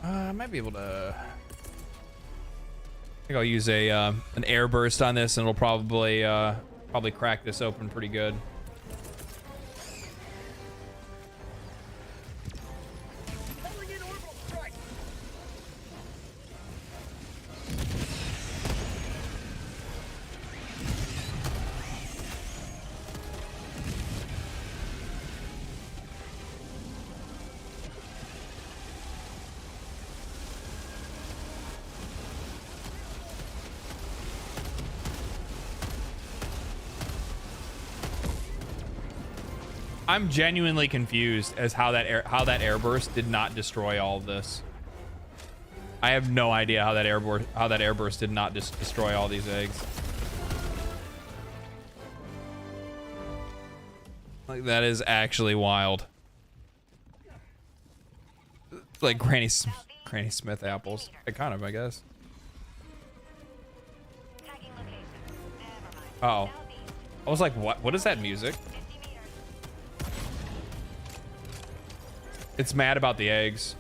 I might be able to. I think I'll use a an air burst on this, and it'll probably crack this open pretty good. I'm genuinely confused as how that air burst did not destroy all of this. I have no idea how that air burst did not just destroy all these eggs. Like, that is actually wild. Like Granny Smith apples. Kind of, I guess. Oh, I was like, what is that music? It's mad about the eggs.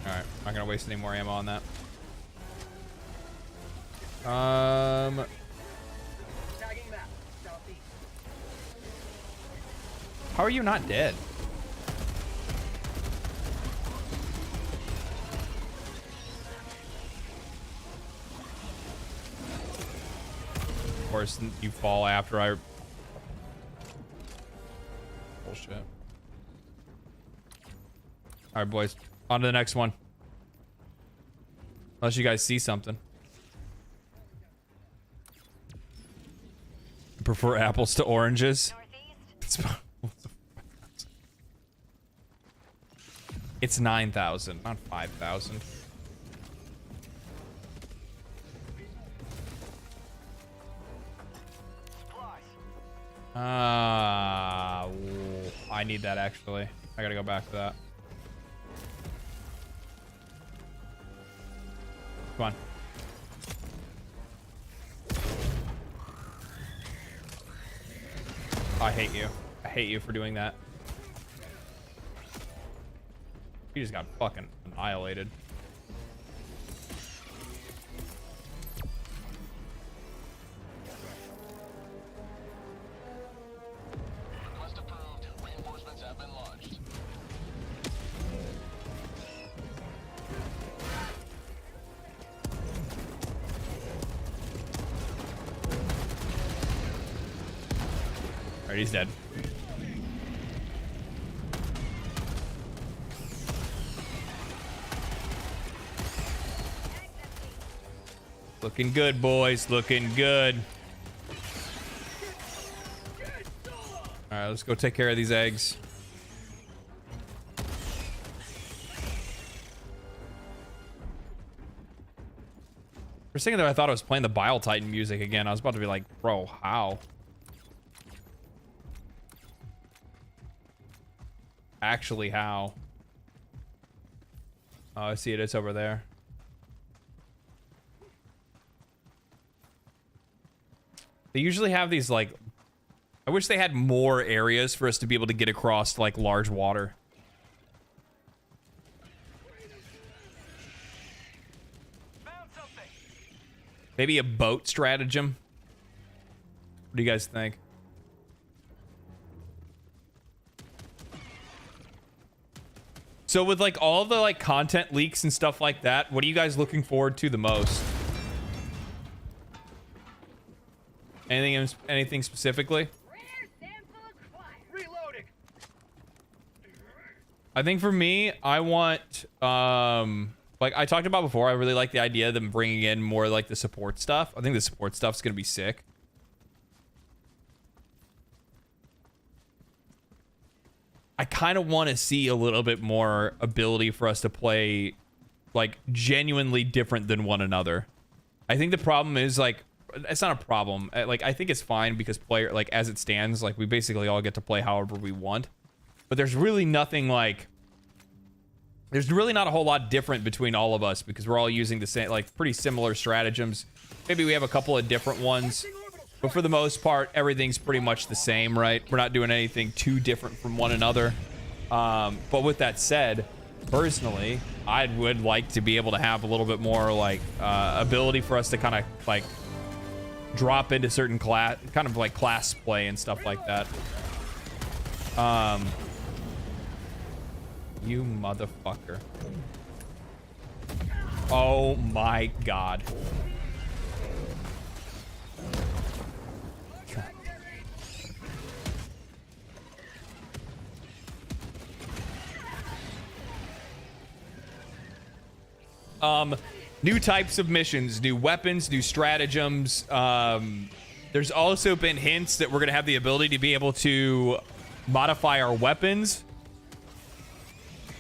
Alright, not gonna waste any more ammo on that. How are you not dead? Of course, you fall after I... Bullshit. Alright, boys. On to the next one. Unless you guys see something. I prefer apples to oranges. It's 9,000, not 5,000. I need that actually. I gotta go back to that. Come on. I hate you. I hate you for doing that. He just got fucking annihilated. Request approved. Reinforcements have been launched. Alright, he's dead. Looking good, boys. Looking good. All right, let's go take care of these eggs. For a second there, I thought I was playing the Bile Titan music again. I was about to be like, bro, how? Actually, how? Oh, I see it. It's over there. They usually have these, like... I wish they had more areas for us to be able to get across, like, large water. Maybe a boat stratagem? What do you guys think? So with, like, all the, like, content leaks and stuff like that, what are you guys looking forward to the most? Anything specifically? Reloading. I think for me, I want, like I talked about before, I really like the idea of them bringing in more like the support stuff. I think the support stuff's gonna be sick. I kind of want to see a little bit more ability for us to play like genuinely different than one another. I think the problem is like, it's not a problem. Like, I think it's fine because player, like as it stands, like we basically all get to play however we want. But there's really nothing like, there's really not a whole lot different between all of us because we're all using the same, like pretty similar stratagems. Maybe we have a couple of different ones, but for the most part, everything's pretty much the same, right? We're not doing anything too different from one another. But with that said, personally, I would like to be able to have a little bit more like ability for us to kind of like drop into certain class, kind of like class play and stuff like that. You motherfucker. Oh my god. New types of missions, new weapons, new stratagems. There's also been hints that we're going to have the ability to be able to modify our weapons.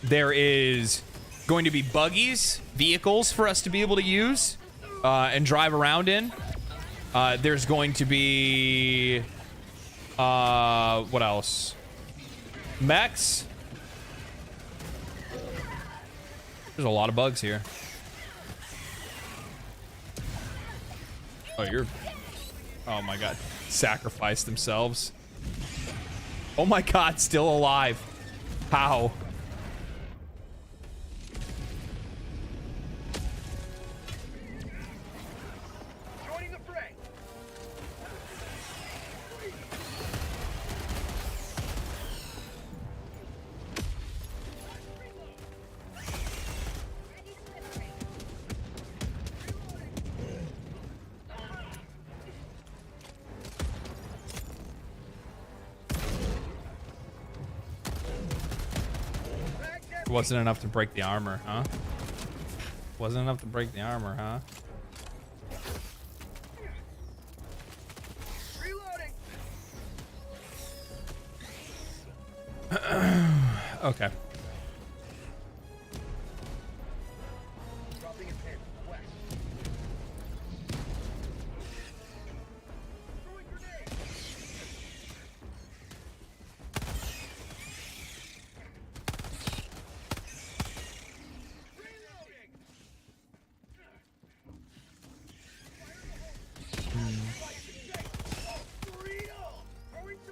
There is going to be buggies, vehicles for us to be able to use and drive around in. There's going to be... what else? Mechs. There's a lot of bugs here. Oh, you're... Oh my god. Sacrificed themselves. Oh my god, still alive. How? Joining the fray. It wasn't enough to break the armor, huh? Wasn't enough to break the armor, huh? Okay. Dropping a pin. West. Throwing grenade.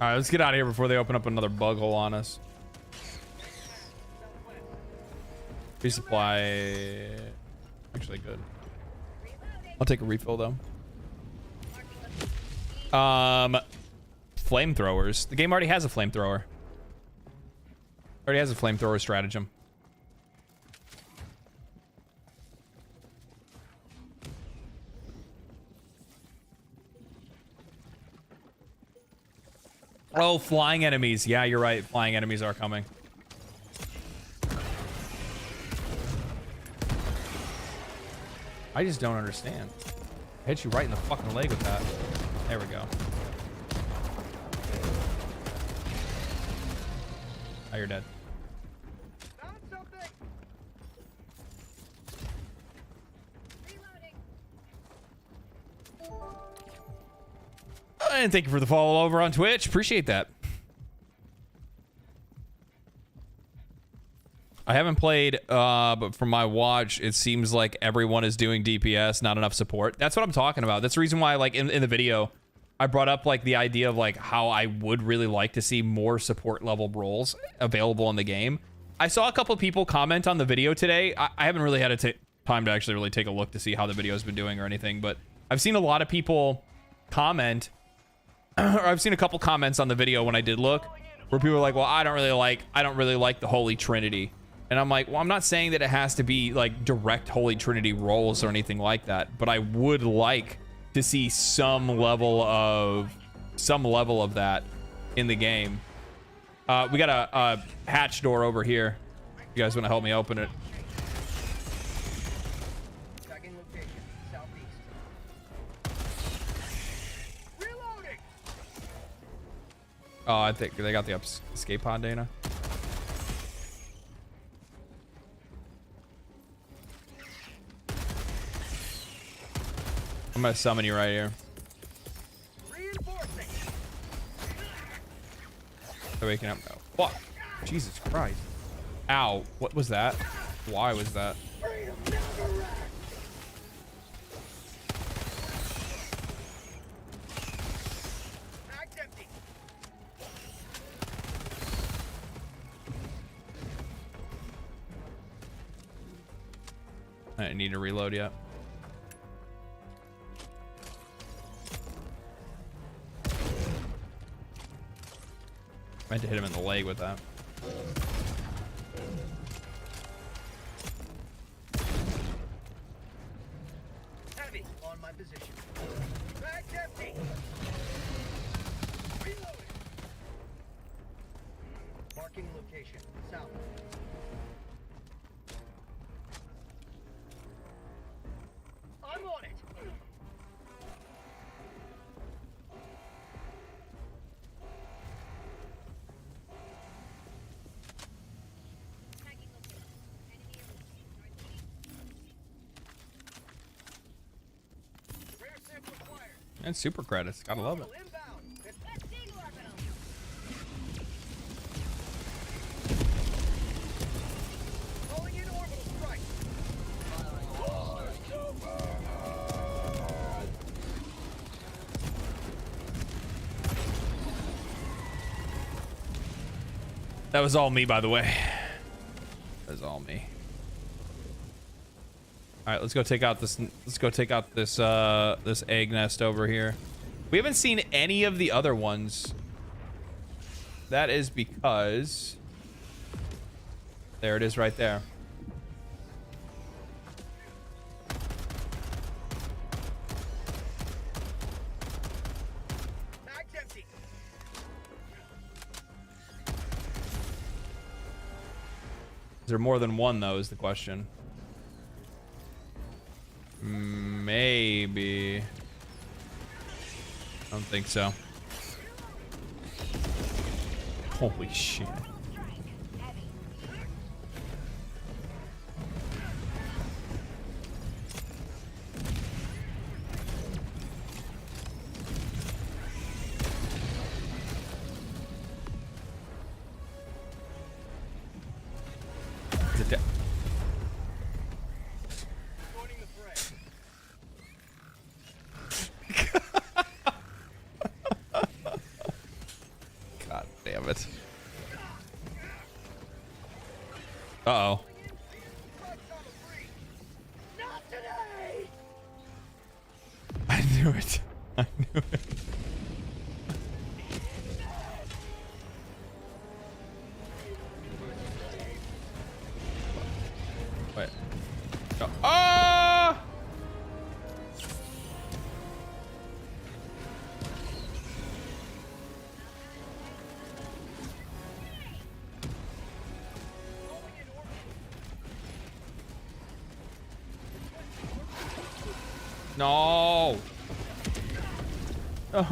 All right, let's get out of here before they open up another bug hole on us. Resupply. Actually good. I'll take a refill though. Flamethrowers. The game already has a flamethrower. Already has a flamethrower stratagem. Oh, flying enemies. Yeah, you're right. Flying enemies are coming. I just don't understand. Hit you right in the fucking leg with that. There we go. Oh, you're dead. Found something. And thank you for the follow over on Twitch. Appreciate that. I haven't played, but from my watch, it seems like everyone is doing DPS, not enough support. That's what I'm talking about. That's the reason why, like, in the video, I brought up, like, the idea of, like, how I would really like to see more support level roles available in the game. I saw a couple of people comment on the video today. I haven't really had time to actually really take a look to see how the video's been doing or anything, but I've seen a lot of people comment, or I've seen a couple comments on the video when I did look, where people are like, well, I don't really like the Holy Trinity. And I'm like, well, I'm not saying that it has to be like direct Holy Trinity roles or anything like that, but I would like to see some level of that in the game. We got a hatch door over here. You guys want to help me open it? Tracking location, southeast. Reloading. Oh, I think they got the escape pod, Dana. I'm gonna summon you right here. Reinforcing. They're waking up now. Fuck. Jesus Christ. Ow. What was that? Why was that? Freedom never rests. Mag's empty. I didn't need to reload yet. Meant to hit him in the leg with that. Heavy on my position. Mag's empty. Reloading. Marking location, south. I'm on it. Rare sample acquired. And super credits. Gotta love it. Inbound. Calling in orbital strike. That was all me, by the way. That was all me. All right, let's go take out this. Let's go take out this this egg nest over here. We haven't seen any of the other ones. That is because there it is, right there. Mag's empty. Is there more than one, though, is the question. Maybe. I don't think so. Holy shit. Is it Joining the fray. God damn it. Uh-oh. Not today. I knew it. I knew it. Wait. No. Ah! No. Oh.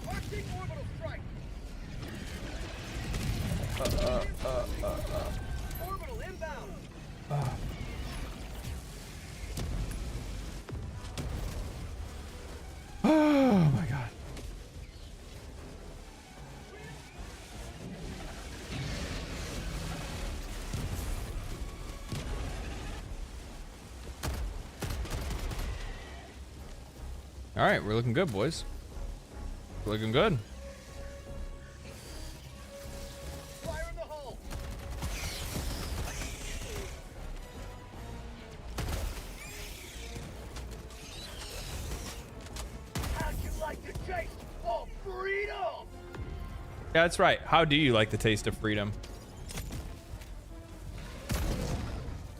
Launching orbital strike. Orbital inbound. Oh my god. All right, we're looking good, boys. We're looking good. Fire in the hole. How'd you like the taste of freedom? Yeah, that's right. How do you like the taste of freedom?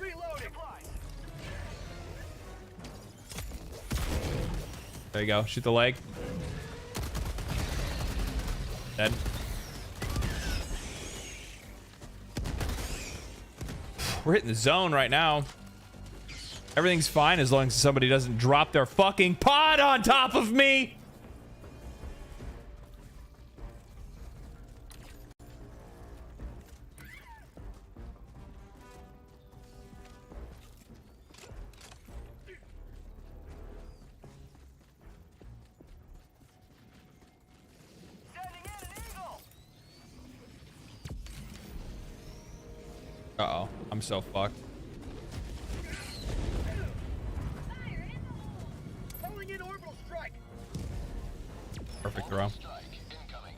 Reloading. There you go. Shoot the leg. Dead. We're hitting the zone right now. Everything's fine as long as somebody doesn't drop their fucking pod on top of me. Uh-oh. I'm so fucked. Calling in orbital strike. Perfect throw. Strike incoming.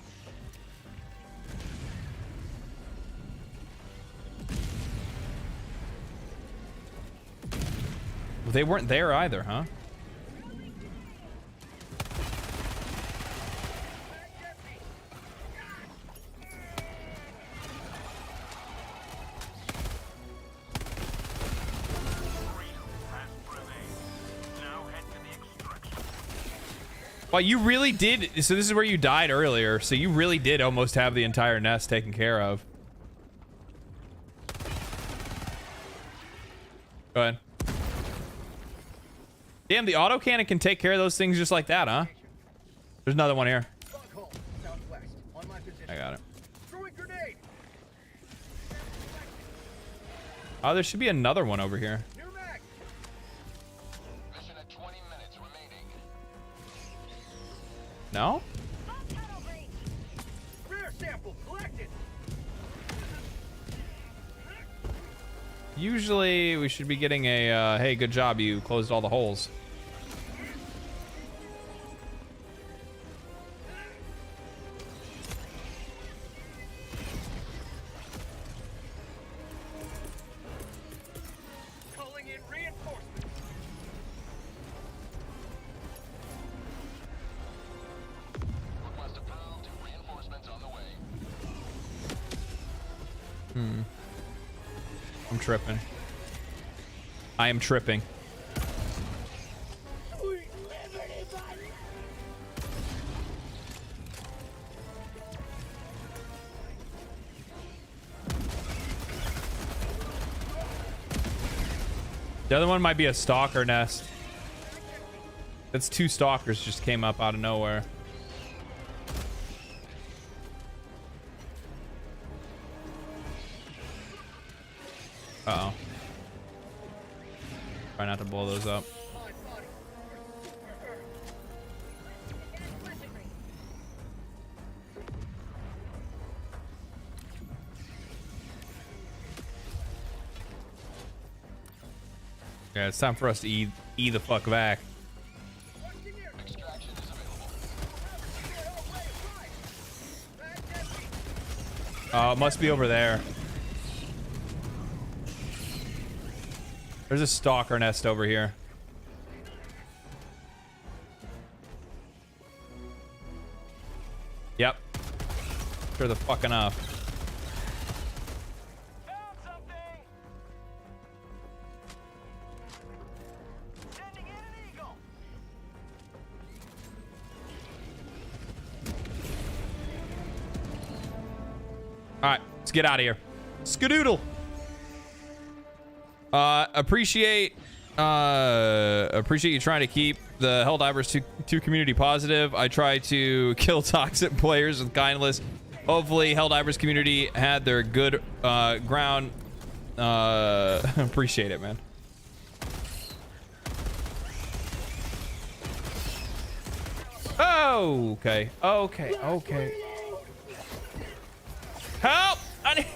Well, they weren't there either, huh? Well, you really did. So this is where you died earlier. So you really did almost have the entire nest taken care of. Go ahead. Damn, the autocannon can take care of those things just like that, huh? There's another one here. Foghole, southwest. On my position. I got it. Throwing grenade. Oh, there should be another one over here. New mag. Mission at 20 minutes remaining. No? Rare sample collected. Usually we should be getting a, hey, good job, you closed all the holes. Calling in reinforcements. Request approved. Reinforcements on the way. I'm tripping. I am tripping. The other one might be a stalker nest. That's two stalkers just came up out of nowhere. Uh-oh. Try not to blow those up. Yeah, it's time for us to E the fuck back. Extraction is available. Oh, it must be over there. There's a stalker nest over here. Yep. Sure the fuck enough. Found something. Sending in an eagle. All right, let's get out of here. Skadoodle. Appreciate Appreciate you trying to keep the Helldivers 2 community positive. I try to kill toxic players with kindness. Hopefully Helldivers community had their good ground. Appreciate it, man. Oh, okay. Help! I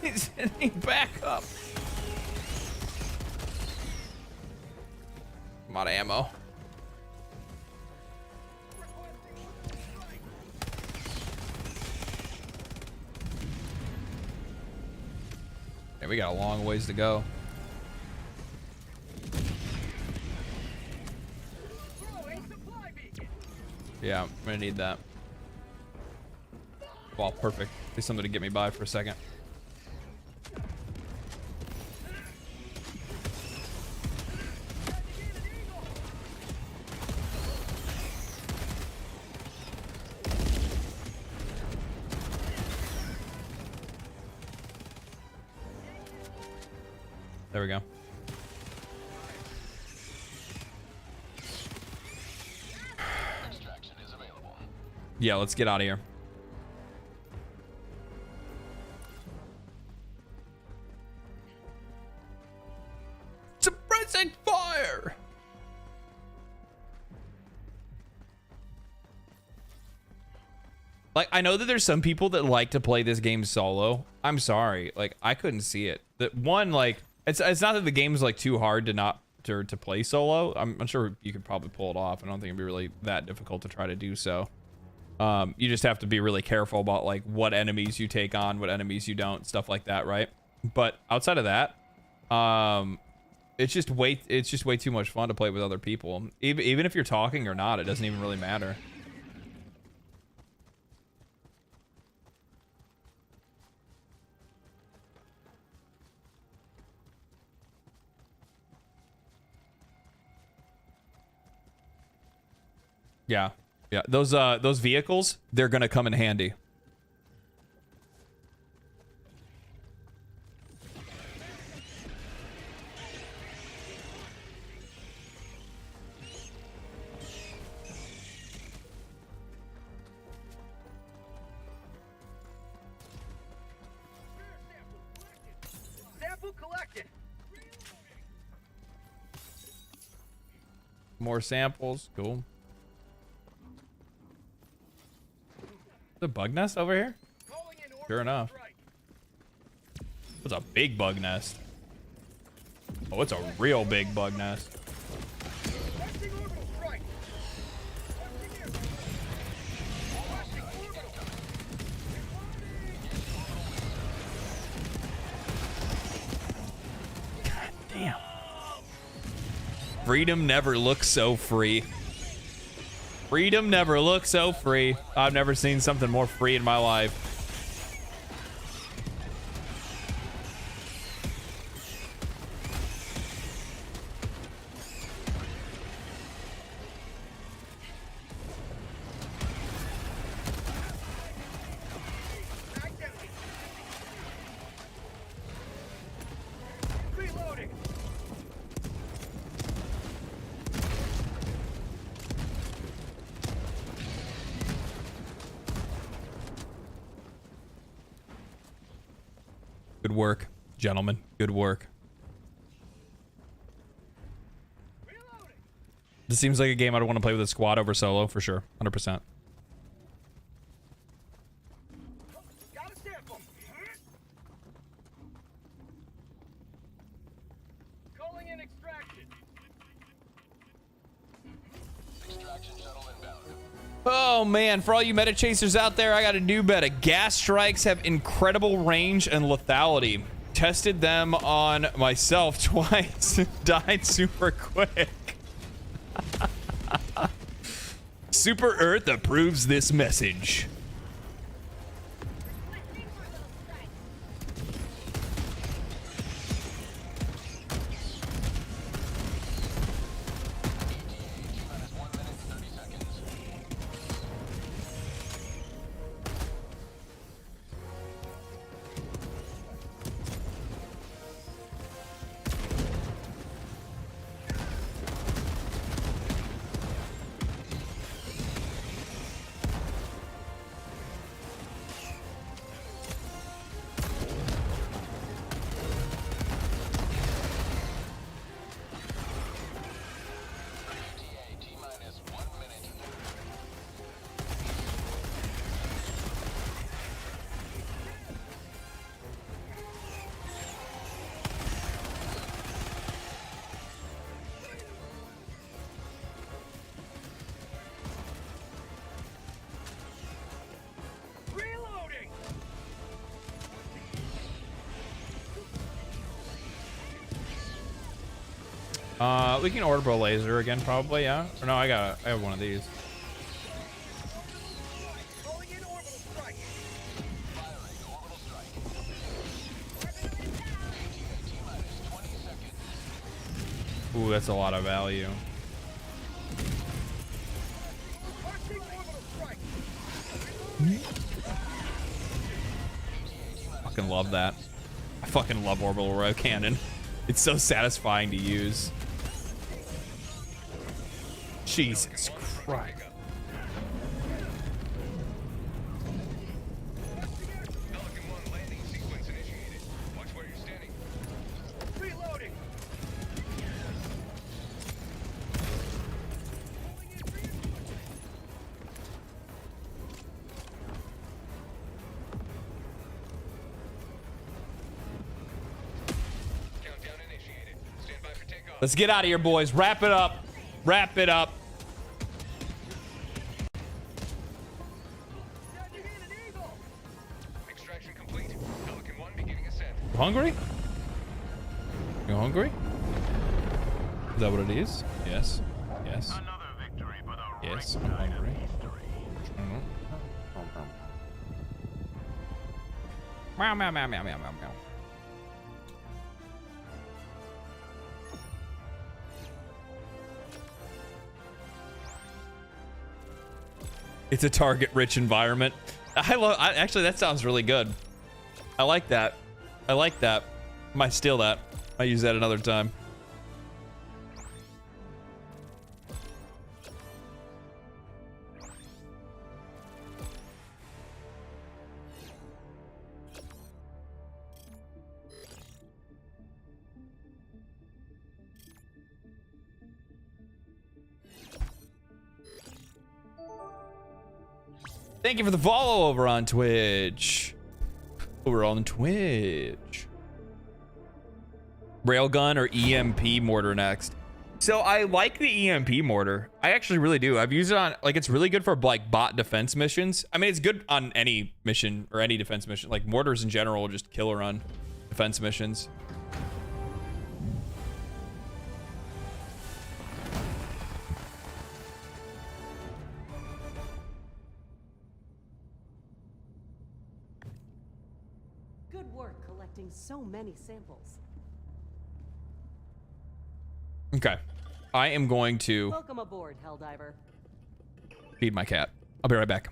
need backup. I'm out of ammo. Yeah, we got a long ways to go. Yeah, I'm gonna need that. Well, perfect. Need something to get me by for a second. There we go. Extraction is available. Yeah, let's get out of here. Suppressing fire! Like, I know that there's some people that like to play this game solo. I'm sorry. Like, I couldn't see it. That one, like, it's not that the game's like too hard to play solo. I'm sure you could probably pull it off. I don't think it'd be really that difficult to try to do so. You just have to be really careful about like what enemies you take on, what enemies you don't, stuff like that, right? But outside of that, it's just way too much fun to play with other people. Even if you're talking or not, it doesn't even really matter. Yeah. Yeah. Those vehicles, they're gonna come in handy. Sample collected. More samples. Cool. The bug nest over here? Sure enough. It's a big bug nest. Oh, it's a real big bug nest. God damn. Freedom never looks so free. Freedom never looks so free. I've never seen something more free in my life. Reloading. Good work, gentlemen. Good work. This seems like a game I'd want to play with a squad over solo for sure. 100%. Got a sample. Calling in extraction. Extraction shuttle inbound. Oh man, for all you meta chasers out there, I got a new beta. Gas strikes have incredible range and lethality. Tested them on myself twice. Died super quick. Super Earth approves this message. We can orbital laser again, probably, yeah. Or no, I have one of these. Calling in orbital strike. Firing orbital strike. Ooh, that's a lot of value. Launching orbital strike. Fucking love that. I fucking love orbital row cannon. It's so satisfying to use. Jesus Christ. Pelican 1 landing sequence initiated. Watch where you're standing. Reloading. Countdown initiated. Stand by for takeoff. Let's get out of here, boys. Wrap it up. Wrap it up. Dodging in an eagle. Extraction complete. Pelican 1 beginning ascent. Hungry? You hungry? Is that what it is? Yes. Yes. Another victory for the Yes, right I'm side of hungry. history. Meow, meow, meow, meow, meow, meow, meow. It's a target-rich environment. Actually, that sounds really good. I like that. I like that. Might steal that. Might use that another time. Thank you for the follow over on Twitch. Over on Twitch. Railgun or EMP mortar next. So I like the EMP mortar. I actually really do. I've used it on, like, it's really good for like bot defense missions. I mean, it's good on any mission or any defense mission. Like mortars in general will just killer on defense missions. Good work collecting so many samples. Okay. I am going to Welcome aboard, Helldiver. feed my cat. I'll be right back.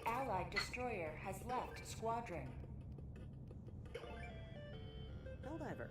Allied destroyer has left squadron. Helldiver.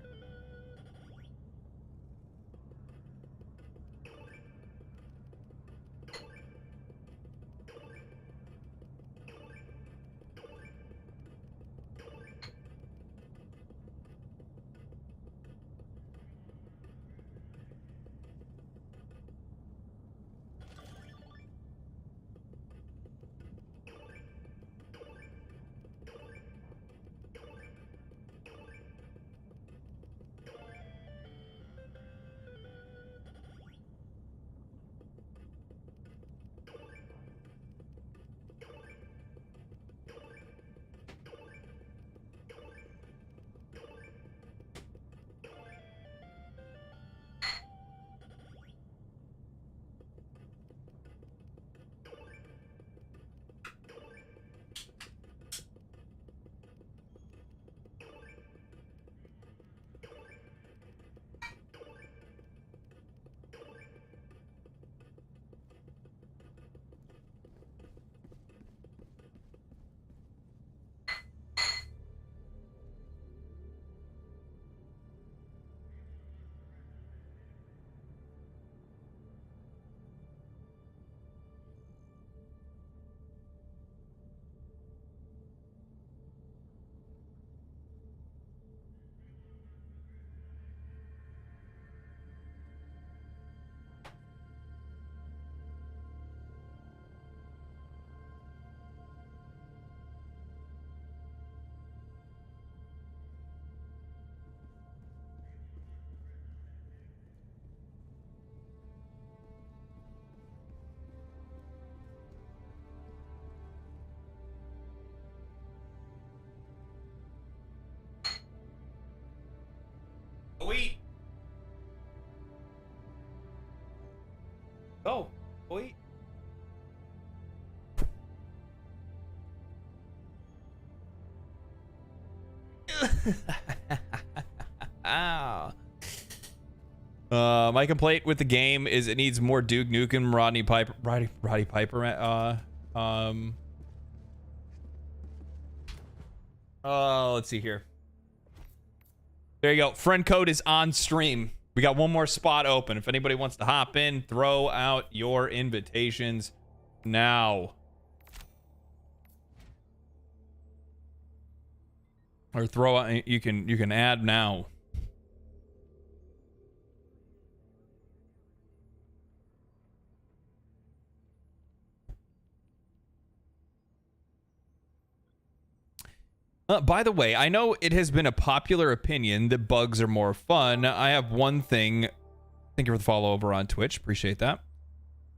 Ah. My complaint with the game is it needs more Duke Nukem, Roddy Piper. Let's see here. There you go. Friend code is on stream. We got one more spot open. If anybody wants to hop in, throw out your invitations now. Or throw out, you can add now. By the way, I know it has been a popular opinion that bugs are more fun. I have one thing. Thank you for the follow over on Twitch. Appreciate that.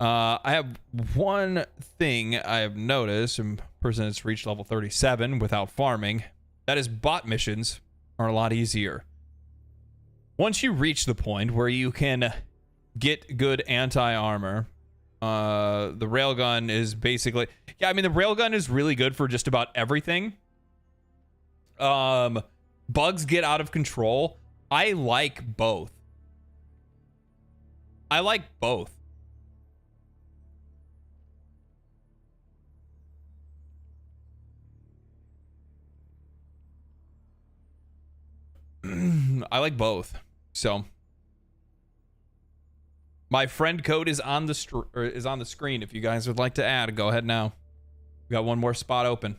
I have one thing I have noticed. A person that's reached level 37 without farming. That is, bot missions are a lot easier. Once you reach the point where you can get good anti-armor, the railgun is basically... Yeah, I mean, the railgun is really good for just about everything. Bugs get out of control. I like both. I like both. I like both. So my friend code is on the screen. If you guys would like to add, go ahead now. We got one more spot open.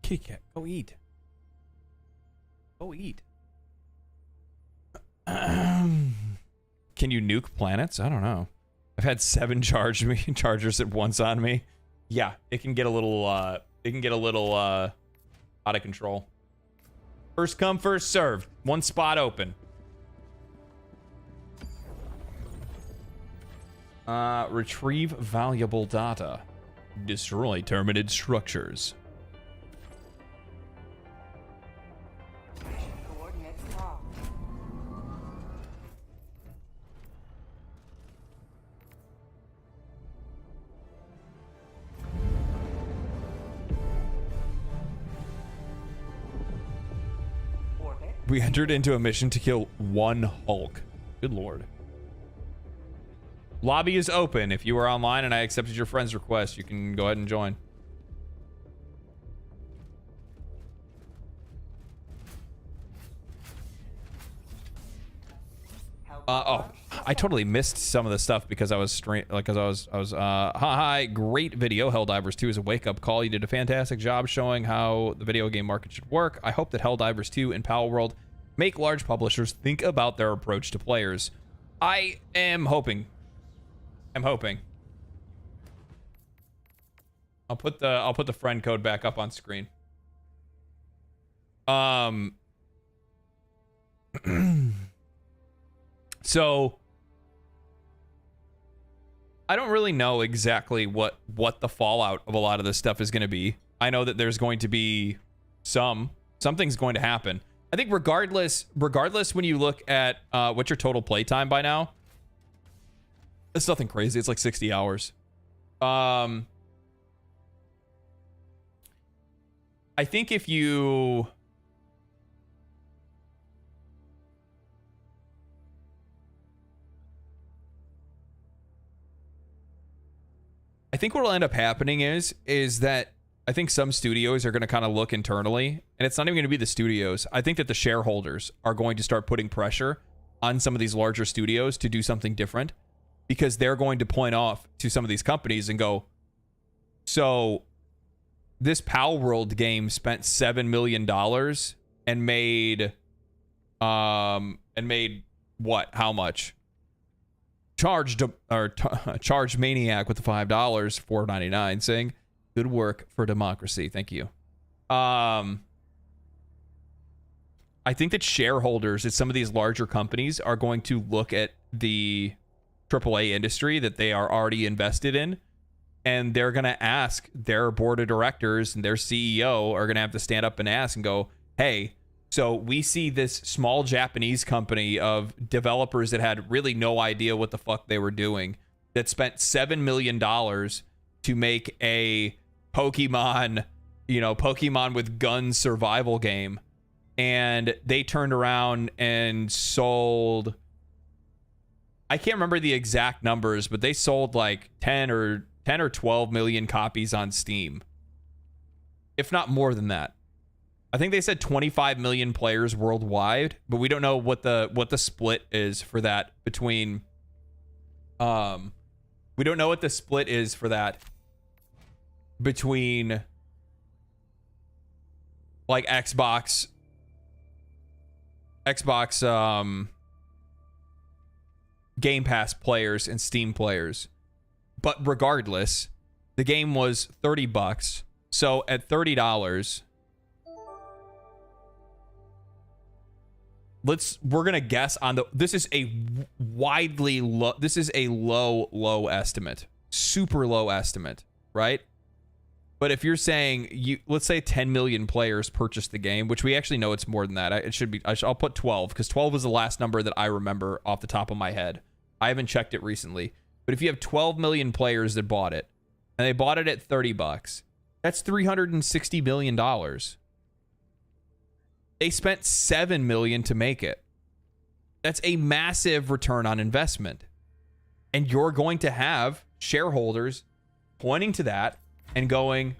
Kitty cat, go eat. Go eat. Can you nuke planets? I don't know. I've had 7 chargers at once on me. Yeah, it can get a little out of control. First come, first served. One spot open. Retrieve valuable data. Destroy terminated structures. Coordinates locked. Orbit. We entered into a mission to kill 1 Hulk. Good lord. Lobby is open. If you are online and I accepted your friend's request, you can go ahead and join. Oh, I totally missed some of the stuff because I was hi, great video. Helldivers 2 is a wake-up call. You did a fantastic job showing how the video game market should work. I hope that Helldivers 2 and Palworld make large publishers think about their approach to players. I am hoping. I'm hoping. I'll put the friend code back up on screen. So I don't really know exactly what the fallout of a lot of this stuff is going to be. I know that there's going to be something's going to happen. I think regardless when you look at what's your total playtime by now, it's nothing crazy. It's like 60 hours. I think if you I think what will end up happening is that I think some studios are going to kind of look internally, and it's not even going to be the studios. I think that the shareholders are going to start putting pressure on some of these larger studios to do something different, because they're going to point off to some of these companies and go, so this Pal World game spent $7 million and made what? How much? Charged Maniac with the $5, $4.99, saying, "Good work for democracy. Thank you." I think that shareholders at some of these larger companies are going to look at the AAA industry that they are already invested in, and they're going to ask their board of directors, and their CEO are going to have to stand up and ask and go, hey, so we see this small Japanese company of developers that had really no idea what the fuck they were doing, that spent $7 million to make a Pokemon with guns survival game. And they turned around and sold, I can't remember the exact numbers, but they sold like 10 or 12 million copies on Steam. If not more than that. I think they said 25 million players worldwide, but we don't know what the split is for that between we don't know what the split is for that between like Xbox Game Pass players and Steam players. But regardless, the game was $30. So at $30, we're gonna guess on the, this is a widely low, this is a low estimate, super low estimate, right? But if you're saying let's say 10 million players purchased the game, which we actually know it's more than that. It should be, I'll put 12, because 12 was the last number that I remember off the top of my head. I haven't checked it recently, but if you have 12 million players that bought it, and they bought it at $30, that's $360 million. They spent $7 million to make it. That's a massive return on investment. And you're going to have shareholders pointing to that and going,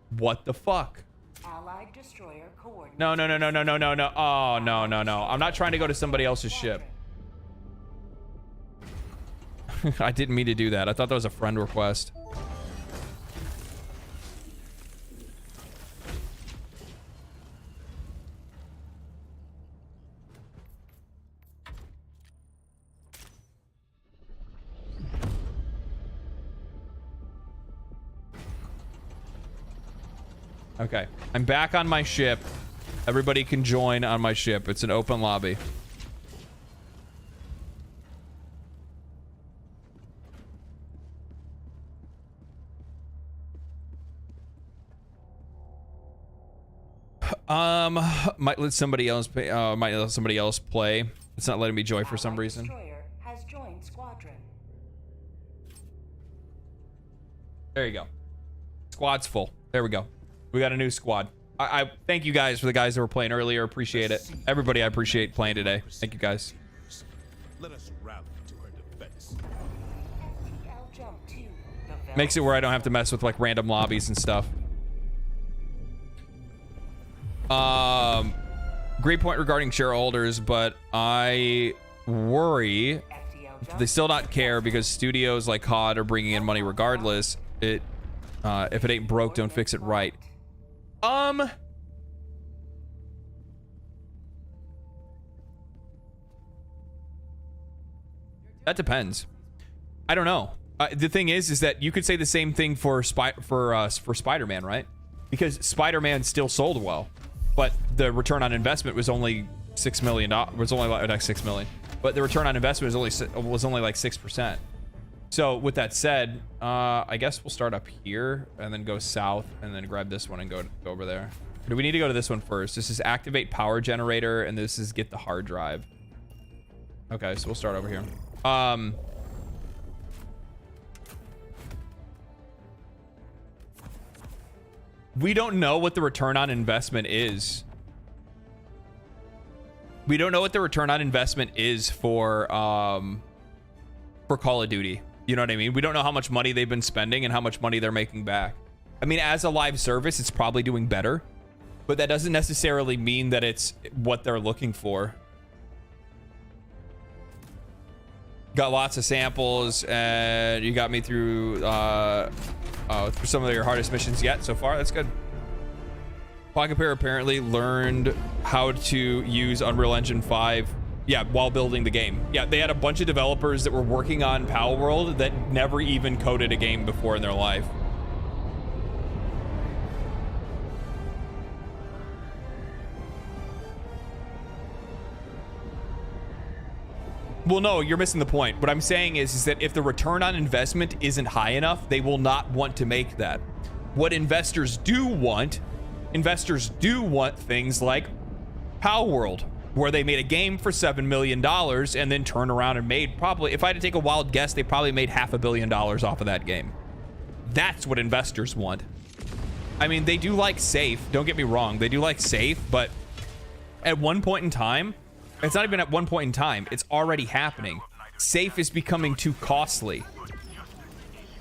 what the fuck? Allied destroyer coordinates. No. Oh, no. I'm not trying to go to somebody else's ship. I didn't mean to do that. I thought that was a friend request. Okay, I'm back on my ship. Everybody can join on my ship. It's an open lobby. Might let somebody else play. It's not letting me join for some reason. Destroyer has joined squadron. There you go. Squad's full. There we go. We got a new squad. I thank you guys for the guys that were playing earlier. Appreciate it. Everybody, I appreciate playing today. Thank you guys. Let us rally to her defense. FTL jump 2. Makes it where I don't have to mess with like random lobbies and stuff. Great point regarding shareholders, but I worry they still not care, because studios like COD are bringing in money regardless. If it ain't broke, don't fix it right. That depends. I don't know. The thing is that you could say the same thing for Spider-Man, right? Because Spider-Man still sold well, but the return on investment was only $6 million. Was only like 6 million, but the return on investment was only like 6%. So with that said, I guess we'll start up here and then go south and then grab this one and go over there. Or do we need to go to this one first? This is activate power generator, and this is get the hard drive. Okay, so we'll start over here. We don't know what the return on investment is. We don't know what the return on investment is for Call of Duty. You know what I mean? We don't know how much money they've been spending and how much money they're making back. I mean, as a live service, it's probably doing better, but that doesn't necessarily mean that it's what they're looking for. Got lots of samples, and you got me through for some of your hardest missions yet so far. That's good. Pocket Pair apparently learned how to use Unreal Engine 5, yeah, while building the game. Yeah, they had a bunch of developers that were working on Palworld that never even coded a game before in their life. Well, no, you're missing the point. What I'm saying is that if the return on investment isn't high enough, they will not want to make that. What investors do want things like Palworld, where they made a game for $7 million and then turn around and made probably, if I had to take a wild guess, they probably made $500 million off of that game. That's what investors want. I mean, they do like safe. Don't get me wrong. They do like safe, but at one point in time, it's not even at one point in time. It's already happening. Safe is becoming too costly.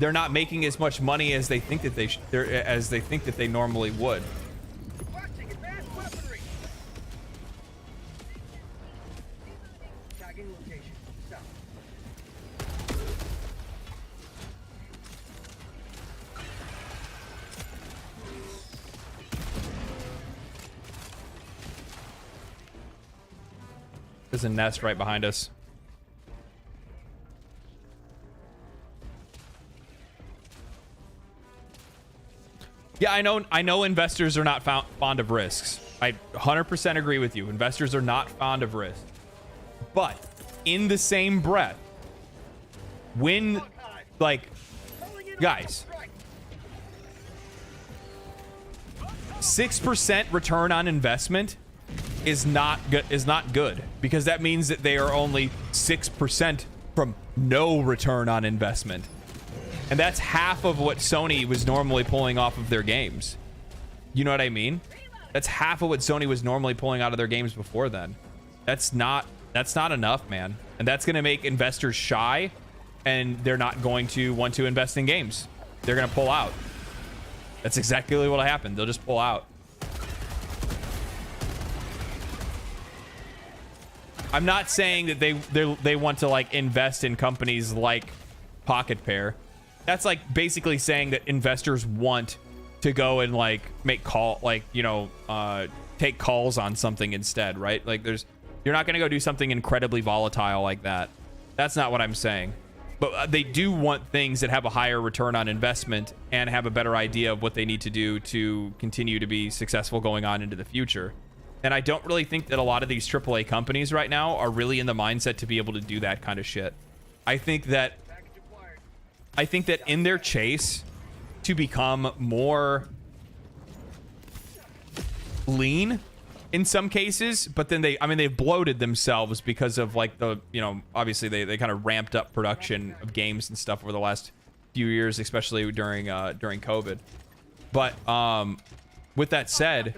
They're not making as much money as they think that they normally would. There's a nest right behind us. Yeah, I know investors are not fond of risks. I 100% agree with you. Investors are not fond of risk. But in the same breath, when, like, guys, 6% return on investment is not good, because that means that they are only 6% from no return on investment. And that's half of what Sony was normally pulling off of their games. You know what I mean? That's half of what Sony was normally pulling out of their games before then. That's not enough, man. And that's going to make investors shy, and they're not going to want to invest in games. They're going to pull out. That's exactly what will happen. They'll just pull out. I'm not saying that they want to like invest in companies like Pocket Pair. That's like basically saying that investors want to go and like make take calls on something instead, right? Like you're not going to go do something incredibly volatile like that. That's not what I'm saying. But they do want things that have a higher return on investment and have a better idea of what they need to do to continue to be successful going on into the future. And I don't really think that a lot of these AAA companies right now are really in the mindset to be able to do that kind of shit. I think that in their chase to become more lean in some cases, but then they've bloated themselves because of like obviously they kind of ramped up production of games and stuff over the last few years, especially during COVID. But with that said,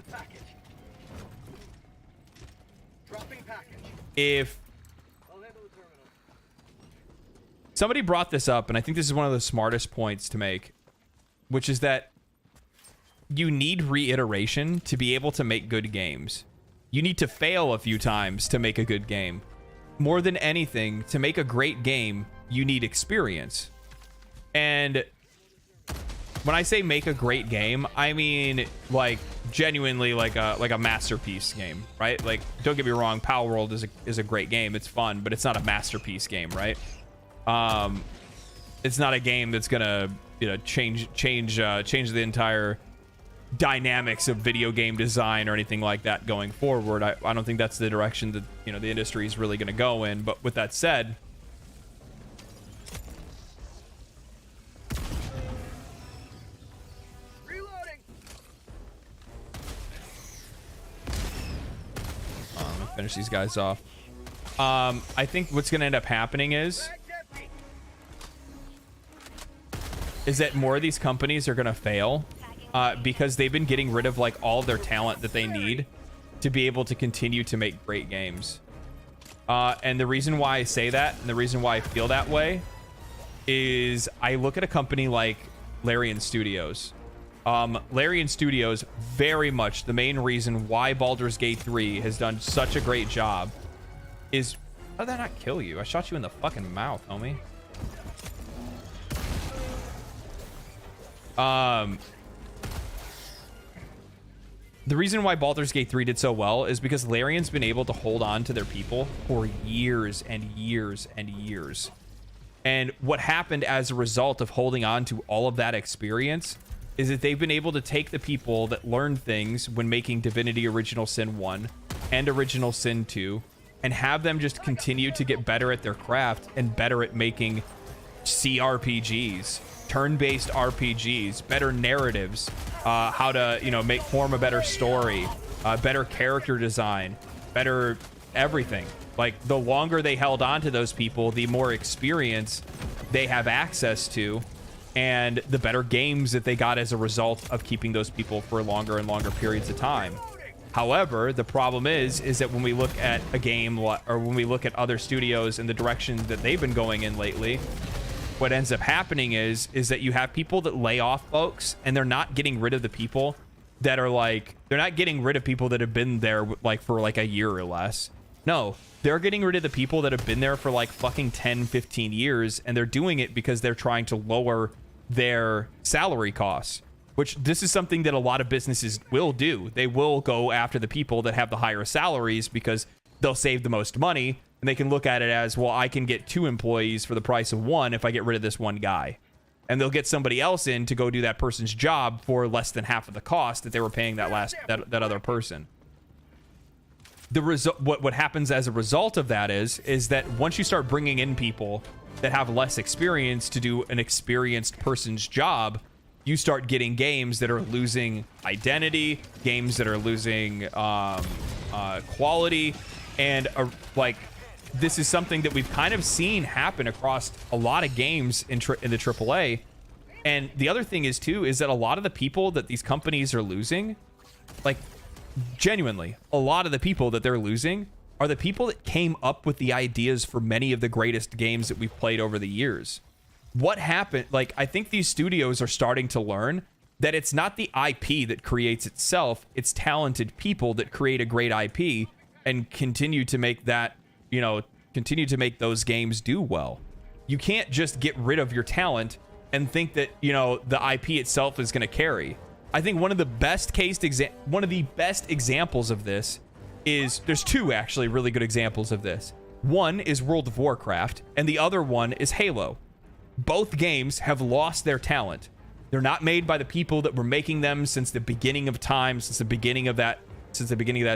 if somebody brought this up, and I think this is one of the smartest points to make, which is that you need reiteration to be able to make good games. You need to fail a few times to make a good game. More than anything, to make a great game, you need experience. And when I say make a great game, I mean like genuinely like a masterpiece game, right? Like, don't get me wrong, Palworld is a great game. It's fun, but it's not a masterpiece game, right? It's not a game that's gonna change the entire dynamics of video game design or anything like that going forward. I don't think that's the direction that the industry is really gonna go in. But with that said, let me finish these guys off. I think what's gonna end up happening is that more of these companies are gonna fail because they've been getting rid of like all their talent that they need to be able to continue to make great games. And the reason why I say that, and the reason why I feel that way, is I look at a company like Larian Studios. Larian Studios, very much the main reason why Baldur's Gate 3 has done such a great job is... How did that not kill you? I shot you in the fucking mouth, homie. The reason why Baldur's Gate 3 did so well is because Larian's been able to hold on to their people for years and years and years. And what happened as a result of holding on to all of that experience is that they've been able to take the people that learned things when making Divinity Original Sin 1 and Original Sin 2 and have them just continue to get better at their craft and better at making CRPGs, turn-based RPGs, better narratives, how to, you know, form a better story, better character design, better everything. Like, the longer they held on to those people, the more experience they have access to, and the better games that they got as a result of keeping those people for longer and longer periods of time. However, the problem is that when we look at a game, or when we look at other studios and the direction that they've been going in lately, what ends up happening is that you have people that lay off folks, and they're not getting rid of the people that are like, they're not getting rid of people that have been there like for like a year or less. No, they're getting rid of the people that have been there for like fucking 10, 15 years, and they're doing it because they're trying to lower their salary costs, which this is something that a lot of businesses will do. They will go after the people that have the higher salaries because they'll save the most money, and they can look at it as, well, I can get 2 employees for the price of 1 if I get rid of this one guy. And they'll get somebody else in to go do that person's job for less than half of the cost that they were paying that other person. The result, what happens as a result of that is that once you start bringing in people that have less experience to do an experienced person's job, you start getting games that are losing identity, games that are losing quality, and like, this is something that we've kind of seen happen across a lot of games in the AAA. And the other thing is too, is that a lot of the people that these companies are losing, like, genuinely, a lot of the people that they're losing are the people that came up with the ideas for many of the greatest games that we've played over the years. What happened? Like, I think these studios are starting to learn that it's not the IP that creates itself, it's talented people that create a great IP and continue to make that, you know, continue to make those games do well. You can't just get rid of your talent and think that, you know, the IP itself is going to carry. I think one of the best examples of this is, there's 2 actually really good examples of this. One is World of Warcraft, and the other one is Halo. Both games have lost their talent. They're not made by the people that were making them since the beginning of time, since the beginning of that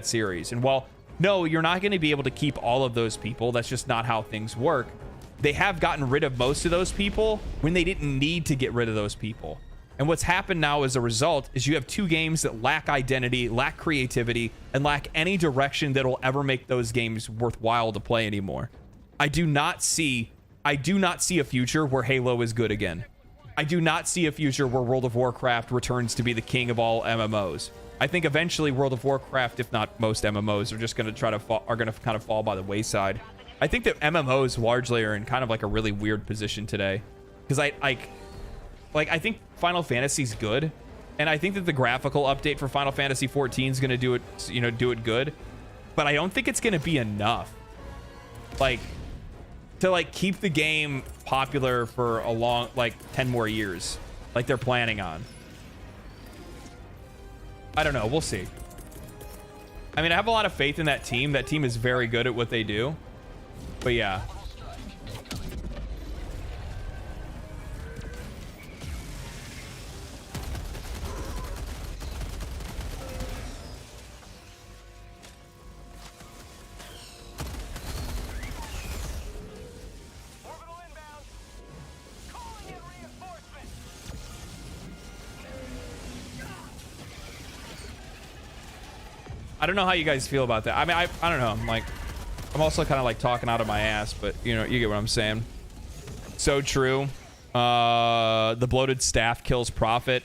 series. And while, no, you're not going to be able to keep all of those people, that's just not how things work. They have gotten rid of most of those people when they didn't need to get rid of those people. And what's happened now as a result is you have 2 games that lack identity, lack creativity, and lack any direction that will ever make those games worthwhile to play anymore. I do not see a future where Halo is good again. I do not see a future where World of Warcraft returns to be the king of all MMOs. I think eventually World of Warcraft, if not most MMOs, are just going to kind of fall by the wayside. I think that MMOs largely are in kind of like a really weird position today, because I think Final Fantasy's good, and I think that the graphical update for Final Fantasy 14 is going to do it good, but I don't think it's going to be enough, like, to like keep the game popular for a long, like, 10 more years, like they're planning on. I don't know, we'll see. I mean, I have a lot of faith in that team. That team is very good at what they do, but yeah. I don't know how you guys feel about that. I mean, I don't know. I'm also kind of like talking out of my ass, but you know, you get what I'm saying. So true. The bloated staff kills Prophet.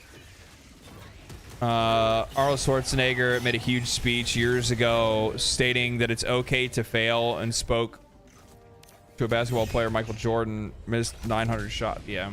Arnold Schwarzenegger made a huge speech years ago stating that it's okay to fail and spoke To a basketball player, Michael Jordan missed 900 shot. Yeah.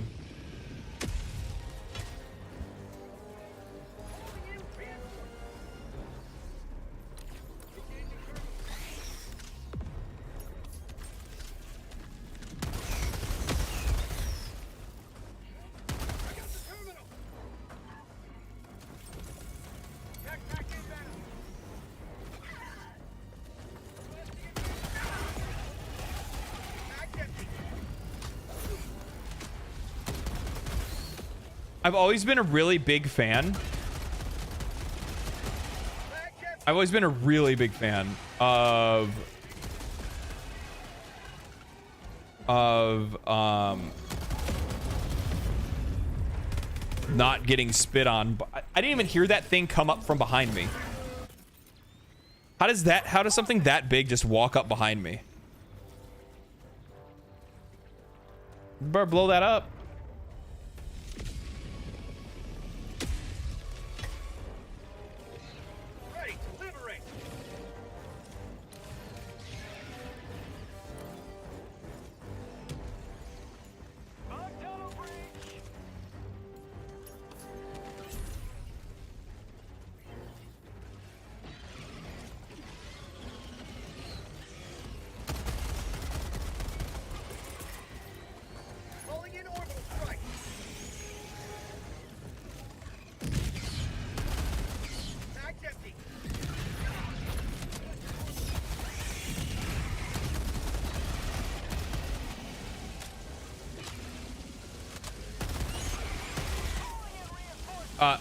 I've always been a really big fan. I've always been a really big fan of not getting spit on. I didn't even hear that thing come up from behind me. How does something that big just walk up behind me? You better blow that up.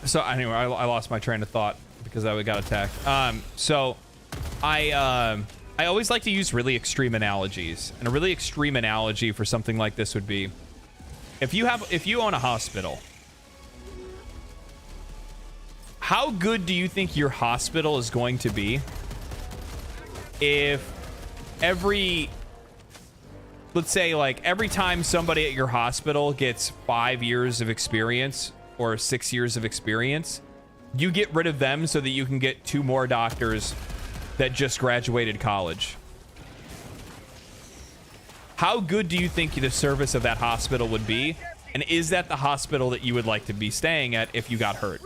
So anyway, I lost my train of thought because I got attacked. So I always like to use really extreme analogies, and a really extreme analogy for something like this would be if you own a hospital, how good do you think your hospital is going to be if let's say like every time somebody at your hospital gets 5 years of experience or 6 years of experience, you get rid of them so that you can get 2 more doctors that just graduated college? How good do you think the service of that hospital would be? And is that the hospital that you would like to be staying at if you got hurt?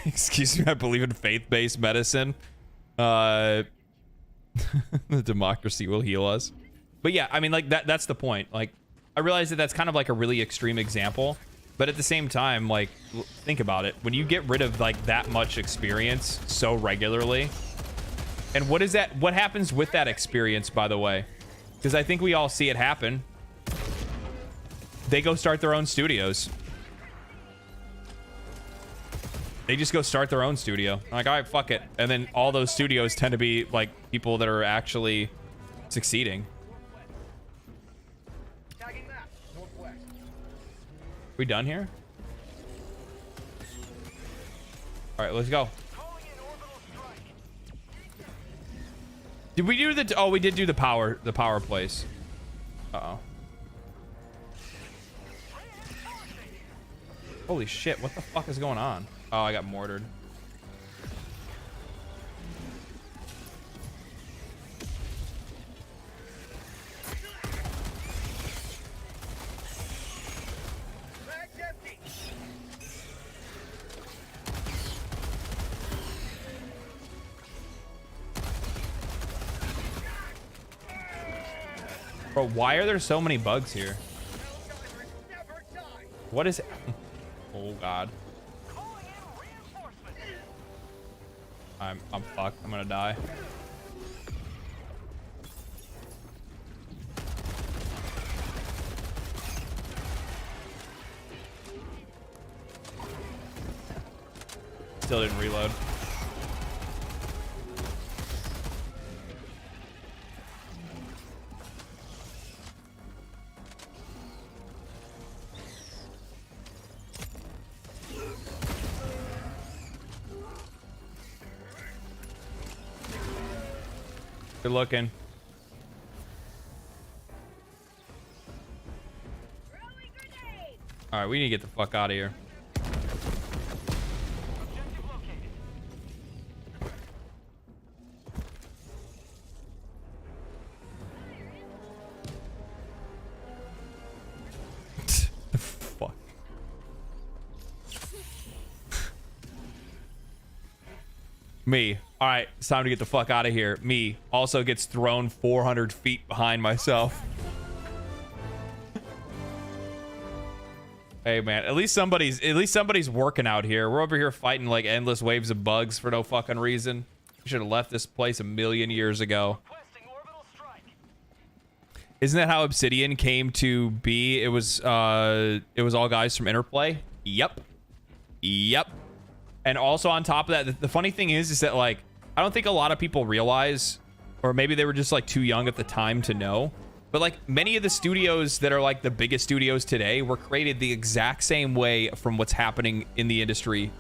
Excuse me, I believe in faith-based medicine. The democracy will heal us. But yeah, I mean, like, that's the point. Like, I realize that that's kind of like a really extreme example, but at the same time, like, think about it. When you get rid of, like, that much experience so regularly, and what happens with that experience, by the way? Because I think we all see it happen. They go start their own studios. They just go start their own studio. Like, all right, fuck it. And then all those studios tend to be, like, people that are actually succeeding. We done here? All right, let's go. Did we do the... Oh, we did do the power place. Uh-oh. Holy shit, what the fuck is going on? Oh, I got mortared. Bro, why are there so many bugs here? Helldivers never die. What is... Oh, God. I'm fucked. I'm gonna die. Still didn't reload. Good looking. All right, we need to get the fuck out of here. Fuck. Me. All right, it's time to get the fuck out of here. Me also gets thrown 400 feet behind myself. Hey man, at least somebody's working out here. We're over here fighting like endless waves of bugs for no fucking reason. We should have left this place a million years ago. Isn't that how Obsidian came to be? It was all guys from Interplay. Yep. And also on top of that, the funny thing is that like I don't think a lot of people realize, or maybe they were just like too young at the time to know, but like many of the studios that are like the biggest studios today were created the exact same way from what's happening in the industry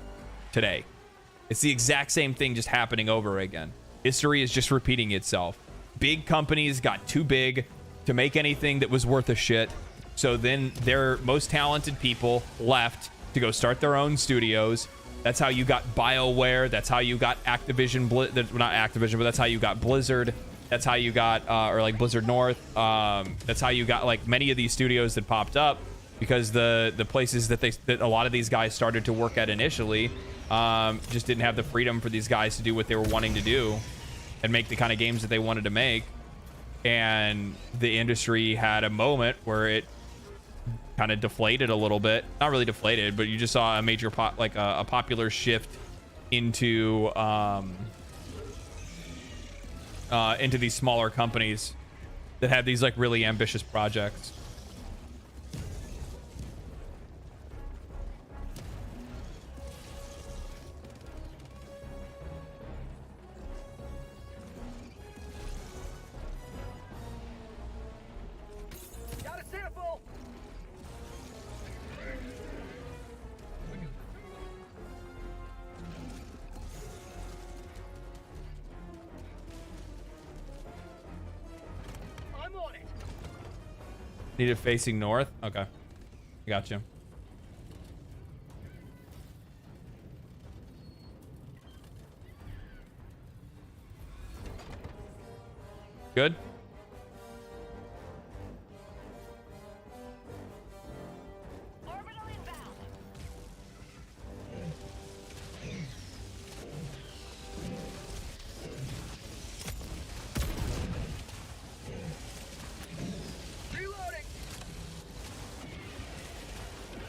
today. It's the exact same thing just happening over again. History is just repeating itself. Big companies got too big to make anything that was worth a shit. So then their most talented people left to go start their own studios. That's how you got BioWare. That's how you got Activision, not Activision, but that's how you got Blizzard. That's how you got, or like Blizzard North. That's how you got like many of these studios that popped up because the places that a lot of these guys started to work at initially just didn't have the freedom for these guys to do what they were wanting to do and make the kind of games that they wanted to make. And the industry had a moment where it kind of deflated a little bit. Not really deflated, but you just saw a major a popular shift into these smaller companies that have these like really ambitious projects. Got a sample. I'm on it. Need it facing north? Okay. I got you. Good.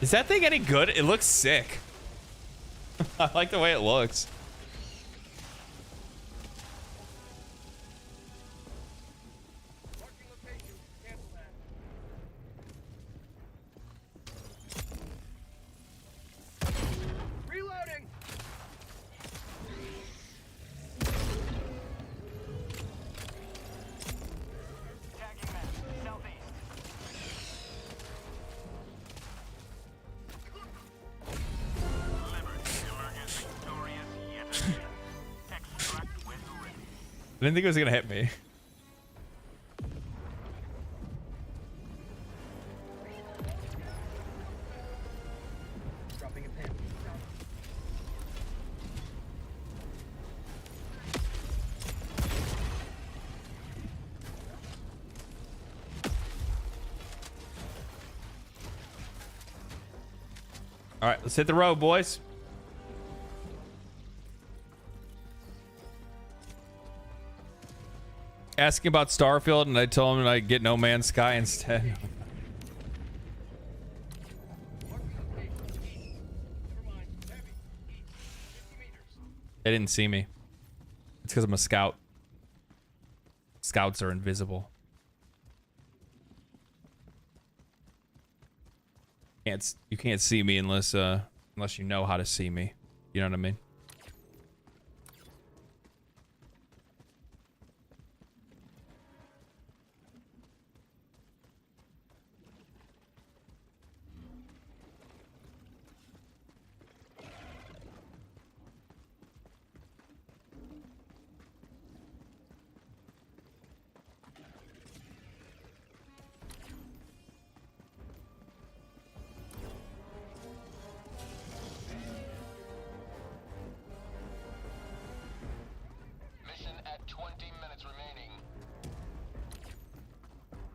Is that thing any good? It looks sick. I like the way it looks. Reloading. I didn't think it was gonna hit me. Dropping a pin. All right, let's hit the road, boys. asking about Starfield, and I told him I'd get No Man's Sky instead. They didn't see me. It's because I'm a scout. Scouts are invisible. You can't see me unless you know how to see me. You know what I mean?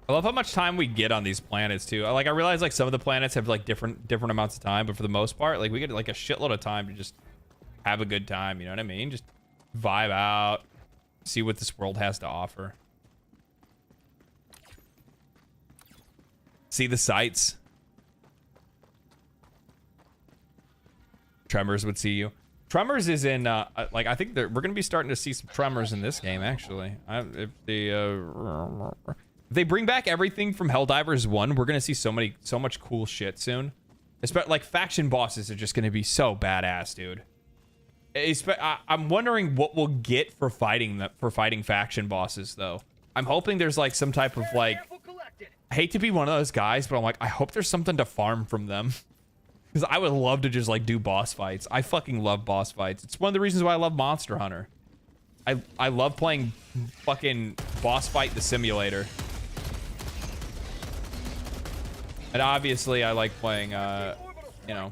I love how much time we get on these planets too. Like I realize like some of the planets have like different amounts of time, but for the most part, like we get like a shitload of time to just have a good time. You know what I mean? Just vibe out, see what this world has to offer, see the sights. Tremors would see you. Tremors is in like I think we're gonna be starting to see some Tremors in this game actually. If they bring back everything from Helldivers 1, we're gonna see so much cool shit soon. Especially like faction bosses are just gonna be so badass, dude. I'm wondering what we'll get for fighting faction bosses though. I'm hoping there's like some type of like, I hate to be one of those guys, but I'm like, I hope there's something to farm from them. Because I would love to just like do boss fights. I fucking love boss fights. It's one of the reasons why I love Monster Hunter. I love playing fucking boss fight the simulator. And obviously I like playing you know,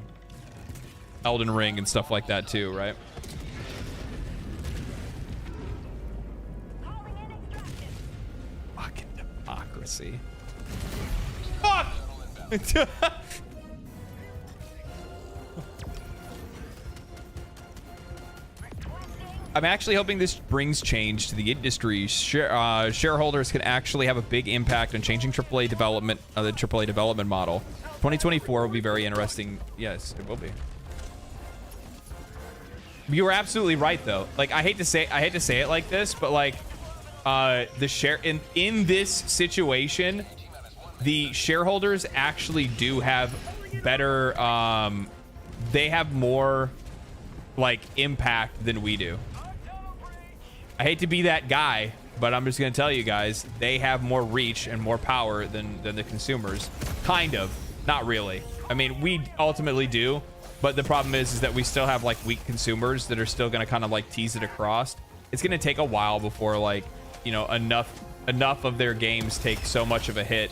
Elden Ring and stuff like that too, right? Fucking democracy. Fuck! I'm actually hoping this brings change to the industry. Shareholders can actually have a big impact on changing AAA development, the AAA development model. 2024 will be very interesting. Yes, it will be. You were absolutely right, though. Like, I hate to say it like this, but like, in this situation, the shareholders actually do have better. They have more like impact than we do. I hate to be that guy, but I'm just gonna tell you guys, they have more reach and more power than the consumers. Kind of, not really. I mean, we ultimately do, but the problem is that we still have like weak consumers that are still gonna kind of like tease it across. It's gonna take a while before like, you know, enough of their games take so much of a hit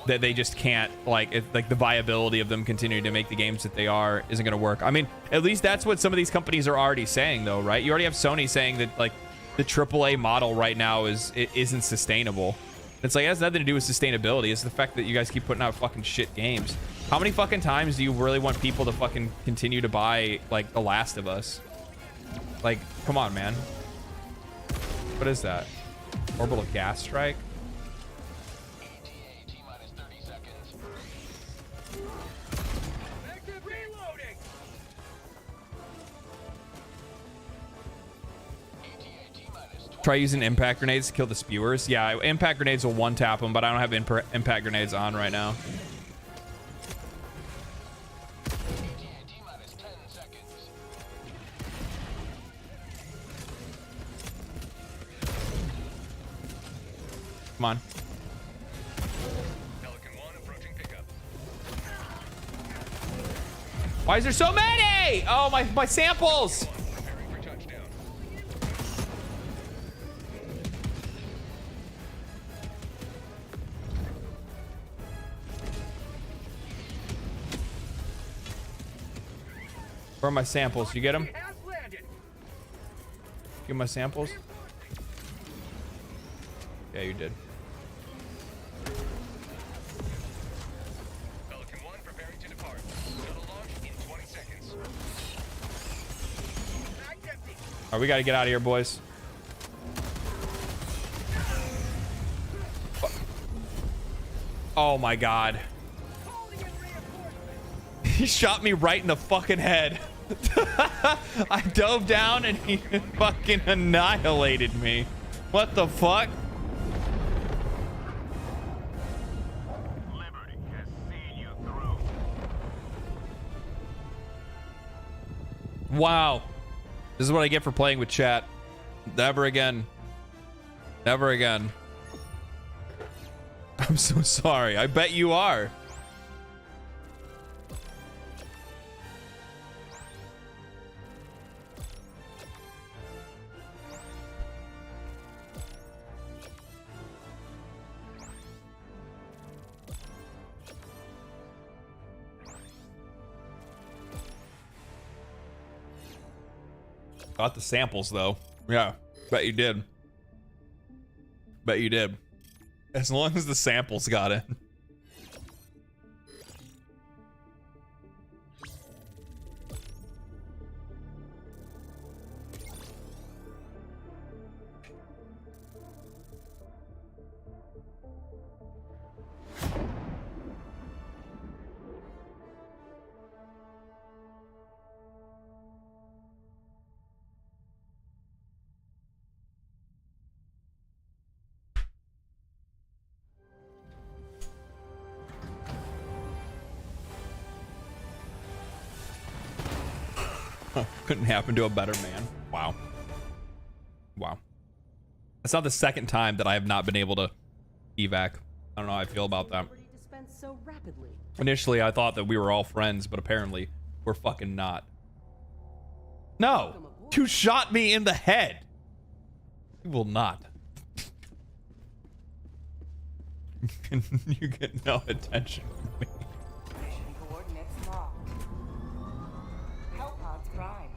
that they just can't like the viability of them continuing to make the games that they are isn't gonna work. I mean, at least that's what some of these companies are already saying though, right? You already have Sony saying that like the AAA model right now isn't sustainable. It's like, it has nothing to do with sustainability. It's the fact that you guys keep putting out fucking shit games. How many fucking times do you really want people to fucking continue to buy like The Last of Us? Like, come on, man. What is that? Orbital gas strike? Try using impact grenades to kill the spewers. Yeah, impact grenades will one-tap them, but I don't have impact grenades on right now. Come on. Why is there so many? Oh, my samples! Where are my samples? You get them? Get my samples? Yeah, you did. Pelican 1 preparing to depart. Shuttle launch in 20 seconds. All right, we got to get out of here, boys. Oh my god. He shot me right in the fucking head. I dove down and he fucking annihilated me. What the fuck? Liberty has seen you through. Wow. This is what I get for playing with chat. Never again. Never again. I'm so sorry. I bet you are. Got the samples though. Yeah, bet you did. Bet you did. As long as the samples got in. Couldn't happen to a better man. Wow. Wow. That's not the second time that I have not been able to evac. I don't know how I feel about that. So rapidly. Initially, I thought that we were all friends, but apparently we're fucking not. No! You shot me in the head! You will not. You get no attention from me. Mission coordinates locked. Hellpods prime.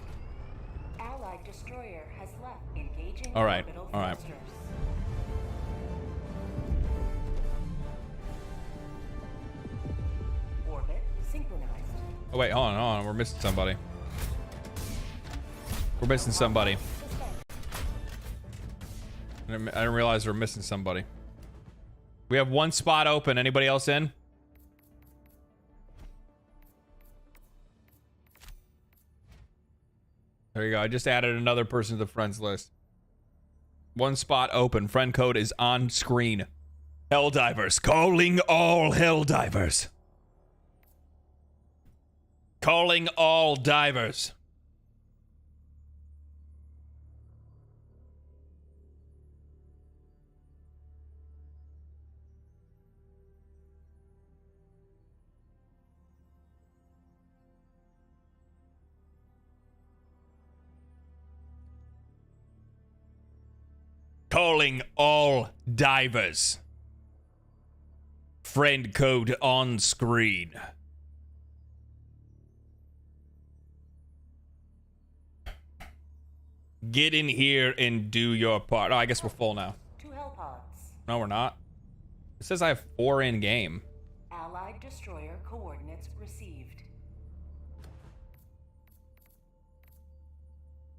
Allied destroyer has left. Engaging All right, orbital all right. thrusters. Orbit synchronized. Oh wait, hold on. We're missing somebody. We're missing somebody. I didn't realize we're missing somebody. We have one spot open. Anybody else in? There you go. I just added another person to the friends list. One spot open. Friend code is on screen. Helldivers. Calling all Helldivers. Calling all divers. Calling all divers. Friend code on screen. Get in here and do your part. Oh, I guess we're full now. 2 Hellpods. No, we're not. It says I have 4 in game. Allied destroyer coordinates received.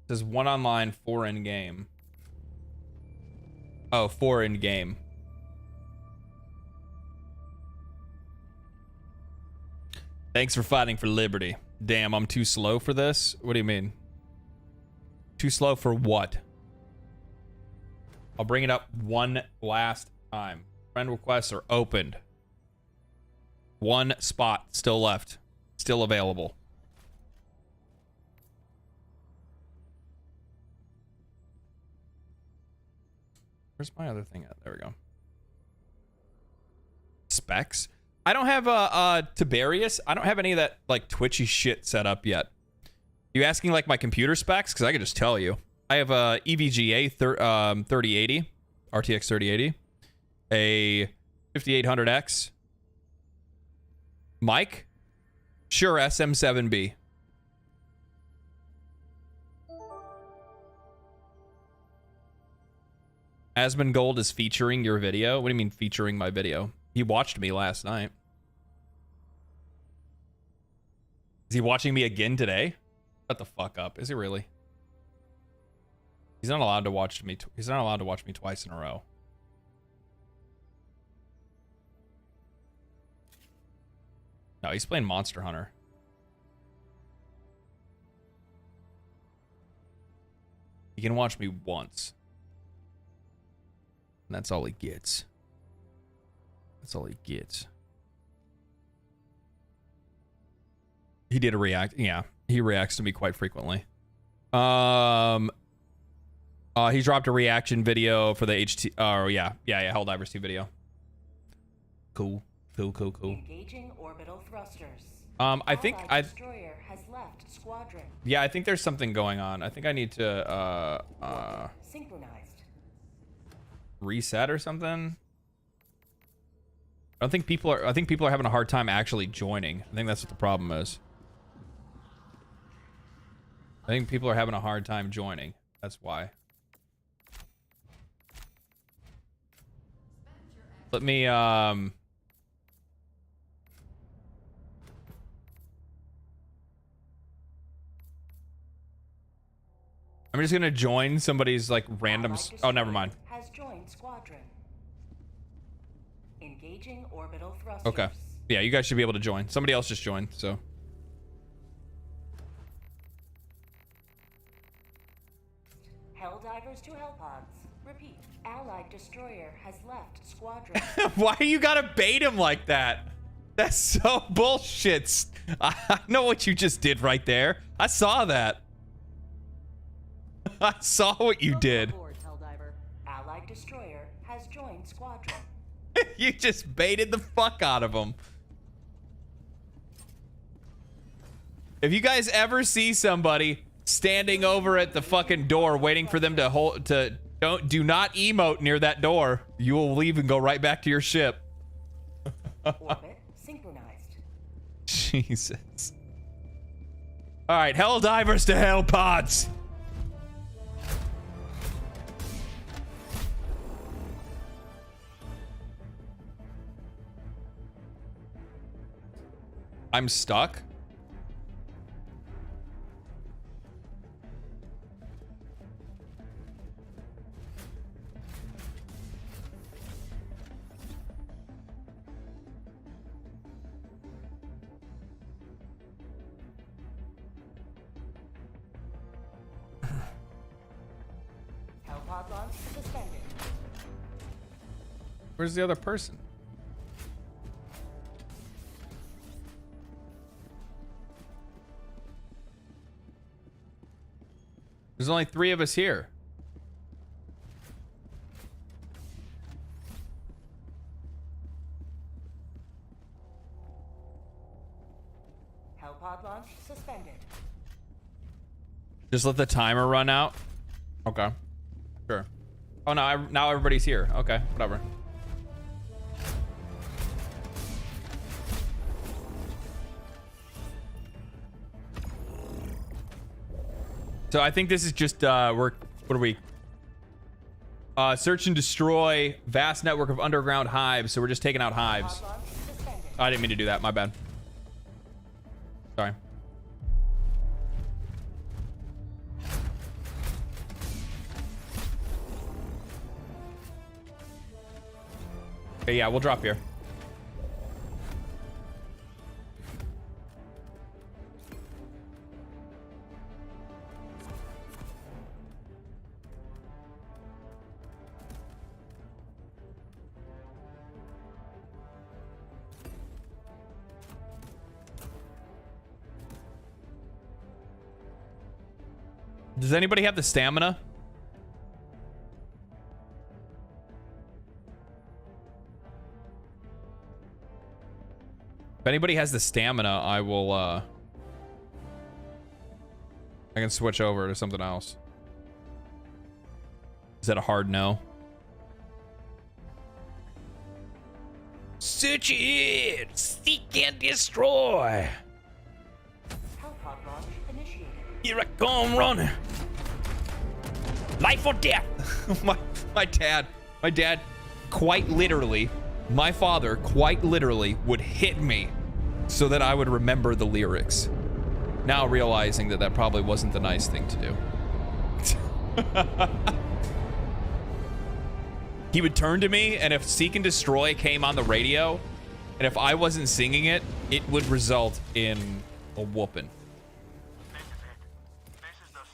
It says 1 online, 4 in game. Oh, 4 in game. Thanks for fighting for liberty. Damn, I'm too slow for this? What do you mean? Too slow for what? I'll bring it up one last time. Friend requests are opened. 1 spot still left. Still available. Where's my other thing at? There we go. Specs? I don't have Tiberius. I don't have any of that like twitchy shit set up yet. You asking like my computer specs? Because I could just tell you. I have a EVGA 3080, RTX 3080, a 5800X. Mic? Sure, SM7B. Asmongold is featuring your video? What do you mean featuring my video? He watched me last night. Is he watching me again today? Shut the fuck up. Is he really? He's not allowed to watch me. He's not allowed to watch me twice in a row. No, he's playing Monster Hunter. He can watch me once. And that's all he gets. That's all he gets. He did a react. Yeah, he reacts to me quite frequently. He dropped a reaction video for the HT. Oh yeah, Helldivers 2 video. Cool. Engaging orbital thrusters. I think Allied destroyer has left squadron. Yeah, I think there's something going on. I think I need to Synchronized. reset or something. I think people are having a hard time actually joining. I think that's what the problem is. I think people are having a hard time joining. That's why. Let me I'm just gonna join somebody's like random. Oh, never mind. Has joined squadron. Engaging orbital thrusters. Okay. Yeah, you guys should be able to join. Somebody else just joined, so. Helldivers to Hellpods. Repeat. Allied destroyer has left squadron. Why you gotta bait him like that? That's so bullshit. I know what you just did right there. I saw that. I saw what you did. Aboard, Helldiver. Allied destroyer has joined squadron. You just baited the fuck out of him. If you guys ever see somebody standing over at the fucking door waiting for them to do not emote near that door, you will leave and go right back to your ship. Orbit synchronized. Jesus. All right, Helldivers to Hellpods. I'm stuck. Hellpod launch suspended. Where's the other person? There's only 3 of us here. Hellpod launch suspended. Just let the timer run out. Okay. Sure. Oh, no, now everybody's here. Okay, whatever. So I think this is just what are we? Search and destroy vast network of underground hives. So we're just taking out hives. I didn't mean to do that. My bad. Sorry. Okay, yeah, we'll drop here. Does anybody have the stamina? If anybody has the stamina, I will, I can switch over to something else. Is that a hard no? Search it! Seek and destroy! Hellpod launch initiated. Here I come running. Life or death. my dad quite literally, my father quite literally would hit me so that I would remember the lyrics. Now realizing that that probably wasn't the nice thing to do. He would turn to me, and if Seek and Destroy came on the radio, And if I wasn't singing it, it would result in a whooping.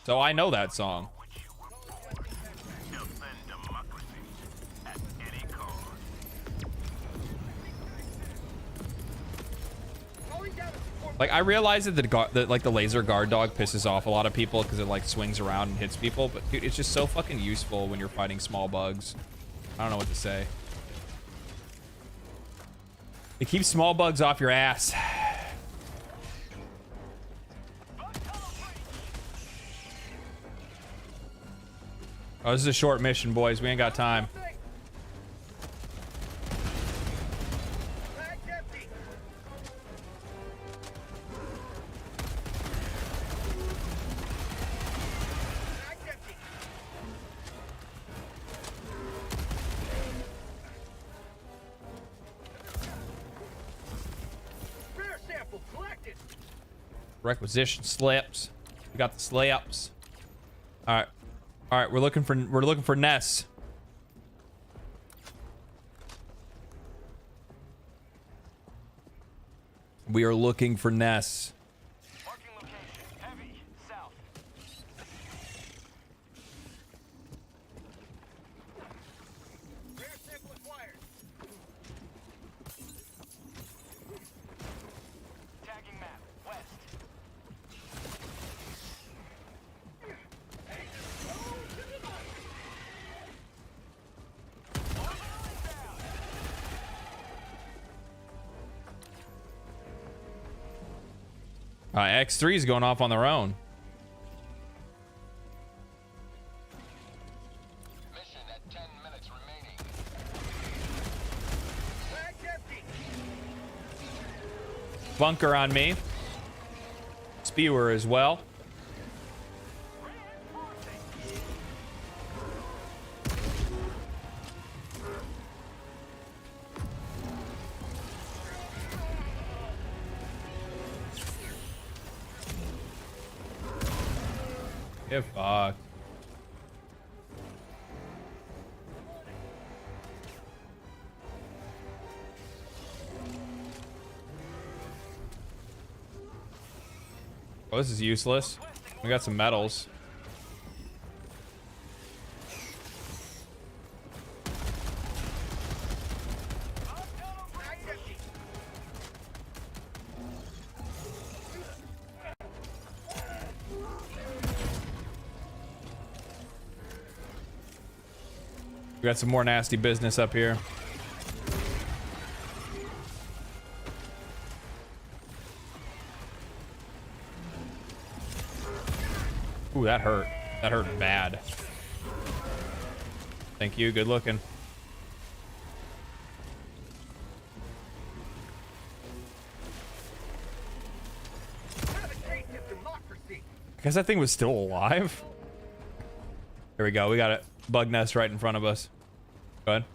So I know that song. Like, I realize that the laser guard dog pisses off a lot of people because it like swings around and hits people, but dude, it's just so fucking useful when you're fighting small bugs. I don't know what to say. It keeps small bugs off your ass. Oh, this is a short mission, boys. We ain't got time. Requisition slips. We got the slips. All right. All right, we're looking for Ness. We are looking for Ness. Marking location. Heavy. South. Rare sample acquired. Tagging map. West. X3 is going off on their own. Mission at 10 minutes remaining. Bunker on me. Spewer as well. Get fucked. Oh, this is useless. We got some medals. We got some more nasty business up here. Ooh, that hurt. That hurt bad. Thank you. Good looking. I guess that thing was still alive. Here we go. We got it. Bug nest right in front of us. Go ahead.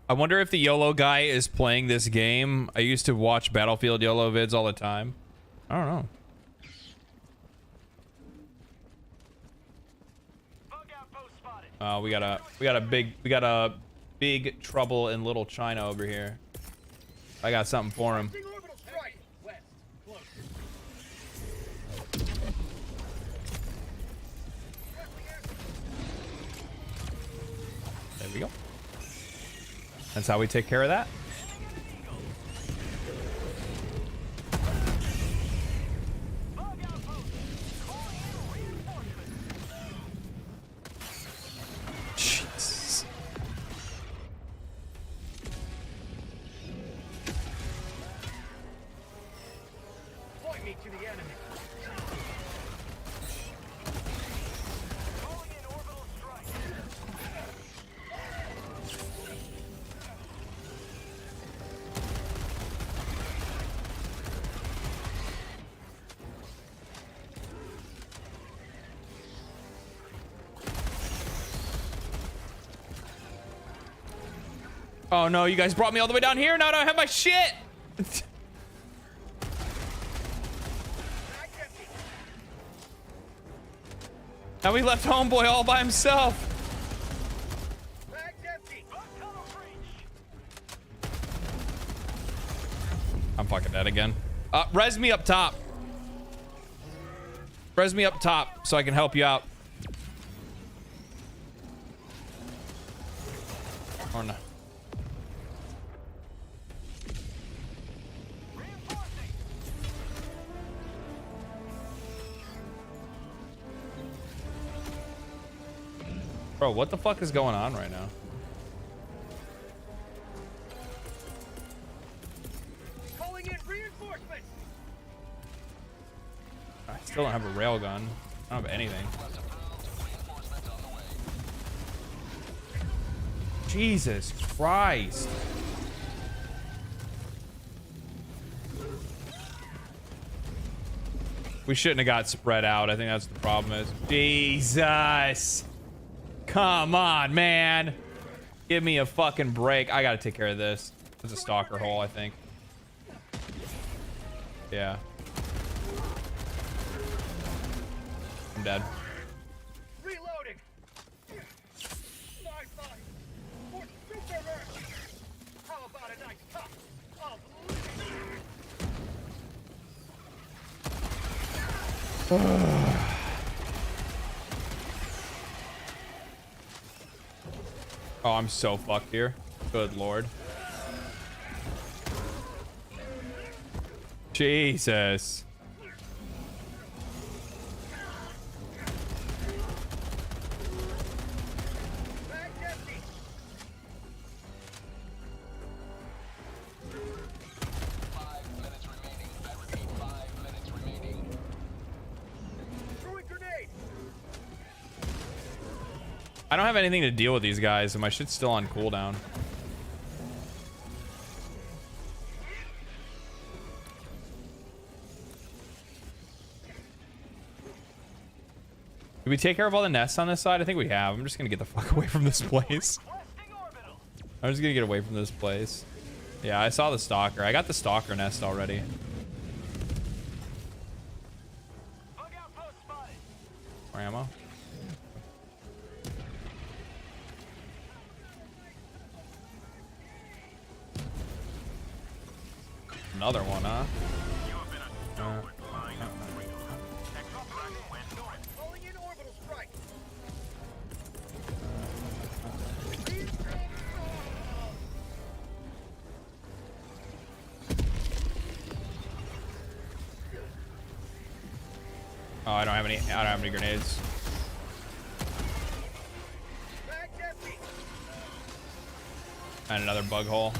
I wonder if the YOLO guy is playing this game. I used to watch Battlefield YOLO vids all the time. I don't know. We got a big trouble in Little China over here. I got something for him. There we go. That's how we take care of that. Jesus. Point me to the enemy. Oh no, you guys brought me all the way down here. Now I don't have my shit. Now we left homeboy all by himself. Bag's empty. I'm fucking dead again. Res me up top. Res me up top so I can help you out. Or no. Bro, what the fuck is going on right now? Calling in reinforcements. I still don't have a railgun. I don't have anything. Jesus Christ. We shouldn't have got spread out. I think that's the problem is. Jesus. Come on, man. Give me a fucking break. I gotta take care of this. There's a stalker hole, I think. Yeah. I'm dead. Reloading. Nice body. For super Earth. How about a nice cup of Oh, I'm so fucked here. Good lord. Jesus. bag's empty. 5 minutes remaining. I repeat, 5 minutes remaining. Throwing grenade. I don't have anything to deal with these guys, and my shit's still on cooldown. Did we take care of all the nests on this side? I think we have. I'm just gonna get the fuck away from this place. I'm just gonna get away from this place. Yeah, I saw the stalker. I got the stalker nest already. More ammo. Another one, huh? Calling in orbital strike. Oh, I don't have any grenades. Bag's empty. And another bug hole.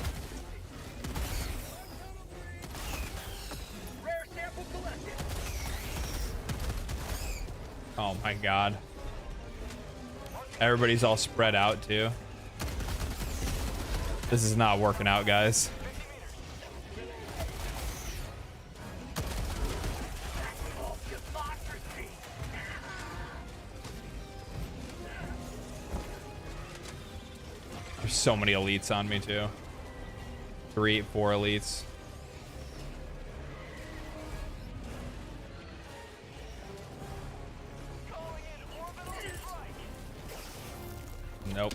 Rare sample collected. Oh my god. Everybody's all spread out too. This is not working out, guys. There's so many elites on me too. 3, 4 elites. Nope.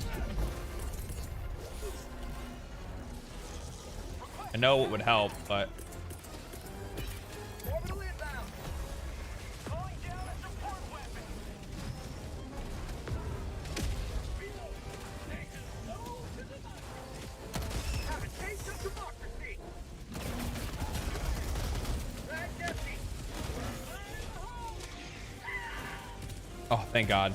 I know it would help, but Orbital inbound. Calling down a support weapon. Have a taste of democracy. Bag's empty. oh, thank God.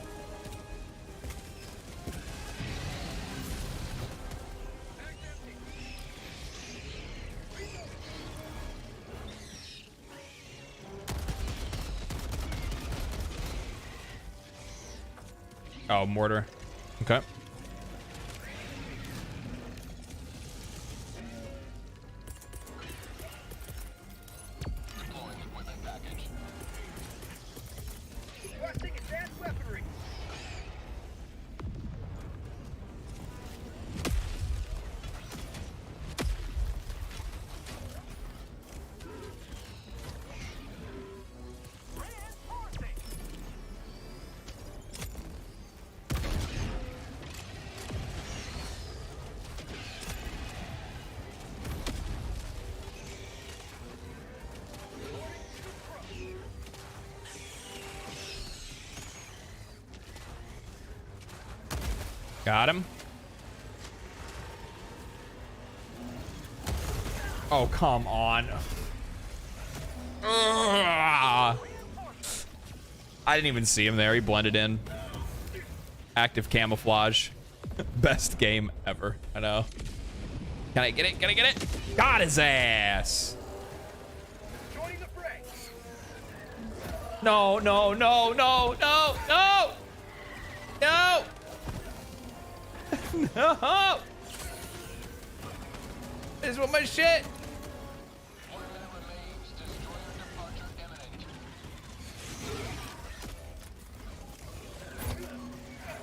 Oh, mortar. Okay. Deploying equipment package. Requesting advanced weaponry. Got him. Oh, come on. Ugh. I didn't even see him there. He blended in. Active camouflage. Best game ever. I know. Can I get it? Can I get it? Got his ass. No, no, no, no, no, no. No. No. This is what my shit.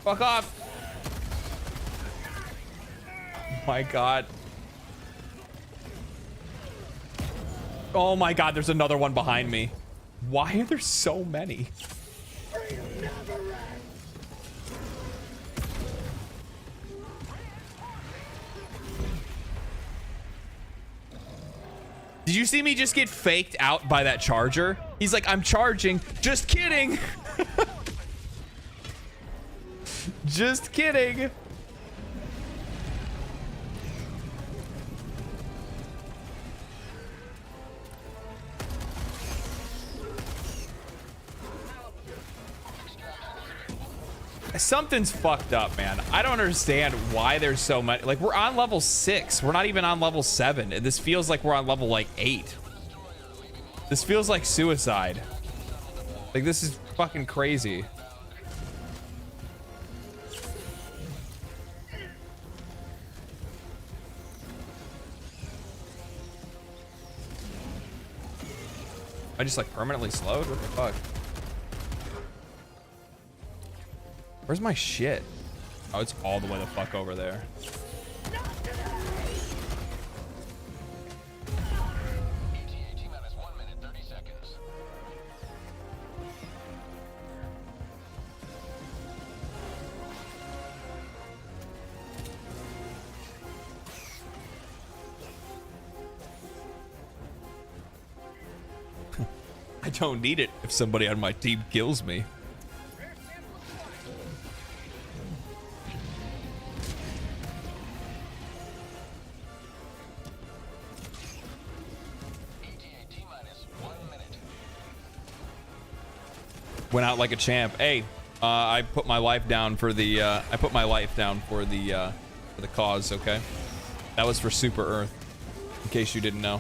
Fuck off. Oh my god. Oh my god, there's another one behind me. Why are there so many? Did you see me just get faked out by that charger? He's like, I'm charging. Just kidding. Just kidding. Something's fucked up, man. I don't understand why there's so much. Like, we're on level 6. We're not even on level 7. And this feels like we're on level, like, 8. This feels like suicide. Like, this is fucking crazy. I just, like, permanently slowed? What the fuck? Where's my shit? Oh, it's all the way the fuck over there. I don't need it if somebody on my team kills me. Went out like a champ. Hey, I put my life down for the cause. Okay, that was for Super Earth. In case you didn't know.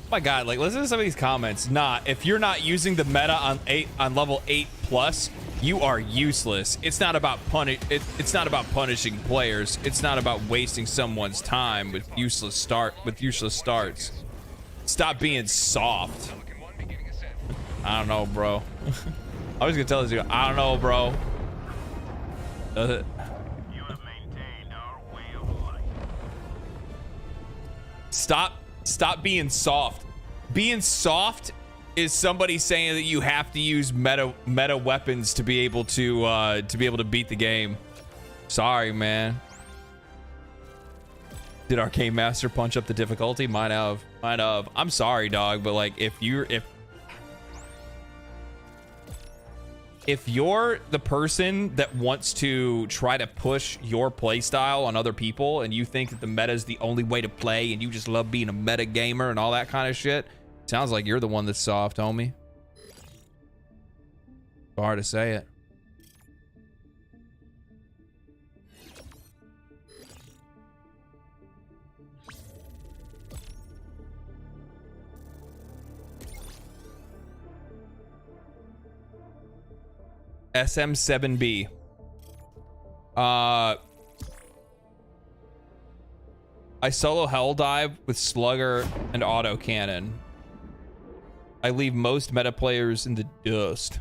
My god, like, listen to some of these comments. Nah, if you're not using the meta on level 8 plus, you are useless. It's not about it's not about punishing players. It's not about wasting someone's time with useless starts. Stop being soft. I don't know, bro. I was gonna tell this guy, I don't know, bro. Does it? You have maintained our way of life. Stop being soft. Being soft is somebody saying that you have to use meta weapons to be able to beat the game. Sorry, man. Did Arcane Master punch up the difficulty? Might have. I'm sorry, dog, but like if you're the person that wants to try to push your playstyle on other people and you think that the meta is the only way to play and you just love being a meta gamer and all that kind of shit, sounds like you're the one that's soft, homie. Hard to say it. SM7B. I solo Helldive with Slugger and Autocannon. I leave most meta players in the dust.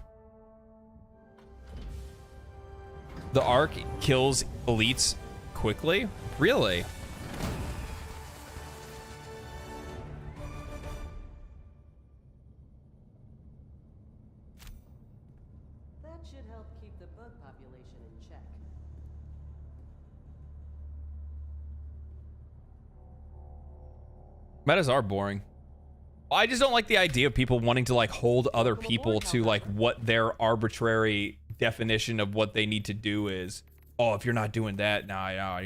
The arc kills elites quickly? Really? That should help keep the bug population in check. Metas are boring. I just don't like the idea of people wanting to like hold other people to like what their arbitrary definition of what they need to do is. Oh, if you're not doing that, nah,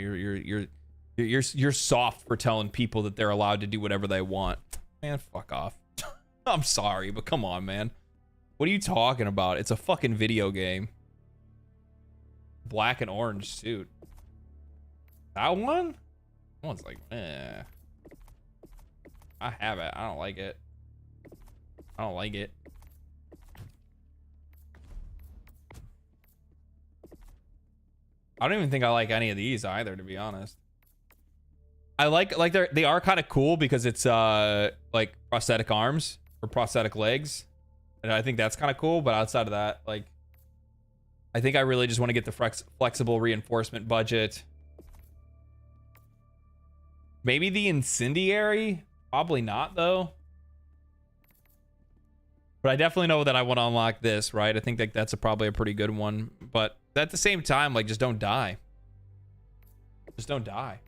you're soft for telling people that they're allowed to do whatever they want. Man, fuck off. I'm sorry, but come on, man. What are you talking about? It's a fucking video game. Black and orange suit. That one? That one's like, eh. I have it. I don't like it. I don't like it. I don't even think I like any of these either, to be honest. I like they are kind of cool because it's like prosthetic arms or prosthetic legs. And I think that's kind of cool, but outside of that, like I think I really just want to get the flexible reinforcement budget. Maybe the incendiary? Probably not, though. But I definitely know that I want to unlock this, right? I think that that's probably a pretty good one. But at the same time, like, just don't die. Just don't die.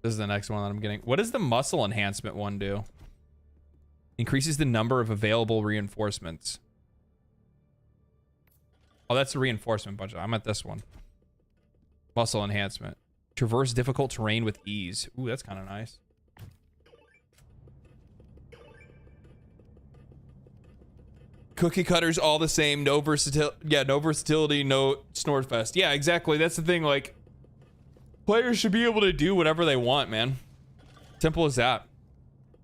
This is the next one that I'm getting. What does the muscle enhancement one do? Increases the number of available reinforcements. Oh, that's the reinforcement budget. I'm at this one. Muscle enhancement. Traverse difficult terrain with ease. Ooh, that's kind of nice. Cookie cutters all the same. No versatility. Yeah, no versatility. No Snortfest. Yeah, exactly. That's the thing. Like, players should be able to do whatever they want, man. Simple as that.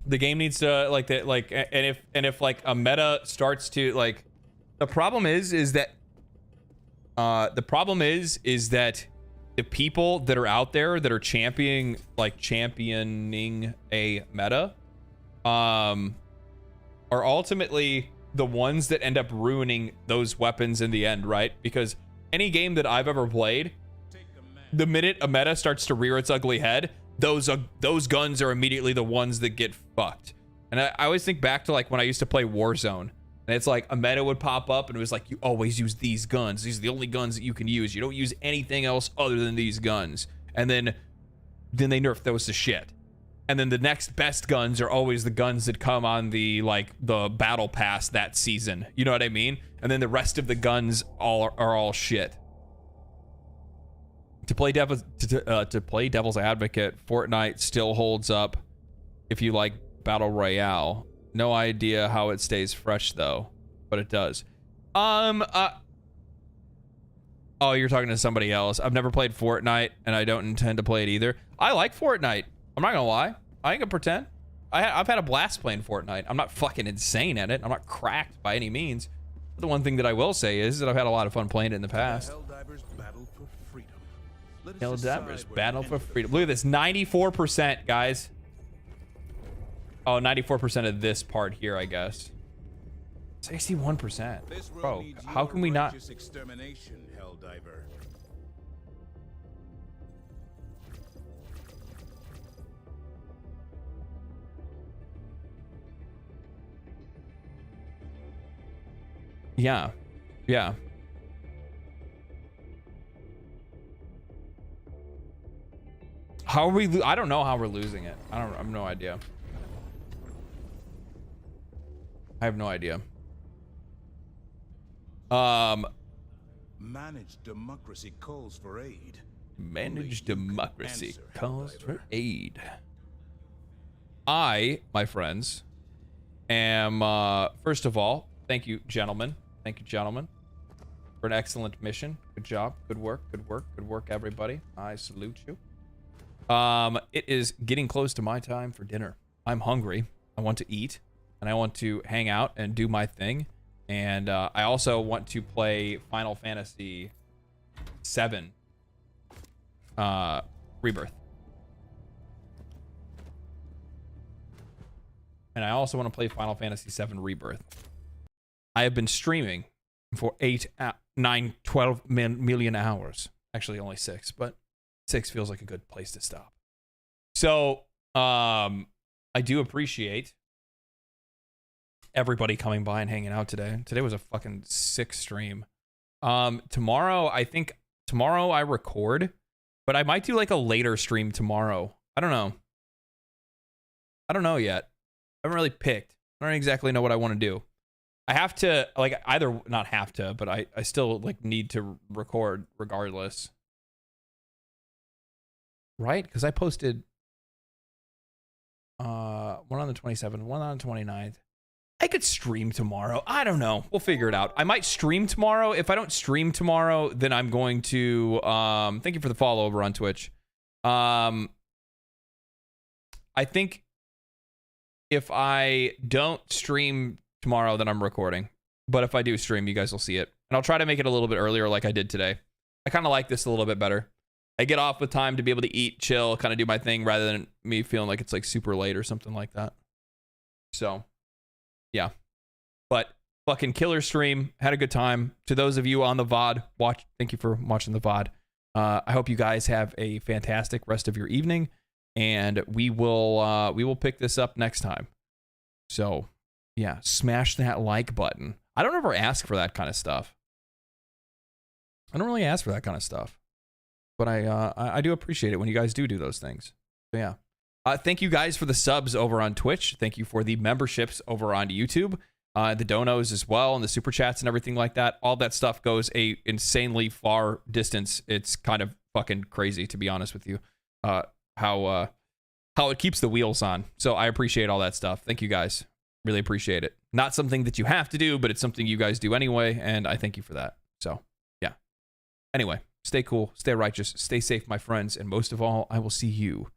The game needs to like that, like, and if like a meta starts to like, the problem is that the people that are out there that are championing a meta, are ultimately the ones that end up ruining those weapons in the end, right? Because any game that I've ever played, the minute a meta starts to rear its ugly head, those guns are immediately the ones that get fucked. And I always think back to like when I used to play Warzone, and it's like a meta would pop up and it was like, you always use these guns. These are the only guns that you can use. You don't use anything else other than these guns. And then they nerf those to shit. And then the next best guns are always the guns that come on the battle pass that season. You know what I mean? And then the rest of the guns are all shit. To play devil's advocate, Fortnite still holds up if you like Battle Royale. No idea how it stays fresh though, but it does. Oh, you're talking to somebody else. I've never played Fortnite and I don't intend to play it either. I like Fortnite. I'm not gonna lie. I ain't gonna pretend. I've had a blast playing Fortnite. I'm not fucking insane at it. I'm not cracked by any means. But the one thing that I will say is that I've had a lot of fun playing it in the past. Helldivers battle for freedom. Look at this, 94%, guys. Oh, 94% of this part here, I guess. 61%. Bro, how can we not? Yeah. Yeah. How are we? I don't know how we're losing it. I have no idea. I have no idea. Managed democracy calls for aid. Managed democracy calls for aid. I, my friends, am first of all, thank you, gentlemen. Thank you, gentlemen. for an excellent mission. Good job. Good work. Good work. Good work, everybody. I salute you. It is getting close to my time for dinner. I'm hungry. I want to eat, and I want to hang out and do my thing. And I also want to play Final Fantasy VII Rebirth. And I also want to play Final Fantasy VII Rebirth. I have been streaming for 8, 9, 12 million hours. Actually, only 6, but 6 feels like a good place to stop. So, I do appreciate everybody coming by and hanging out today. Today was a fucking sick stream. Tomorrow I record, but I might do like a later stream tomorrow. I don't know. I don't know yet. I haven't really picked. I don't exactly know what I want to do. I have to, like, either not have to, but I still like need to record regardless. Right? Because I posted one on the 27th, one on the 29th. I could stream tomorrow. I don't know. We'll figure it out. I might stream tomorrow. If I don't stream tomorrow, then I'm going to thank you for the follow over on Twitch. I think if I don't stream tomorrow, then I'm recording. But if I do stream, you guys will see it. And I'll try to make it a little bit earlier like I did today. I kind of like this a little bit better. I get off with time to be able to eat, chill, kind of do my thing rather than me feeling like it's like super late or something like that. So, yeah. But fucking killer stream. Had a good time. To those of you on the VOD, thank you for watching the VOD. I hope you guys have a fantastic rest of your evening. And we will pick this up next time. So, yeah, smash that like button. I don't ever ask for that kind of stuff. I don't really ask for that kind of stuff. But I do appreciate it when you guys do those things. So, yeah. Thank you guys for the subs over on Twitch. Thank you for the memberships over on YouTube. The donos as well, and the super chats and everything like that. All that stuff goes a insanely far distance. It's kind of fucking crazy, to be honest with you. How it keeps the wheels on. So I appreciate all that stuff. Thank you guys. Really appreciate it. Not something that you have to do, but it's something you guys do anyway, and I thank you for that. So, yeah. Anyway, stay cool, stay righteous, stay safe, my friends, and most of all, I will see you